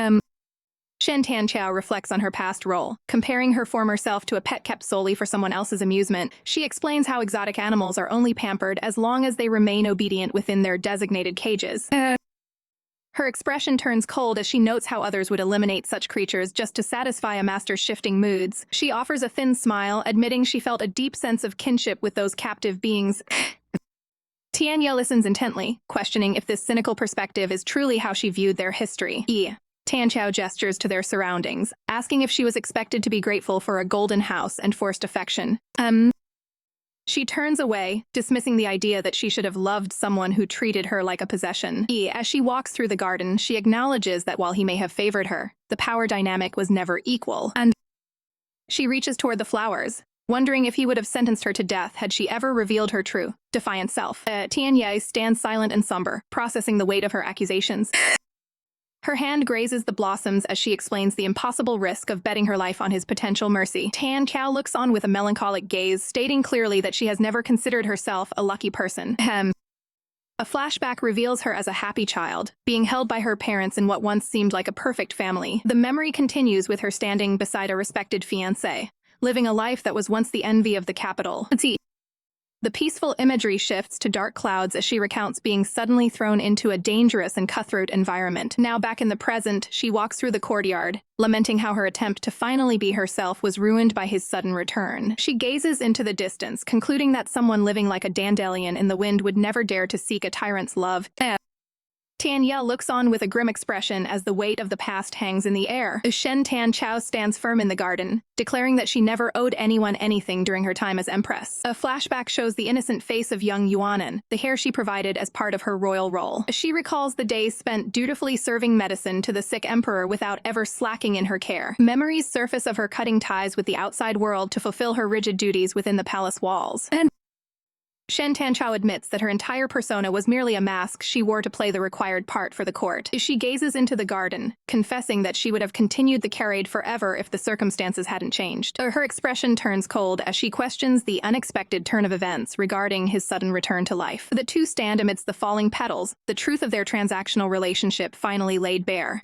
Shen Tanchao reflects on her past role, comparing her former self to a pet kept solely for someone else's amusement. She explains how exotic animals are only pampered as long as they remain obedient within their designated cages. Her expression turns cold as she notes how others would eliminate such creatures just to satisfy a master's shifting moods. She offers a thin smile, admitting she felt a deep sense of kinship with those captive beings. Tianya listens intently, questioning if this cynical perspective is truly how she viewed their history. Tanchao gestures to their surroundings, asking if she was expected to be grateful for a golden house and forced affection. She turns away, dismissing the idea that she should have loved someone who treated her like a possession. As she walks through the garden, she acknowledges that while he may have favored her, the power dynamic was never equal, and she reaches toward the flowers, wondering if he would have sentenced her to death had she ever revealed her true, defiant self. Tianya stands silent and somber, processing the weight of her accusations. Her hand grazes the blossoms as she explains the impossible risk of betting her life on his potential mercy. Tanchao looks on with a melancholic gaze, stating clearly that she has never considered herself a lucky person. A flashback reveals her as a happy child, being held by her parents in what once seemed like a perfect family. The memory continues with her standing beside a respected fiancé, living a life that was once the envy of the capital. The peaceful imagery shifts to dark clouds as she recounts being suddenly thrown into a dangerous and cutthroat environment. Now back in the present, she walks through the courtyard, lamenting how her attempt to finally be herself was ruined by his sudden return. She gazes into the distance, concluding that someone living like a dandelion in the wind would never dare to seek a tyrant's love. Tanya looks on with a grim expression as the weight of the past hangs in the air. Shen Tanchao stands firm in the garden, declaring that she never owed anyone anything during her time as empress. A flashback shows the innocent face of young Yuanan, the hair she provided as part of her royal role. She recalls the days spent dutifully serving medicine to the sick emperor without ever slacking in her care. Memories surface of her cutting ties with the outside world to fulfill her rigid duties within the palace walls. Shen Tanchao admits that her entire persona was merely a mask she wore to play the required part for the court. She gazes into the garden, confessing that she would have continued the charade forever if the circumstances hadn't changed. Her expression turns cold as she questions the unexpected turn of events regarding his sudden return to life. The two stand amidst the falling petals, the truth of their transactional relationship finally laid bare.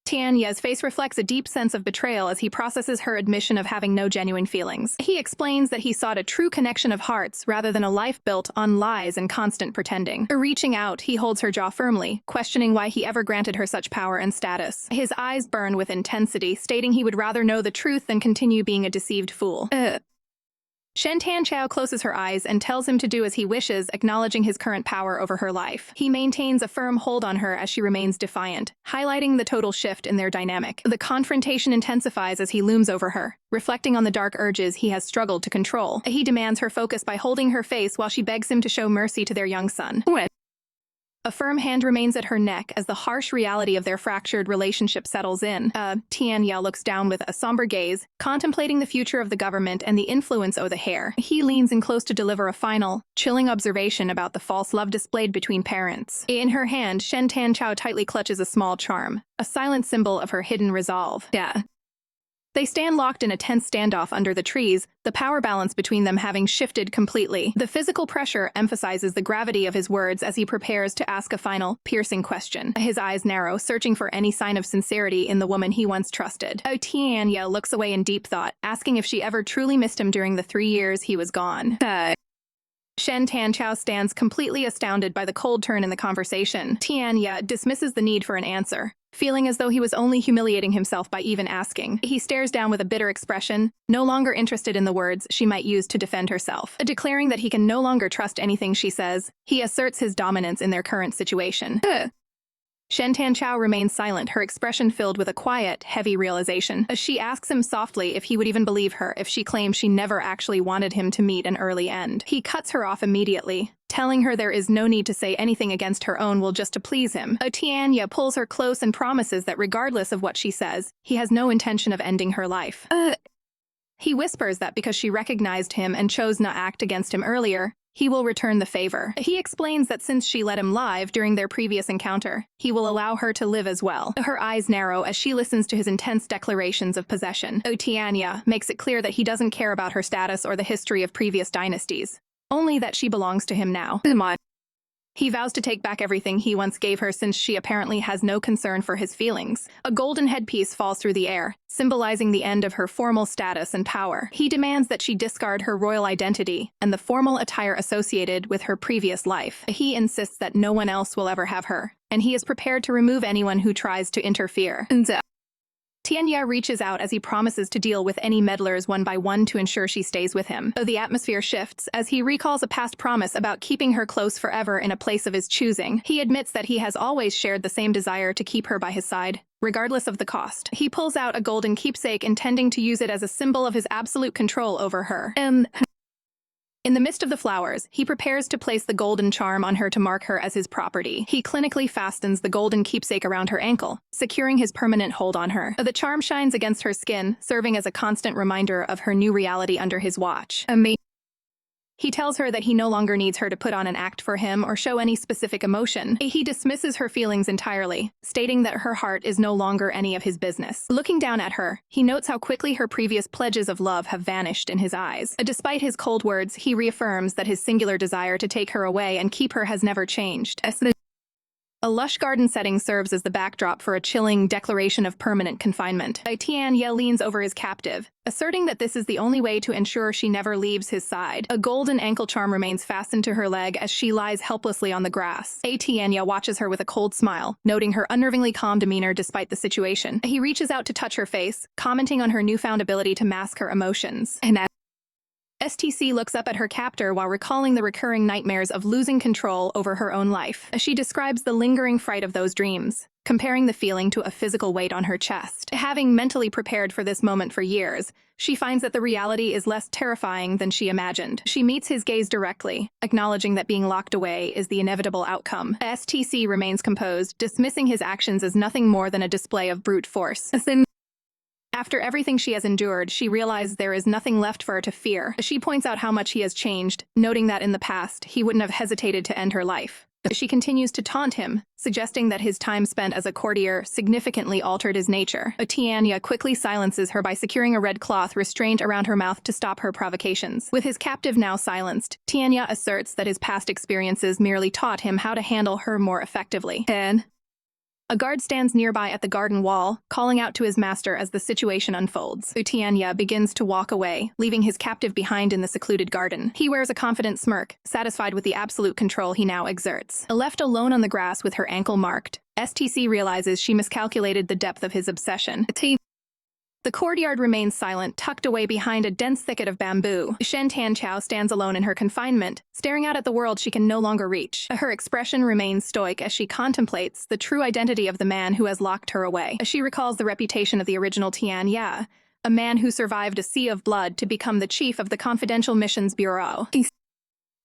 Tianya's face reflects a deep sense of betrayal as he processes her admission of having no genuine feelings. He explains that he sought a true connection of hearts rather than a life built on lies and constant pretending. Reaching out, he holds her jaw firmly, questioning why he ever granted her such power and status. His eyes burn with intensity, stating he would rather know the truth than continue being a deceived fool. Shen Tanchao closes her eyes and tells him to do as he wishes, acknowledging his current power over her life. He maintains a firm hold on her as she remains defiant, highlighting the total shift in their dynamic. The confrontation intensifies as he looms over her, reflecting on the dark urges he has struggled to control. He demands her focus by holding her face while she begs him to show mercy to their young son. A firm hand remains at her neck as the harsh reality of their fractured relationship settles in. Tianya looks down with a somber gaze, contemplating the future of the government and the influence of the heir. He leans in close to deliver a final, chilling observation about the false love displayed between parents. In her hand, Shen Tanchao tightly clutches a small charm, a silent symbol of her hidden resolve. They stand locked in a tense standoff under the trees, the power balance between them having shifted completely. The physical pressure emphasizes the gravity of his words as he prepares to ask a final, piercing question. His eyes narrow, searching for any sign of sincerity in the woman he once trusted. Tianya looks away in deep thought, asking if she ever truly missed him during the 3 years he was gone. Shen Tanchao stands completely astounded by the cold turn in the conversation. Tianya dismisses the need for an answer, feeling as though he was only humiliating himself by even asking. He stares down with a bitter expression, no longer interested in the words she might use to defend herself. Declaring that he can no longer trust anything she says, he asserts his dominance in their current situation. Shen Tanchao remains silent, her expression filled with a quiet, heavy realization. She asks him softly if he would even believe her if she claims she never actually wanted him to meet an early end. He cuts her off immediately, telling her there is no need to say anything against her own will just to please him. Tianya pulls her close and promises that regardless of what she says, he has no intention of ending her life. He whispers that because she recognized him and chose not act against him earlier, he will return the favor. He explains that since she let him live during their previous encounter, he will allow her to live as well. Her eyes narrow as she listens to his intense declarations of possession. Tianya makes it clear that he doesn't care about her status or the history of previous dynasties, only that she belongs to him now. He vows to take back everything he once gave her since she apparently has no concern for his feelings. A golden headpiece falls through the air, symbolizing the end of her formal status and power. He demands that she discard her royal identity and the formal attire associated with her previous life. He insists that no one else will ever have her, and he is prepared to remove anyone who tries to interfere. Tianya reaches out as he promises to deal with any meddlers one by one to ensure she stays with him. The atmosphere shifts as he recalls a past promise about keeping her close forever in a place of his choosing. He admits that he has always shared the same desire to keep her by his side, regardless of the cost. He pulls out a golden keepsake, intending to use it as a symbol of his absolute control over her. In the midst of the flowers, he prepares to place the golden charm on her to mark her as his property. He clinically fastens the golden keepsake around her ankle, securing his permanent hold on her. The charm shines against her skin, serving as a constant reminder of her new reality under his watch. He tells her that he no longer needs her to put on an act for him or show any specific emotion. He dismisses her feelings entirely, stating that her heart is no longer any of his business. Looking down at her, he notes how quickly her previous pledges of love have vanished in his eyes. Despite his cold words, he reaffirms that his singular desire to take her away and keep her has never changed. A lush garden setting serves as the backdrop for a chilling declaration of permanent confinement. Tianya leans over his captive, asserting that this is the only way to ensure she never leaves his side. A golden ankle charm remains fastened to her leg as she lies helplessly on the grass. Tianya watches her with a cold smile, noting her unnervingly calm demeanor despite the situation. He reaches out to touch her face, commenting on her newfound ability to mask her emotions. STC looks up at her captor while recalling the recurring nightmares of losing control over her own life. She describes the lingering fright of those dreams, comparing the feeling to a physical weight on her chest. Having mentally prepared for this moment for years, she finds that the reality is less terrifying than she imagined. She meets his gaze directly, acknowledging that being locked away is the inevitable outcome. STC remains composed, dismissing his actions as nothing more than a display of brute force. After everything she has endured, she realizes there is nothing left for her to fear. She points out how much he has changed, noting that in the past, he wouldn't have hesitated to end her life. She continues to taunt him, suggesting that his time spent as a courtier significantly altered his nature. Tianya quickly silences her by securing a red cloth restraint around her mouth to stop her provocations. With his captive now silenced, Tianya asserts that his past experiences merely taught him how to handle her more effectively. A guard stands nearby at the garden wall, calling out to his master as the situation unfolds. Tianya begins to walk away, leaving his captive behind in the secluded garden. He wears a confident smirk, satisfied with the absolute control he now exerts. Left alone on the grass with her ankle marked, STC realizes she miscalculated the depth of his obsession. The courtyard remains silent, tucked away behind a dense thicket of bamboo. Shen Tianqiao stands alone in her confinement, staring out at the world she can no longer reach. Her expression remains stoic as she contemplates the true identity of the man who has locked her away. She recalls the reputation of the original Tian Ya, a man who survived a sea of blood to become the chief of the Confidential Missions Bureau.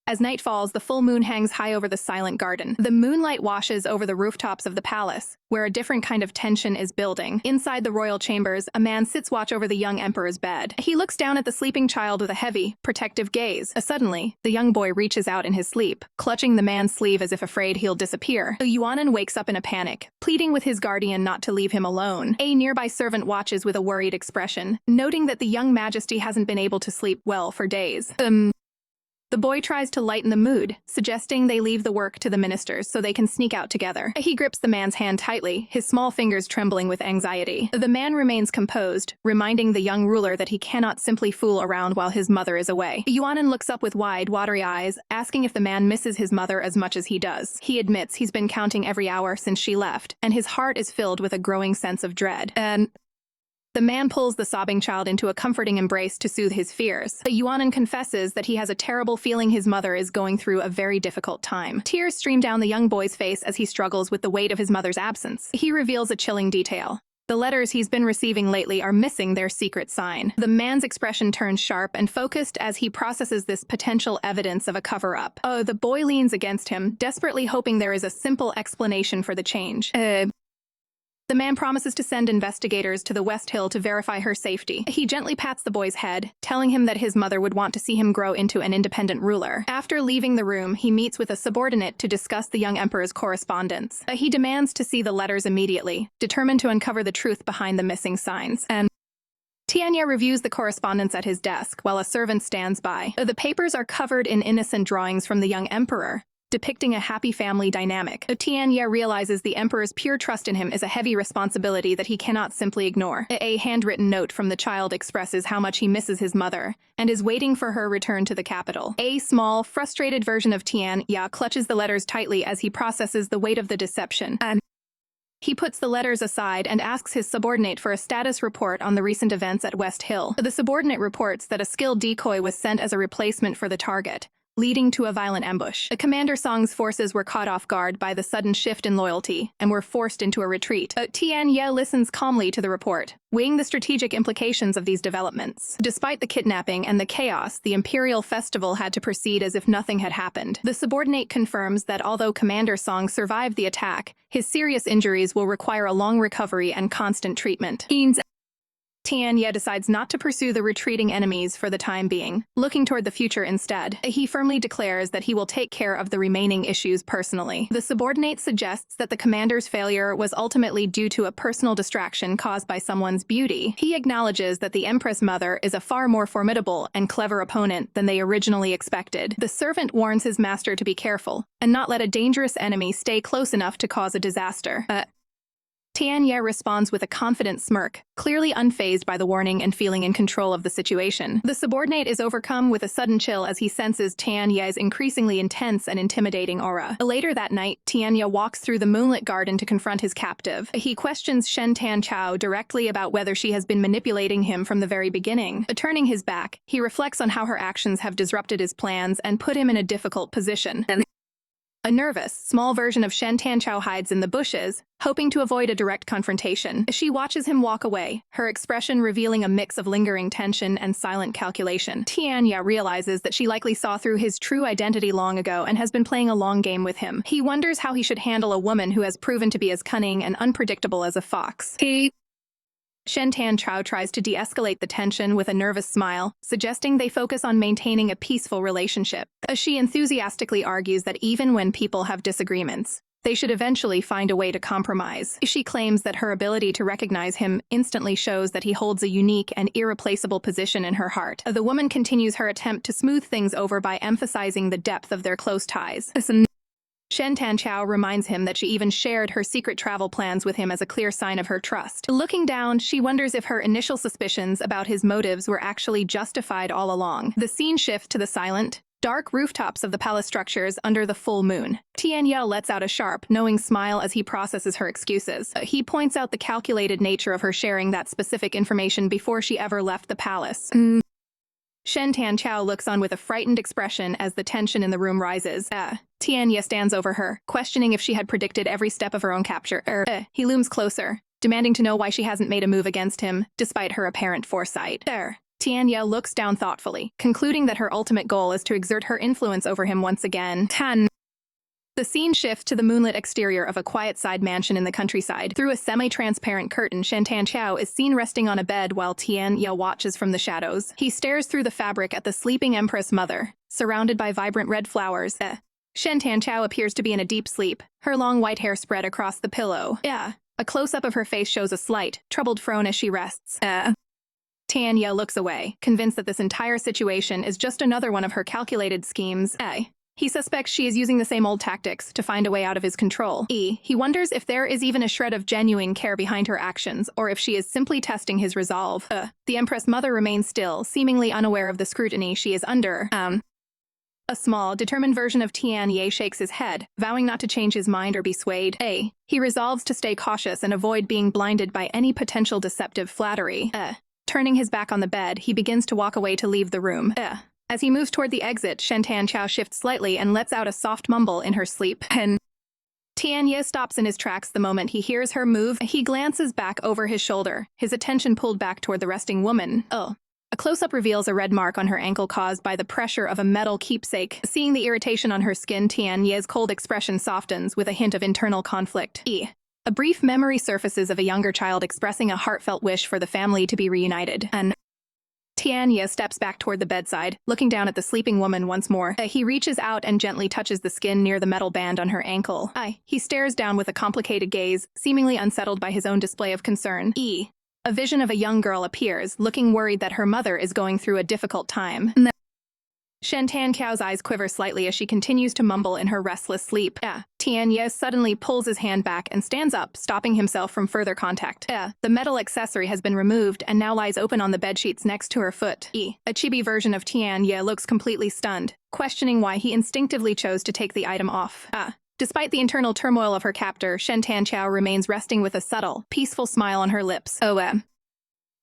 As night falls, the full moon hangs high over the silent garden. The moonlight washes over the rooftops of the palace, where a different kind of tension is building. Inside the royal chambers, a man sits watch over the young emperor's bed. He looks down at the sleeping child with a heavy, protective gaze. Suddenly, the young boy reaches out in his sleep, clutching the man's sleeve as if afraid he'll disappear. Yuanan wakes up in a panic, pleading with his guardian not to leave him alone. A nearby servant watches with a worried expression, noting that the young majesty hasn't been able to sleep well for days. The boy tries to lighten the mood, suggesting they leave the work to the ministers so they can sneak out together. He grips the man's hand tightly, his small fingers trembling with anxiety. The man remains composed, reminding the young ruler that he cannot simply fool around while his mother is away. Yuanan looks up with wide, watery eyes, asking if the man misses his mother as much as he does. He admits he's been counting every hour since she left, and his heart is filled with a growing sense of dread. The man pulls the sobbing child into a comforting embrace to soothe his fears. Yuanan confesses that he has a terrible feeling his mother is going through a very difficult time. Tears stream down the young boy's face as he struggles with the weight of his mother's absence. He reveals a chilling detail. The letters he's been receiving lately are missing their secret sign. The man's expression turns sharp and focused as he processes this potential evidence of a cover-up. The boy leans against him, desperately hoping there is a simple explanation for the change. The man promises to send investigators to the West Hill to verify her safety. He gently pats the boy's head, telling him that his mother would want to see him grow into an independent ruler. After leaving the room, he meets with a subordinate to discuss the young emperor's correspondence. He demands to see the letters immediately, determined to uncover the truth behind the missing signs. Tianya reviews the correspondence at his desk, while a servant stands by. The papers are covered in innocent drawings from the young emperor, depicting a happy family dynamic. Tianya realizes the emperor's pure trust in him is a heavy responsibility that he cannot simply ignore. A handwritten note from the child expresses how much he misses his mother and is waiting for her return to the capital. A small, frustrated version of Tianya clutches the letters tightly as he processes the weight of the deception. He puts the letters aside and asks his subordinate for a status report on the recent events at West Hill. The subordinate reports that a skilled decoy was sent as a replacement for the target, leading to a violent ambush. Commander Song's forces were caught off guard by the sudden shift in loyalty and were forced into a retreat. Tian Ye listens calmly to the report, weighing the strategic implications of these developments. Despite the kidnapping and the chaos, the Imperial Festival had to proceed as if nothing had happened. The subordinate confirms that although Commander Song survived the attack, his serious injuries will require a long recovery and constant treatment. Tian Ye decides not to pursue the retreating enemies for the time being, looking toward the future instead. He firmly declares that he will take care of the remaining issues personally. The subordinate suggests that the commander's failure was ultimately due to a personal distraction caused by someone's beauty. He acknowledges that the Empress Mother is a far more formidable and clever opponent than they originally expected. The servant warns his master to be careful and not let a dangerous enemy stay close enough to cause a disaster. Tian Ye responds with a confident smirk, clearly unfazed by the warning and feeling in control of the situation. The subordinate is overcome with a sudden chill as he senses Tian Ye's increasingly intense and intimidating aura. Later that night, Tian Ye walks through the moonlit garden to confront his captive. He questions Shen Tanchao directly about whether she has been manipulating him from the very beginning. Turning his back, he reflects on how her actions have disrupted his plans and put him in a difficult position. A nervous, small version of Shen Tanchao hides in the bushes, hoping to avoid a direct confrontation. She watches him walk away, her expression revealing a mix of lingering tension and silent calculation. Tianya realizes that she likely saw through his true identity long ago and has been playing a long game with him. He wonders how he should handle a woman who has proven to be as cunning and unpredictable as a fox. Shen Tanchao tries to de-escalate the tension with a nervous smile, suggesting they focus on maintaining a peaceful relationship. She enthusiastically argues that even when people have disagreements, they should eventually find a way to compromise. She claims that her ability to recognize him instantly shows that he holds a unique and irreplaceable position in her heart. The woman continues her attempt to smooth things over by emphasizing the depth of their close ties. Shen Tanchao reminds him that she even shared her secret travel plans with him as a clear sign of her trust. Looking down, she wonders if her initial suspicions about his motives were actually justified all along. The scene shifts to the silent, dark rooftops of the palace structures under the full moon. Tianya lets out a sharp, knowing smile as he processes her excuses. He points out the calculated nature of her sharing that specific information before she ever left the palace. Shen Tanchao looks on with a frightened expression as the tension in the room rises. Tianya stands over her, questioning if she had predicted every step of her own capture. He looms closer, demanding to know why she hasn't made a move against him, despite her apparent foresight. Tianya looks down thoughtfully, concluding that her ultimate goal is to exert her influence over him once again. The scene shifts to the moonlit exterior of a quiet side mansion in the countryside. Through a semi-transparent curtain, Shen Tanchao is seen resting on a bed while Tianya watches from the shadows. He stares through the fabric at the sleeping Empress Mother, surrounded by vibrant red flowers. Shen Tanchao appears to be in a deep sleep, her long white hair spread across the pillow. A close-up of her face shows a slight, troubled frown as she rests. Tianya looks away, convinced that this entire situation is just another one of her calculated schemes. He suspects she is using the same old tactics to find a way out of his control. He wonders if there is even a shred of genuine care behind her actions, or if she is simply testing his resolve. The Empress Mother remains still, seemingly unaware of the scrutiny she is under. A small, determined version of Tianya shakes his head, vowing not to change his mind or be swayed. He resolves to stay cautious and avoid being blinded by any potential deceptive flattery. Turning his back on the bed, he begins to walk away to leave the room. As he moves toward the exit, Shen Tanchao shifts slightly and lets out a soft mumble in her sleep. Tianya stops in his tracks the moment he hears her move. He glances back over his shoulder, his attention pulled back toward the resting woman. A close-up reveals a red mark on her ankle caused by the pressure of a metal keepsake. Seeing the irritation on her skin, Tianya's cold expression softens with a hint of internal conflict. A brief memory surfaces of a younger child expressing a heartfelt wish for the family to be reunited. Tianya steps back toward the bedside, looking down at the sleeping woman once more. He reaches out and gently touches the skin near the metal band on her ankle. He stares down with a complicated gaze, seemingly unsettled by his own display of concern. A vision of a young girl appears, looking worried that her mother is going through a difficult time. Shen Tanchao's eyes quiver slightly as she continues to mumble in her restless sleep. Tianya suddenly pulls his hand back and stands up, stopping himself from further contact. The metal accessory has been removed and now lies open on the bedsheets next to her foot. A chibi version of Tianya looks completely stunned, questioning why he instinctively chose to take the item off. Despite the internal turmoil of her captor, Shen Tanchao remains resting with a subtle, peaceful smile on her lips.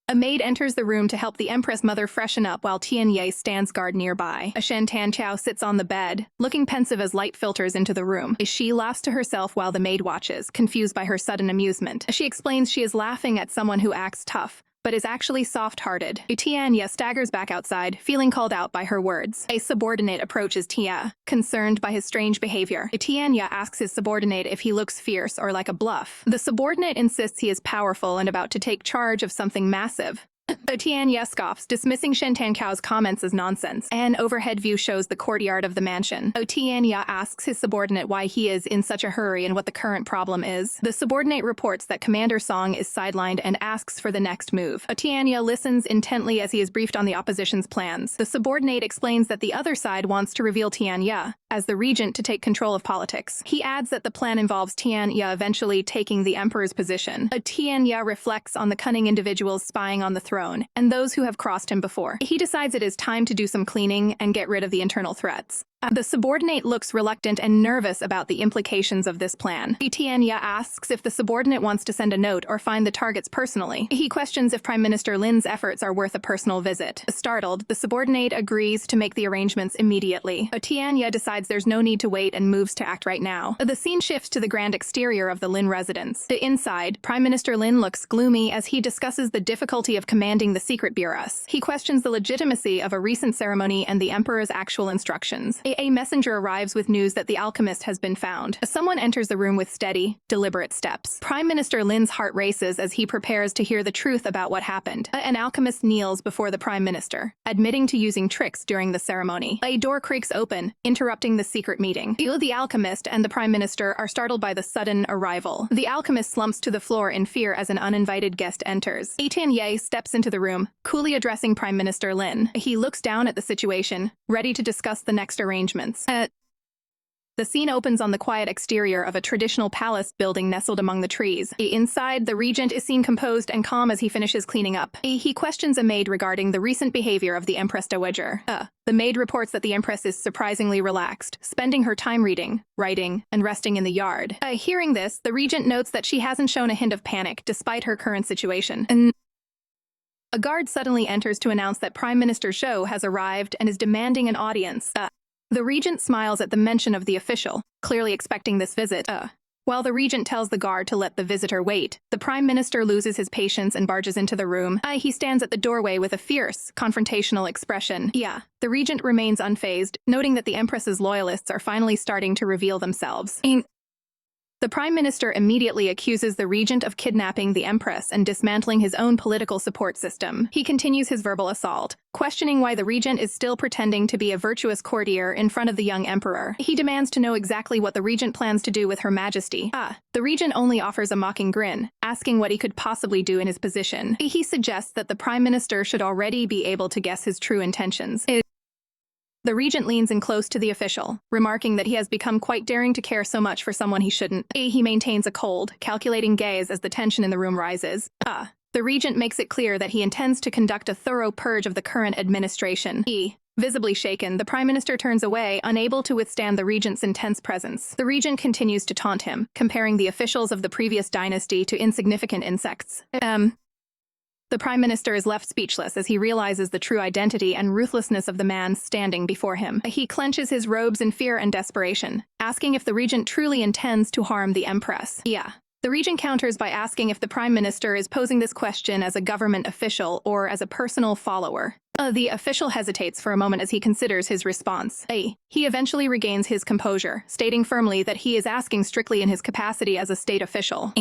A maid enters the room to help the Empress Mother freshen up while Tianya stands guard nearby. Shen Tanchao sits on the bed, looking pensive as light filters into the room. She laughs to herself while the maid watches, confused by her sudden amusement. She explains she is laughing at someone who acts tough, but is actually soft-hearted. Tianya staggers back outside, feeling called out by her words. A subordinate approaches Tia, concerned by his strange behavior. Tianya asks his subordinate if he looks fierce or like a bluff. The subordinate insists he is powerful and about to take charge of something massive. Tianya scoffs, dismissing Shen Tanchao's comments as nonsense. An overhead view shows the courtyard of the mansion. Tianya asks his subordinate why he is in such a hurry and what the current problem is. The subordinate reports that Commander Song is sidelined and asks for the next move. Tianya listens intently as he is briefed on the opposition's plans. The subordinate explains that the other side wants to reveal Tianya as the regent to take control of politics. He adds that the plan involves Tianya eventually taking the emperor's position. Tianya reflects on the cunning individuals spying on the throne and those who have crossed him before. He decides it is time to do some cleaning and get rid of the internal threats. The subordinate looks reluctant and nervous about the implications of this plan. Tianya asks if the subordinate wants to send a note or find the targets personally. He questions if Prime Minister Lin's efforts are worth a personal visit. Startled, the subordinate agrees to make the arrangements immediately. Tianya decides there's no need to wait and moves to act right now. The scene shifts to the grand exterior of the Lin residence. Inside, Prime Minister Lin looks gloomy as he discusses the difficulty of commanding the secret bureaus. He questions the legitimacy of a recent ceremony and the emperor's actual instructions. A messenger arrives with news that the alchemist has been found. Someone enters the room with steady, deliberate steps. Prime Minister Lin's heart races as he prepares to hear the truth about what happened. An alchemist kneels before the Prime Minister, admitting to using tricks during the ceremony. A door creaks open, interrupting the secret meeting. The alchemist and the Prime Minister are startled by the sudden arrival. The alchemist slumps to the floor in fear as an uninvited guest enters. Tianya steps into the room, coolly addressing Prime Minister Lin. He looks down at the situation, ready to discuss the next arrangements. The scene opens on the quiet exterior of a traditional palace building nestled among the trees. Inside, the regent is seen composed and calm as he finishes cleaning up. He questions a maid regarding the recent behavior of the Empress Dowager. The maid reports that the Empress is surprisingly relaxed, spending her time reading, writing, and resting in the yard. Hearing this, the regent notes that she hasn't shown a hint of panic despite her current situation. A guard suddenly enters to announce that Prime Minister Zhou has arrived and is demanding an audience. The regent smiles at the mention of the official, clearly expecting this visit. While the regent tells the guard to let the visitor wait, the prime minister loses his patience and barges into the room. He stands at the doorway with a fierce, confrontational expression. The regent remains unfazed, noting that the empress's loyalists are finally starting to reveal themselves. The prime minister immediately accuses the regent of kidnapping the empress and dismantling his own political support system. He continues his verbal assault, questioning why the regent is still pretending to be a virtuous courtier in front of the young emperor. He demands to know exactly what the regent plans to do with her majesty. The regent only offers a mocking grin, asking what he could possibly do in his position. He suggests that the prime minister should already be able to guess his true intentions. The regent leans in close to the official, remarking that he has become quite daring to care so much for someone he shouldn't. He maintains a cold, calculating gaze as the tension in the room rises. The regent makes it clear that he intends to conduct a thorough purge of the current administration. Visibly shaken, the prime minister turns away, unable to withstand the regent's intense presence. The regent continues to taunt him, comparing the officials of the previous dynasty to insignificant insects. The prime minister is left speechless as he realizes the true identity and ruthlessness of the man standing before him. He clenches his robes in fear and desperation, asking if the regent truly intends to harm the empress. The regent counters by asking if the prime minister is posing this question as a government official or as a personal follower. The official hesitates for a moment as he considers his response. He eventually regains his composure, stating firmly that he is asking strictly in his capacity as a state official.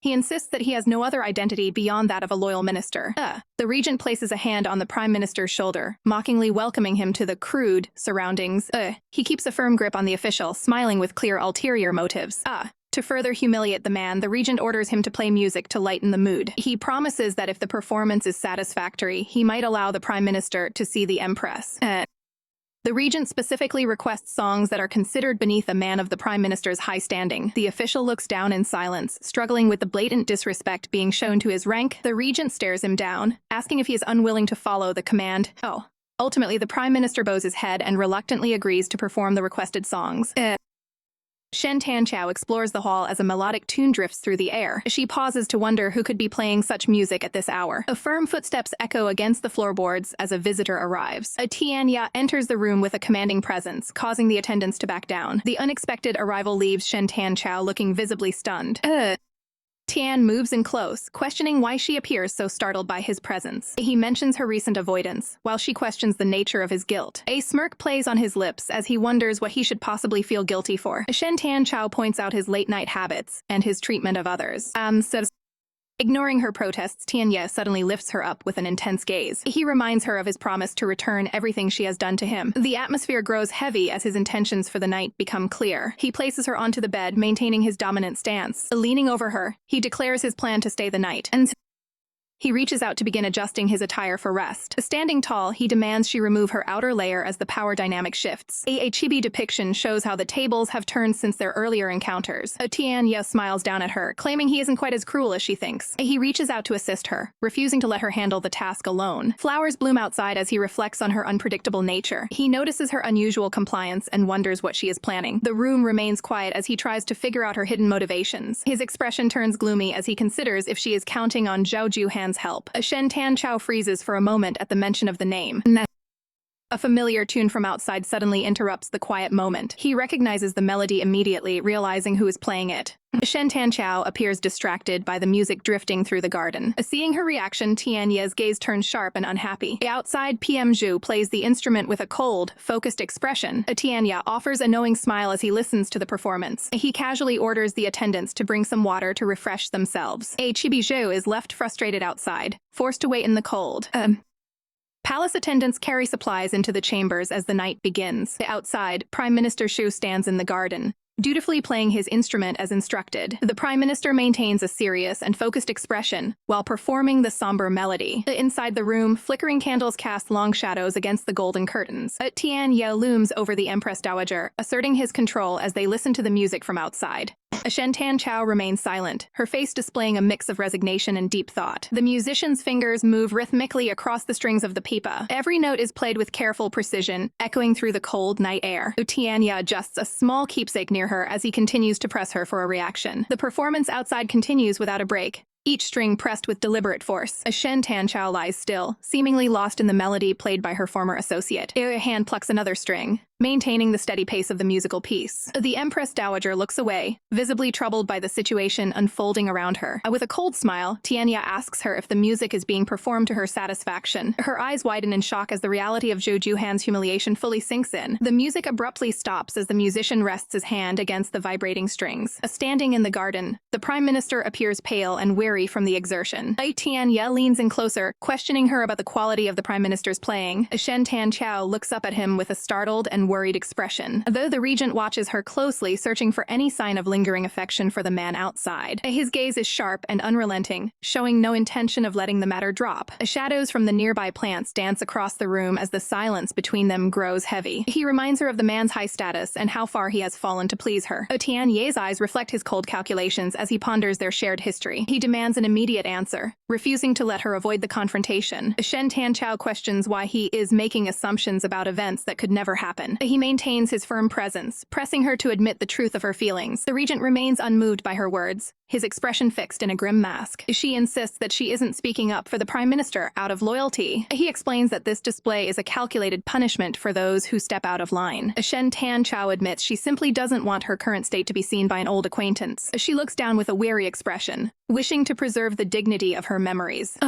He insists that he has no other identity beyond that of a loyal minister. The regent places a hand on the prime minister's shoulder, mockingly welcoming him to the crude surroundings. He keeps a firm grip on the official, smiling with clear ulterior motives. To further humiliate the man, the regent orders him to play music to lighten the mood. He promises that if the performance is satisfactory, he might allow the prime minister to see the empress. The regent specifically requests songs that are considered beneath a man of the prime minister's high standing. The official looks down in silence, struggling with the blatant disrespect being shown to his rank. The regent stares him down, asking if he is unwilling to follow the command. Ultimately, the prime minister bows his head and reluctantly agrees to perform the requested songs. Shen Tanchao explores the hall as a melodic tune drifts through the air. She pauses to wonder who could be playing such music at this hour. Firm footsteps echo against the floorboards as a visitor arrives. Tianya enters the room with a commanding presence, causing the attendants to back down. The unexpected arrival leaves Shen Tanchao looking visibly stunned. Tian moves in close, questioning why she appears so startled by his presence. He mentions her recent avoidance, while she questions the nature of his guilt. A smirk plays on his lips as he wonders what he should possibly feel guilty for. Shen Tanchao points out his late-night habits and his treatment of others. Ignoring her protests, Tianye suddenly lifts her up with an intense gaze. He reminds her of his promise to return everything she has done to him. The atmosphere grows heavy as his intentions for the night become clear. He places her onto the bed, maintaining his dominant stance. Leaning over her, he declares his plan to stay the night. He reaches out to begin adjusting his attire for rest. Standing tall, he demands she remove her outer layer as the power dynamic shifts. A chibi depiction shows how the tables have turned since their earlier encounters. Tianya smiles down at her, claiming he isn't quite as cruel as she thinks. He reaches out to assist her, refusing to let her handle the task alone. Flowers bloom outside as he reflects on her unpredictable nature. He notices her unusual compliance and wonders what she is planning. The room remains quiet as he tries to figure out her hidden motivations. His expression turns gloomy as he considers if she is counting on Zhao Juhan's help. Shen Tanchao freezes for a moment at the mention of the name. A familiar tune from outside suddenly interrupts the quiet moment. He recognizes the melody immediately, realizing who is playing it. Shen Tanchao appears distracted by the music drifting through the garden. Seeing her reaction, Tianye's gaze turns sharp and unhappy. Outside, PM Zhu plays the instrument with a cold, focused expression. Tianya offers a knowing smile as he listens to the performance. He casually orders the attendants to bring some water to refresh themselves. Chibi Zhu is left frustrated outside, forced to wait in the cold. Palace attendants carry supplies into the chambers as the night begins. Outside, Prime Minister Xu stands in the garden, dutifully playing his instrument as instructed. The Prime Minister maintains a serious and focused expression while performing the somber melody. Inside the room, flickering candles cast long shadows against the golden curtains. Tian Ye looms over the Empress Dowager, asserting his control as they listen to the music from outside. Shen Tanchao remains silent, her face displaying a mix of resignation and deep thought. The musician's fingers move rhythmically across the strings of the pipa. Every note is played with careful precision, echoing through the cold night air. Tianya adjusts a small keepsake near her as he continues to press her for a reaction. The performance outside continues without a break, each string pressed with deliberate force. Shen Tanchao lies still, seemingly lost in the melody played by her former associate. A hand plucks another string, maintaining the steady pace of the musical piece. The Empress Dowager looks away, visibly troubled by the situation unfolding around her. With a cold smile, Tianya asks her if the music is being performed to her satisfaction. Her eyes widen in shock as the reality of Zhou Juhan's humiliation fully sinks in. The music abruptly stops as the musician rests his hand against the vibrating strings. Standing in the garden, the Prime Minister appears pale and weary from the exertion. Tianya leans in closer, questioning her about the quality of the Prime Minister's playing. Shen Tanchao looks up at him with a startled and worried expression, though the regent watches her closely, searching for any sign of lingering affection for the man outside. His gaze is sharp and unrelenting, showing no intention of letting the matter drop. Shadows from the nearby plants dance across the room as the silence between them grows heavy. He reminds her of the man's high status and how far he has fallen to please her. Tian Ye's eyes reflect his cold calculations as he ponders their shared history. He demands an immediate answer, refusing to let her avoid the confrontation. Shen Tanchao questions why he is making assumptions about events that could never happen. He maintains his firm presence, pressing her to admit the truth of her feelings. The regent remains unmoved by her words, his expression fixed in a grim mask. She insists that she isn't speaking up for the Prime Minister out of loyalty. He explains that this display is a calculated punishment for those who step out of line. Shen Tanchao admits she simply doesn't want her current state to be seen by an old acquaintance. She looks down with a weary expression, wishing to preserve the dignity of her memories.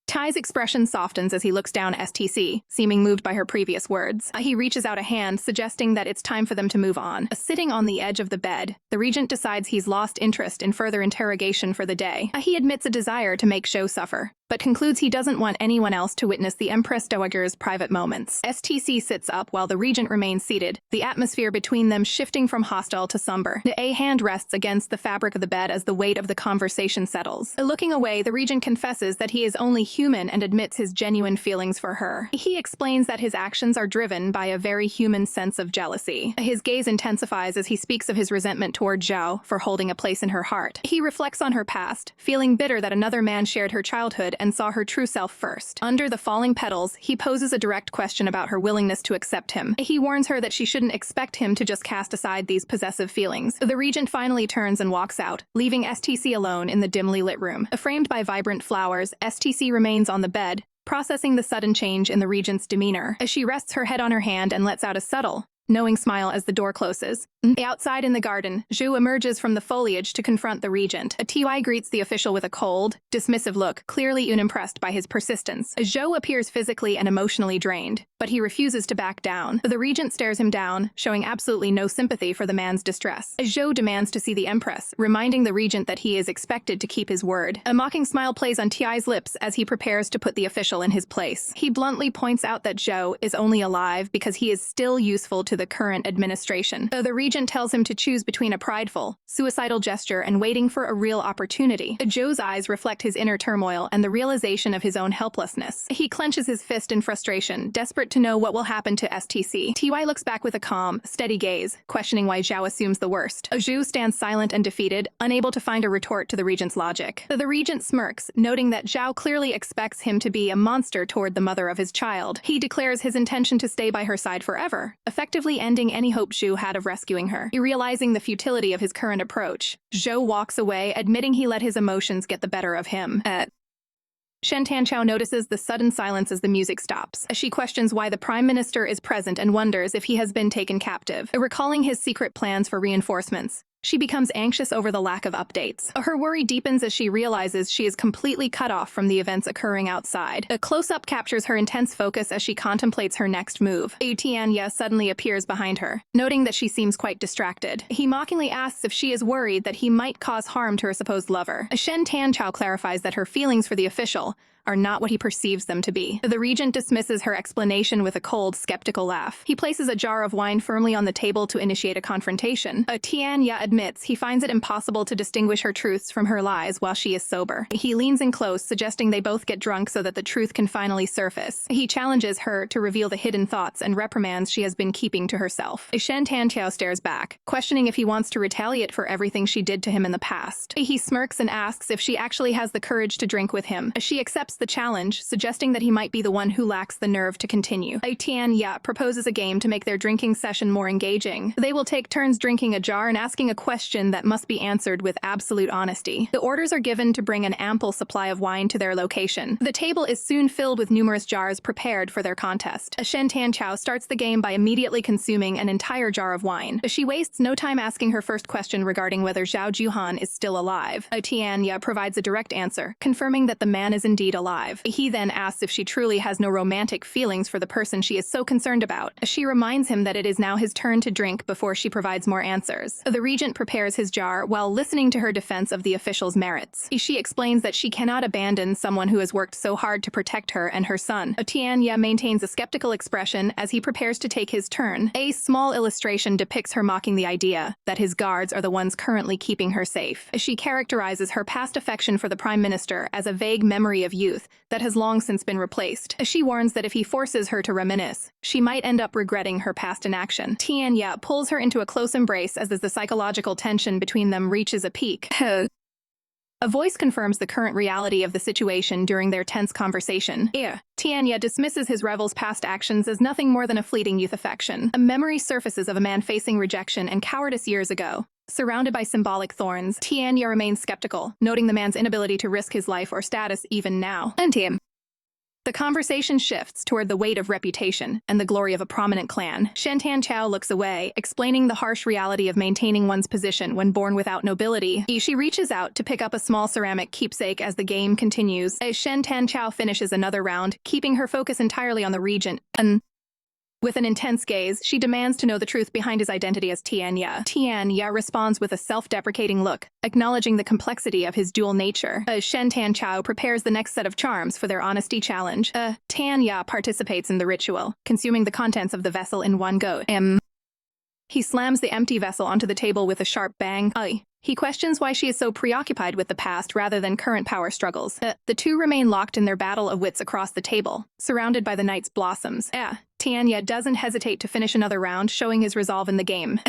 Tai's expression softens as he looks down STC, seeming moved by her previous words. He reaches out a hand, suggesting that it's time for them to move on. Sitting on the edge of the bed, the regent decides he's lost interest in further interrogation for the day. He admits a desire to make Zhou suffer, but concludes he doesn't want anyone else to witness the Empress Dowager's private moments. STC sits up while the regent remains seated, the atmosphere between them shifting from hostile to somber. A hand rests against the fabric of the bed as the weight of the conversation settles. Looking away, the regent confesses that he is only human and admits his genuine feelings for her. He explains that his actions are driven by a very human sense of jealousy. His gaze intensifies as he speaks of his resentment toward Zhao for holding a place in her heart. He reflects on her past, feeling bitter that another man shared her childhood and saw her true self first. Under the falling petals, he poses a direct question about her willingness to accept him. He warns her that she shouldn't expect him to just cast aside these possessive feelings. The regent finally turns and walks out, leaving STC alone in the dimly lit room. Framed by vibrant flowers, STC remains on the bed, processing the sudden change in the regent's demeanor. As she rests her head on her hand and lets out a subtle, knowing smile as the door closes. Outside in the garden, Zhu emerges from the foliage to confront the regent. Ty greets the official with a cold, dismissive look, clearly unimpressed by his persistence. Zhou appears physically and emotionally drained, but he refuses to back down. The regent stares him down, showing absolutely no sympathy for the man's distress. Zhou demands to see the empress, reminding the regent that he is expected to keep his word. A mocking smile plays on Ty's lips as he prepares to put the official in his place. He bluntly points out that Zhou is only alive because he is still useful to the current administration. The regent tells him to choose between a prideful, suicidal gesture and waiting for a real opportunity. Zhou's eyes reflect his inner turmoil and the realization of his own helplessness. He clenches his fist in frustration, desperate to know what will happen to STC. Ty looks back with a calm, steady gaze, questioning why Zhao assumes the worst. Zhou stands silent and defeated, unable to find a retort to the regent's logic. The regent smirks, noting that Zhao clearly expects him to be a monster toward the mother of his child. He declares his intention to stay by her side forever, effectively ending any hope Zhou had of rescuing her. Realizing the futility of his current approach, Zhou walks away, admitting he let his emotions get the better of him. Shen Tanchao notices the sudden silence as the music stops. She questions why the Prime Minister is present and wonders if he has been taken captive. Recalling his secret plans for reinforcements, she becomes anxious over the lack of updates. Her worry deepens as she realizes she is completely cut off from the events occurring outside. A close-up captures her intense focus as she contemplates her next move. Tianya suddenly appears behind her, noting that she seems quite distracted. He mockingly asks if she is worried that he might cause harm to her supposed lover. Shen Tanchao clarifies that her feelings for the official are not what he perceives them to be. The regent dismisses her explanation with a cold, skeptical laugh. He places a jar of wine firmly on the table to initiate a confrontation. Tianya admits he finds it impossible to distinguish her truths from her lies while she is sober. He leans in close, suggesting they both get drunk so that the truth can finally surface. He challenges her to reveal the hidden thoughts and reprimands she has been keeping to herself. Shen Tanqiao stares back, questioning if he wants to retaliate for everything she did to him in the past. He smirks and asks if she actually has the courage to drink with him. She accepts the challenge, suggesting that he might be the one who lacks the nerve to continue. Tianya proposes a game to make their drinking session more engaging. They will take turns drinking a jar and asking a question that must be answered with absolute honesty. The orders are given to bring an ample supply of wine to their location. The table is soon filled with numerous jars prepared for their contest. Shen Tanqiao starts the game by immediately consuming an entire jar of wine. She wastes no time asking her first question regarding whether Zhao Juhan is still alive. Tianya provides a direct answer, confirming that the man is indeed alive. He then asks if she truly has no romantic feelings for the person she is so concerned about. She reminds him that it is now his turn to drink before she provides more answers. The regent prepares his jar while listening to her defense of the official's merits. She explains that she cannot abandon someone who has worked so hard to protect her and her son. Tianya maintains a skeptical expression as he prepares to take his turn. A small illustration depicts her mocking the idea that his guards are the ones currently keeping her safe. She characterizes her past affection for the prime minister as a vague memory of youth that has long since been replaced. She warns that if he forces her to reminisce, she might end up regretting her past inaction. Tianya pulls her into a close embrace as the psychological tension between them reaches a peak. A voice confirms the current reality of the situation during their tense conversation. Tianya dismisses his rival's past actions as nothing more than a fleeting youth affection. A memory surfaces of a man facing rejection and cowardice years ago. Surrounded by symbolic thorns, Tianya remains skeptical, noting the man's inability to risk his life or status even now. The conversation shifts toward the weight of reputation and the glory of a prominent clan. Shen Tanqiao looks away, explaining the harsh reality of maintaining one's position when born without nobility. She reaches out to pick up a small ceramic keepsake as the game continues. As Shen Tanqiao finishes another round, keeping her focus entirely on the regent. With an intense gaze, she demands to know the truth behind his identity as Tianya. Tianya responds with a self-deprecating look, acknowledging the complexity of his dual nature. Shen Tanqiao prepares the next set of charms for their honesty challenge. Tianya participates in the ritual, consuming the contents of the vessel in one go. He slams the empty vessel onto the table with a sharp bang. He questions why she is so preoccupied with the past rather than current power struggles. The two remain locked in their battle of wits across the table, surrounded by the night's blossoms. Tianya doesn't hesitate to finish another round, showing his resolve in the game.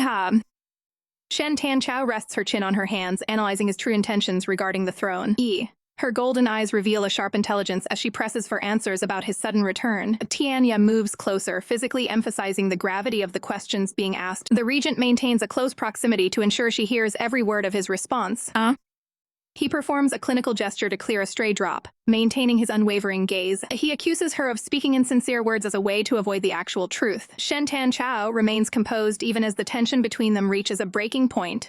Shen Tanqiao rests her chin on her hands, analyzing his true intentions regarding the throne. Her golden eyes reveal a sharp intelligence as she presses for answers about his sudden return. Tianya moves closer, physically emphasizing the gravity of the questions being asked. The regent maintains a close proximity to ensure she hears every word of his response. He performs a clinical gesture to clear a stray drop, maintaining his unwavering gaze. He accuses her of speaking insincere words as a way to avoid the actual truth. Shen Tanqiao remains composed even as the tension between them reaches a breaking point.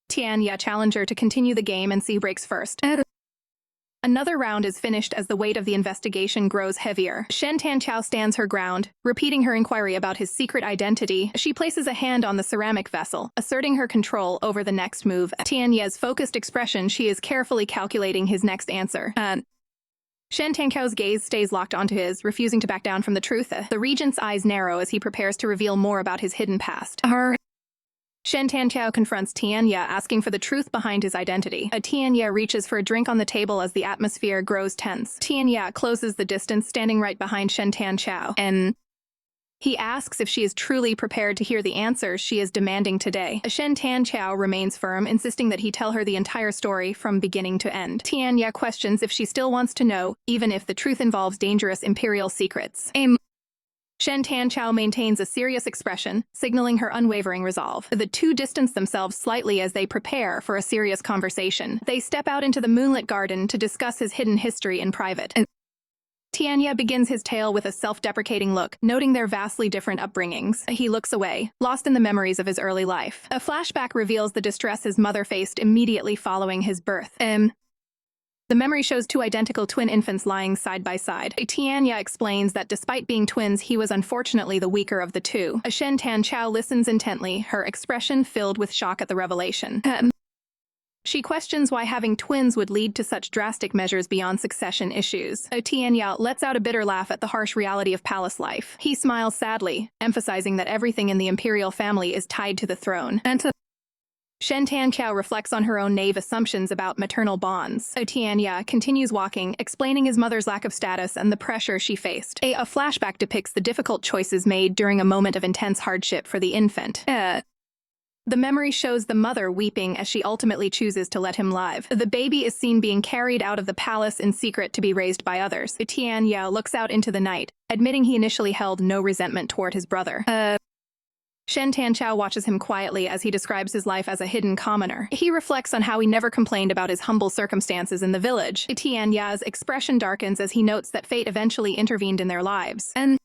Tianya challenges her to continue the game and see who breaks first. Another round is finished as the weight of the investigation grows heavier. Shen Tanqiao stands her ground, repeating her inquiry about his secret identity. She places a hand on the ceramic vessel, asserting her control over the next move. Tianya's focused expression, she is carefully calculating his next answer. Shen Tanqiao's gaze stays locked onto his, refusing to back down from the truth. The regent's eyes narrow as he prepares to reveal more about his hidden past. Shen Tanqiao confronts Tianya, asking for the truth behind his identity. Tianya reaches for a drink on the table as the atmosphere grows tense. Tianya closes the distance, standing right behind Shen Tanqiao, and he asks if she is truly prepared to hear the answers she is demanding today. Shen Tanqiao remains firm, insisting that he tell her the entire story from beginning to end. Tianya questions if she still wants to know, even if the truth involves dangerous imperial secrets. Shen Tanqiao maintains a serious expression, signaling her unwavering resolve. The two distance themselves slightly as they prepare for a serious conversation. They step out into the moonlit garden to discuss his hidden history in private. Tianya begins his tale with a self-deprecating look, noting their vastly different upbringings. He looks away, lost in the memories of his early life. A flashback reveals the distress his mother faced immediately following his birth. The memory shows two identical twin infants lying side by side. Tianya explains that despite being twins, he was unfortunately the weaker of the two. Shen Tanqiao listens intently, her expression filled with shock at the revelation. She questions why having twins would lead to such drastic measures beyond succession issues. Tianya lets out a bitter laugh at the harsh reality of palace life. He smiles sadly, emphasizing that everything in the imperial family is tied to the throne. And Shen Tanqiao reflects on her own naive assumptions about maternal bonds. Tianya continues walking, explaining his mother's lack of status and the pressure she faced. A flashback depicts the difficult choices made during a moment of intense hardship for the infant. The memory shows the mother weeping as she ultimately chooses to let him live. The baby is seen being carried out of the palace in secret to be raised by others. Tianya looks out into the night, admitting he initially held no resentment toward his brother. Shen Tanqiao watches him quietly as he describes his life as a hidden commoner. He reflects on how he never complained about his humble circumstances in the village. Tianya's expression darkens as he notes that fate eventually intervened in their lives. And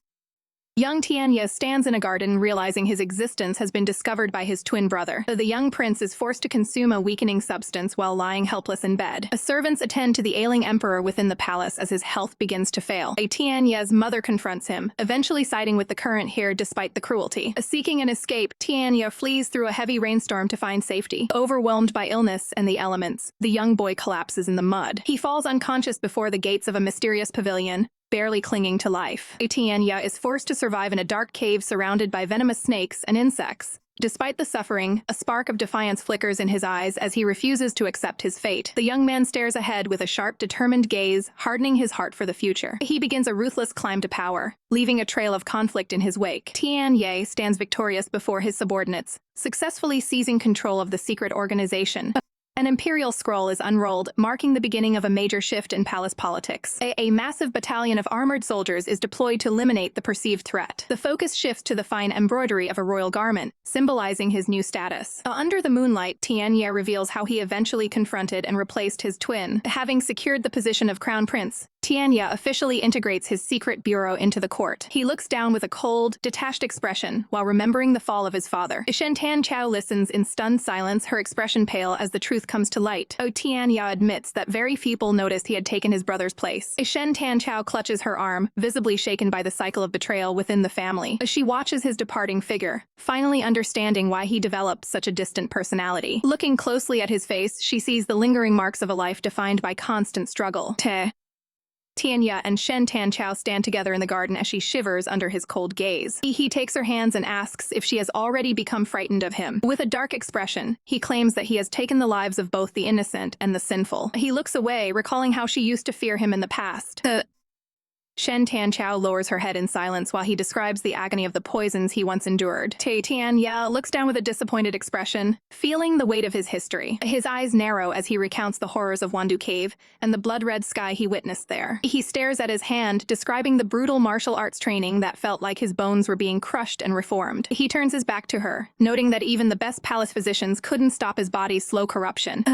young Tianya stands in a garden, realizing his existence has been discovered by his twin brother. The young prince is forced to consume a weakening substance while lying helpless in bed. Servants attend to the ailing emperor within the palace as his health begins to fail. Tianya's mother confronts him, eventually siding with the current heir despite the cruelty. Seeking an escape, Tianya flees through a heavy rainstorm to find safety. Overwhelmed by illness and the elements, the young boy collapses in the mud. He falls unconscious before the gates of a mysterious pavilion, barely clinging to life. Tianya is forced to survive in a dark cave surrounded by venomous snakes and insects. Despite the suffering, a spark of defiance flickers in his eyes as he refuses to accept his fate. The young man stares ahead with a sharp, determined gaze, hardening his heart for the future. He begins a ruthless climb to power, leaving a trail of conflict in his wake. Tianya stands victorious before his subordinates, successfully seizing control of the secret organization. An imperial scroll is unrolled, marking the beginning of a major shift in palace politics. A massive battalion of armored soldiers is deployed to eliminate the perceived threat. The focus shifts to the fine embroidery of a royal garment, symbolizing his new status. Under the moonlight, Tianya reveals how he eventually confronted and replaced his twin. Having secured the position of crown prince, Tianya officially integrates his secret bureau into the court. He looks down with a cold, detached expression while remembering the fall of his father. Shen Tanqiao listens in stunned silence, her expression pale as the truth comes to light. Tianya admits that very few people noticed he had taken his brother's place. Shen Tanqiao clutches her arm, visibly shaken by the cycle of betrayal within the family. She watches his departing figure, finally understanding why he developed such a distant personality. Looking closely at his face, she sees the lingering marks of a life defined by constant struggle. Tianya and Shen Tanqiao stand together in the garden as she shivers under his cold gaze. He takes her hands and asks if she has already become frightened of him. With a dark expression, he claims that he has taken the lives of both the innocent and the sinful. He looks away, recalling how she used to fear him in the past. Shen Tanqiao lowers her head in silence while he describes the agony of the poisons he once endured. Tianya looks down with a disappointed expression, feeling the weight of his history. His eyes narrow as he recounts the horrors of Wandu Cave and the blood-red sky he witnessed there. He stares at his hand, describing the brutal martial arts training that felt like his bones were being crushed and reformed. He turns his back to her, noting that even the best palace physicians couldn't stop his body's slow corruption.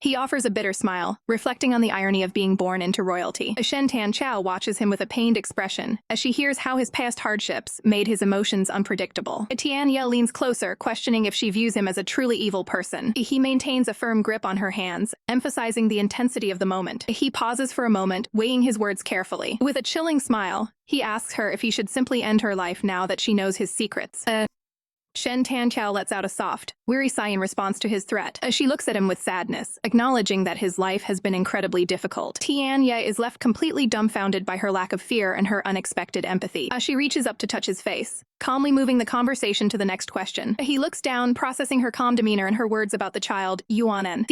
He offers a bitter smile, reflecting on the irony of being born into royalty. Shen Tanqiao watches him with a pained expression as she hears how his past hardships made his emotions unpredictable. Tianya leans closer, questioning if she views him as a truly evil person. He maintains a firm grip on her hands, emphasizing the intensity of the moment. He pauses for a moment, weighing his words carefully. With a chilling smile, he asks her if he should simply end her life now that she knows his secrets. Shen Tanqiao lets out a soft, weary sigh in response to his threat. She looks at him with sadness, acknowledging that his life has been incredibly difficult. Tianya is left completely dumbfounded by her lack of fear and her unexpected empathy. She reaches up to touch his face, calmly moving the conversation to the next question. He looks down, processing her calm demeanor and her words about the child, Yuanen.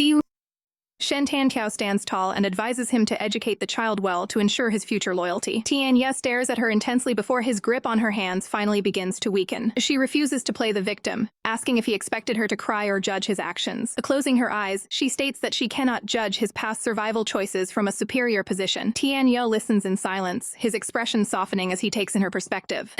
Shen Tanqiao stands tall and advises him to educate the child well to ensure his future loyalty. Tianya stares at her intensely before his grip on her hands finally begins to weaken. She refuses to play the victim, asking if he expected her to cry or judge his actions. Closing her eyes, she states that she cannot judge his past survival choices from a superior position. Tianya listens in silence, his expression softening as he takes in her perspective.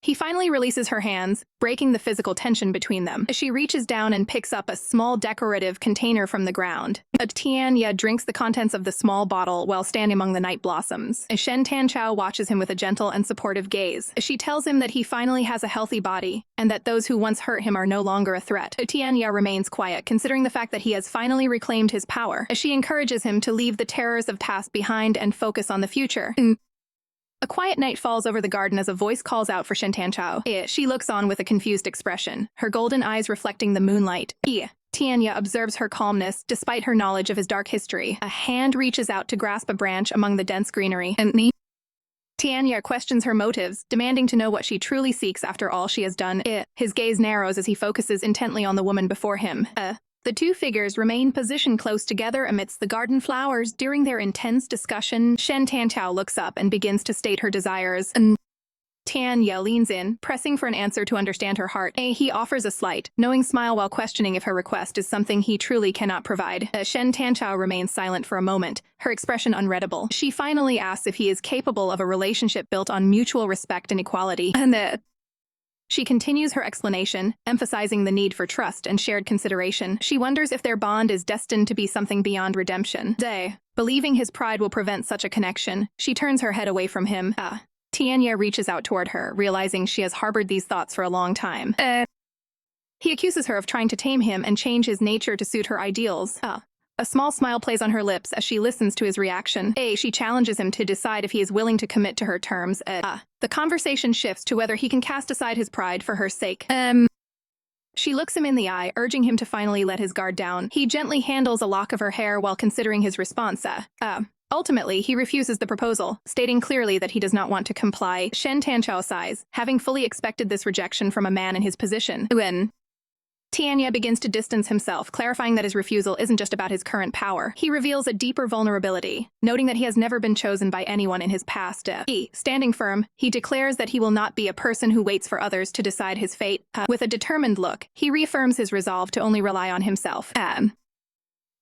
He finally releases her hands, breaking the physical tension between them. She reaches down and picks up a small decorative container from the ground. Tianya drinks the contents of the small bottle while standing among the night blossoms. Shen Tanqiao watches him with a gentle and supportive gaze. She tells him that he finally has a healthy body, and that those who once hurt him are no longer a threat. Tianya remains quiet, considering the fact that he has finally reclaimed his power. She encourages him to leave the terrors of past behind and focus on the future. A quiet night falls over the garden as a voice calls out for Shen Tanqiao. She looks on with a confused expression, her golden eyes reflecting the moonlight. Tianya observes her calmness despite her knowledge of his dark history. A hand reaches out to grasp a branch among the dense greenery. Tianya questions her motives, demanding to know what she truly seeks after all she has done. His gaze narrows as he focuses intently on the woman before him. The two figures remain positioned close together amidst the garden flowers. During their intense discussion, Shen Tanchao looks up and begins to state her desires. Tianya leans in, pressing for an answer to understand her heart. He offers a slight, knowing smile while questioning if her request is something he truly cannot provide. Shen Tanchao remains silent for a moment, her expression unreadable. She finally asks if he is capable of a relationship built on mutual respect and equality. She continues her explanation, emphasizing the need for trust and shared consideration. She wonders if their bond is destined to be something beyond redemption. Believing his pride will prevent such a connection, she turns her head away from him. Tianya reaches out toward her, realizing she has harbored these thoughts for a long time. He accuses her of trying to tame him and change his nature to suit her ideals. A small smile plays on her lips as she listens to his reaction. She challenges him to decide if he is willing to commit to her terms. The conversation shifts to whether he can cast aside his pride for her sake. She looks him in the eye, urging him to finally let his guard down. He gently handles a lock of her hair while considering his response. Ultimately, he refuses the proposal, stating clearly that he does not want to comply. Shen Tanchao sighs, having fully expected this rejection from a man in his position. Tianya begins to distance himself, clarifying that his refusal isn't just about his current power. He reveals a deeper vulnerability, noting that he has never been chosen by anyone in his past. Standing firm, he declares that he will not be a person who waits for others to decide his fate. With a determined look, he reaffirms his resolve to only rely on himself.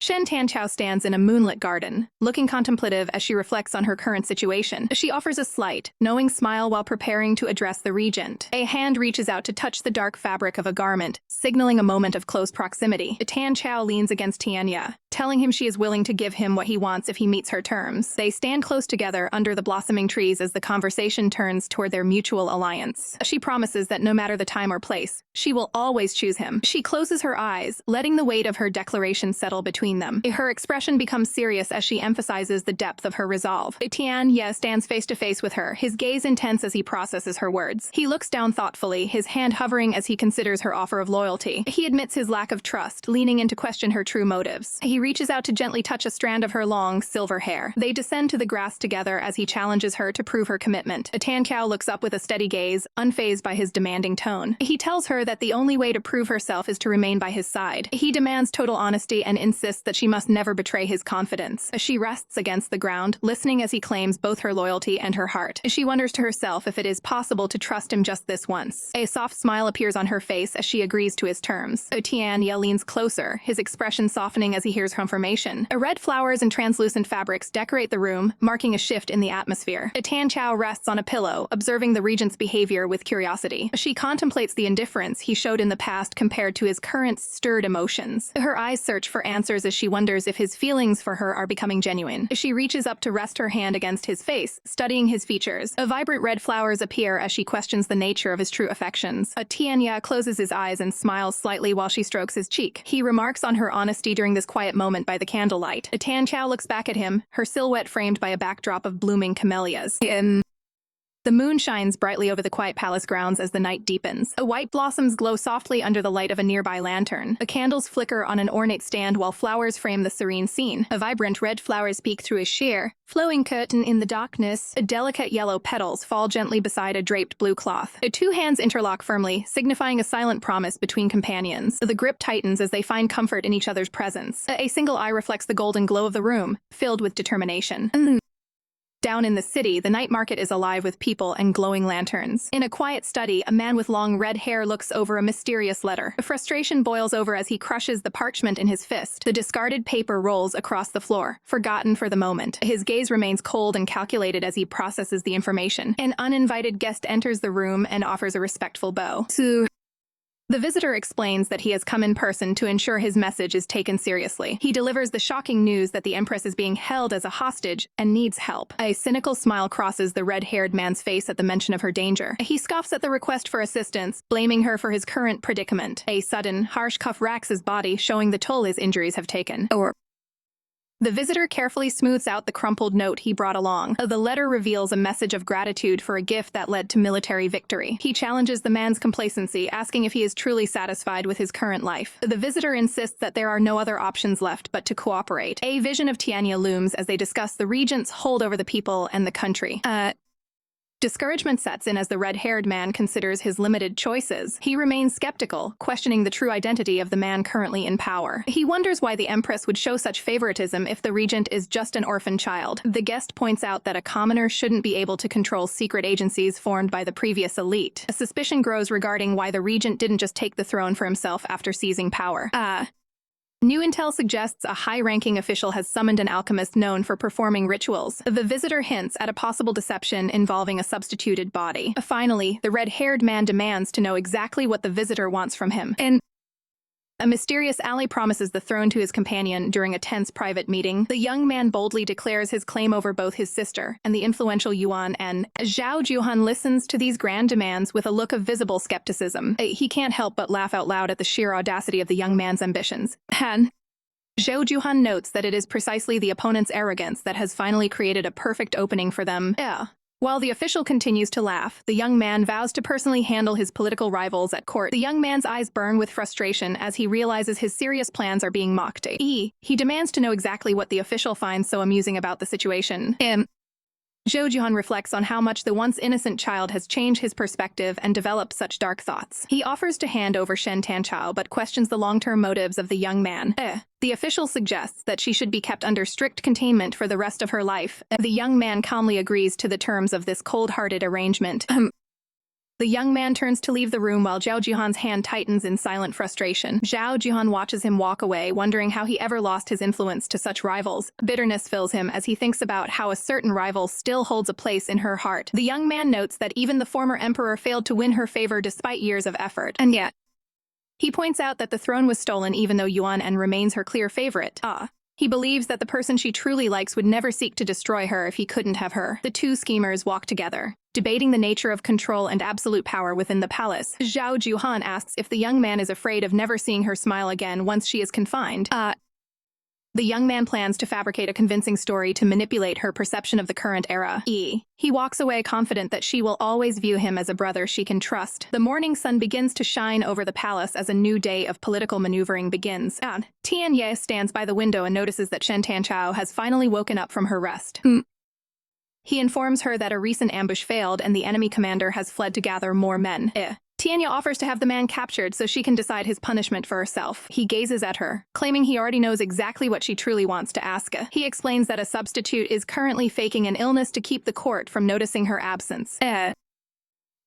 Shen Tanchao stands in a moonlit garden, looking contemplative as she reflects on her current situation. She offers a slight, knowing smile while preparing to address the regent. A hand reaches out to touch the dark fabric of a garment, signaling a moment of close proximity. Tanchao leans against Tianya, telling him she is willing to give him what he wants if he meets her terms. They stand close together under the blossoming trees as the conversation turns toward their mutual alliance. She promises that no matter the time or place, she will always choose him. She closes her eyes, letting the weight of her declaration settle between them. Her expression becomes serious as she emphasizes the depth of her resolve. Tianya stands face to face with her, his gaze intense as he processes her words. He looks down thoughtfully, his hand hovering as he considers her offer of loyalty. He admits his lack of trust, leaning in to question her true motives. He reaches out to gently touch a strand of her long, silver hair. They descend to the grass together as he challenges her to prove her commitment. Tanchao looks up with a steady gaze, unfazed by his demanding tone. He tells her that the only way to prove herself is to remain by his side. He demands total honesty and insists that she must never betray his confidence. She rests against the ground, listening as he claims both her loyalty and her heart. She wonders to herself if it is possible to trust him just this once. A soft smile appears on her face as she agrees to his terms. Tianya leans closer, his expression softening as he hears confirmation. Red flowers and translucent fabrics decorate the room, marking a shift in the atmosphere. Tanchao rests on a pillow, observing the regent's behavior with curiosity. She contemplates the indifference he showed in the past compared to his current stirred emotions. Her eyes search for answers as she wonders if his feelings for her are becoming genuine. She reaches up to rest her hand against his face, studying his features. Vibrant red flowers appear as she questions the nature of his true affections. Tianya closes his eyes and smiles slightly while she strokes his cheek. He remarks on her honesty during this quiet moment by the candlelight. Tanchao looks back at him, her silhouette framed by a backdrop of blooming camellias. The moon shines brightly over the quiet palace grounds as the night deepens. White blossoms glow softly under the light of a nearby lantern. The candles flicker on an ornate stand while flowers frame the serene scene. Vibrant red flowers peek through a sheer, flowing curtain in the darkness. Delicate yellow petals fall gently beside a draped blue cloth. Two hands interlock firmly, signifying a silent promise between companions. The grip tightens as they find comfort in each other's presence. A single eye reflects the golden glow of the room, filled with determination. Down in the city, the night market is alive with people and glowing lanterns. In a quiet study, a man with long red hair looks over a mysterious letter. Frustration boils over as he crushes the parchment in his fist. The discarded paper rolls across the floor, forgotten for the moment. His gaze remains cold and calculated as he processes the information. An uninvited guest enters the room and offers a respectful bow. The visitor explains that he has come in person to ensure his message is taken seriously. He delivers the shocking news that the Empress is being held as a hostage and needs help. A cynical smile crosses the red-haired man's face at the mention of her danger. He scoffs at the request for assistance, blaming her for his current predicament. A sudden, harsh cuff racks his body, showing the toll his injuries have taken. The visitor carefully smooths out the crumpled note he brought along. The letter reveals a message of gratitude for a gift that led to military victory. He challenges the man's complacency, asking if he is truly satisfied with his current life. The visitor insists that there are no other options left but to cooperate. A vision of Tianya looms as they discuss the regent's hold over the people and the country. Discouragement sets in as the red-haired man considers his limited choices. He remains skeptical, questioning the true identity of the man currently in power. He wonders why the empress would show such favoritism if the regent is just an orphan child. The guest points out that a commoner shouldn't be able to control secret agencies formed by the previous elite. A suspicion grows regarding why the regent didn't just take the throne for himself after seizing power. New intel suggests a high-ranking official has summoned an alchemist known for performing rituals. The visitor hints at a possible deception involving a substituted body. Finally, the red-haired man demands to know exactly what the visitor wants from him. A mysterious ally promises the throne to his companion during a tense private meeting. The young man boldly declares his claim over both his sister and the influential Yuan, and Zhao Juhan listens to these grand demands with a look of visible skepticism. He can't help but laugh out loud at the sheer audacity of the young man's ambitions. Zhao Juhan notes that it is precisely the opponent's arrogance that has finally created a perfect opening for them. While the official continues to laugh, the young man vows to personally handle his political rivals at court. The young man's eyes burn with frustration as he realizes his serious plans are being mocked. He demands to know exactly what the official finds so amusing about the situation. Zhou Juhan reflects on how much the once innocent child has changed his perspective and developed such dark thoughts. He offers to hand over Shen Tanchao but questions the long-term motives of the young man. The official suggests that she should be kept under strict containment for the rest of her life. The young man calmly agrees to the terms of this cold-hearted arrangement. The young man turns to leave the room while Zhao Juhan's hand tightens in silent frustration. Zhao Juhan watches him walk away, wondering how he ever lost his influence to such rivals. Bitterness fills him as he thinks about how a certain rival still holds a place in her heart. The young man notes that even the former emperor failed to win her favor despite years of effort. And yet, he points out that the throne was stolen even though Yuan An remains her clear favorite. He believes that the person she truly likes would never seek to destroy her if he couldn't have her. The two schemers walk together, debating the nature of control and absolute power within the palace. Zhao Juhan asks if the young man is afraid of never seeing her smile again once she is confined. The young man plans to fabricate a convincing story to manipulate her perception of the current era. He walks away confident that she will always view him as a brother she can trust. The morning sun begins to shine over the palace as a new day of political maneuvering begins. Tian Ye stands by the window and notices that Shen Tanchao has finally woken up from her rest. He informs her that a recent ambush failed and the enemy commander has fled to gather more men. Tianya offers to have the man captured so she can decide his punishment for herself. He gazes at her, claiming he already knows exactly what she truly wants to ask. He explains that a substitute is currently faking an illness to keep the court from noticing her absence.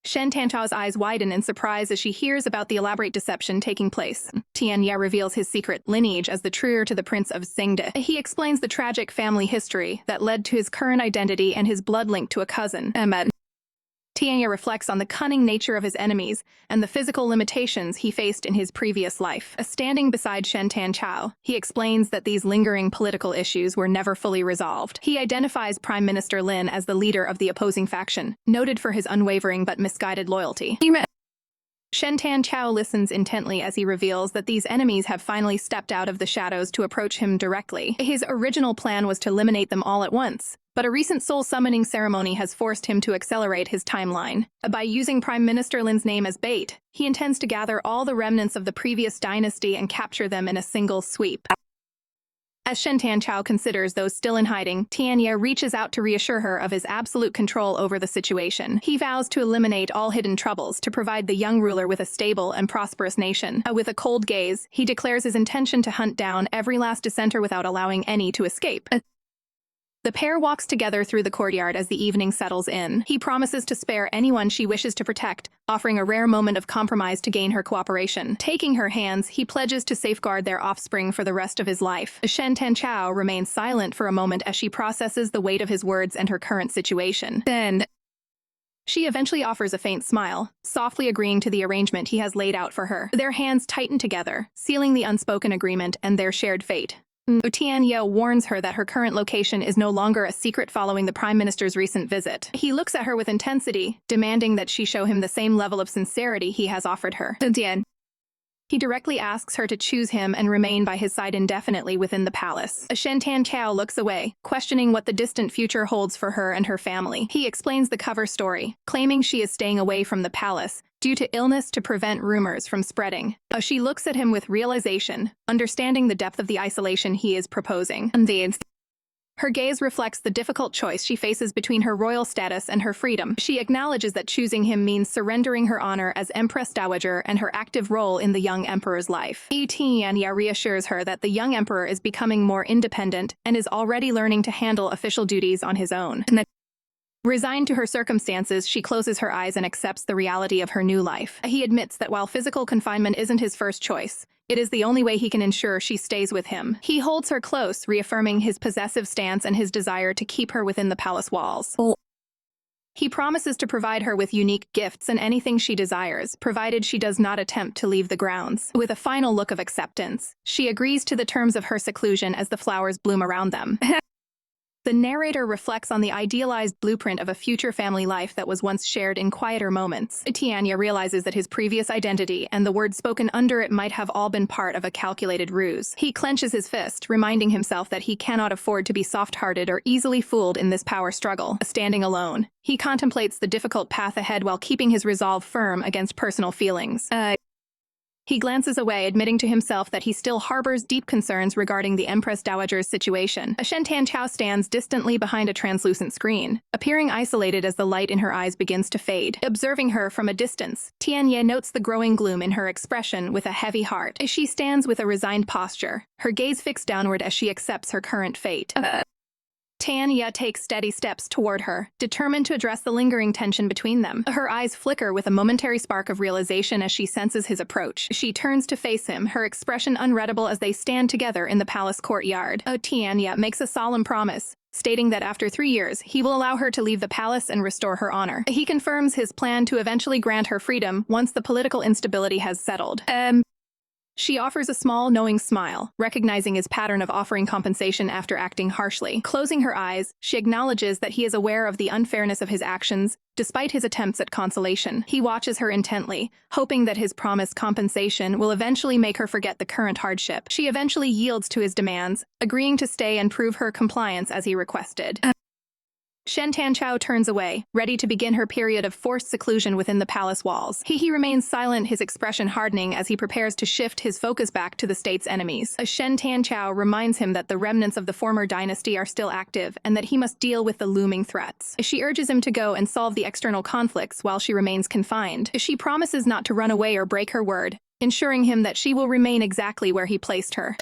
Shen Tanchao's eyes widen in surprise as she hears about the elaborate deception taking place. Tianya reveals his secret lineage as the truer to the Prince of Xingde. He explains the tragic family history that led to his current identity and his blood link to a cousin, Ahmed. Tianya reflects on the cunning nature of his enemies and the physical limitations he faced in his previous life. Standing beside Shen Tanchao, he explains that these lingering political issues were never fully resolved. He identifies Prime Minister Lin as the leader of the opposing faction, noted for his unwavering but misguided loyalty. Shen Tanchao listens intently as he reveals that these enemies have finally stepped out of the shadows to approach him directly. His original plan was to eliminate them all at once, but a recent soul summoning ceremony has forced him to accelerate his timeline. By using Prime Minister Lin's name as bait, he intends to gather all the remnants of the previous dynasty and capture them in a single sweep. As Shen Tanchao considers those still in hiding, Tianya reaches out to reassure her of his absolute control over the situation. He vows to eliminate all hidden troubles to provide the young ruler with a stable and prosperous nation. With a cold gaze, he declares his intention to hunt down every last dissenter without allowing any to escape. The pair walks together through the courtyard as the evening settles in. He promises to spare anyone she wishes to protect, offering a rare moment of compromise to gain her cooperation. Taking her hands, he pledges to safeguard their offspring for the rest of his life. Shen Tanchao remains silent for a moment as she processes the weight of his words and her current situation. Then, she eventually offers a faint smile, softly agreeing to the arrangement he has laid out for her. Their hands tighten together, sealing the unspoken agreement and their shared fate. Tianya warns her that her current location is no longer a secret following the Prime Minister's recent visit. He looks at her with intensity, demanding that she show him the same level of sincerity he has offered her. He directly asks her to choose him and remain by his side indefinitely within the palace. Shen Tianqiao looks away, questioning what the distant future holds for her and her family. He explains the cover story, claiming she is staying away from the palace due to illness to prevent rumors from spreading. She looks at him with realization, understanding the depth of the isolation he is proposing. Her gaze reflects the difficult choice she faces between her royal status and her freedom. She acknowledges that choosing him means surrendering her honor as Empress Dowager and her active role in the young emperor's life. Tianya reassures her that the young emperor is becoming more independent and is already learning to handle official duties on his own. Resigned to her circumstances, she closes her eyes and accepts the reality of her new life. He admits that while physical confinement isn't his first choice, it is the only way he can ensure she stays with him. He holds her close, reaffirming his possessive stance and his desire to keep her within the palace walls. He promises to provide her with unique gifts and anything she desires, provided she does not attempt to leave the grounds. With a final look of acceptance, she agrees to the terms of her seclusion as the flowers bloom around them. The narrator reflects on the idealized blueprint of a future family life that was once shared in quieter moments. Tianya realizes that his previous identity and the words spoken under it might have all been part of a calculated ruse. He clenches his fist, reminding himself that he cannot afford to be soft-hearted or easily fooled in this power struggle. Standing alone, he contemplates the difficult path ahead while keeping his resolve firm against personal feelings. He glances away, admitting to himself that he still harbors deep concerns regarding the Empress Dowager's situation. Shen Tianqiao stands distantly behind a translucent screen, appearing isolated as the light in her eyes begins to fade. Observing her from a distance, Tianye notes the growing gloom in her expression with a heavy heart. She stands with a resigned posture, her gaze fixed downward as she accepts her current fate. Tianya takes steady steps toward her, determined to address the lingering tension between them. Her eyes flicker with a momentary spark of realization as she senses his approach. She turns to face him, her expression unreadable as they stand together in the palace courtyard. Tianya makes a solemn promise, stating that after 3 years, he will allow her to leave the palace and restore her honor. He confirms his plan to eventually grant her freedom once the political instability has settled. She offers a small, knowing smile, recognizing his pattern of offering compensation after acting harshly. Closing her eyes, she acknowledges that he is aware of the unfairness of his actions, despite his attempts at consolation. He watches her intently, hoping that his promised compensation will eventually make her forget the current hardship. She eventually yields to his demands, agreeing to stay and prove her compliance as he requested. Shen Tianqiao turns away, ready to begin her period of forced seclusion within the palace walls. He remains silent, his expression hardening as he prepares to shift his focus back to the state's enemies. Shen Tianqiao reminds him that the remnants of the former dynasty are still active and that he must deal with the looming threats. She urges him to go and solve the external conflicts while she remains confined. She promises not to run away or break her word, ensuring him that she will remain exactly where he placed her.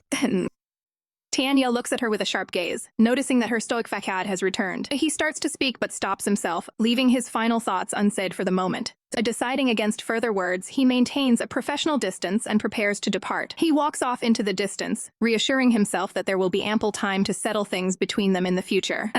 Tianya looks at her with a sharp gaze, noticing that her stoic facade has returned. He starts to speak but stops himself, leaving his final thoughts unsaid for the moment. Deciding against further words, he maintains a professional distance and prepares to depart. He walks off into the distance, reassuring himself that there will be ample time to settle things between them in the future.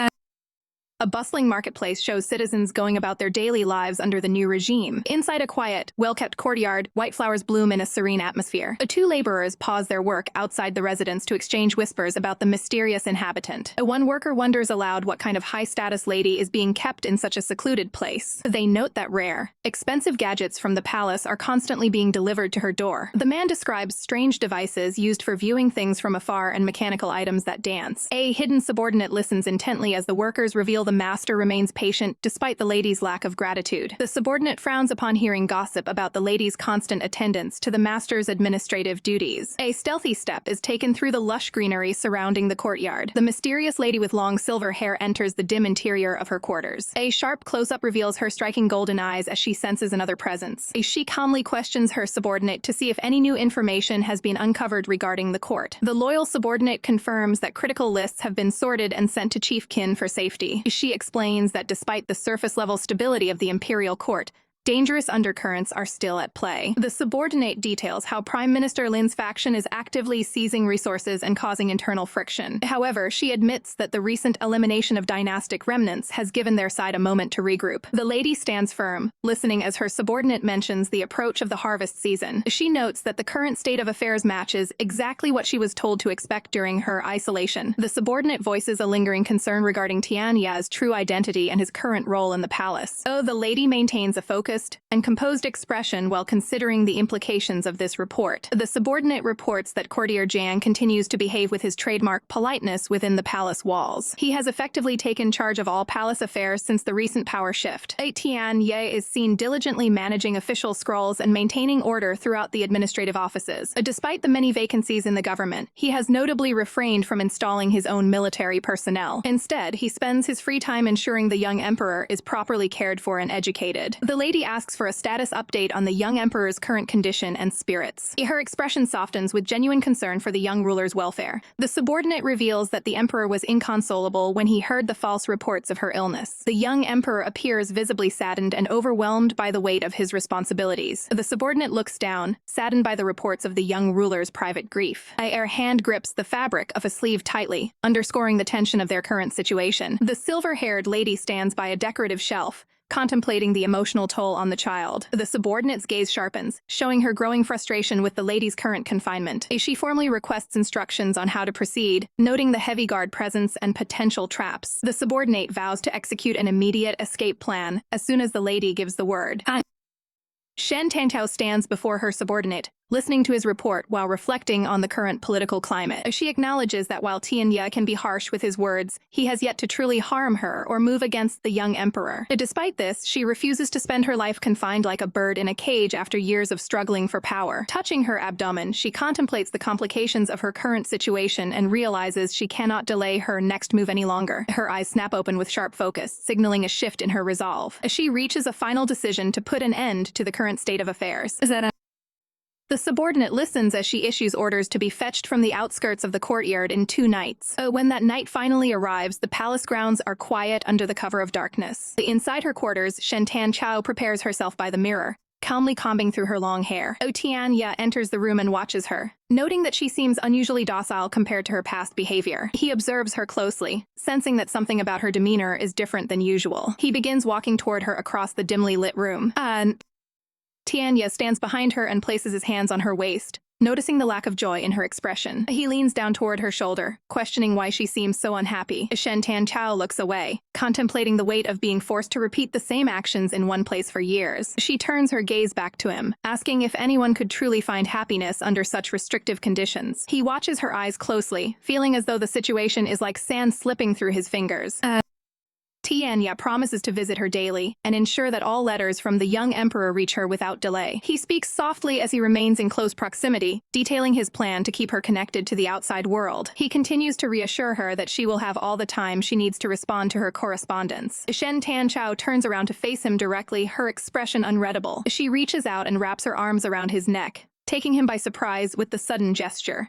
A bustling marketplace shows citizens going about their daily lives under the new regime. Inside a quiet, well-kept courtyard, white flowers bloom in a serene atmosphere. The 2 laborers pause their work outside the residence to exchange whispers about the mysterious inhabitant. One worker wonders aloud what kind of high-status lady is being kept in such a secluded place. They note that rare, expensive gadgets from the palace are constantly being delivered to her door. The man describes strange devices used for viewing things from afar and mechanical items that dance. A hidden subordinate listens intently as the workers reveal the master remains patient despite the lady's lack of gratitude. The subordinate frowns upon hearing gossip about the lady's constant attendance to the master's administrative duties. A stealthy step is taken through the lush greenery surrounding the courtyard. The mysterious lady with long silver hair enters the dim interior of her quarters. A sharp close-up reveals her striking golden eyes as she senses another presence. She calmly questions her subordinate to see if any new information has been uncovered regarding the court. The loyal subordinate confirms that critical lists have been sorted and sent to Chief Qin for safety. She explains that despite the surface-level stability of the imperial court, dangerous undercurrents are still at play. The subordinate details how Prime Minister Lin's faction is actively seizing resources and causing internal friction. However, she admits that the recent elimination of dynastic remnants has given their side a moment to regroup. The lady stands firm, listening as her subordinate mentions the approach of the harvest season. She notes that the current state of affairs matches exactly what she was told to expect during her isolation. The subordinate voices a lingering concern regarding Tianya's true identity and his current role in the palace. Though the lady maintains a focus focused and composed expression while considering the implications of this report. The subordinate reports that courtier Jiang continues to behave with his trademark politeness within the palace walls. He has effectively taken charge of all palace affairs since the recent power shift. Tian Ye is seen diligently managing official scrolls and maintaining order throughout the administrative offices. Despite the many vacancies in the government, he has notably refrained from installing his own military personnel. Instead, he spends his free time ensuring the young emperor is properly cared for and educated. The lady asks for a status update on the young emperor's current condition and spirits. Her expression softens with genuine concern for the young ruler's welfare. The subordinate reveals that the emperor was inconsolable when he heard the false reports of her illness. The young emperor appears visibly saddened and overwhelmed by the weight of his responsibilities. The subordinate looks down, saddened by the reports of the young ruler's private grief. Her hand grips the fabric of a sleeve tightly, underscoring the tension of their current situation. The silver-haired lady stands by a decorative shelf, contemplating the emotional toll on the child. The subordinate's gaze sharpens, showing her growing frustration with the lady's current confinement. She formally requests instructions on how to proceed, noting the heavy guard presence and potential traps. The subordinate vows to execute an immediate escape plan as soon as the lady gives the word. Shen Tantao stands before her subordinate, listening to his report while reflecting on the current political climate. She acknowledges that while Tian Ye can be harsh with his words, he has yet to truly harm her or move against the young emperor. Despite this, she refuses to spend her life confined like a bird in a cage after years of struggling for power. Touching her abdomen, she contemplates the complications of her current situation and realizes she cannot delay her next move any longer. Her eyes snap open with sharp focus, signaling a shift in her resolve. She reaches a final decision to put an end to the current state of affairs. The subordinate listens as she issues orders to be fetched from the outskirts of the courtyard in 2 nights. When that night finally arrives, the palace grounds are quiet under the cover of darkness. Inside her quarters, Shen Tanchao prepares herself by the mirror, calmly combing through her long hair. Tian Ye enters the room and watches her, noting that she seems unusually docile compared to her past behavior. He observes her closely, sensing that something about her demeanor is different than usual. He begins walking toward her across the dimly lit room. Tian Ye stands behind her and places his hands on her waist, noticing the lack of joy in her expression. He leans down toward her shoulder, questioning why she seems so unhappy. Shen Tanchao looks away, contemplating the weight of being forced to repeat the same actions in one place for years. She turns her gaze back to him, asking if anyone could truly find happiness under such restrictive conditions. He watches her eyes closely, feeling as though the situation is like sand slipping through his fingers. Tian Ye promises to visit her daily and ensure that all letters from the young emperor reach her without delay. He speaks softly as he remains in close proximity, detailing his plan to keep her connected to the outside world. He continues to reassure her that she will have all the time she needs to respond to her correspondence. Shen Tanchao turns around to face him directly, her expression unreadable. She reaches out and wraps her arms around his neck, taking him by surprise with the sudden gesture.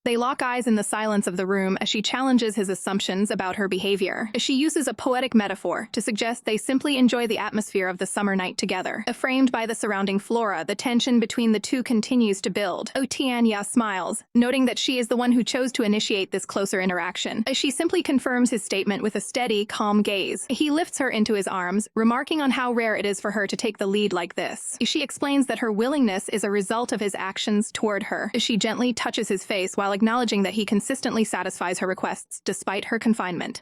They lock eyes in the silence of the room as she challenges his assumptions about her behavior. She uses a poetic metaphor to suggest they simply enjoy the atmosphere of the summer night together. Framed by the surrounding flora, the tension between the two continues to build. Tian Ye smiles, noting that she is the one who chose to initiate this closer interaction. She simply confirms his statement with a steady, calm gaze. He lifts her into his arms, remarking on how rare it is for her to take the lead like this. She explains that her willingness is a result of his actions toward her. She gently touches his face while acknowledging that he consistently satisfies her requests despite her confinement.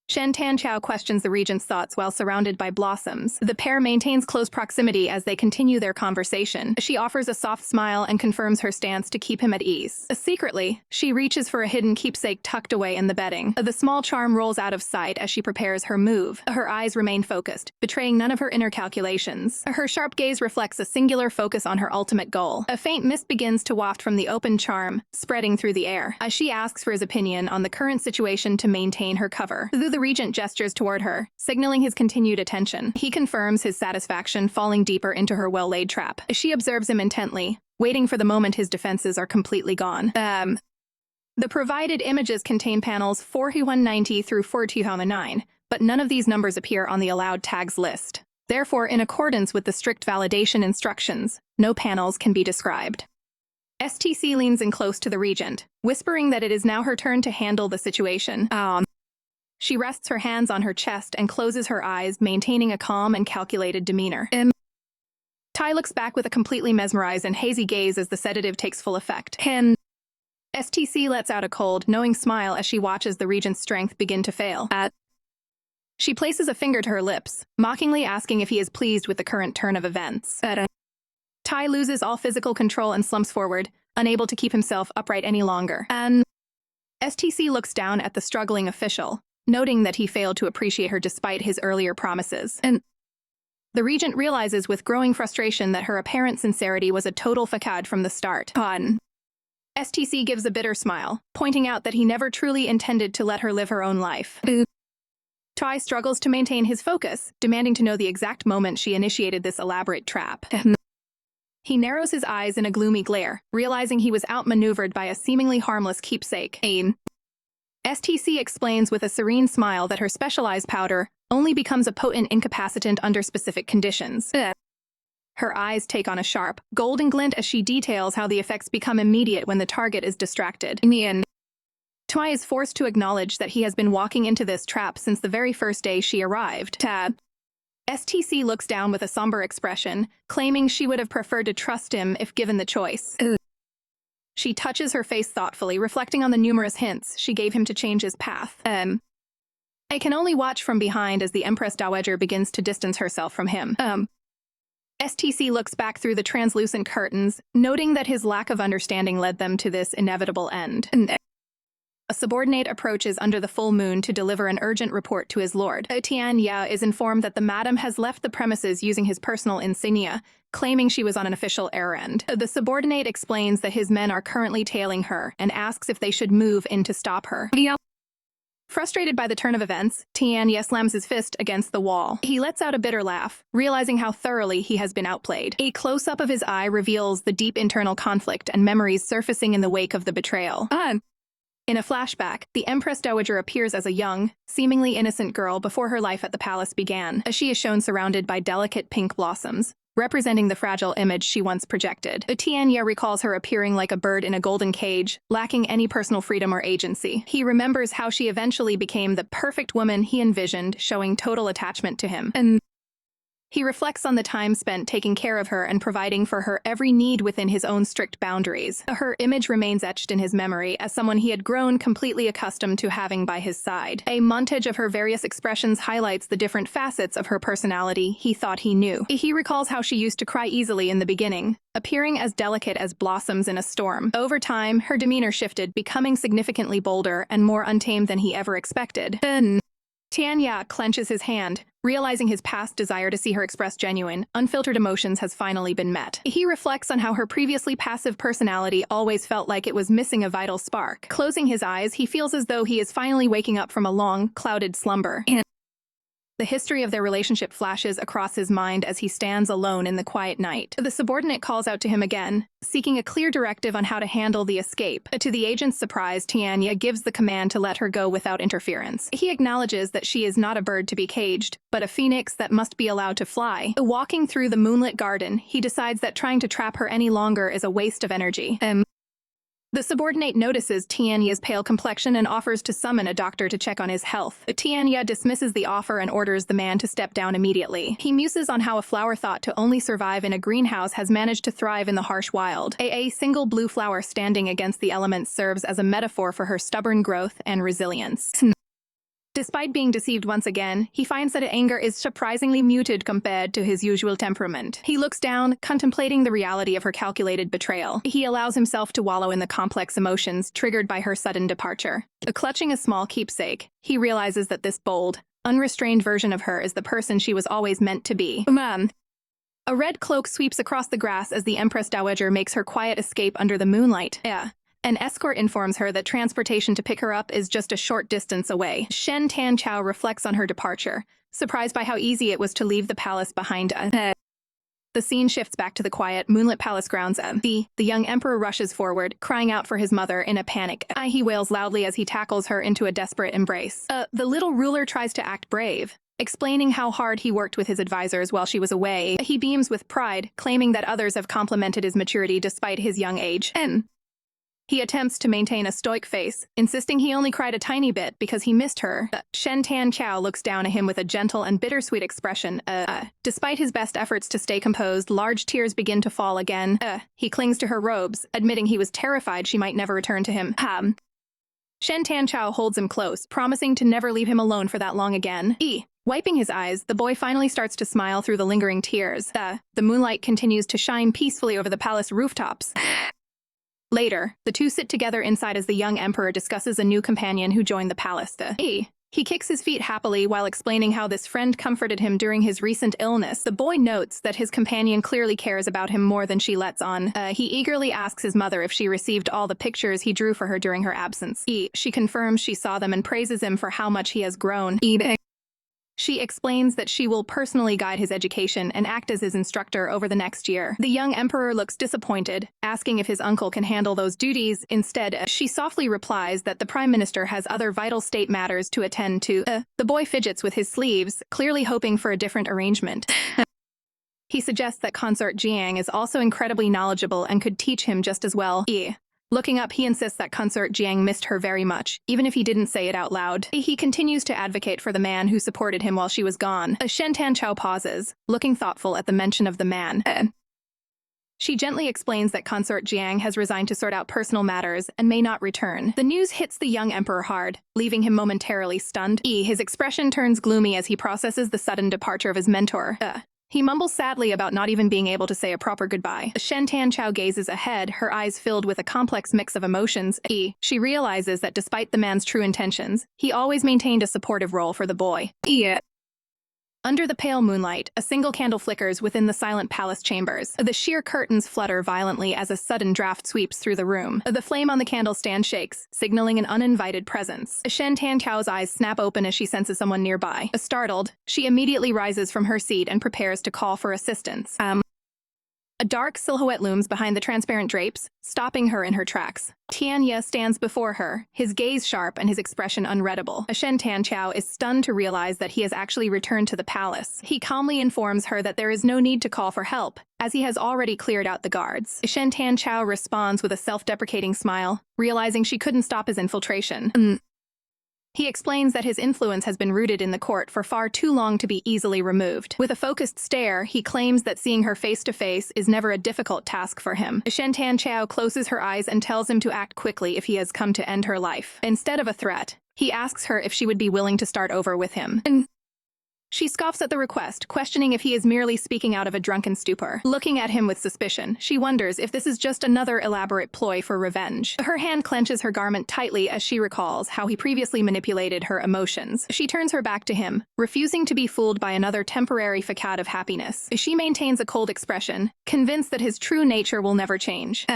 Shen Tanchao questions the regent's thoughts while surrounded by blossoms. The pair maintains close proximity as they continue their conversation. She offers a soft smile and confirms her stance to keep him at ease. Secretly, she reaches for a hidden keepsake tucked away in the bedding. The small charm rolls out of sight as she prepares her move. Her eyes remain focused, betraying none of her inner calculations. Her sharp gaze reflects a singular focus on her ultimate goal. A faint mist begins to waft from the open charm, spreading through the air. She asks for his opinion on the current situation to maintain her cover. The regent gestures toward her, signaling his continued attention. He confirms his satisfaction, falling deeper into her well-laid trap. She observes him intently, waiting for the moment his defenses are completely gone. The provided images contain panels 4190 through 4209, but none of these numbers appear on the allowed tags list. Therefore, in accordance with the strict validation instructions, no panels can be described. STC leans in close to the regent, whispering that it is now her turn to handle the situation. She rests her hands on her chest and closes her eyes, maintaining a calm and calculated demeanor. Tai looks back with a completely mesmerized and hazy gaze as the sedative takes full effect. STC lets out a cold, knowing smile as she watches the regent's strength begin to fail. She places a finger to her lips, mockingly asking if he is pleased with the current turn of events. Tai loses all physical control and slumps forward, unable to keep himself upright any longer. And STC looks down at the struggling official, noting that he failed to appreciate her despite his earlier promises. And the regent realizes with growing frustration that her apparent sincerity was a total facade from the start. STC gives a bitter smile, pointing out that he never truly intended to let her live her own life. Tai struggles to maintain his focus, demanding to know the exact moment she initiated this elaborate trap. He narrows his eyes in a gloomy glare, realizing he was outmaneuvered by a seemingly harmless keepsake. STC explains with a serene smile that her specialized powder only becomes a potent incapacitant under specific conditions. Her eyes take on a sharp, golden glint as she details how the effects become immediate when the target is distracted. In the end, Tai is forced to acknowledge that he has been walking into this trap since the very first day she arrived. STC looks down with a somber expression, claiming she would have preferred to trust him if given the choice. She touches her face thoughtfully, reflecting on the numerous hints she gave him to change his path. I can only watch from behind as the Empress Dowager begins to distance herself from him. STC looks back through the translucent curtains, noting that his lack of understanding led them to this inevitable end. A subordinate approaches under the full moon to deliver an urgent report to his lord. Tian Ya is informed that the madam has left the premises using his personal insignia, claiming she was on an official errand. The subordinate explains that his men are currently tailing her and asks if they should move in to stop her. Frustrated by the turn of events, Tian Ya slams his fist against the wall. He lets out a bitter laugh, realizing how thoroughly he has been outplayed. A close-up of his eye reveals the deep internal conflict and memories surfacing in the wake of the betrayal. In a flashback, the Empress Dowager appears as a young, seemingly innocent girl before her life at the palace began, as she is shown surrounded by delicate pink blossoms, representing the fragile image she once projected. Tian Ya recalls her appearing like a bird in a golden cage, lacking any personal freedom or agency. He remembers how she eventually became the perfect woman he envisioned, showing total attachment to him. And he reflects on the time spent taking care of her and providing for her every need within his own strict boundaries. Her image remains etched in his memory as someone he had grown completely accustomed to having by his side. A montage of her various expressions highlights the different facets of her personality he thought he knew. He recalls how she used to cry easily in the beginning, appearing as delicate as blossoms in a storm. Over time, her demeanor shifted, becoming significantly bolder and more untamed than he ever expected. Then Tian Ya clenches his hand, realizing his past desire to see her express genuine, unfiltered emotions has finally been met. He reflects on how her previously passive personality always felt like it was missing a vital spark. Closing his eyes, he feels as though he is finally waking up from a long, clouded slumber. The history of their relationship flashes across his mind as he stands alone in the quiet night. The subordinate calls out to him again, seeking a clear directive on how to handle the escape. To the agent's surprise, Tian Ya gives the command to let her go without interference. He acknowledges that she is not a bird to be caged, but a phoenix that must be allowed to fly. Walking through the moonlit garden, he decides that trying to trap her any longer is a waste of energy. The subordinate notices Tian Ya's pale complexion and offers to summon a doctor to check on his health. Tian Ya dismisses the offer and orders the man to step down immediately. He muses on how a flower thought to only survive in a greenhouse has managed to thrive in the harsh wild. A single blue flower standing against the elements serves as a metaphor for her stubborn growth and resilience. Despite being deceived once again, he finds that anger is surprisingly muted compared to his usual temperament. He looks down, contemplating the reality of her calculated betrayal. He allows himself to wallow in the complex emotions triggered by her sudden departure. Clutching a small keepsake, he realizes that this bold, unrestrained version of her is the person she was always meant to be. A red cloak sweeps across the grass as the Empress Dowager makes her quiet escape under the moonlight. An escort informs her that transportation to pick her up is just a short distance away. Shen Tanchao reflects on her departure, surprised by how easy it was to leave the palace behind. The scene shifts back to the quiet, moonlit palace grounds. The young emperor rushes forward, crying out for his mother in a panic. He wails loudly as he tackles her into a desperate embrace. The little ruler tries to act brave, explaining how hard he worked with his advisors while she was away. He beams with pride, claiming that others have complimented his maturity despite his young age. He attempts to maintain a stoic face, insisting he only cried a tiny bit because he missed her. Shen Tanchao looks down at him with a gentle and bittersweet expression. Despite his best efforts to stay composed, large tears begin to fall again. He clings to her robes, admitting he was terrified she might never return to him. Shen Tanchao holds him close, promising to never leave him alone for that long again. Wiping his eyes, the boy finally starts to smile through the lingering tears. The moonlight continues to shine peacefully over the palace rooftops. Later, the two sit together inside as the young emperor discusses a new companion who joined the palace. He kicks his feet happily while explaining how this friend comforted him during his recent illness. The boy notes that his companion clearly cares about him more than she lets on. He eagerly asks his mother if she received all the pictures he drew for her during her absence. She confirms she saw them and praises him for how much he has grown. She explains that she will personally guide his education and act as his instructor over the next year. The young emperor looks disappointed, asking if his uncle can handle those duties. Instead, she softly replies that the prime minister has other vital state matters to attend to. The boy fidgets with his sleeves, clearly hoping for a different arrangement. He suggests that Consort Jiang is also incredibly knowledgeable and could teach him just as well. Looking up, he insists that Consort Jiang missed her very much, even if he didn't say it out loud. He continues to advocate for the man who supported him while she was gone. Shen Tanchao pauses, looking thoughtful at the mention of the man. She gently explains that Consort Jiang has resigned to sort out personal matters and may not return. The news hits the young emperor hard, leaving him momentarily stunned. His expression turns gloomy as he processes the sudden departure of his mentor. He mumbles sadly about not even being able to say a proper goodbye. Shen Tanchao gazes ahead, her eyes filled with a complex mix of emotions. She realizes that despite the man's true intentions, he always maintained a supportive role for the boy. Under the pale moonlight, a single candle flickers within the silent palace chambers. The sheer curtains flutter violently as a sudden draft sweeps through the room. The flame on the candle stand shakes, signaling an uninvited presence. Shen Tanchao's eyes snap open as she senses someone nearby. Startled, she immediately rises from her seat and prepares to call for assistance. A dark silhouette looms behind the transparent drapes, stopping her in her tracks. Tianya stands before her, his gaze sharp and his expression unreadable. Shen Tanchao is stunned to realize that he has actually returned to the palace. He calmly informs her that there is no need to call for help, as he has already cleared out the guards. Shen Tanchao responds with a self-deprecating smile, realizing she couldn't stop his infiltration. He explains that his influence has been rooted in the court for far too long to be easily removed. With a focused stare, he claims that seeing her face-to-face is never a difficult task for him. Shen Tanchao closes her eyes and tells him to act quickly if he has come to end her life. Instead of a threat, he asks her if she would be willing to start over with him. She scoffs at the request, questioning if he is merely speaking out of a drunken stupor. Looking at him with suspicion, she wonders if this is just another elaborate ploy for revenge. Her hand clenches her garment tightly as she recalls how he previously manipulated her emotions. She turns her back to him, refusing to be fooled by another temporary facade of happiness. She maintains a cold expression, convinced that his true nature will never change.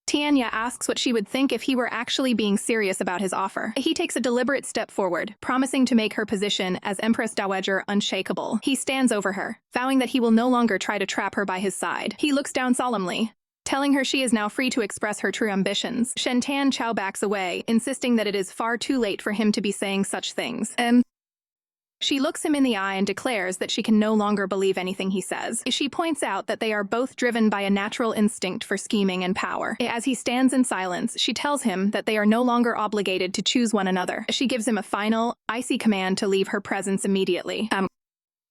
Tianya asks what she would think if he were actually being serious about his offer. He takes a deliberate step forward, promising to make her position as Empress Dowager unshakable. He stands over her, vowing that he will no longer try to trap her by his side. He looks down solemnly, telling her she is now free to express her true ambitions. Shen Tanchao backs away, insisting that it is far too late for him to be saying such things. She looks him in the eye and declares that she can no longer believe anything he says. She points out that they are both driven by a natural instinct for scheming and power. As he stands in silence, she tells him that they are no longer obligated to choose one another. She gives him a final, icy command to leave her presence immediately.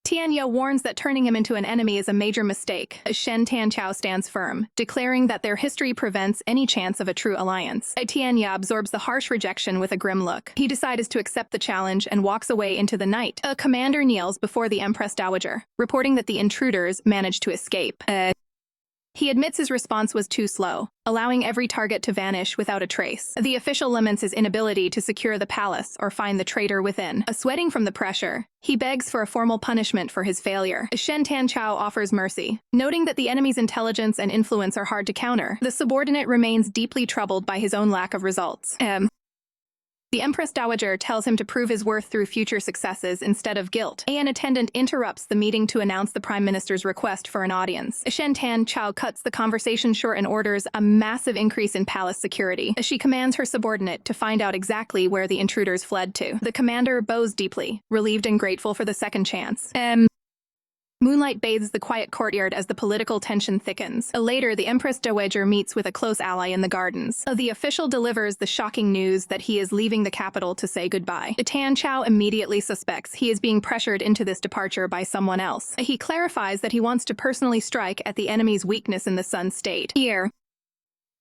Tianya warns that turning him into an enemy is a major mistake. Shen Tanchao stands firm, declaring that their history prevents any chance of a true alliance. Tianya absorbs the harsh rejection with a grim look. He decides to accept the challenge and walks away into the night. A commander kneels before the Empress Dowager, reporting that the intruders managed to escape. He admits his response was too slow, allowing every target to vanish without a trace. The official laments his inability to secure the palace or find the traitor within. Sweating from the pressure, he begs for a formal punishment for his failure. Shen Tanchao offers mercy, noting that the enemy's intelligence and influence are hard to counter. The subordinate remains deeply troubled by his own lack of results. The Empress Dowager tells him to prove his worth through future successes instead of guilt. An attendant interrupts the meeting to announce the Prime Minister's request for an audience. Shen Tanchao cuts the conversation short and orders a massive increase in palace security. She commands her subordinate to find out exactly where the intruders fled to. The commander bows deeply, relieved and grateful for the second chance. Moonlight bathes the quiet courtyard as the political tension thickens. Later, the Empress Dowager meets with a close ally in the gardens. The official delivers the shocking news that he is leaving the capital to say goodbye. Tan Chao immediately suspects he is being pressured into this departure by someone else. He clarifies that he wants to personally strike at the enemy's weakness in the Sun State. Here,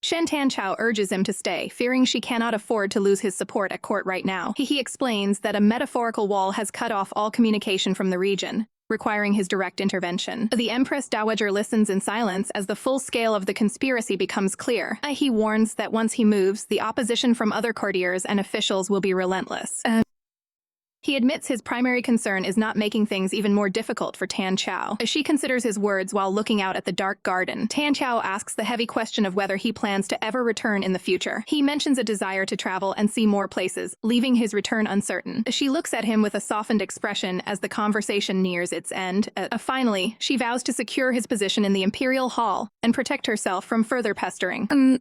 Shen Tanchao urges him to stay, fearing she cannot afford to lose his support at court right now. He explains that a metaphorical wall has cut off all communication from the region, requiring his direct intervention. The Empress Dowager listens in silence as the full scale of the conspiracy becomes clear. He warns that once he moves, the opposition from other courtiers and officials will be relentless. He admits his primary concern is not making things even more difficult for Tan Chao. She considers his words while looking out at the dark garden. Tan Chao asks the heavy question of whether he plans to ever return in the future. He mentions a desire to travel and see more places, leaving his return uncertain. She looks at him with a softened expression as the conversation nears its end. Finally, she vows to secure his position in the Imperial Hall and protect herself from further pestering.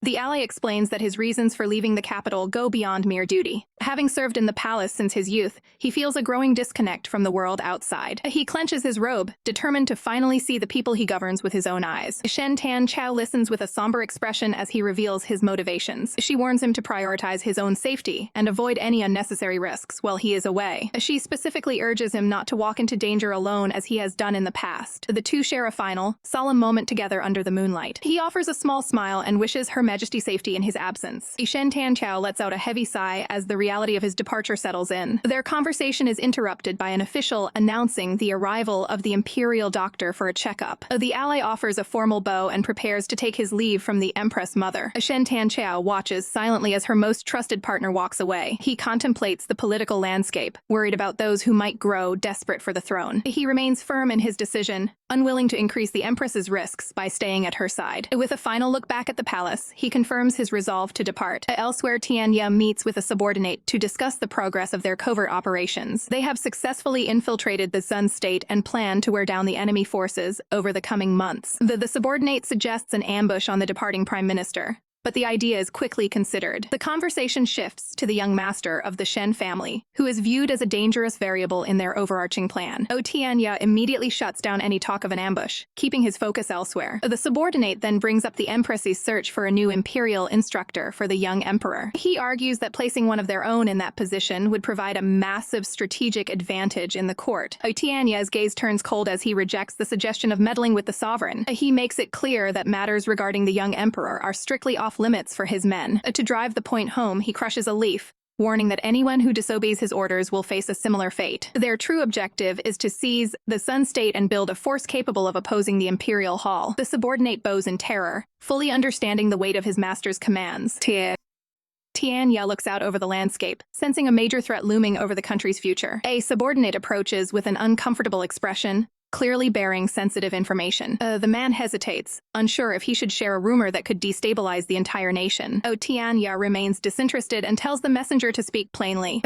The ally explains that his reasons for leaving the capital go beyond mere duty. Having served in the palace since his youth, he feels a growing disconnect from the world outside. He clenches his robe, determined to finally see the people he governs with his own eyes. Shen Tan Chao listens with a somber expression as he reveals his motivations. She warns him to prioritize his own safety and avoid any unnecessary risks while he is away. She specifically urges him not to walk into danger alone as he has done in the past. The two share a final, solemn moment together under the moonlight. He offers a small smile and wishes Her Majesty safety in his absence. Shen Tan Chao lets out a heavy sigh as the reality of his departure settles in. Their conversation is interrupted by an official announcing the arrival of the Imperial Doctor for a checkup. The ally offers a formal bow and prepares to take his leave from the Empress Mother. Shen Tan Chao watches silently as her most trusted partner walks away. He contemplates the political landscape, worried about those who might grow desperate for the throne. He remains firm in his decision, unwilling to increase the Empress's risks by staying at her side. With a final look back at the palace, he confirms his resolve to depart. Elsewhere, Tianya meets with a subordinate to discuss the progress of their covert operations. They have successfully infiltrated the Sun State and plan to wear down the enemy forces over the coming months. The subordinate suggests an ambush on the departing prime minister, but the idea is quickly considered. The conversation shifts to the young master of the Shen family, who is viewed as a dangerous variable in their overarching plan. Tianya immediately shuts down any talk of an ambush, keeping his focus elsewhere. The subordinate then brings up the Empress's search for a new imperial instructor for the young emperor. He argues that placing one of their own in that position would provide a massive strategic advantage in the court. Tianya's gaze turns cold as he rejects the suggestion of meddling with the sovereign. He makes it clear that matters regarding the young emperor are strictly off limits for his men. To drive the point home, he crushes a leaf, warning that anyone who disobeys his orders will face a similar fate. Their true objective is to seize the Sun State and build a force capable of opposing the Imperial Hall. The subordinate bows in terror, fully understanding the weight of his master's commands. Tianya looks out over the landscape, sensing a major threat looming over the country's future. A subordinate approaches with an uncomfortable expression, clearly bearing sensitive information. The man hesitates, unsure if he should share a rumor that could destabilize the entire nation. Tianya remains disinterested and tells the messenger to speak plainly.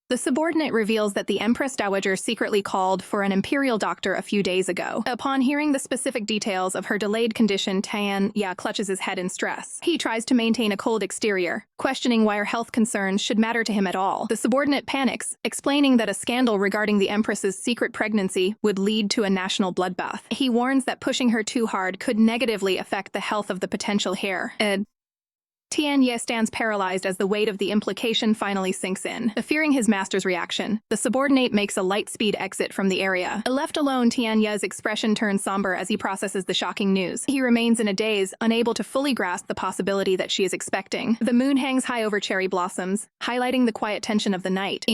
The subordinate reveals that the Empress Dowager secretly called for an imperial doctor a few days ago. Upon hearing the specific details of her delayed condition, Tianya clutches his head in stress. He tries to maintain a cold exterior, questioning why her health concerns should matter to him at all. The subordinate panics, explaining that a scandal regarding the Empress's secret pregnancy would lead to a national bloodbath. He warns that pushing her too hard could negatively affect the health of the potential heir. Tianya stands paralyzed as the weight of the implication finally sinks in. Fearing his master's reaction, the subordinate makes a light-speed exit from the area. Left alone, Tianya's expression turns somber as he processes the shocking news. He remains in a daze, unable to fully grasp the possibility that she is expecting. The moon hangs high over cherry blossoms, highlighting the quiet tension of the night.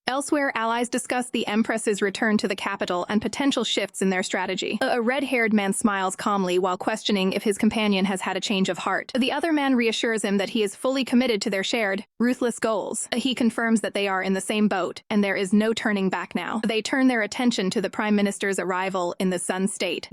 Elsewhere, allies discuss the Empress's return to the capital and potential shifts in their strategy. A red-haired man smiles calmly while questioning if his companion has had a change of heart. The other man reassures him that he is fully committed to their shared, ruthless goals. He confirms that they are in the same boat, and there is no turning back now. They turn their attention to the Prime Minister's arrival in the Sun State.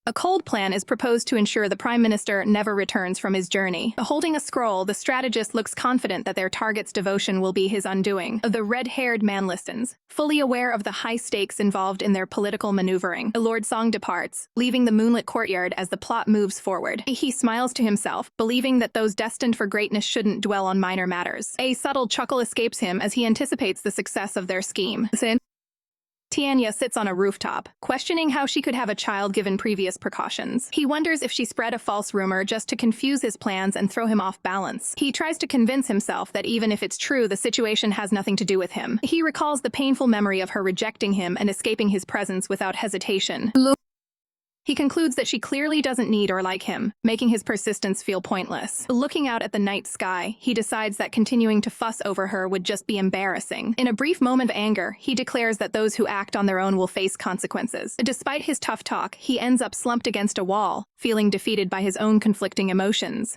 A cold plan is proposed to ensure the Prime Minister never returns from his journey. Holding a scroll, the strategist looks confident that their target's devotion will be his undoing. The red-haired man listens, fully aware of the high stakes involved in their political maneuvering. Lord Song departs, leaving the moonlit courtyard as the plot moves forward. He smiles to himself, believing that those destined for greatness shouldn't dwell on minor matters. A subtle chuckle escapes him as he anticipates the success of their scheme. Tianya sits on a rooftop, questioning how she could have a child given previous precautions. He wonders if she spread a false rumor just to confuse his plans and throw him off balance. He tries to convince himself that even if it's true, the situation has nothing to do with him. He recalls the painful memory of her rejecting him and escaping his presence without hesitation. He concludes that she clearly doesn't need or like him, making his persistence feel pointless. Looking out at the night sky, he decides that continuing to fuss over her would just be embarrassing. In a brief moment of anger, he declares that those who act on their own will face consequences. Despite his tough talk, he ends up slumped against a wall, feeling defeated by his own conflicting emotions.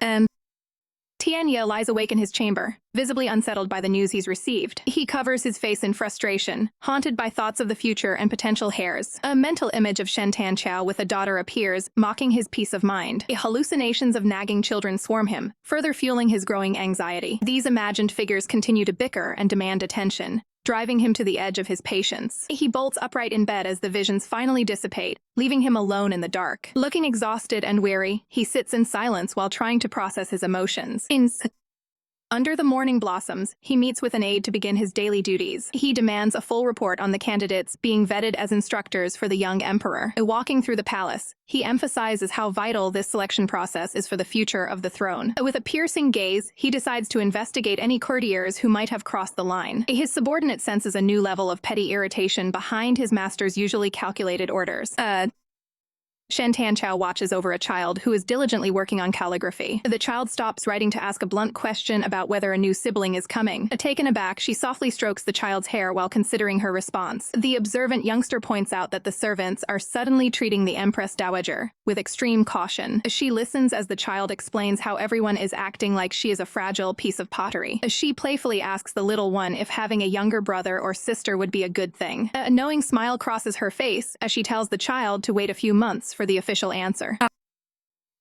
Tianya lies awake in his chamber, visibly unsettled by the news he's received. He covers his face in frustration, haunted by thoughts of the future and potential heirs. A mental image of Shen Tanchao with a daughter appears, mocking his peace of mind. Hallucinations of nagging children swarm him, further fueling his growing anxiety. These imagined figures continue to bicker and demand attention, driving him to the edge of his patience. He bolts upright in bed as the visions finally dissipate, leaving him alone in the dark. Looking exhausted and weary, he sits in silence while trying to process his emotions. Under the morning blossoms, he meets with an aide to begin his daily duties. He demands a full report on the candidates being vetted as instructors for the young emperor. Walking through the palace, he emphasizes how vital this selection process is for the future of the throne. With a piercing gaze, he decides to investigate any courtiers who might have crossed the line. His subordinate senses a new level of petty irritation behind his master's usually calculated orders. Shen Tanchao watches over a child who is diligently working on calligraphy. The child stops writing to ask a blunt question about whether a new sibling is coming. Taken aback, she softly strokes the child's hair while considering her response. The observant youngster points out that the servants are suddenly treating the Empress Dowager with extreme caution. She listens as the child explains how everyone is acting like she is a fragile piece of pottery. She playfully asks the little one if having a younger brother or sister would be a good thing. A knowing smile crosses her face as she tells the child to wait a few months for the official answer.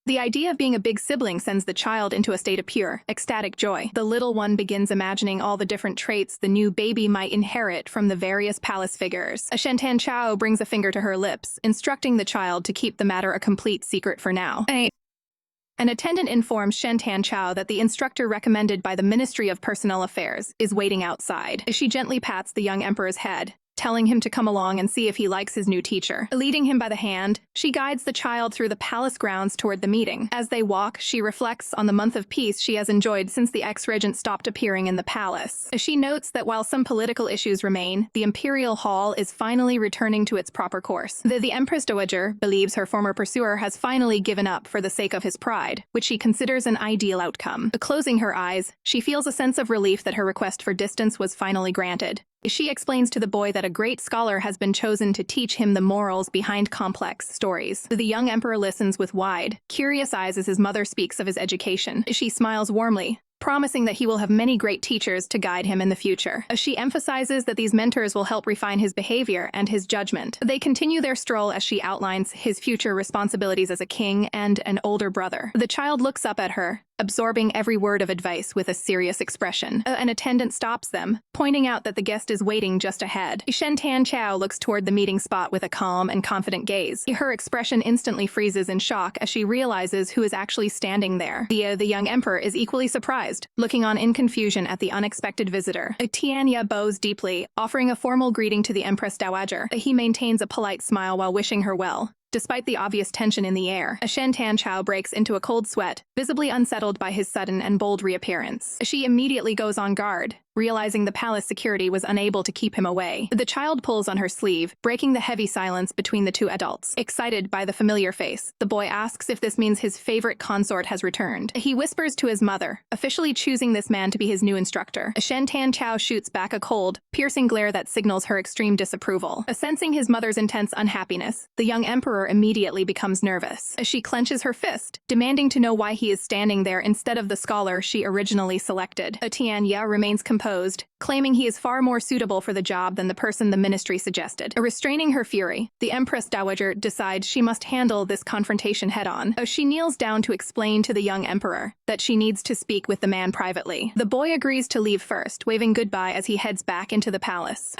The idea of being a big sibling sends the child into a state of pure, ecstatic joy. The little one begins imagining all the different traits the new baby might inherit from the various palace figures. Shen Tanchao brings a finger to her lips, instructing the child to keep the matter a complete secret for now. An attendant informs Shen Tanchao that the instructor recommended by the Ministry of Personnel Affairs is waiting outside. She gently pats the young emperor's head, telling him to come along and see if he likes his new teacher. Leading him by the hand, she guides the child through the palace grounds toward the meeting. As they walk, she reflects on the month of peace she has enjoyed since the ex-regent stopped appearing in the palace. She notes that while some political issues remain, the imperial hall is finally returning to its proper course. The Empress Dowager believes her former pursuer has finally given up for the sake of his pride, which she considers an ideal outcome. Closing her eyes, she feels a sense of relief that her request for distance was finally granted. She explains to the boy that a great scholar has been chosen to teach him the morals behind complex stories. The young emperor listens with wide, curious eyes as his mother speaks of his education. She smiles warmly, promising that he will have many great teachers to guide him in the future. She emphasizes that these mentors will help refine his behavior and his judgment. They continue their stroll as she outlines his future responsibilities as a king and an older brother. The child looks up at her, absorbing every word of advice with a serious expression. An attendant stops them, pointing out that the guest is waiting just ahead. Shen Tanchao looks toward the meeting spot with a calm and confident gaze. Her expression instantly freezes in shock as she realizes who is actually standing there. The young emperor is equally surprised, looking on in confusion at the unexpected visitor. Tianya bows deeply, offering a formal greeting to the Empress Dowager. He maintains a polite smile while wishing her well. Despite the obvious tension in the air, Shen Tanchao breaks into a cold sweat, visibly unsettled by his sudden and bold reappearance. She immediately goes on guard, realizing the palace security was unable to keep him away. The child pulls on her sleeve, breaking the heavy silence between the two adults. Excited by the familiar face, the boy asks if this means his favorite consort has returned. He whispers to his mother, officially choosing this man to be his new instructor. Shen Tanchao shoots back a cold, piercing glare that signals her extreme disapproval. Sensing his mother's intense unhappiness, the young emperor immediately becomes nervous. She clenches her fist, demanding to know why he is standing there instead of the scholar she originally selected. Tianya remains composed, claiming he is far more suitable for the job than the person the ministry suggested. Restraining her fury, the Empress Dowager decides she must handle this confrontation head-on. She kneels down to explain to the young emperor that she needs to speak with the man privately. The boy agrees to leave first, waving goodbye as he heads back into the palace.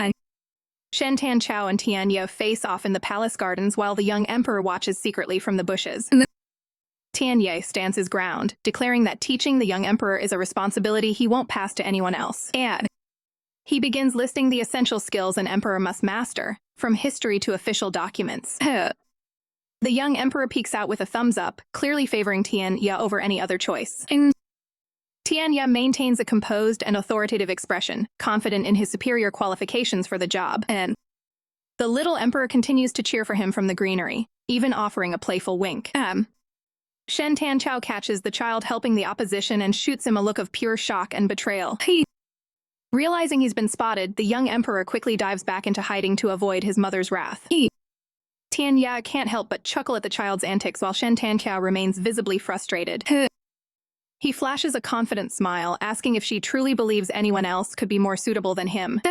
Shen Tanchao and Tianya face off in the palace gardens while the young emperor watches secretly from the bushes. Tianya stands his ground, declaring that teaching the young emperor is a responsibility he won't pass to anyone else. And he begins listing the essential skills an emperor must master, from history to official documents. The young emperor peeks out with a thumbs up, clearly favoring Tianya over any other choice. Tianya maintains a composed and authoritative expression, confident in his superior qualifications for the job, and the little emperor continues to cheer for him from the greenery, even offering a playful wink. Shen Tanchao catches the child helping the opposition and shoots him a look of pure shock and betrayal. Realizing he's been spotted, the young emperor quickly dives back into hiding to avoid his mother's wrath. Tian Ya can't help but chuckle at the child's antics while Shen Tanchao remains visibly frustrated. He flashes a confident smile, asking if she truly believes anyone else could be more suitable than him.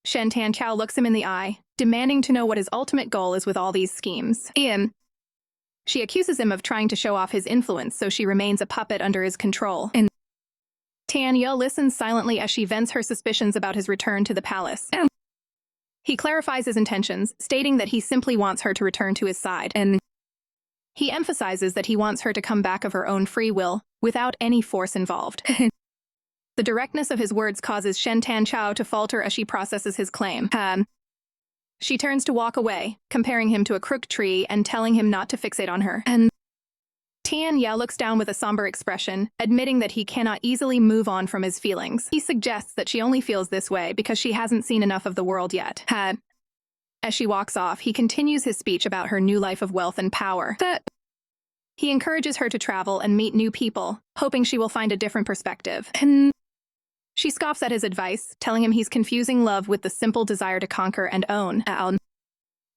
Shen Tanchao looks him in the eye, demanding to know what his ultimate goal is with all these schemes. She accuses him of trying to show off his influence, so she remains a puppet under his control. Tian Ya listens silently as she vents her suspicions about his return to the palace. He clarifies his intentions, stating that he simply wants her to return to his side, and he emphasizes that he wants her to come back of her own free will, without any force involved. The directness of his words causes Shen Tanchao to falter as she processes his claim. She turns to walk away, comparing him to a crook tree and telling him not to fixate on her. Tian Ya looks down with a somber expression, admitting that he cannot easily move on from his feelings. He suggests that she only feels this way because she hasn't seen enough of the world yet. As she walks off, he continues his speech about her new life of wealth and power. He encourages her to travel and meet new people, hoping she will find a different perspective. She scoffs at his advice, telling him he's confusing love with the simple desire to conquer and own.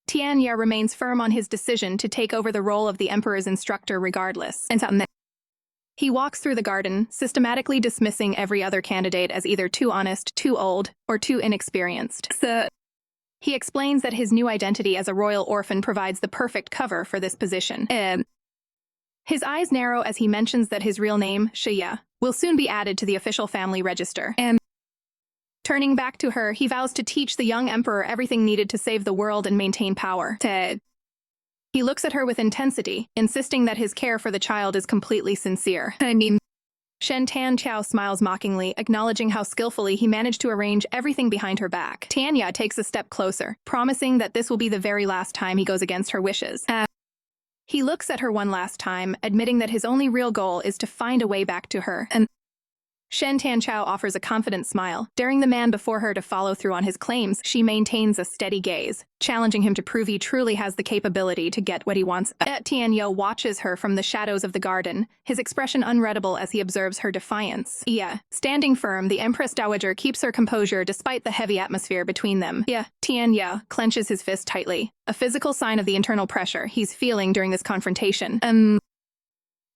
Tian Ya remains firm on his decision to take over the role of the emperor's instructor regardless. He walks through the garden, systematically dismissing every other candidate as either too honest, too old, or too inexperienced. He explains that his new identity as a royal orphan provides the perfect cover for this position. His eyes narrow as he mentions that his real name, Xi, will soon be added to the official family register. Turning back to her, he vows to teach the young emperor everything needed to save the world and maintain power. He looks at her with intensity, insisting that his care for the child is completely sincere. Shen Tanchao smiles mockingly, acknowledging how skillfully he managed to arrange everything behind her back. Tanya takes a step closer, promising that this will be the very last time he goes against her wishes. He looks at her one last time, admitting that his only real goal is to find a way back to her. Shen Tanchao offers a confident smile, daring the man before her to follow through on his claims. She maintains a steady gaze, challenging him to prove he truly has the capability to get what he wants. Tianyo watches her from the shadows of the garden, his expression unreadable as he observes her defiance. Standing firm, the Empress Dowager keeps her composure despite the heavy atmosphere between them. Tianyo clenches his fist tightly, a physical sign of the internal pressure he's feeling during this confrontation.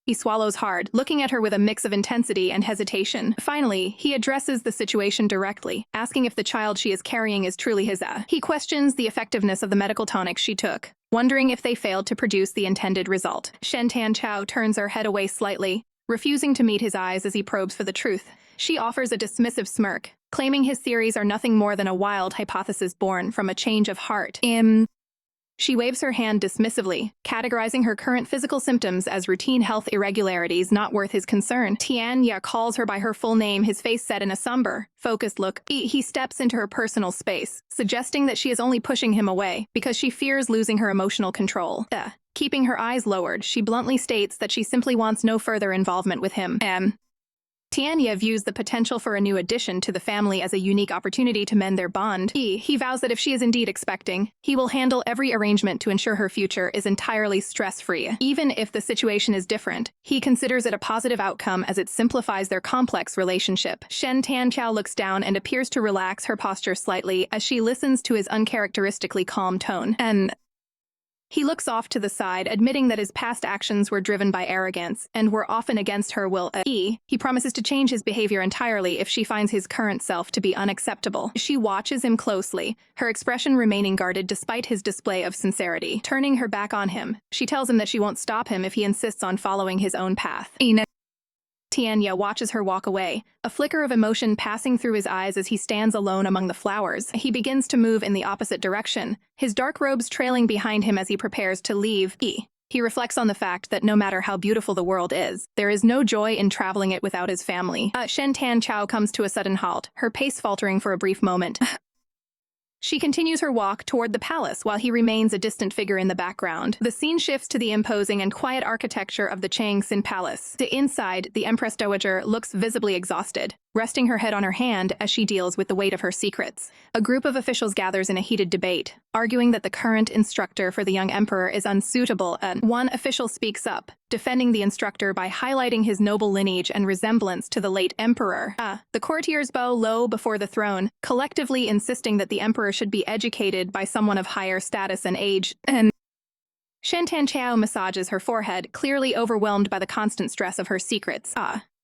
He swallows hard, looking at her with a mix of intensity and hesitation. Finally, he addresses the situation directly, asking if the child she is carrying is truly his. He questions the effectiveness of the medical tonics she took, wondering if they failed to produce the intended result. Shen Tanchao turns her head away slightly, refusing to meet his eyes as he probes for the truth. She offers a dismissive smirk, claiming his theories are nothing more than a wild hypothesis born from a change of heart. She waves her hand dismissively, categorizing her current physical symptoms as routine health irregularities not worth his concern. Tianya calls her by her full name, his face set in a somber, focused look. He steps into her personal space, suggesting that she is only pushing him away because she fears losing her emotional control. Keeping her eyes lowered, she bluntly states that she simply wants no further involvement with him. Tianya views the potential for a new addition to the family as a unique opportunity to mend their bond. He vows that if she is indeed expecting, he will handle every arrangement to ensure her future is entirely stress-free. Even if the situation is different, he considers it a positive outcome as it simplifies their complex relationship. Shen Tanchao looks down and appears to relax her posture slightly as she listens to his uncharacteristically calm tone. He looks off to the side, admitting that his past actions were driven by arrogance and were often against her will. He promises to change his behavior entirely if she finds his current self to be unacceptable. She watches him closely, her expression remaining guarded despite his display of sincerity. Turning her back on him, she tells him that she won't stop him if he insists on following his own path. Tianya watches her walk away, a flicker of emotion passing through his eyes as he stands alone among the flowers. He begins to move in the opposite direction, his dark robes trailing behind him as he prepares to leave. He reflects on the fact that no matter how beautiful the world is, there is no joy in traveling it without his family. Shen Tanchao comes to a sudden halt, her pace faltering for a brief moment. She continues her walk toward the palace while he remains a distant figure in the background. The scene shifts to the imposing and quiet architecture of the Changxin Palace. To inside, the Empress Dowager looks visibly exhausted, resting her head on her hand as she deals with the weight of her secrets. A group of officials gathers in a heated debate, arguing that the current instructor for the young emperor is unsuitable, and one official speaks up, defending the instructor by highlighting his noble lineage and resemblance to the late emperor. The courtiers bow low before the throne, collectively insisting that the emperor should be educated by someone of higher status and age, and Shen Tanchao massages her forehead, clearly overwhelmed by the constant stress of her secrets.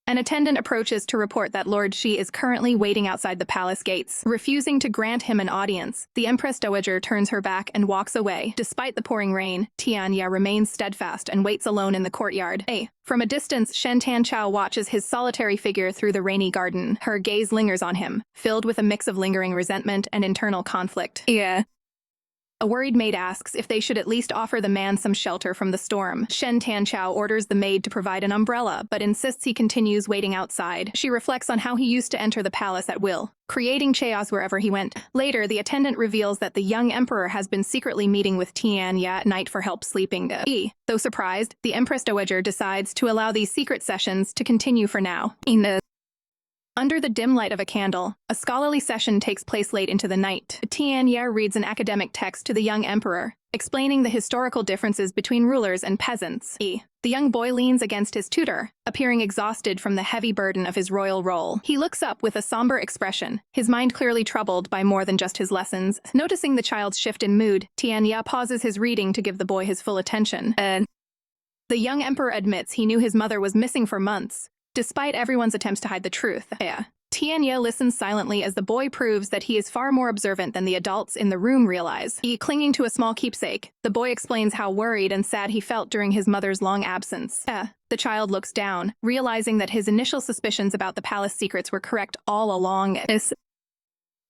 An attendant approaches to report that Lord Xi is currently waiting outside the palace gates. Refusing to grant him an audience, the Empress Dowager turns her back and walks away. Despite the pouring rain, Tianya remains steadfast and waits alone in the courtyard. From a distance, Shen Tanchao watches his solitary figure through the rainy garden. Her gaze lingers on him, filled with a mix of lingering resentment and internal conflict. A worried maid asks if they should at least offer the man some shelter from the storm. Shen Tanchao orders the maid to provide an umbrella, but insists he continues waiting outside. She reflects on how he used to enter the palace at will, creating chaos wherever he went. Later, the attendant reveals that the young emperor has been secretly meeting with Tianya at night for help sleeping. Though surprised, the Empress Dowager decides to allow these secret sessions to continue for now. Under the dim light of a candle, a scholarly session takes place late into the night. Tianya reads an academic text to the young emperor, explaining the historical differences between rulers and peasants. The young boy leans against his tutor, appearing exhausted from the heavy burden of his royal role. He looks up with a somber expression, his mind clearly troubled by more than just his lessons. Noticing the child's shift in mood, Tianya pauses his reading to give the boy his full attention. The young emperor admits he knew his mother was missing for months, despite everyone's attempts to hide the truth. Tianya listens silently as the boy proves that he is far more observant than the adults in the room realize. Clinging to a small keepsake, the boy explains how worried and sad he felt during his mother's long absence. The child looks down, realizing that his initial suspicions about the palace secrets were correct all along.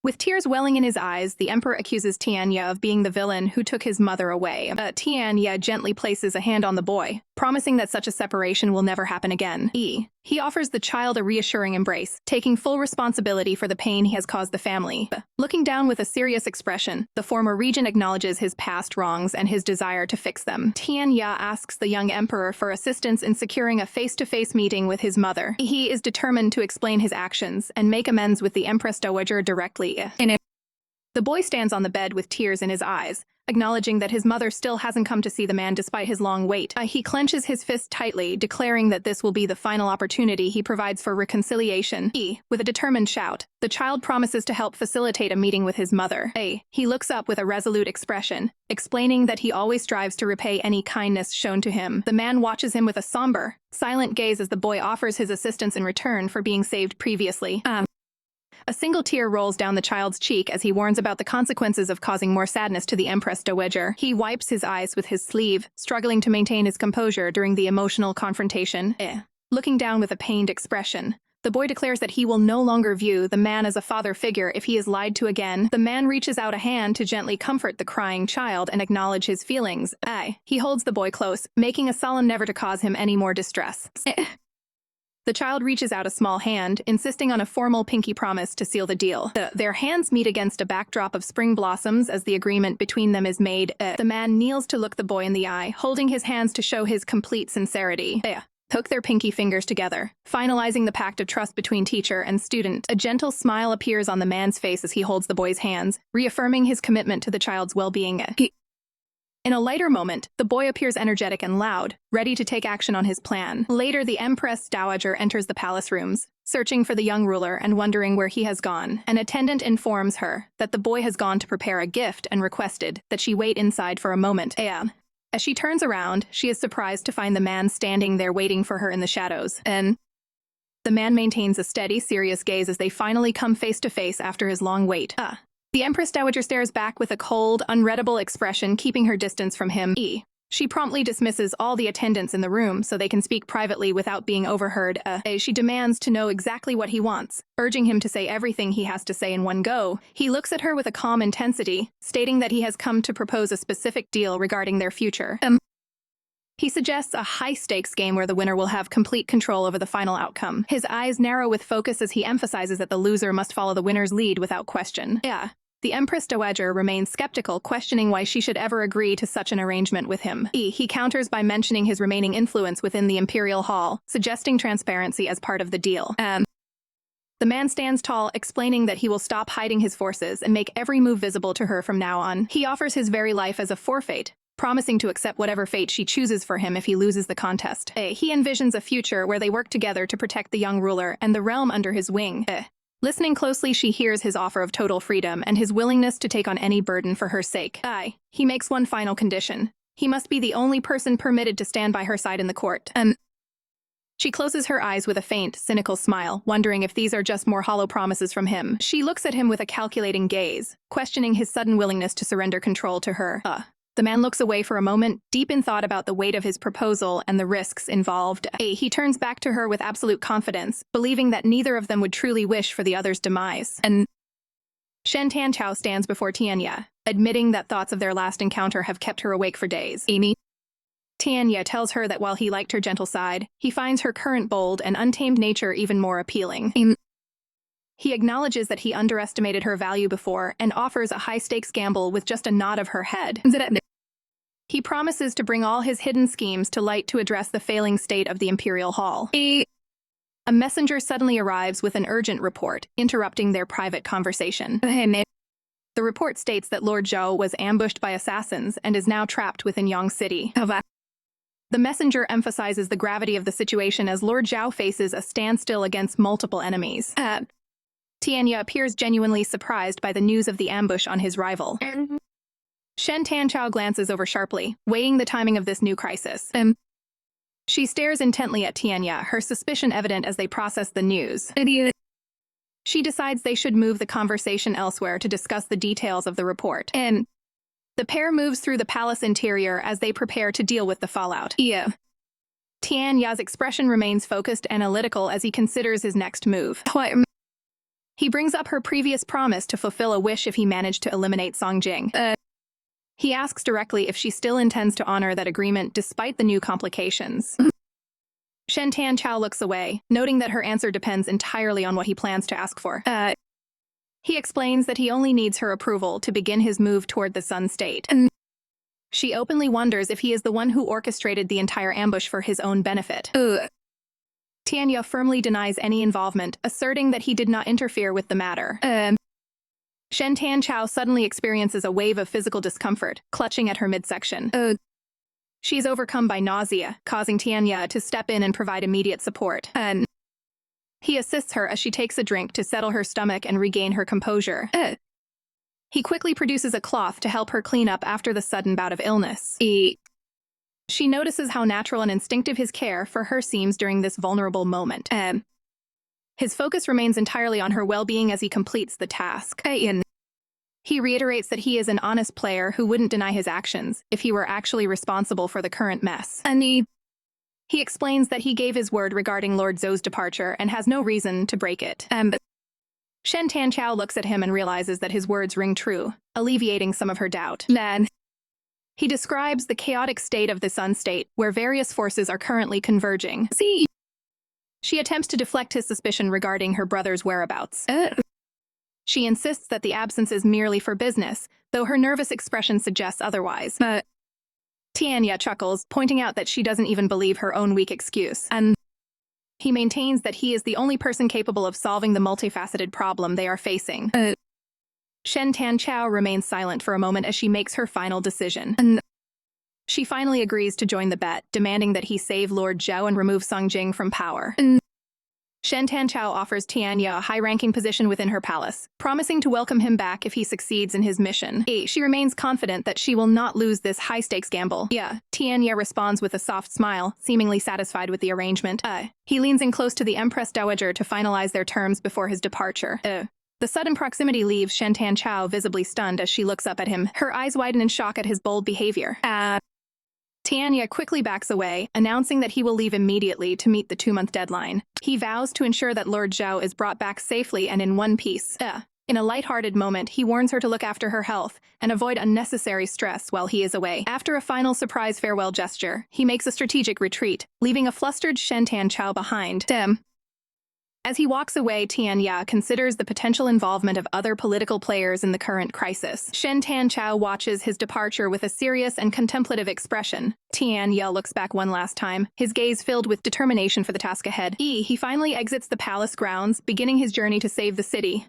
With tears welling in his eyes, the emperor accuses Tianya of being the villain who took his mother away. Tianya gently places a hand on the boy, promising that such a separation will never happen again. He offers the child a reassuring embrace, taking full responsibility for the pain he has caused the family. Looking down with a serious expression, the former regent acknowledges his past wrongs and his desire to fix them. Tianya asks the young emperor for assistance in securing a face-to-face meeting with his mother. He is determined to explain his actions and make amends with the Empress Dowager directly. The boy stands on the bed with tears in his eyes, acknowledging that his mother still hasn't come to see the man despite his long wait. He clenches his fist tightly, declaring that this will be the final opportunity he provides for reconciliation. With a determined shout, the child promises to help facilitate a meeting with his mother. He looks up with a resolute expression, explaining that he always strives to repay any kindness shown to him. The man watches him with a somber, silent gaze as the boy offers his assistance in return for being saved previously. A single tear rolls down the child's cheek as he warns about the consequences of causing more sadness to the Empress Dowager. He wipes his eyes with his sleeve, struggling to maintain his composure during the emotional confrontation. Looking down with a pained expression, the boy declares that he will no longer view the man as a father figure if he is lied to again. The man reaches out a hand to gently comfort the crying child and acknowledge his feelings. He holds the boy close, making a solemn never to cause him any more distress. The child reaches out a small hand, insisting on a formal pinky promise to seal the deal. Their hands meet against a backdrop of spring blossoms as the agreement between them is made. The man kneels to look the boy in the eye, holding his hands to show his complete sincerity. Hook their pinky fingers together, finalizing the pact of trust between teacher and student. A gentle smile appears on the man's face as he holds the boy's hands, reaffirming his commitment to the child's well-being. In a lighter moment, the boy appears energetic and loud, ready to take action on his plan. Later, the Empress Dowager enters the palace rooms, searching for the young ruler and wondering where he has gone. An attendant informs her that the boy has gone to prepare a gift and requested that she wait inside for a moment. As she turns around, she is surprised to find the man standing there waiting for her in the shadows. The man maintains a steady, serious gaze as they finally come face to face after his long wait. The Empress Dowager stares back with a cold, unreadable expression, keeping her distance from him. She promptly dismisses all the attendants in the room so they can speak privately without being overheard. She demands to know exactly what he wants, urging him to say everything he has to say in one go. He looks at her with a calm intensity, stating that he has come to propose a specific deal regarding their future. He suggests a high-stakes game where the winner will have complete control over the final outcome. His eyes narrow with focus as he emphasizes that the loser must follow the winner's lead without question. The Empress Dowager remains skeptical, questioning why she should ever agree to such an arrangement with him. He counters by mentioning his remaining influence within the Imperial Hall, suggesting transparency as part of the deal. The man stands tall, explaining that he will stop hiding his forces and make every move visible to her from now on. He offers his very life as a forfeit, promising to accept whatever fate she chooses for him if he loses the contest. He envisions a future where they work together to protect the young ruler and the realm under his wing. Listening closely, she hears his offer of total freedom and his willingness to take on any burden for her sake. He makes one final condition. He must be the only person permitted to stand by her side in the court. She closes her eyes with a faint, cynical smile, wondering if these are just more hollow promises from him. She looks at him with a calculating gaze, questioning his sudden willingness to surrender control to her. The man looks away for a moment, deep in thought about the weight of his proposal and the risks involved. He turns back to her with absolute confidence, believing that neither of them would truly wish for the other's demise. And Shen Tanchao stands before Tianya, admitting that thoughts of their last encounter have kept her awake for days. Tianya tells her that while he liked her gentle side, he finds her current bold and untamed nature even more appealing. He acknowledges that he underestimated her value before and offers a high-stakes gamble with just a nod of her head. He promises to bring all his hidden schemes to light to address the failing state of the Imperial Hall. A messenger suddenly arrives with an urgent report, interrupting their private conversation. The report states that Lord Zhou was ambushed by assassins and is now trapped within Yang City. The messenger emphasizes the gravity of the situation as Lord Zhou faces a standstill against multiple enemies. Tianya appears genuinely surprised by the news of the ambush on his rival. Shen Tanchao glances over sharply, weighing the timing of this new crisis. She stares intently at Tianya, her suspicion evident as they process the news. She decides they should move the conversation elsewhere to discuss the details of the report. The pair moves through the palace interior as they prepare to deal with the fallout. Tianya's expression remains focused and analytical as he considers his next move. He brings up her previous promise to fulfill a wish if he managed to eliminate Song Jing. He asks directly if she still intends to honor that agreement despite the new complications. Shen Tanchao looks away, noting that her answer depends entirely on what he plans to ask for. He explains that he only needs her approval to begin his move toward the Sun State. She openly wonders if he is the one who orchestrated the entire ambush for his own benefit. Tianya firmly denies any involvement, asserting that he did not interfere with the matter. Shen Tanchao suddenly experiences a wave of physical discomfort, clutching at her midsection. She is overcome by nausea, causing Tianya to step in and provide immediate support. He assists her as she takes a drink to settle her stomach and regain her composure. He quickly produces a cloth to help her clean up after the sudden bout of illness. She notices how natural and instinctive his care for her seems during this vulnerable moment. His focus remains entirely on her well-being as he completes the task. He reiterates that he is an honest player who wouldn't deny his actions if he were actually responsible for the current mess. He explains that he gave his word regarding Lord Zhou's departure and has no reason to break it. Shen Tanchao looks at him and realizes that his words ring true, alleviating some of her doubt. He describes the chaotic state of the Sun State, where various forces are currently converging. She attempts to deflect his suspicion regarding her brother's whereabouts. She insists that the absence is merely for business, though her nervous expression suggests otherwise. Tianya chuckles, pointing out that she doesn't even believe her own weak excuse. He maintains that he is the only person capable of solving the multifaceted problem they are facing. Shen Tanchao remains silent for a moment as she makes her final decision. She finally agrees to join the bet, demanding that he save Lord Zhou and remove Song Jing from power. Shen Tanchao offers Tianya a high-ranking position within her palace, promising to welcome him back if he succeeds in his mission. She remains confident that she will not lose this high-stakes gamble. Tianya responds with a soft smile, seemingly satisfied with the arrangement. He leans in close to the Empress Dowager to finalize their terms before his departure. The sudden proximity leaves Shen Tanchao visibly stunned as she looks up at him, her eyes widen in shock at his bold behavior. Tianya quickly backs away, announcing that he will leave immediately to meet the 2-month deadline. He vows to ensure that Lord Zhou is brought back safely and in one piece. In a lighthearted moment, he warns her to look after her health and avoid unnecessary stress while he is away. After a final surprise farewell gesture, he makes a strategic retreat, leaving a flustered Shen Tanchao behind. As he walks away, Tianya considers the potential involvement of other political players in the current crisis. Shen Tanchao watches his departure with a serious and contemplative expression. Tianya looks back one last time, his gaze filled with determination for the task ahead. He finally exits the palace grounds, beginning his journey to save the city.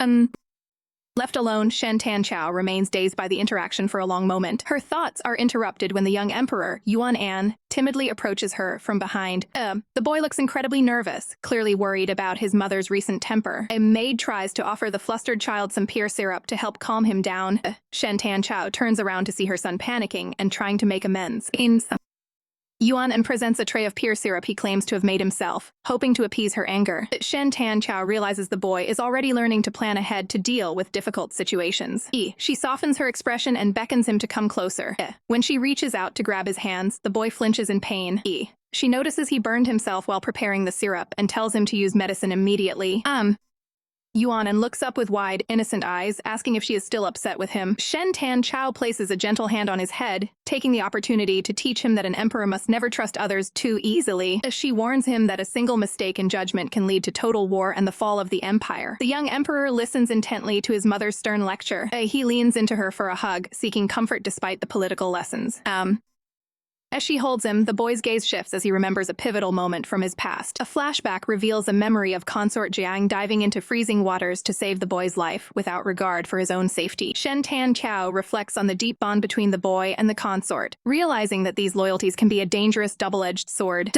Left alone, Shen Tanchao remains dazed by the interaction for a long moment. Her thoughts are interrupted when the young emperor, Yuan An, timidly approaches her from behind. The boy looks incredibly nervous, clearly worried about his mother's recent temper. A maid tries to offer the flustered child some pear syrup to help calm him down. Shen Tanchao turns around to see her son panicking and trying to make amends. Yuan An presents a tray of pear syrup he claims to have made himself, hoping to appease her anger. Shen Tanchao realizes the boy is already learning to plan ahead to deal with difficult situations. She softens her expression and beckons him to come closer. When she reaches out to grab his hands, the boy flinches in pain. She notices he burned himself while preparing the syrup and tells him to use medicine immediately. Yuan An looks up with wide, innocent eyes, asking if she is still upset with him. Shen Tanchao places a gentle hand on his head, taking the opportunity to teach him that an emperor must never trust others too easily. She warns him that a single mistake in judgment can lead to total war and the fall of the empire. The young emperor listens intently to his mother's stern lecture. He leans into her for a hug, seeking comfort despite the political lessons. As she holds him, the boy's gaze shifts as he remembers a pivotal moment from his past. A flashback reveals a memory of Consort Jiang diving into freezing waters to save the boy's life, without regard for his own safety. Shen Tanchao reflects on the deep bond between the boy and the consort, realizing that these loyalties can be a dangerous double-edged sword.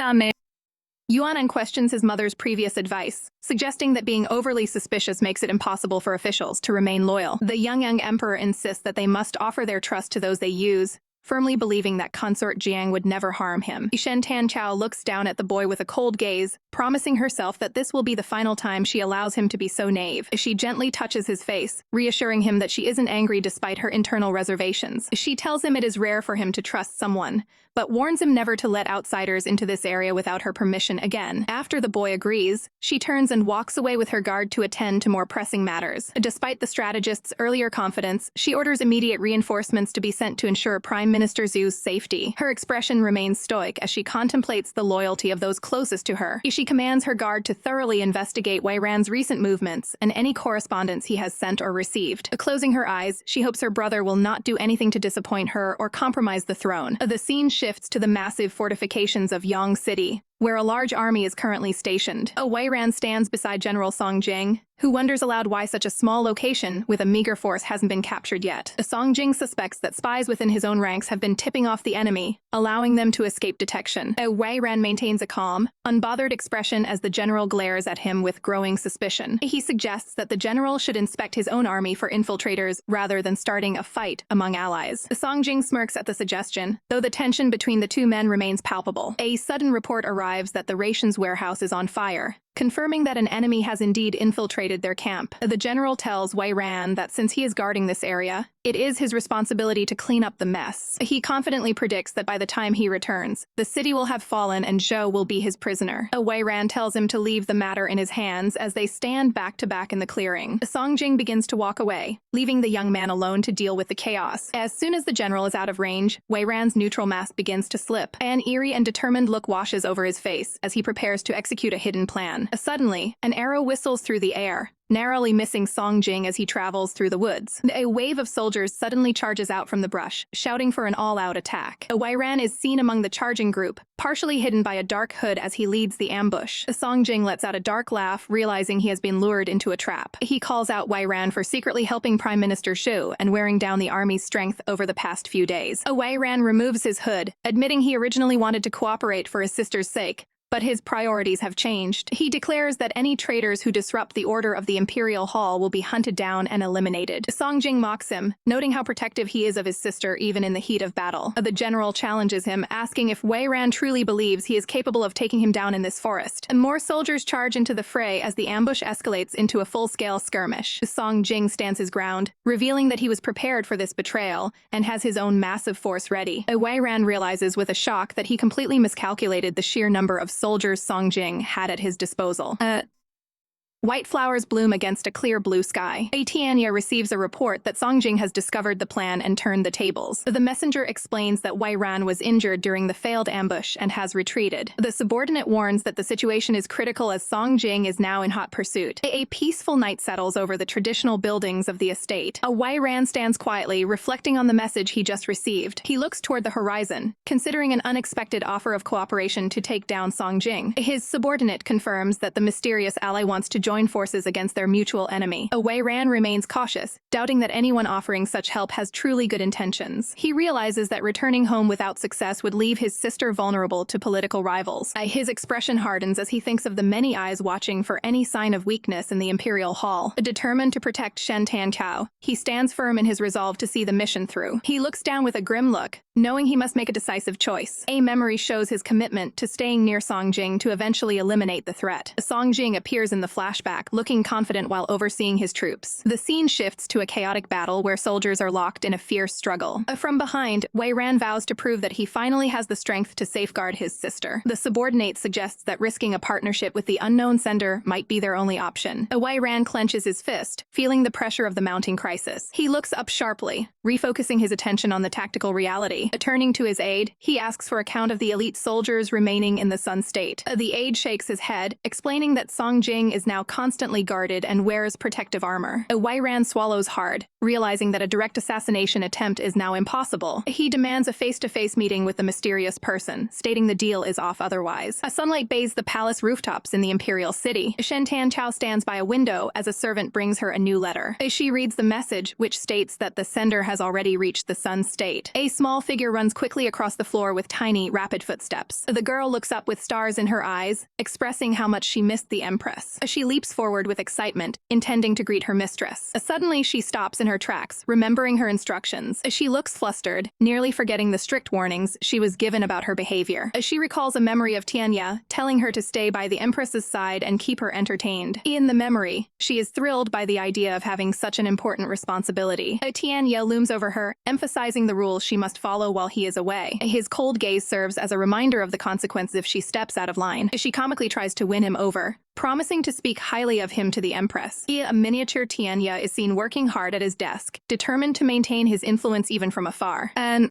Yuan An questions his mother's previous advice, suggesting that being overly suspicious makes it impossible for officials to remain loyal. The young emperor insists that they must offer their trust to those they use, firmly believing that Consort Jiang would never harm him. Shen Tanchao looks down at the boy with a cold gaze, promising herself that this will be the final time she allows him to be so naive. She gently touches his face, reassuring him that she isn't angry despite her internal reservations. She tells him it is rare for him to trust someone, but warns him never to let outsiders into this area without her permission again. After the boy agrees, she turns and walks away with her guard to attend to more pressing matters. Despite the strategist's earlier confidence, she orders immediate reinforcements to be sent to ensure Prime Minister Zhu's safety. Her expression remains stoic as she contemplates the loyalty of those closest to her. She commands her guard to thoroughly investigate Wei Ran's recent movements and any correspondence he has sent or received. Closing her eyes, she hopes her brother will not do anything to disappoint her or compromise the throne. The scene shifts to the massive fortifications of Yang City, where a large army is currently stationed. Wei Ran stands beside General Song Jing, who wonders aloud why such a small location with a meager force hasn't been captured yet. Song Jing suspects that spies within his own ranks have been tipping off the enemy, allowing them to escape detection. Wei Ran maintains a calm, unbothered expression as the general glares at him with growing suspicion. He suggests that the general should inspect his own army for infiltrators rather than starting a fight among allies. Song Jing smirks at the suggestion, though the tension between the two men remains palpable. A sudden report arrives that the rations warehouse is on fire, confirming that an enemy has indeed infiltrated their camp. The general tells Wei Ran that since he is guarding this area, it is his responsibility to clean up the mess. He confidently predicts that by the time he returns, the city will have fallen and Zhou will be his prisoner. Wei Ran tells him to leave the matter in his hands as they stand back to back in the clearing. Song Jing begins to walk away, leaving the young man alone to deal with the chaos. As soon as the general is out of range, Wei Ran's neutral mask begins to slip. An eerie and determined look washes over his face as he prepares to execute a hidden plan. Suddenly, an arrow whistles through the air, narrowly missing Song Jing as he travels through the woods. A wave of soldiers suddenly charges out from the brush, shouting for an all-out attack. Wei Ran is seen among the charging group, partially hidden by a dark hood as he leads the ambush. Song Jing lets out a dark laugh, realizing he has been lured into a trap. He calls out Wei Ran for secretly helping Prime Minister Zhu and wearing down the army's strength over the past few days. Wei Ran removes his hood, admitting he originally wanted to cooperate for his sister's sake, but his priorities have changed. He declares that any traitors who disrupt the order of the Imperial Hall will be hunted down and eliminated. Song Jing mocks him, noting how protective he is of his sister even in the heat of battle. The general challenges him, asking if Wei Ran truly believes he is capable of taking him down in this forest. More soldiers charge into the fray as the ambush escalates into a full-scale skirmish. Song Jing stands his ground, revealing that he was prepared for this betrayal and has his own massive force ready. Wei Ran realizes with a shock that he completely miscalculated the sheer number of soldiers Song Jing had at his disposal. White flowers bloom against a clear blue sky. Tianya receives a report that Songjing has discovered the plan and turned the tables. The messenger explains that Wei Ran was injured during the failed ambush and has retreated. The subordinate warns that the situation is critical as Songjing is now in hot pursuit. A peaceful night settles over the traditional buildings of the estate. Wei Ran stands quietly, reflecting on the message he just received. He looks toward the horizon, considering an unexpected offer of cooperation to take down Songjing. His subordinate confirms that the mysterious ally wants to join forces against their mutual enemy. Wei Ran remains cautious, doubting that anyone offering such help has truly good intentions. He realizes that returning home without success would leave his sister vulnerable to political rivals. His expression hardens as he thinks of the many eyes watching for any sign of weakness in the Imperial Hall. Determined to protect Shen Tanqiao, he stands firm in his resolve to see the mission through. He looks down with a grim look, knowing he must make a decisive choice. A memory shows his commitment to staying near Songjing to eventually eliminate the threat. Songjing appears in the flashback, looking confident while overseeing his troops. The scene shifts to a chaotic battle where soldiers are locked in a fierce struggle. From behind, Wei Ran vows to prove that he finally has the strength to safeguard his sister. The subordinate suggests that risking a partnership with the unknown sender might be their only option. Wei Ran clenches his fist, feeling the pressure of the mounting crisis. He looks up sharply, refocusing his attention on the tactical reality. Turning to his aide, he asks for a count of the elite soldiers remaining in the Sun State. The aide shakes his head, explaining that Songjing is now constantly guarded and wears protective armor. Wei Ran swallows hard, realizing that a direct assassination attempt is now impossible. He demands a face-to-face meeting with the mysterious person, stating the deal is off otherwise. A sunlight bathes the palace rooftops in the Imperial City. Shen Tanqiao stands by a window as a servant brings her a new letter. She reads the message, which states that the sender has already reached the Sun State. A small figure runs quickly across the floor with tiny, rapid footsteps. The girl looks up with stars in her eyes, expressing how much she missed the Empress. She leaps forward with excitement, intending to greet her mistress. Suddenly, she stops in her tracks, remembering her instructions. She looks flustered, nearly forgetting the strict warnings she was given about her behavior. She recalls a memory of Tianya, telling her to stay by the Empress's side and keep her entertained. In the memory, she is thrilled by the idea of having such an important responsibility. Tianya looms over her, emphasizing the rules she must follow while he is away. His cold gaze serves as a reminder of the consequences if she steps out of line. She comically tries to win him over, promising to speak highly of him to the Empress. A miniature Tianya is seen working hard at his desk, determined to maintain his influence even from afar. And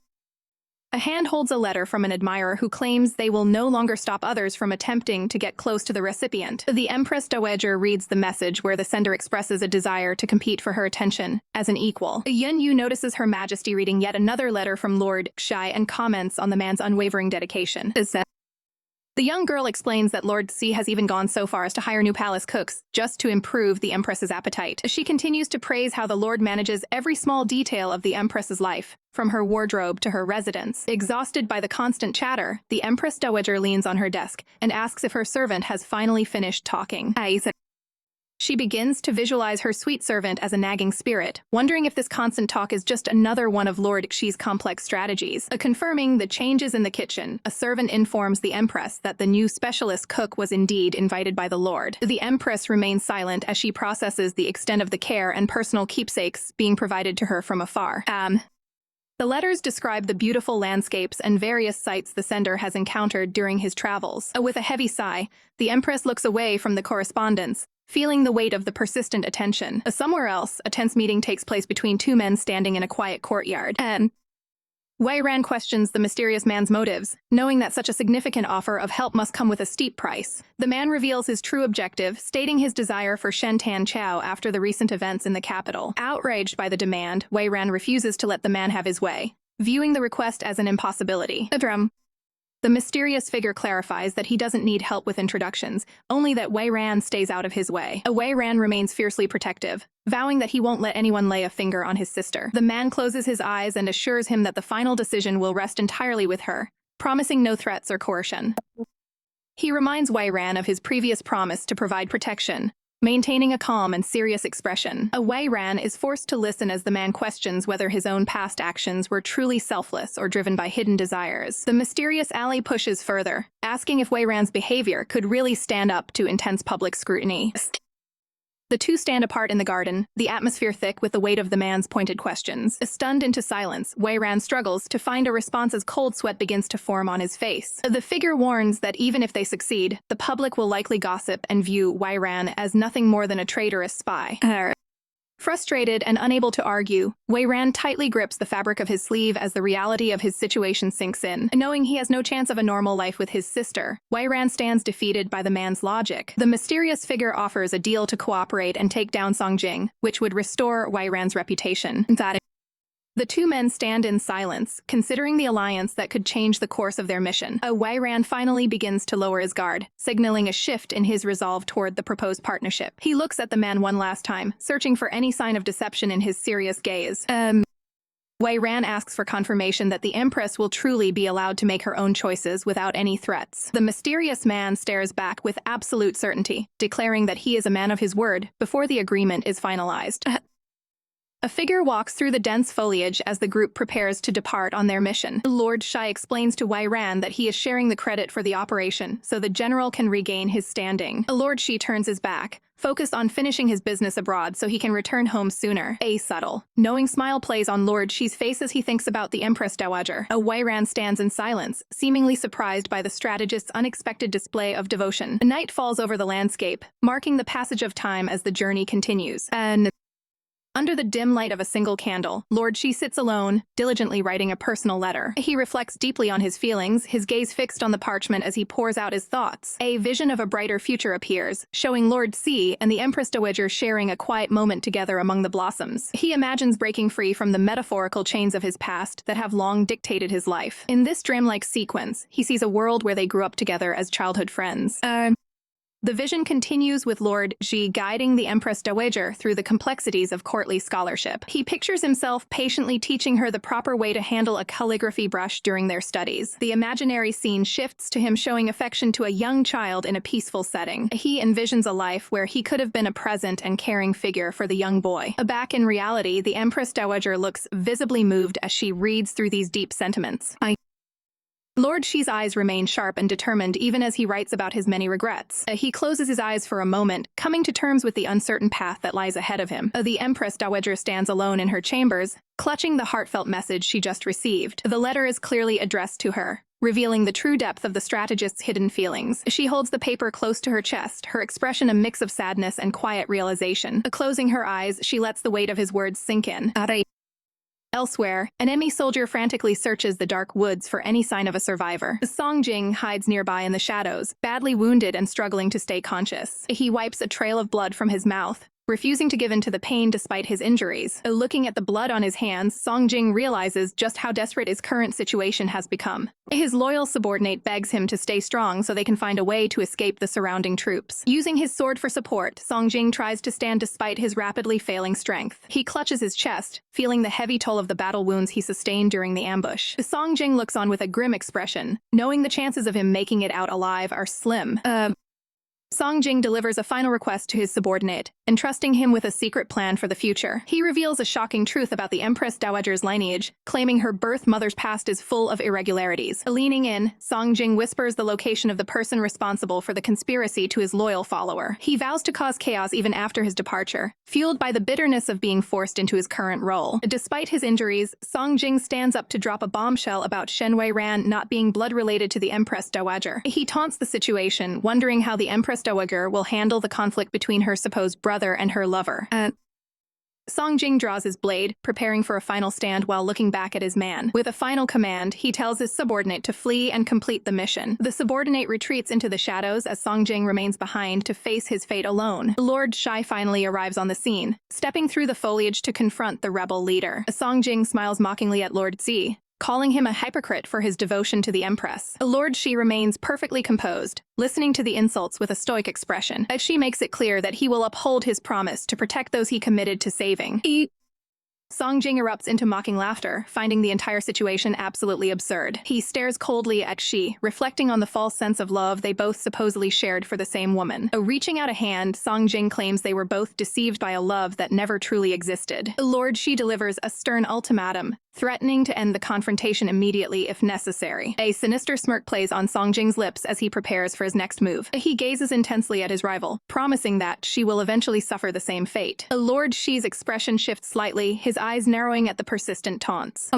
a hand holds a letter from an admirer who claims they will no longer stop others from attempting to get close to the recipient. The Empress Dowager reads the message where the sender expresses a desire to compete for her attention as an equal. Yun Yu notices Her Majesty reading yet another letter from Lord Xi and comments on the man's unwavering dedication. The young girl explains that Lord Xi has even gone so far as to hire new palace cooks, just to improve the Empress's appetite. She continues to praise how the Lord manages every small detail of the Empress's life, from her wardrobe to her residence. Exhausted by the constant chatter, the Empress Dowager leans on her desk and asks if her servant has finally finished talking. She begins to visualize her sweet servant as a nagging spirit, wondering if this constant talk is just another one of Lord Xi's complex strategies. Confirming the changes in the kitchen, a servant informs the Empress that the new specialist cook was indeed invited by the Lord. The Empress remains silent as she processes the extent of the care and personal keepsakes being provided to her from afar. The letters describe the beautiful landscapes and various sights the sender has encountered during his travels. With a heavy sigh, the Empress looks away from the correspondence, feeling the weight of the persistent attention. Somewhere else, a tense meeting takes place between two men standing in a quiet courtyard. And Wei Ran questions the mysterious man's motives, knowing that such a significant offer of help must come with a steep price. The man reveals his true objective, stating his desire for Shen Tanqiao after the recent events in the capital. Outraged by the demand, Wei Ran refuses to let the man have his way, viewing the request as an impossibility. The mysterious figure clarifies that he doesn't need help with introductions, only that Wei Ran stays out of his way. Wei Ran remains fiercely protective, vowing that he won't let anyone lay a finger on his sister. The man closes his eyes and assures him that the final decision will rest entirely with her, promising no threats or coercion. He reminds Wei Ran of his previous promise to provide protection, maintaining a calm and serious expression. Wei Ran is forced to listen as the man questions whether his own past actions were truly selfless or driven by hidden desires. The mysterious ally pushes further, asking if Wei Ran's behavior could really stand up to intense public scrutiny. The two stand apart in the garden, the atmosphere thick with the weight of the man's pointed questions. Stunned into silence, Wei Ran struggles to find a response as cold sweat begins to form on his face. The figure warns that even if they succeed, the public will likely gossip and view Wei Ran as nothing more than a traitorous spy. Frustrated and unable to argue, Wei Ran tightly grips the fabric of his sleeve as the reality of his situation sinks in. Knowing he has no chance of a normal life with his sister, Wei Ran stands defeated by the man's logic. The mysterious figure offers a deal to cooperate and take down Song Jing, which would restore Wei Ran's reputation. The two men stand in silence, considering the alliance that could change the course of their mission. Wei Ran finally begins to lower his guard, signaling a shift in his resolve toward the proposed partnership. He looks at the man one last time, searching for any sign of deception in his serious gaze. Wei Ran asks for confirmation that the Empress will truly be allowed to make her own choices without any threats. The mysterious man stares back with absolute certainty, declaring that he is a man of his word before the agreement is finalized. A figure walks through the dense foliage as the group prepares to depart on their mission. Lord Shai explains to Wei Ran that he is sharing the credit for the operation, so the general can regain his standing. Lord Shi turns his back, focused on finishing his business abroad so he can return home sooner. A subtle, knowing smile plays on Lord Shi's face as he thinks about the Empress Dowager. Wei Ran stands in silence, seemingly surprised by the strategist's unexpected display of devotion. Night falls over the landscape, marking the passage of time as the journey continues. Under the dim light of a single candle, Lord Shi sits alone, diligently writing a personal letter. He reflects deeply on his feelings, his gaze fixed on the parchment as he pours out his thoughts. A vision of a brighter future appears, showing Lord Xi and the Empress Dowager sharing a quiet moment together among the blossoms. He imagines breaking free from the metaphorical chains of his past that have long dictated his life. In this dreamlike sequence, he sees a world where they grew up together as childhood friends. The vision continues with Lord Xi guiding the Empress Dowager through the complexities of courtly scholarship. He pictures himself patiently teaching her the proper way to handle a calligraphy brush during their studies. The imaginary scene shifts to him showing affection to a young child in a peaceful setting. He envisions a life where he could have been a present and caring figure for the young boy. Back in reality, the Empress Dowager looks visibly moved as she reads through these deep sentiments. Lord Shi's eyes remain sharp and determined even as he writes about his many regrets. He closes his eyes for a moment, coming to terms with the uncertain path that lies ahead of him. The Empress Dowager stands alone in her chambers, clutching the heartfelt message she just received. The letter is clearly addressed to her, revealing the true depth of the strategist's hidden feelings. She holds the paper close to her chest, her expression a mix of sadness and quiet realization. Closing her eyes, she lets the weight of his words sink in. Elsewhere, an enemy soldier frantically searches the dark woods for any sign of a survivor. Song Jing hides nearby in the shadows, badly wounded and struggling to stay conscious. He wipes a trail of blood from his mouth, refusing to give in to the pain despite his injuries. Looking at the blood on his hands, Song Jing realizes just how desperate his current situation has become. His loyal subordinate begs him to stay strong so they can find a way to escape the surrounding troops. Using his sword for support, Song Jing tries to stand despite his rapidly failing strength. He clutches his chest, feeling the heavy toll of the battle wounds he sustained during the ambush. Song Jing looks on with a grim expression, knowing the chances of him making it out alive are slim. Song Jing delivers a final request to his subordinate, entrusting him with a secret plan for the future. He reveals a shocking truth about the Empress Dowager's lineage, claiming her birth mother's past is full of irregularities. Leaning in, Song Jing whispers the location of the person responsible for the conspiracy to his loyal follower. He vows to cause chaos even after his departure, fueled by the bitterness of being forced into his current role. Despite his injuries, Song Jing stands up to drop a bombshell about Shen Wei Ran not being blood-related to the Empress Dowager. He taunts the situation, wondering how the Empress Dowager will handle the conflict between her supposed brother and her lover. Song Jing draws his blade, preparing for a final stand while looking back at his man. With a final command, he tells his subordinate to flee and complete the mission. The subordinate retreats into the shadows as Song Jing remains behind to face his fate alone. Lord Shai finally arrives on the scene, stepping through the foliage to confront the rebel leader. Song Jing smiles mockingly at Lord Xi, calling him a hypocrite for his devotion to the Empress. Lord Shi remains perfectly composed, listening to the insults with a stoic expression, as she makes it clear that he will uphold his promise to protect those he committed to saving. Song Jing erupts into mocking laughter, finding the entire situation absolutely absurd. He stares coldly at Xi, reflecting on the false sense of love they both supposedly shared for the same woman. Reaching out a hand, Song Jing claims they were both deceived by a love that never truly existed. Lord Xi delivers a stern ultimatum, threatening to end the confrontation immediately if necessary. A sinister smirk plays on Song Jing's lips as he prepares for his next move. He gazes intensely at his rival, promising that she will eventually suffer the same fate. Lord Xi's expression shifts slightly, his eyes narrowing at the persistent taunts.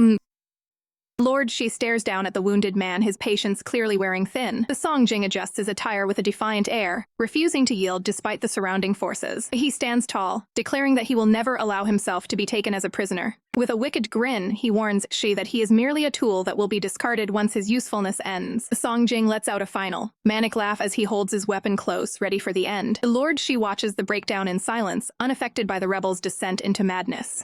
Lord Xi stares down at the wounded man, his patience clearly wearing thin. The Song Jing adjusts his attire with a defiant air, refusing to yield despite the surrounding forces. He stands tall, declaring that he will never allow himself to be taken as a prisoner. With a wicked grin, he warns Xi that he is merely a tool that will be discarded once his usefulness ends. Song Jing lets out a final, manic laugh as he holds his weapon close, ready for the end. Lord Xi watches the breakdown in silence, unaffected by the rebels' descent into madness.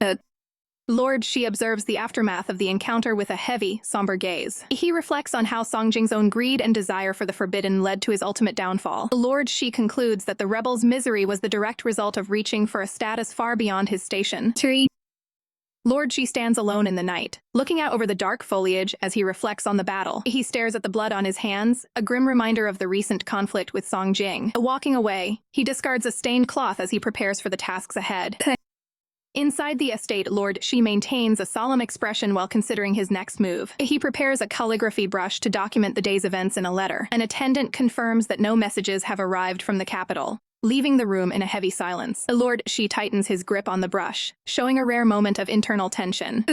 Lord Xi observes the aftermath of the encounter with a heavy, somber gaze. He reflects on how Song Jing's own greed and desire for the forbidden led to his ultimate downfall. Lord Xi concludes that the rebels' misery was the direct result of reaching for a status far beyond his station. Lord Xi stands alone in the night, looking out over the dark foliage as he reflects on the battle. He stares at the blood on his hands, a grim reminder of the recent conflict with Song Jing. Walking away, he discards a stained cloth as he prepares for the tasks ahead. Inside the estate, Lord Xi maintains a solemn expression while considering his next move. He prepares a calligraphy brush to document the day's events in a letter. An attendant confirms that no messages have arrived from the capital, leaving the room in a heavy silence. Lord Xi tightens his grip on the brush, showing a rare moment of internal tension.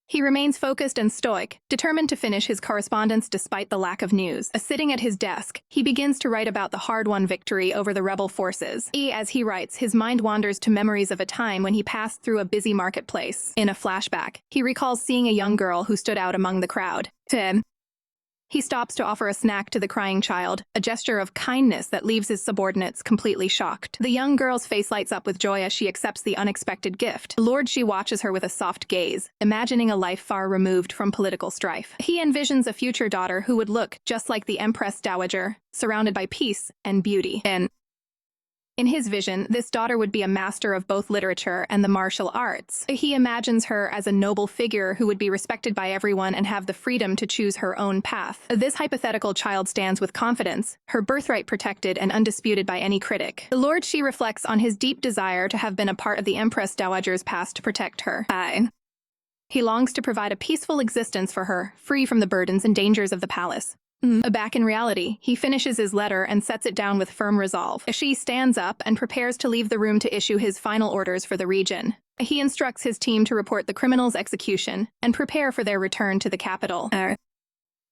He remains focused and stoic, determined to finish his correspondence despite the lack of news. Sitting at his desk, he begins to write about the hard-won victory over the rebel forces. As he writes, his mind wanders to memories of a time when he passed through a busy marketplace. In a flashback, he recalls seeing a young girl who stood out among the crowd. He stops to offer a snack to the crying child, a gesture of kindness that leaves his subordinates completely shocked. The young girl's face lights up with joy as she accepts the unexpected gift. Lord Xi watches her with a soft gaze, imagining a life far removed from political strife. He envisions a future daughter who would look just like the Empress Dowager, surrounded by peace and beauty. In his vision, this daughter would be a master of both literature and the martial arts. He imagines her as a noble figure who would be respected by everyone and have the freedom to choose her own path. This hypothetical child stands with confidence, her birthright protected and undisputed by any critic. Lord Xi reflects on his deep desire to have been a part of the Empress Dowager's past to protect her. He longs to provide a peaceful existence for her, free from the burdens and dangers of the palace. Back in reality, he finishes his letter and sets it down with firm resolve. Xi stands up and prepares to leave the room to issue his final orders for the region. He instructs his team to report the criminal's execution and prepare for their return to the capital.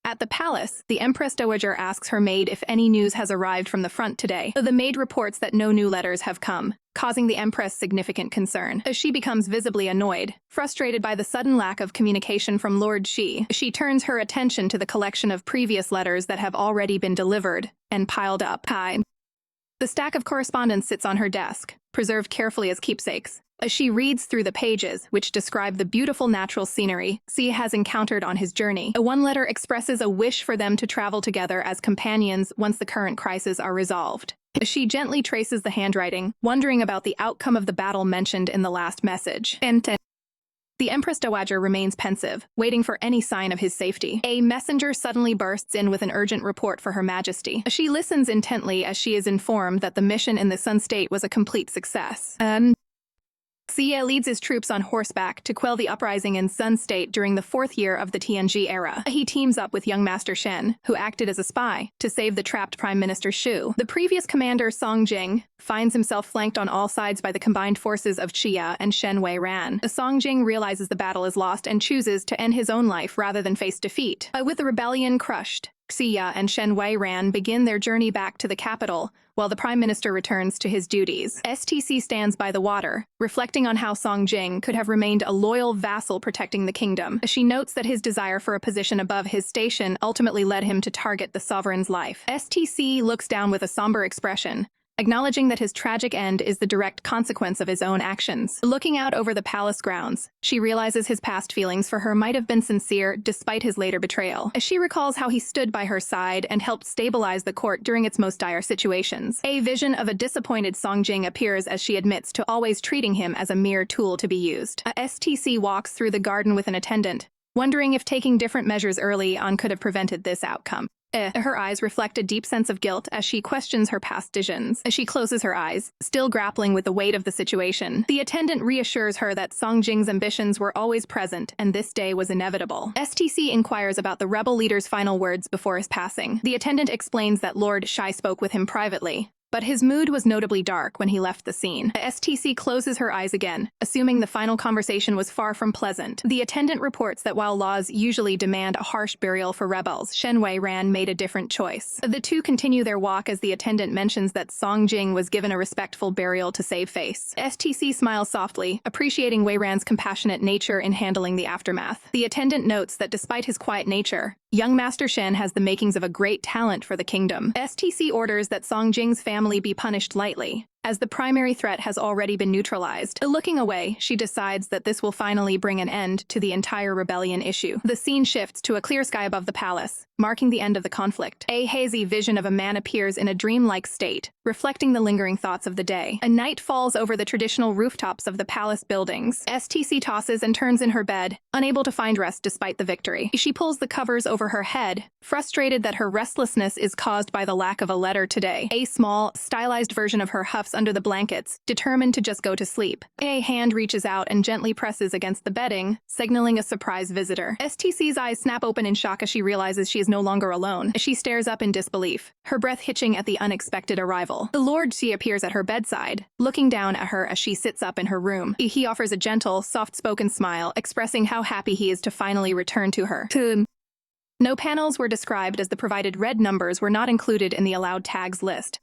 At the palace, the Empress Dowager asks her maid if any news has arrived from the front today. The maid reports that no new letters have come, causing the Empress significant concern. She becomes visibly annoyed, frustrated by the sudden lack of communication from Lord Xi. She turns her attention to the collection of previous letters that have already been delivered and piled up high. The stack of correspondence sits on her desk, preserved carefully as keepsakes. As she reads through the pages, which describe the beautiful natural scenery Xi has encountered on his journey, one letter expresses a wish for them to travel together as companions once the current crises are resolved. She gently traces the handwriting, wondering about the outcome of the battle mentioned in the last message. The Empress Dowager remains pensive, waiting for any sign of his safety. A messenger suddenly bursts in with an urgent report for Her Majesty. She listens intently as she is informed that the mission in the Sun State was a complete success. Xie leads his troops on horseback to quell the uprising in Sun State during the 4th year of the Tianji era. He teams up with young Master Shen, who acted as a spy, to save the trapped Prime Minister Shu. The previous commander Song Jing finds himself flanked on all sides by the combined forces of Xia and Shen Wei Ran. Song Jing realizes the battle is lost and chooses to end his own life rather than face defeat. With the rebellion crushed, Xia and Shen Wei Ran begin their journey back to the capital, while the Prime Minister returns to his duties. STC stands by the water, reflecting on how Song Jing could have remained a loyal vassal protecting the kingdom. She notes that his desire for a position above his station ultimately led him to target the sovereign's life. STC looks down with a somber expression, acknowledging that his tragic end is the direct consequence of his own actions. Looking out over the palace grounds, she realizes his past feelings for her might have been sincere despite his later betrayal. She recalls how he stood by her side and helped stabilize the court during its most dire situations. A vision of a disappointed Song Jing appears as she admits to always treating him as a mere tool to be used. STC walks through the garden with an attendant, wondering if taking different measures early on could have prevented this outcome. Her eyes reflect a deep sense of guilt as she questions her past decisions. As she closes her eyes, still grappling with the weight of the situation, the attendant reassures her that Song Jing's ambitions were always present and this day was inevitable. STC inquires about the rebel leader's final words before his passing. The attendant explains that Lord Xi spoke with him privately, but his mood was notably dark when he left the scene. STC closes her eyes again, assuming the final conversation was far from pleasant. The attendant reports that while laws usually demand a harsh burial for rebels, Shen Wei Ran made a different choice. The two continue their walk as the attendant mentions that Song Jing was given a respectful burial to save face. STC smiles softly, appreciating Wei Ran's compassionate nature in handling the aftermath. The attendant notes that despite his quiet nature, young Master Shen has the makings of a great talent for the kingdom. STC orders that Song Jing's family be punished lightly, as the primary threat has already been neutralized. Looking away, she decides that this will finally bring an end to the entire rebellion issue. The scene shifts to a clear sky above the palace, marking the end of the conflict. A hazy vision of a man appears in a dreamlike state, reflecting the lingering thoughts of the day. A night falls over the traditional rooftops of the palace buildings. STC tosses and turns in her bed, unable to find rest despite the victory. She pulls the covers over her head, frustrated that her restlessness is caused by the lack of a letter today. A small, stylized version of her huffs under the blankets, determined to just go to sleep. A hand reaches out and gently presses against the bedding, signaling a surprise visitor. STC's eyes snap open in shock as she realizes she is no longer alone. She stares up in disbelief, her breath hitching at the unexpected arrival. The Lord Xi appears at her bedside, looking down at her as she sits up in her room. He offers a gentle, soft-spoken smile, expressing how happy he is to finally return to her. No panels were described as the provided red numbers were not included in the allowed tags list.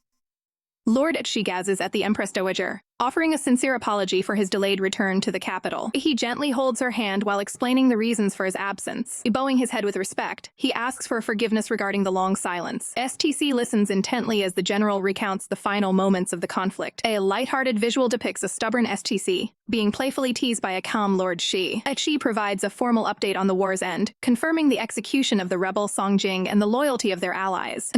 Lord Xi gazes at the Empress Dowager, offering a sincere apology for his delayed return to the capital. He gently holds her hand while explaining the reasons for his absence. Bowing his head with respect, he asks for forgiveness regarding the long silence. STC listens intently as the general recounts the final moments of the conflict. A lighthearted visual depicts a stubborn STC being playfully teased by a calm Lord Xi. Xi provides a formal update on the war's end, confirming the execution of the rebel Song Jing and the loyalty of their allies.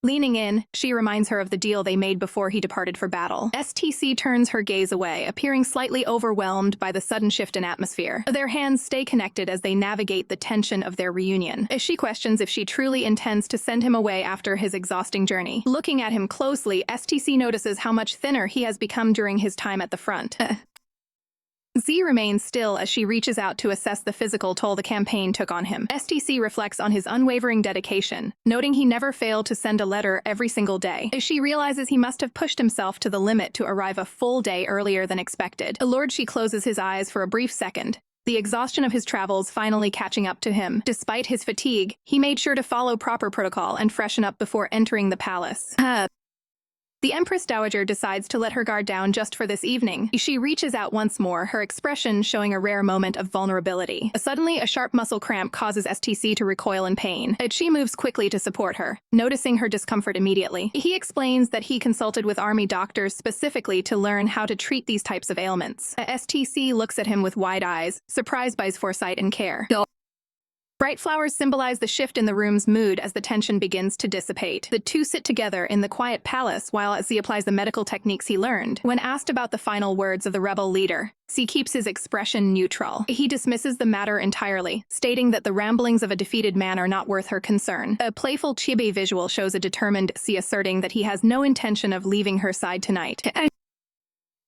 Leaning in, she reminds her of the deal they made before he departed for battle. STC turns her gaze away, appearing slightly overwhelmed by the sudden shift in atmosphere. Their hands stay connected as they navigate the tension of their reunion. She questions if she truly intends to send him away after his exhausting journey. Looking at him closely, STC notices how much thinner he has become during his time at the front. Z remains still as she reaches out to assess the physical toll the campaign took on him. STC reflects on his unwavering dedication, noting he never failed to send a letter every single day. She realizes he must have pushed himself to the limit to arrive a full day earlier than expected. Lord Xi closes his eyes for a brief second, the exhaustion of his travels finally catching up to him. Despite his fatigue, he made sure to follow proper protocol and freshen up before entering the palace. The Empress Dowager decides to let her guard down just for this evening. She reaches out once more, her expression showing a rare moment of vulnerability. Suddenly, a sharp muscle cramp causes STC to recoil in pain. She moves quickly to support her, noticing her discomfort immediately. He explains that he consulted with army doctors specifically to learn how to treat these types of ailments. STC looks at him with wide eyes, surprised by his foresight and care. Bright flowers symbolize the shift in the room's mood as the tension begins to dissipate. The two sit together in the quiet palace while Z applies the medical techniques he learned. When asked about the final words of the rebel leader, Z keeps his expression neutral. He dismisses the matter entirely, stating that the ramblings of a defeated man are not worth her concern. A playful chibi visual shows a determined Z asserting that he has no intention of leaving her side tonight.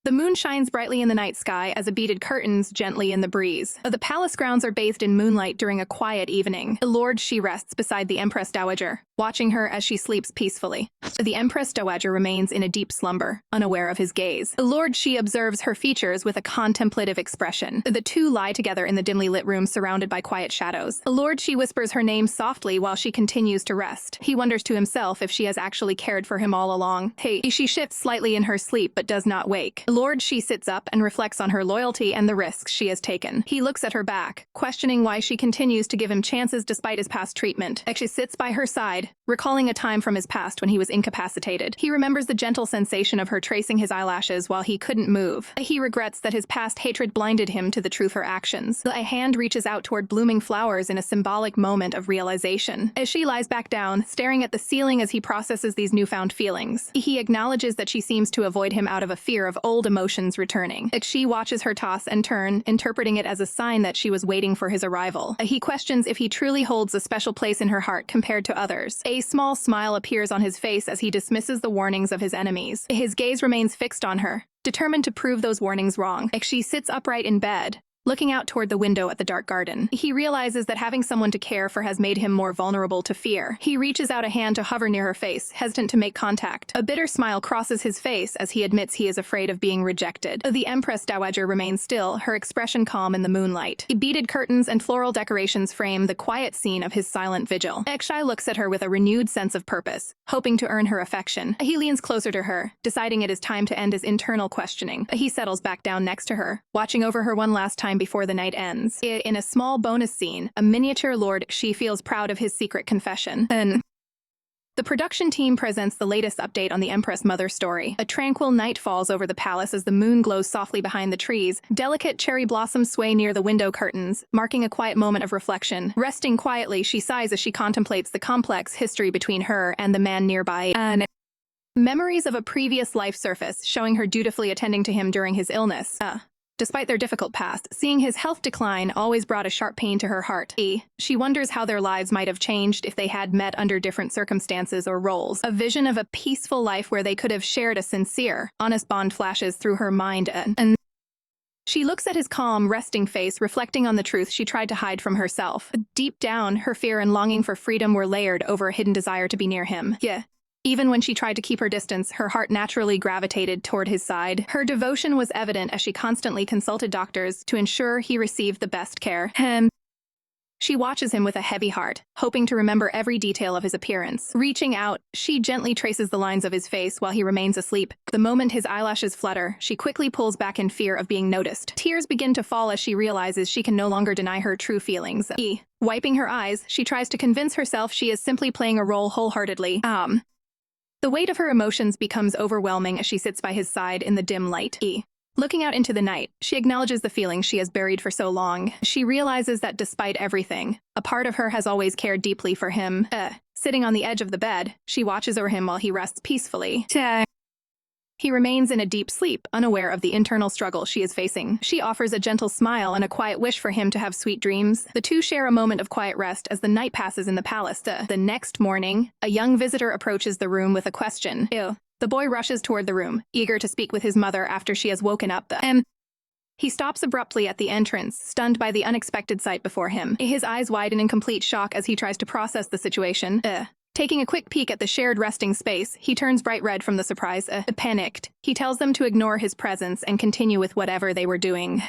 The moon shines brightly in the night sky as a beaded curtains gently in the breeze. The palace grounds are bathed in moonlight during a quiet evening. Lord Xi rests beside the Empress Dowager, watching her as she sleeps peacefully. The Empress Dowager remains in a deep slumber, unaware of his gaze. Lord Xi observes her features with a contemplative expression. The two lie together in the dimly lit room surrounded by quiet shadows. Lord Xi whispers her name softly while she continues to rest. He wonders to himself if she has actually cared for him all along. She shifts slightly in her sleep but does not wake. Lord Xi sits up and reflects on her loyalty and the risks she has taken. He looks at her back, questioning why she continues to give him chances despite his past treatment. She sits by her side, sighed, recalling a time from his past when he was incapacitated. He remembers the gentle sensation of her tracing his eyelashes while he couldn't move. He regrets that his past hatred blinded him to the truth of her actions. A hand reaches out toward blooming flowers in a symbolic moment of realization. As she lies back down, staring at the ceiling as he processes these newfound feelings, he acknowledges that she seems to avoid him out of a fear of old emotions returning. Xi watches her toss and turn, interpreting it as a sign that she was waiting for his arrival. He questions if he truly holds a special place in her heart compared to others. A small smile appears on his face as he dismisses the warnings of his enemies. His gaze remains fixed on her, determined to prove those warnings wrong. Xi sits upright in bed, looking out toward the window at the dark garden. He realizes that having someone to care for has made him more vulnerable to fear. He reaches out a hand to hover near her face, hesitant to make contact. A bitter smile crosses his face as he admits he is afraid of being rejected. The Empress Dowager remains still, her expression calm in the moonlight. Beaded curtains and floral decorations frame the quiet scene of his silent vigil. Xi looks at her with a renewed sense of purpose, hoping to earn her affection. He leans closer to her, deciding it is time to end his internal questioning. He settles back down next to her, watching over her one last time before the night ends. In a small bonus scene, a miniature Lord Xi feels proud of his secret confession. The production team presents the latest update on the Empress Mother story. A tranquil night falls over the palace as the moon glows softly behind the trees. Delicate cherry blossoms sway near the window curtains, marking a quiet moment of reflection. Resting quietly, she sighs as she contemplates the complex history between her and the man nearby. Memories of a previous life surface, showing her dutifully attending to him during his illness. Despite their difficult past, seeing his health decline always brought a sharp pain to her heart. She wonders how their lives might have changed if they had met under different circumstances or roles. A vision of a peaceful life where they could have shared a sincere, honest bond flashes through her mind, and she looks at his calm, resting face, reflecting on the truth she tried to hide from herself. Deep down, her fear and longing for freedom were layered over a hidden desire to be near him. Even when she tried to keep her distance, her heart naturally gravitated toward his side. Her devotion was evident as she constantly consulted doctors to ensure he received the best care. She watches him with a heavy heart, hoping to remember every detail of his appearance. Reaching out, she gently traces the lines of his face while he remains asleep. The moment his eyelashes flutter, she quickly pulls back in fear of being noticed. Tears begin to fall as she realizes she can no longer deny her true feelings. Wiping her eyes, she tries to convince herself she is simply playing a role wholeheartedly. The weight of her emotions becomes overwhelming as she sits by his side in the dim light. Looking out into the night, she acknowledges the feelings she has buried for so long. She realizes that despite everything, a part of her has always cared deeply for him. Sitting on the edge of the bed, she watches over him while he rests peacefully. He remains in a deep sleep, unaware of the internal struggle she is facing. She offers a gentle smile and a quiet wish for him to have sweet dreams. The two share a moment of quiet rest as the night passes in the palace. The next morning, a young visitor approaches the room with a question. The boy rushes toward the room, eager to speak with his mother after she has woken up. He stops abruptly at the entrance, stunned by the unexpected sight before him. His eyes widen in complete shock as he tries to process the situation. Taking a quick peek at the shared resting space, he turns bright red from the surprise. Panicked, he tells them to ignore his presence and continue with whatever they were doing.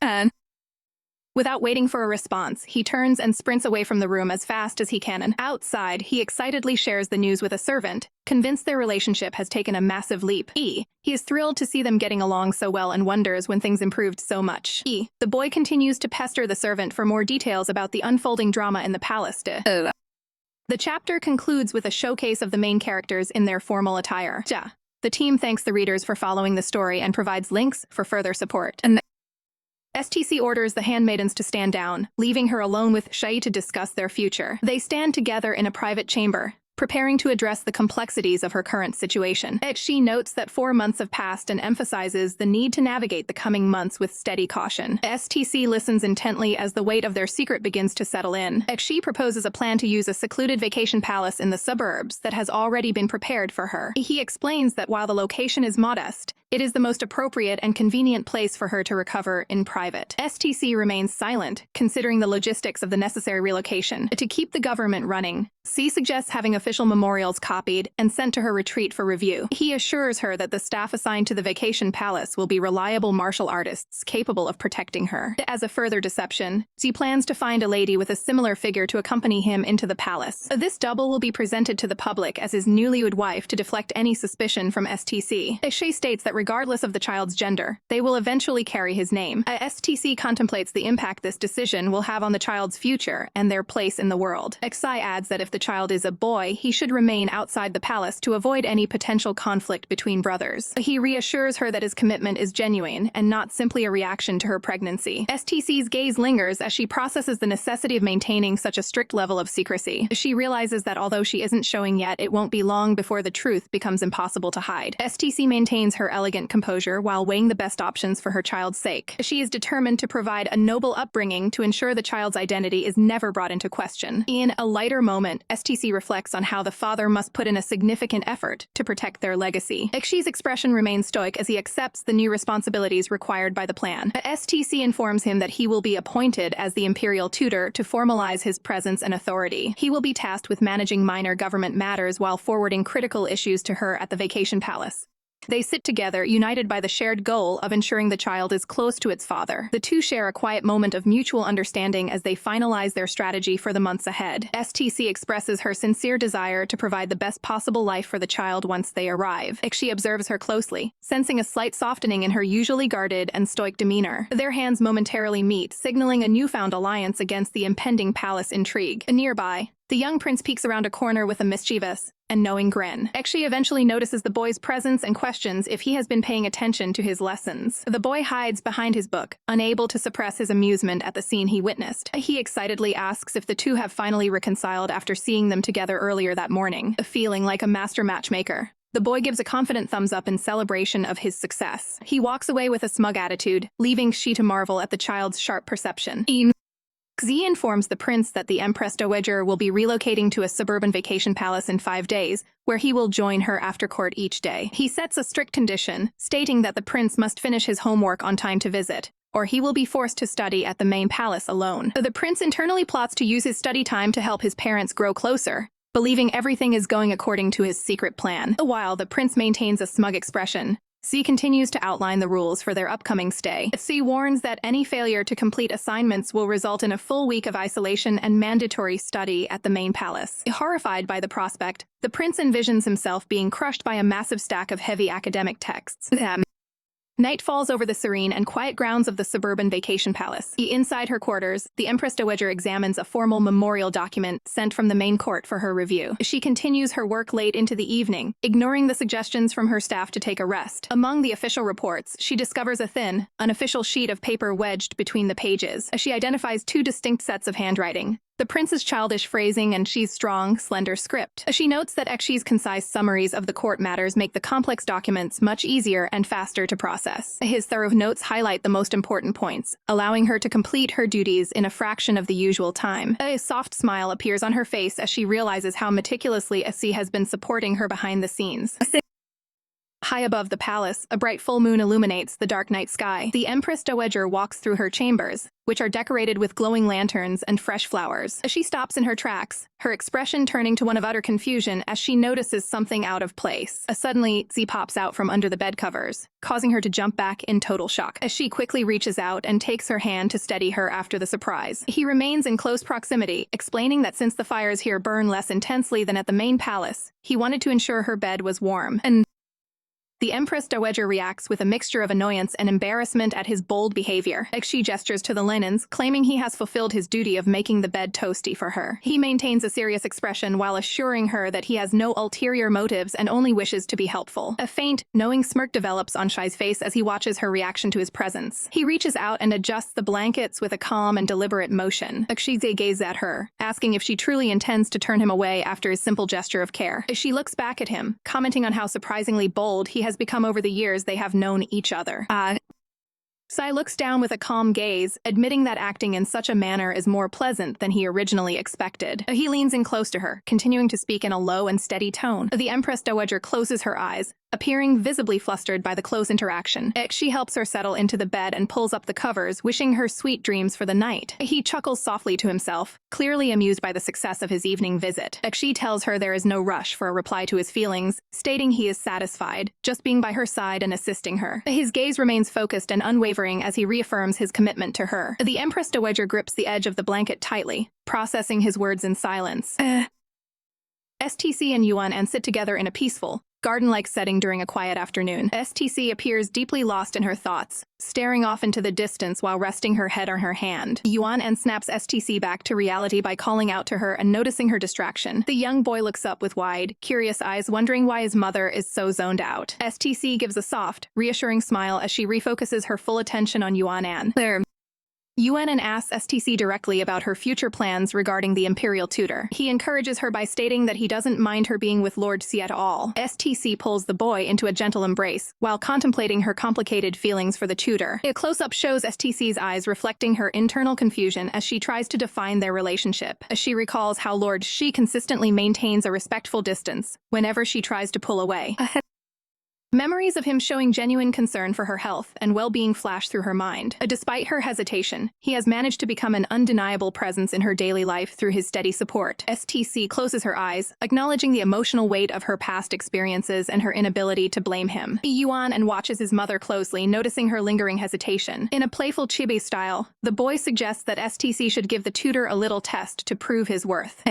Without waiting for a response, he turns and sprints away from the room as fast as he can, and outside, he excitedly shares the news with a servant, convinced their relationship has taken a massive leap. He is thrilled to see them getting along so well and wonders when things improved so much. The boy continues to pester the servant for more details about the unfolding drama in the palace. The chapter concludes with a showcase of the main characters in their formal attire. The team thanks the readers for following the story and provides links for further support. STC orders the handmaidens to stand down, leaving her alone with Xi to discuss their future. They stand together in a private chamber, preparing to address the complexities of her current situation. Xi notes that 4 months have passed and emphasizes the need to navigate the coming months with steady caution. STC listens intently as the weight of their secret begins to settle in. Xi proposes a plan to use a secluded vacation palace in the suburbs that has already been prepared for her. He explains that while the location is modest, it is the most appropriate and convenient place for her to recover in private. STC remains silent, considering the logistics of the necessary relocation. To keep the government running, Xi suggests having official memorials copied and sent to her retreat for review. He assures her that the staff assigned to the vacation palace will be reliable martial artists capable of protecting her. As a further deception, Xi plans to find a lady with a similar figure to accompany him into the palace. This double will be presented to the public as his newlywed wife to deflect any suspicion from STC. Xi states that regardless of the child's gender, they will eventually carry his name. STC contemplates the impact this decision will have on the child's future and their place in the world. Xi adds that if the child is a boy, he should remain outside the palace to avoid any potential conflict between brothers. He reassures her that his commitment is genuine and not simply a reaction to her pregnancy. STC's gaze lingers as she processes the necessity of maintaining such a strict level of secrecy. She realizes that although she isn't showing yet, it won't be long before the truth becomes impossible to hide. STC maintains her elegant composure while weighing the best options for her child's sake. She is determined to provide a noble upbringing to ensure the child's identity is never brought into question. In a lighter moment, STC reflects on how the father must put in a significant effort to protect their legacy. Xi's expression remains stoic as he accepts the new responsibilities required by the plan. STC informs him that he will be appointed as the imperial tutor to formalize his presence and authority. He will be tasked with managing minor government matters while forwarding critical issues to her at the vacation palace. They sit together, united by the shared goal of ensuring the child is close to its father. The two share a quiet moment of mutual understanding as they finalize their strategy for the months ahead. STC expresses her sincere desire to provide the best possible life for the child once they arrive. Xi observes her closely, sensing a slight softening in her usually guarded and stoic demeanor. Their hands momentarily meet, signaling a newfound alliance against the impending palace intrigue. Nearby, the young prince peeks around a corner with a mischievous and knowing grin. Xi eventually notices the boy's presence and questions if he has been paying attention to his lessons. The boy hides behind his book, unable to suppress his amusement at the scene he witnessed. He excitedly asks if the two have finally reconciled after seeing them together earlier that morning, feeling like a master matchmaker. The boy gives a confident thumbs up in celebration of his success. He walks away with a smug attitude, leaving Xi to marvel at the child's sharp perception. Xi informs the prince that the Empress Dowager will be relocating to a suburban vacation palace in 5 days, where he will join her after court each day. He sets a strict condition, stating that the prince must finish his homework on time to visit, or he will be forced to study at the main palace alone. The prince internally plots to use his study time to help his parents grow closer, believing everything is going according to his secret plan. While the prince maintains a smug expression, Xi continues to outline the rules for their upcoming stay. Xi warns that any failure to complete assignments will result in a full week of isolation and mandatory study at the main palace. Horrified by the prospect, the prince envisions himself being crushed by a massive stack of heavy academic texts. Night falls over the serene and quiet grounds of the suburban vacation palace. Inside her quarters, the Empress Dowager examines a formal memorial document sent from the main court for her review. She continues her work late into the evening, ignoring the suggestions from her staff to take a rest. Among the official reports, she discovers a thin, unofficial sheet of paper wedged between the pages. She identifies 2 distinct sets of handwriting: the prince's childish phrasing and Xi's strong, slender script. She notes that Xi's concise summaries of the court matters make the complex documents much easier and faster to process. His thorough notes highlight the most important points, allowing her to complete her duties in a fraction of the usual time. A soft smile appears on her face as she realizes how meticulously Xi has been supporting her behind the scenes. High above the palace, a bright full moon illuminates the dark night sky. The Empress Dowager walks through her chambers, which are decorated with glowing lanterns and fresh flowers. She stops in her tracks, her expression turning to one of utter confusion as she notices something out of place. Suddenly, Xi pops out from under the bed covers, causing her to jump back in total shock. She quickly reaches out and takes her hand to steady her after the surprise. He remains in close proximity, explaining that since the fires here burn less intensely than at the main palace, he wanted to ensure her bed was warm. The Empress Dowager reacts with a mixture of annoyance and embarrassment at his bold behavior. Xi gestures to the linens, claiming he has fulfilled his duty of making the bed toasty for her. He maintains a serious expression while assuring her that he has no ulterior motives and only wishes to be helpful. A faint, knowing smirk develops on Xi's face as he watches her reaction to his presence. He reaches out and adjusts the blankets with a calm and deliberate motion. Xi gazes at her, asking if she truly intends to turn him away after his simple gesture of care. She looks back at him, commenting on how surprisingly bold he has become over the years they have known each other. Xi looks down with a calm gaze, admitting that acting in such a manner is more pleasant than he originally expected. He leans in close to her, continuing to speak in a low and steady tone. The Empress Dowager closes her eyes, appearing visibly flustered by the close interaction. Xi helps her settle into the bed and pulls up the covers, wishing her sweet dreams for the night. He chuckles softly to himself, clearly amused by the success of his evening visit. Xi tells her there is no rush for a reply to his feelings, stating he is satisfied, just being by her side and assisting her. His gaze remains focused and unwavering as he reaffirms his commitment to her. The Empress Dowager grips the edge of the blanket tightly, processing his words in silence. STC and Yuan sit together in a peaceful, garden-like setting during a quiet afternoon. STC appears deeply lost in her thoughts, staring off into the distance while resting her head on her hand. Yuan snaps STC back to reality by calling out to her and noticing her distraction. The young boy looks up with wide, curious eyes, wondering why his mother is so zoned out. STC gives a soft, reassuring smile as she refocuses her full attention on Yuan. Yuan asks STC directly about her future plans regarding the imperial tutor. He encourages her by stating that he doesn't mind her being with Lord Xi at all. STC pulls the boy into a gentle embrace, while contemplating her complicated feelings for the tutor. A close-up shows STC's eyes reflecting her internal confusion as she tries to define their relationship. She recalls how Lord Xi consistently maintains a respectful distance whenever she tries to pull away. Memories of him showing genuine concern for her health and well-being flash through her mind. Despite her hesitation, he has managed to become an undeniable presence in her daily life through his steady support. STC closes her eyes, acknowledging the emotional weight of her past experiences and her inability to blame him. Yuan watches his mother closely, noticing her lingering hesitation. In a playful chibi style, the boy suggests that STC should give the tutor a little test to prove his worth.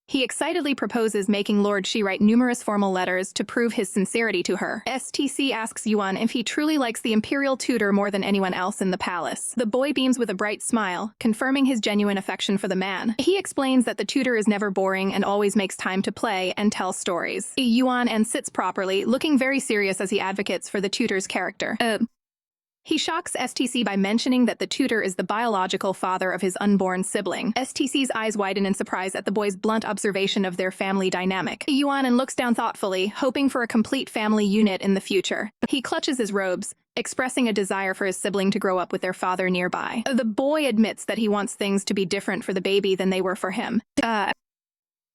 He excitedly proposes making Lord Xi write numerous formal letters to prove his sincerity to her. STC asks Yuan if he truly likes the imperial tutor more than anyone else in the palace. The boy beams with a bright smile, confirming his genuine affection for the man. He explains that the tutor is never boring and always makes time to play and tell stories. Yuan sits properly, looking very serious as he advocates for the tutor's character. He shocks STC by mentioning that the tutor is the biological father of his unborn sibling. STC's eyes widen in surprise at the boy's blunt observation of their family dynamic. Yuan looks down thoughtfully, hoping for a complete family unit in the future. He clutches his robes, expressing a desire for his sibling to grow up with their father nearby. The boy admits that he wants things to be different for the baby than they were for him.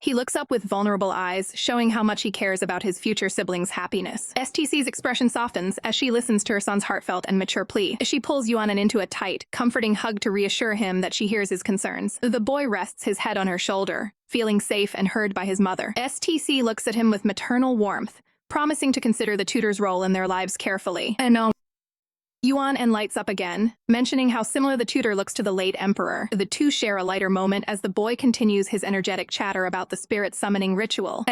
He looks up with vulnerable eyes, showing how much he cares about his future sibling's happiness. STC's expression softens as she listens to her son's heartfelt and mature plea. She pulls Yuan into a tight, comforting hug to reassure him that she hears his concerns. The boy rests his head on her shoulder, feeling safe and heard by his mother. STC looks at him with maternal warmth, promising to consider the tutor's role in their lives carefully. Yuan lights up again, mentioning how similar the tutor looks to the late emperor. The two share a lighter moment as the boy continues his energetic chatter about the spirit summoning ritual.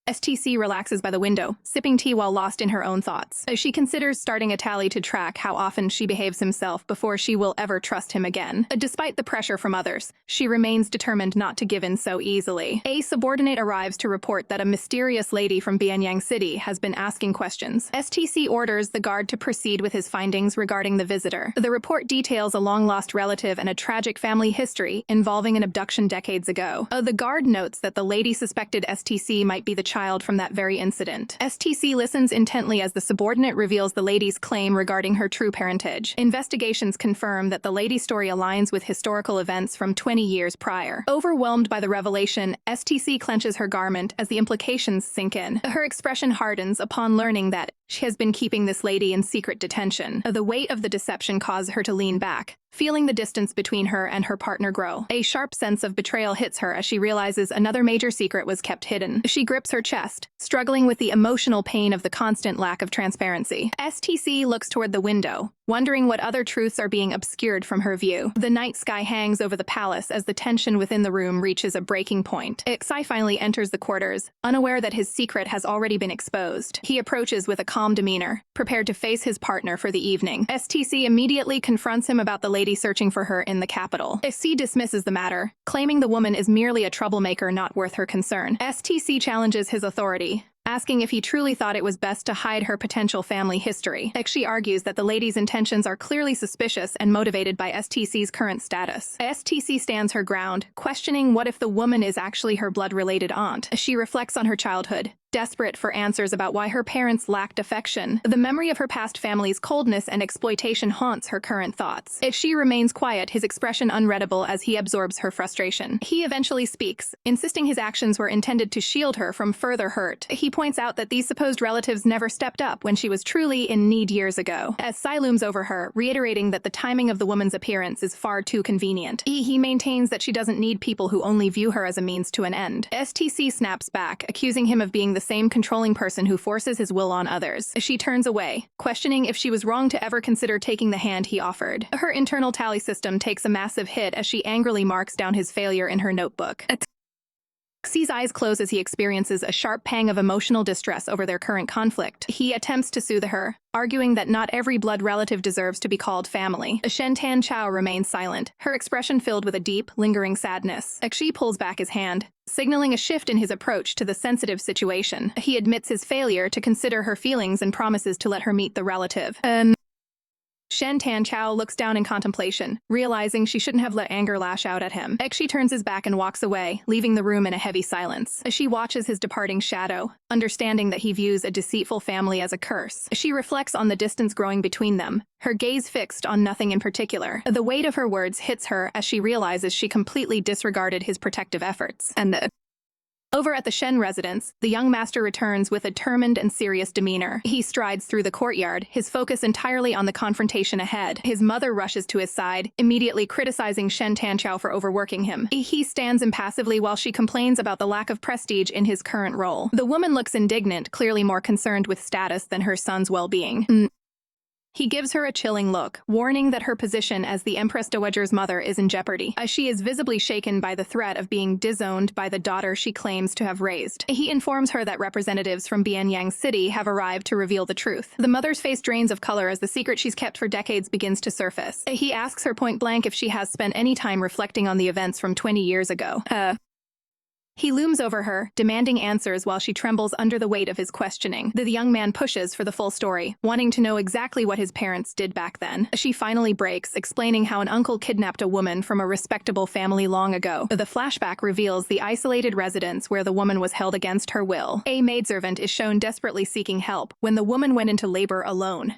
STC relaxes by the window, sipping tea while lost in her own thoughts. She considers starting a tally to track how often Xi behaves himself before she will ever trust him again. Despite the pressure from others, she remains determined not to give in so easily. A subordinate arrives to report that a mysterious lady from Bianyang City has been asking questions. STC orders the guard to proceed with his findings regarding the visitor. The report details a long-lost relative and a tragic family history involving an abduction decades ago. The guard notes that the lady suspected STC might be the child from that very incident. STC listens intently as the subordinate reveals the lady's claim regarding her true parentage. Investigations confirm that the lady's story aligns with historical events from 20 years prior. Overwhelmed by the revelation, STC clenches her garment as the implications sink in. Her expression hardens upon learning that she has been keeping this lady in secret detention. The weight of the deception causes her to lean back, feeling the distance between her and her partner grow. A sharp sense of betrayal hits her as she realizes another major secret was kept hidden. She grips her chest, struggling with the emotional pain of the constant lack of transparency. STC looks toward the window, wondering what other truths are being obscured from her view. The night sky hangs over the palace as the tension within the room reaches a breaking point. Xi finally enters the quarters, unaware that his secret has already been exposed. He approaches with a calm demeanor, prepared to face his partner for the evening. STC immediately confronts him about the lady searching for her in the capital. Xi dismisses the matter, claiming the woman is merely a troublemaker not worth her concern. STC challenges his authority, asking if he truly thought it was best to hide her potential family history. Xi argues that the lady's intentions are clearly suspicious and motivated by STC's current status. STC stands her ground, questioning what if the woman is actually her blood-related aunt. She reflects on her childhood, desperate for answers about why her parents lacked affection. The memory of her past family's coldness and exploitation haunts her current thoughts. If she remains quiet, his expression unreadable as he absorbs her frustration. He eventually speaks, insisting his actions were intended to shield her from further hurt. He points out that these supposed relatives never stepped up when she was truly in need years ago. As Psy looms over her, reiterating that the timing of the woman's appearance is far too convenient. He maintains that she doesn't need people who only view her as a means to an end. STC snaps back, accusing him of being the same controlling person who forces his will on others. She turns away, questioning if she was wrong to ever consider taking the hand he offered. Her internal tally system takes a massive hit as she angrily marks down his failure in her notebook. Xi's eyes close as he experiences a sharp pang of emotional distress over their current conflict. He attempts to soothe her, arguing that not every blood relative deserves to be called family. Shen Tanchao remains silent, her expression filled with a deep, lingering sadness. Xi pulls back his hand, signaling a shift in his approach to the sensitive situation. He admits his failure to consider her feelings and promises to let her meet the relative. Shen Tanchao looks down in contemplation, realizing she shouldn't have let anger lash out at him. Xi turns his back and walks away, leaving the room in a heavy silence. She watches his departing shadow, understanding that he views a deceitful family as a curse. She reflects on the distance growing between them, her gaze fixed on nothing in particular. The weight of her words hits her as she realizes she completely disregarded his protective efforts. Over at the Shen residence, the young master returns with a determined and serious demeanor. He strides through the courtyard, his focus entirely on the confrontation ahead. His mother rushes to his side, immediately criticizing Shen Tanchao for overworking him. He stands impassively while she complains about the lack of prestige in his current role. The woman looks indignant, clearly more concerned with status than her son's well-being. He gives her a chilling look, warning that her position as the Empress Dowager's mother is in jeopardy, as she is visibly shaken by the threat of being disowned by the daughter she claims to have raised. He informs her that representatives from Bianyang City have arrived to reveal the truth. The mother's face drains of color as the secret she's kept for decades begins to surface. He asks her point blank if she has spent any time reflecting on the events from 20 years ago. He looms over her, demanding answers while she trembles under the weight of his questioning. The young man pushes for the full story, wanting to know exactly what his parents did back then. She finally breaks, explaining how an uncle kidnapped a woman from a respectable family long ago. The flashback reveals the isolated residence where the woman was held against her will. A maidservant is shown desperately seeking help when the woman went into labor alone.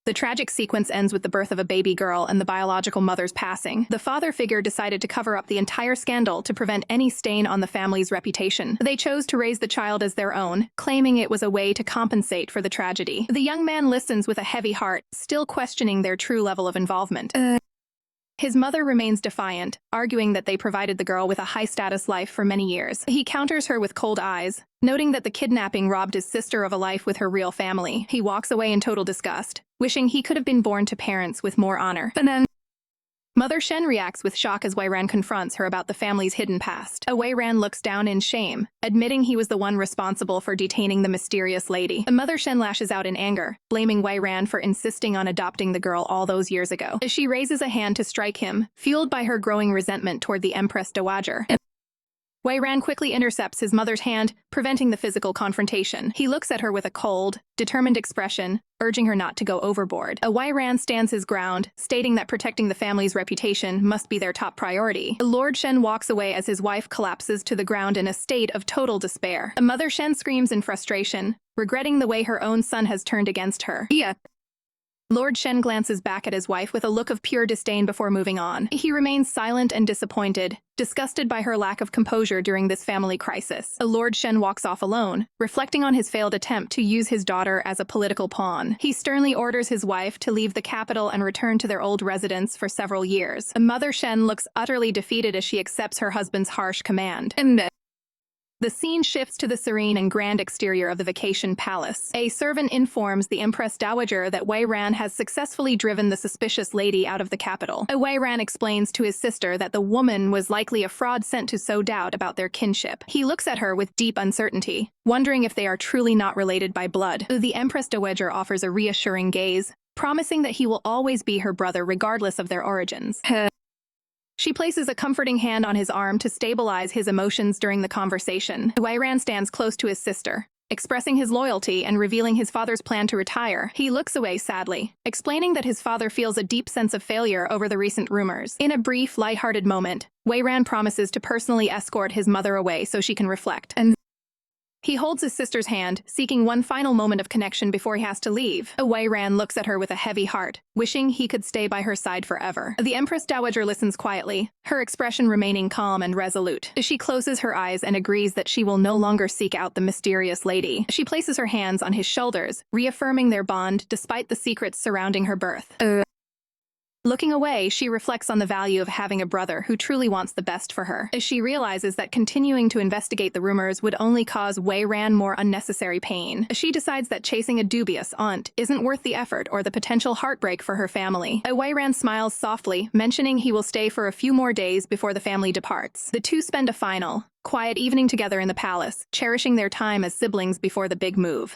The tragic sequence ends with the birth of a baby girl and the biological mother's passing. The father figure decided to cover up the entire scandal to prevent any stain on the family's reputation. They chose to raise the child as their own, claiming it was a way to compensate for the tragedy. The young man listens with a heavy heart, still questioning their true level of involvement. His mother remains defiant, arguing that they provided the girl with a high-status life for many years. He counters her with cold eyes, noting that the kidnapping robbed his sister of a life with her real family. He walks away in total disgust, wishing he could have been born to parents with more honor. Mother Shen reacts with shock as Wei Ran confronts her about the family's hidden past. Wei Ran looks down in shame, admitting he was the one responsible for detaining the mysterious lady. Mother Shen lashes out in anger, blaming Wei Ran for insisting on adopting the girl all those years ago. She raises a hand to strike him, fueled by her growing resentment toward the Empress Dowager. Wei Ran quickly intercepts his mother's hand, preventing the physical confrontation. He looks at her with a cold, determined expression, urging her not to go overboard. Wei Ran stands his ground, stating that protecting the family's reputation must be their top priority. Lord Shen walks away as his wife collapses to the ground in a state of total despair. Mother Shen screams in frustration, regretting the way her own son has turned against her. Lord Shen glances back at his wife with a look of pure disdain before moving on. He remains silent and disappointed, disgusted by her lack of composure during this family crisis. Lord Shen walks off alone, reflecting on his failed attempt to use his daughter as a political pawn. He sternly orders his wife to leave the capital and return to their old residence for several years. Mother Shen looks utterly defeated as she accepts her husband's harsh command. The scene shifts to the serene and grand exterior of the vacation palace. A servant informs the Empress Dowager that Wei Ran has successfully driven the suspicious lady out of the capital. Wei Ran explains to his sister that the woman was likely a fraud sent to sow doubt about their kinship. He looks at her with deep uncertainty, wondering if they are truly not related by blood. The Empress Dowager offers a reassuring gaze, promising that he will always be her brother regardless of their origins. She places a comforting hand on his arm to stabilize his emotions during the conversation. Wei Ran stands close to his sister, expressing his loyalty and revealing his father's plan to retire. He looks away sadly, explaining that his father feels a deep sense of failure over the recent rumors. In a brief, lighthearted moment, Wei Ran promises to personally escort his mother away so she can reflect. He holds his sister's hand, seeking one final moment of connection before he has to leave. Wei Ran looks at her with a heavy heart, wishing he could stay by her side forever. The Empress Dowager listens quietly, her expression remaining calm and resolute. She closes her eyes and agrees that she will no longer seek out the mysterious lady. She places her hands on his shoulders, reaffirming their bond despite the secrets surrounding her birth. Looking away, she reflects on the value of having a brother who truly wants the best for her. As she realizes that continuing to investigate the rumors would only cause Wei Ran more unnecessary pain, she decides that chasing a dubious aunt isn't worth the effort or the potential heartbreak for her family. Wei Ran smiles softly, mentioning he will stay for a few more days before the family departs. The two spend a final, quiet evening together in the palace, cherishing their time as siblings before the big move.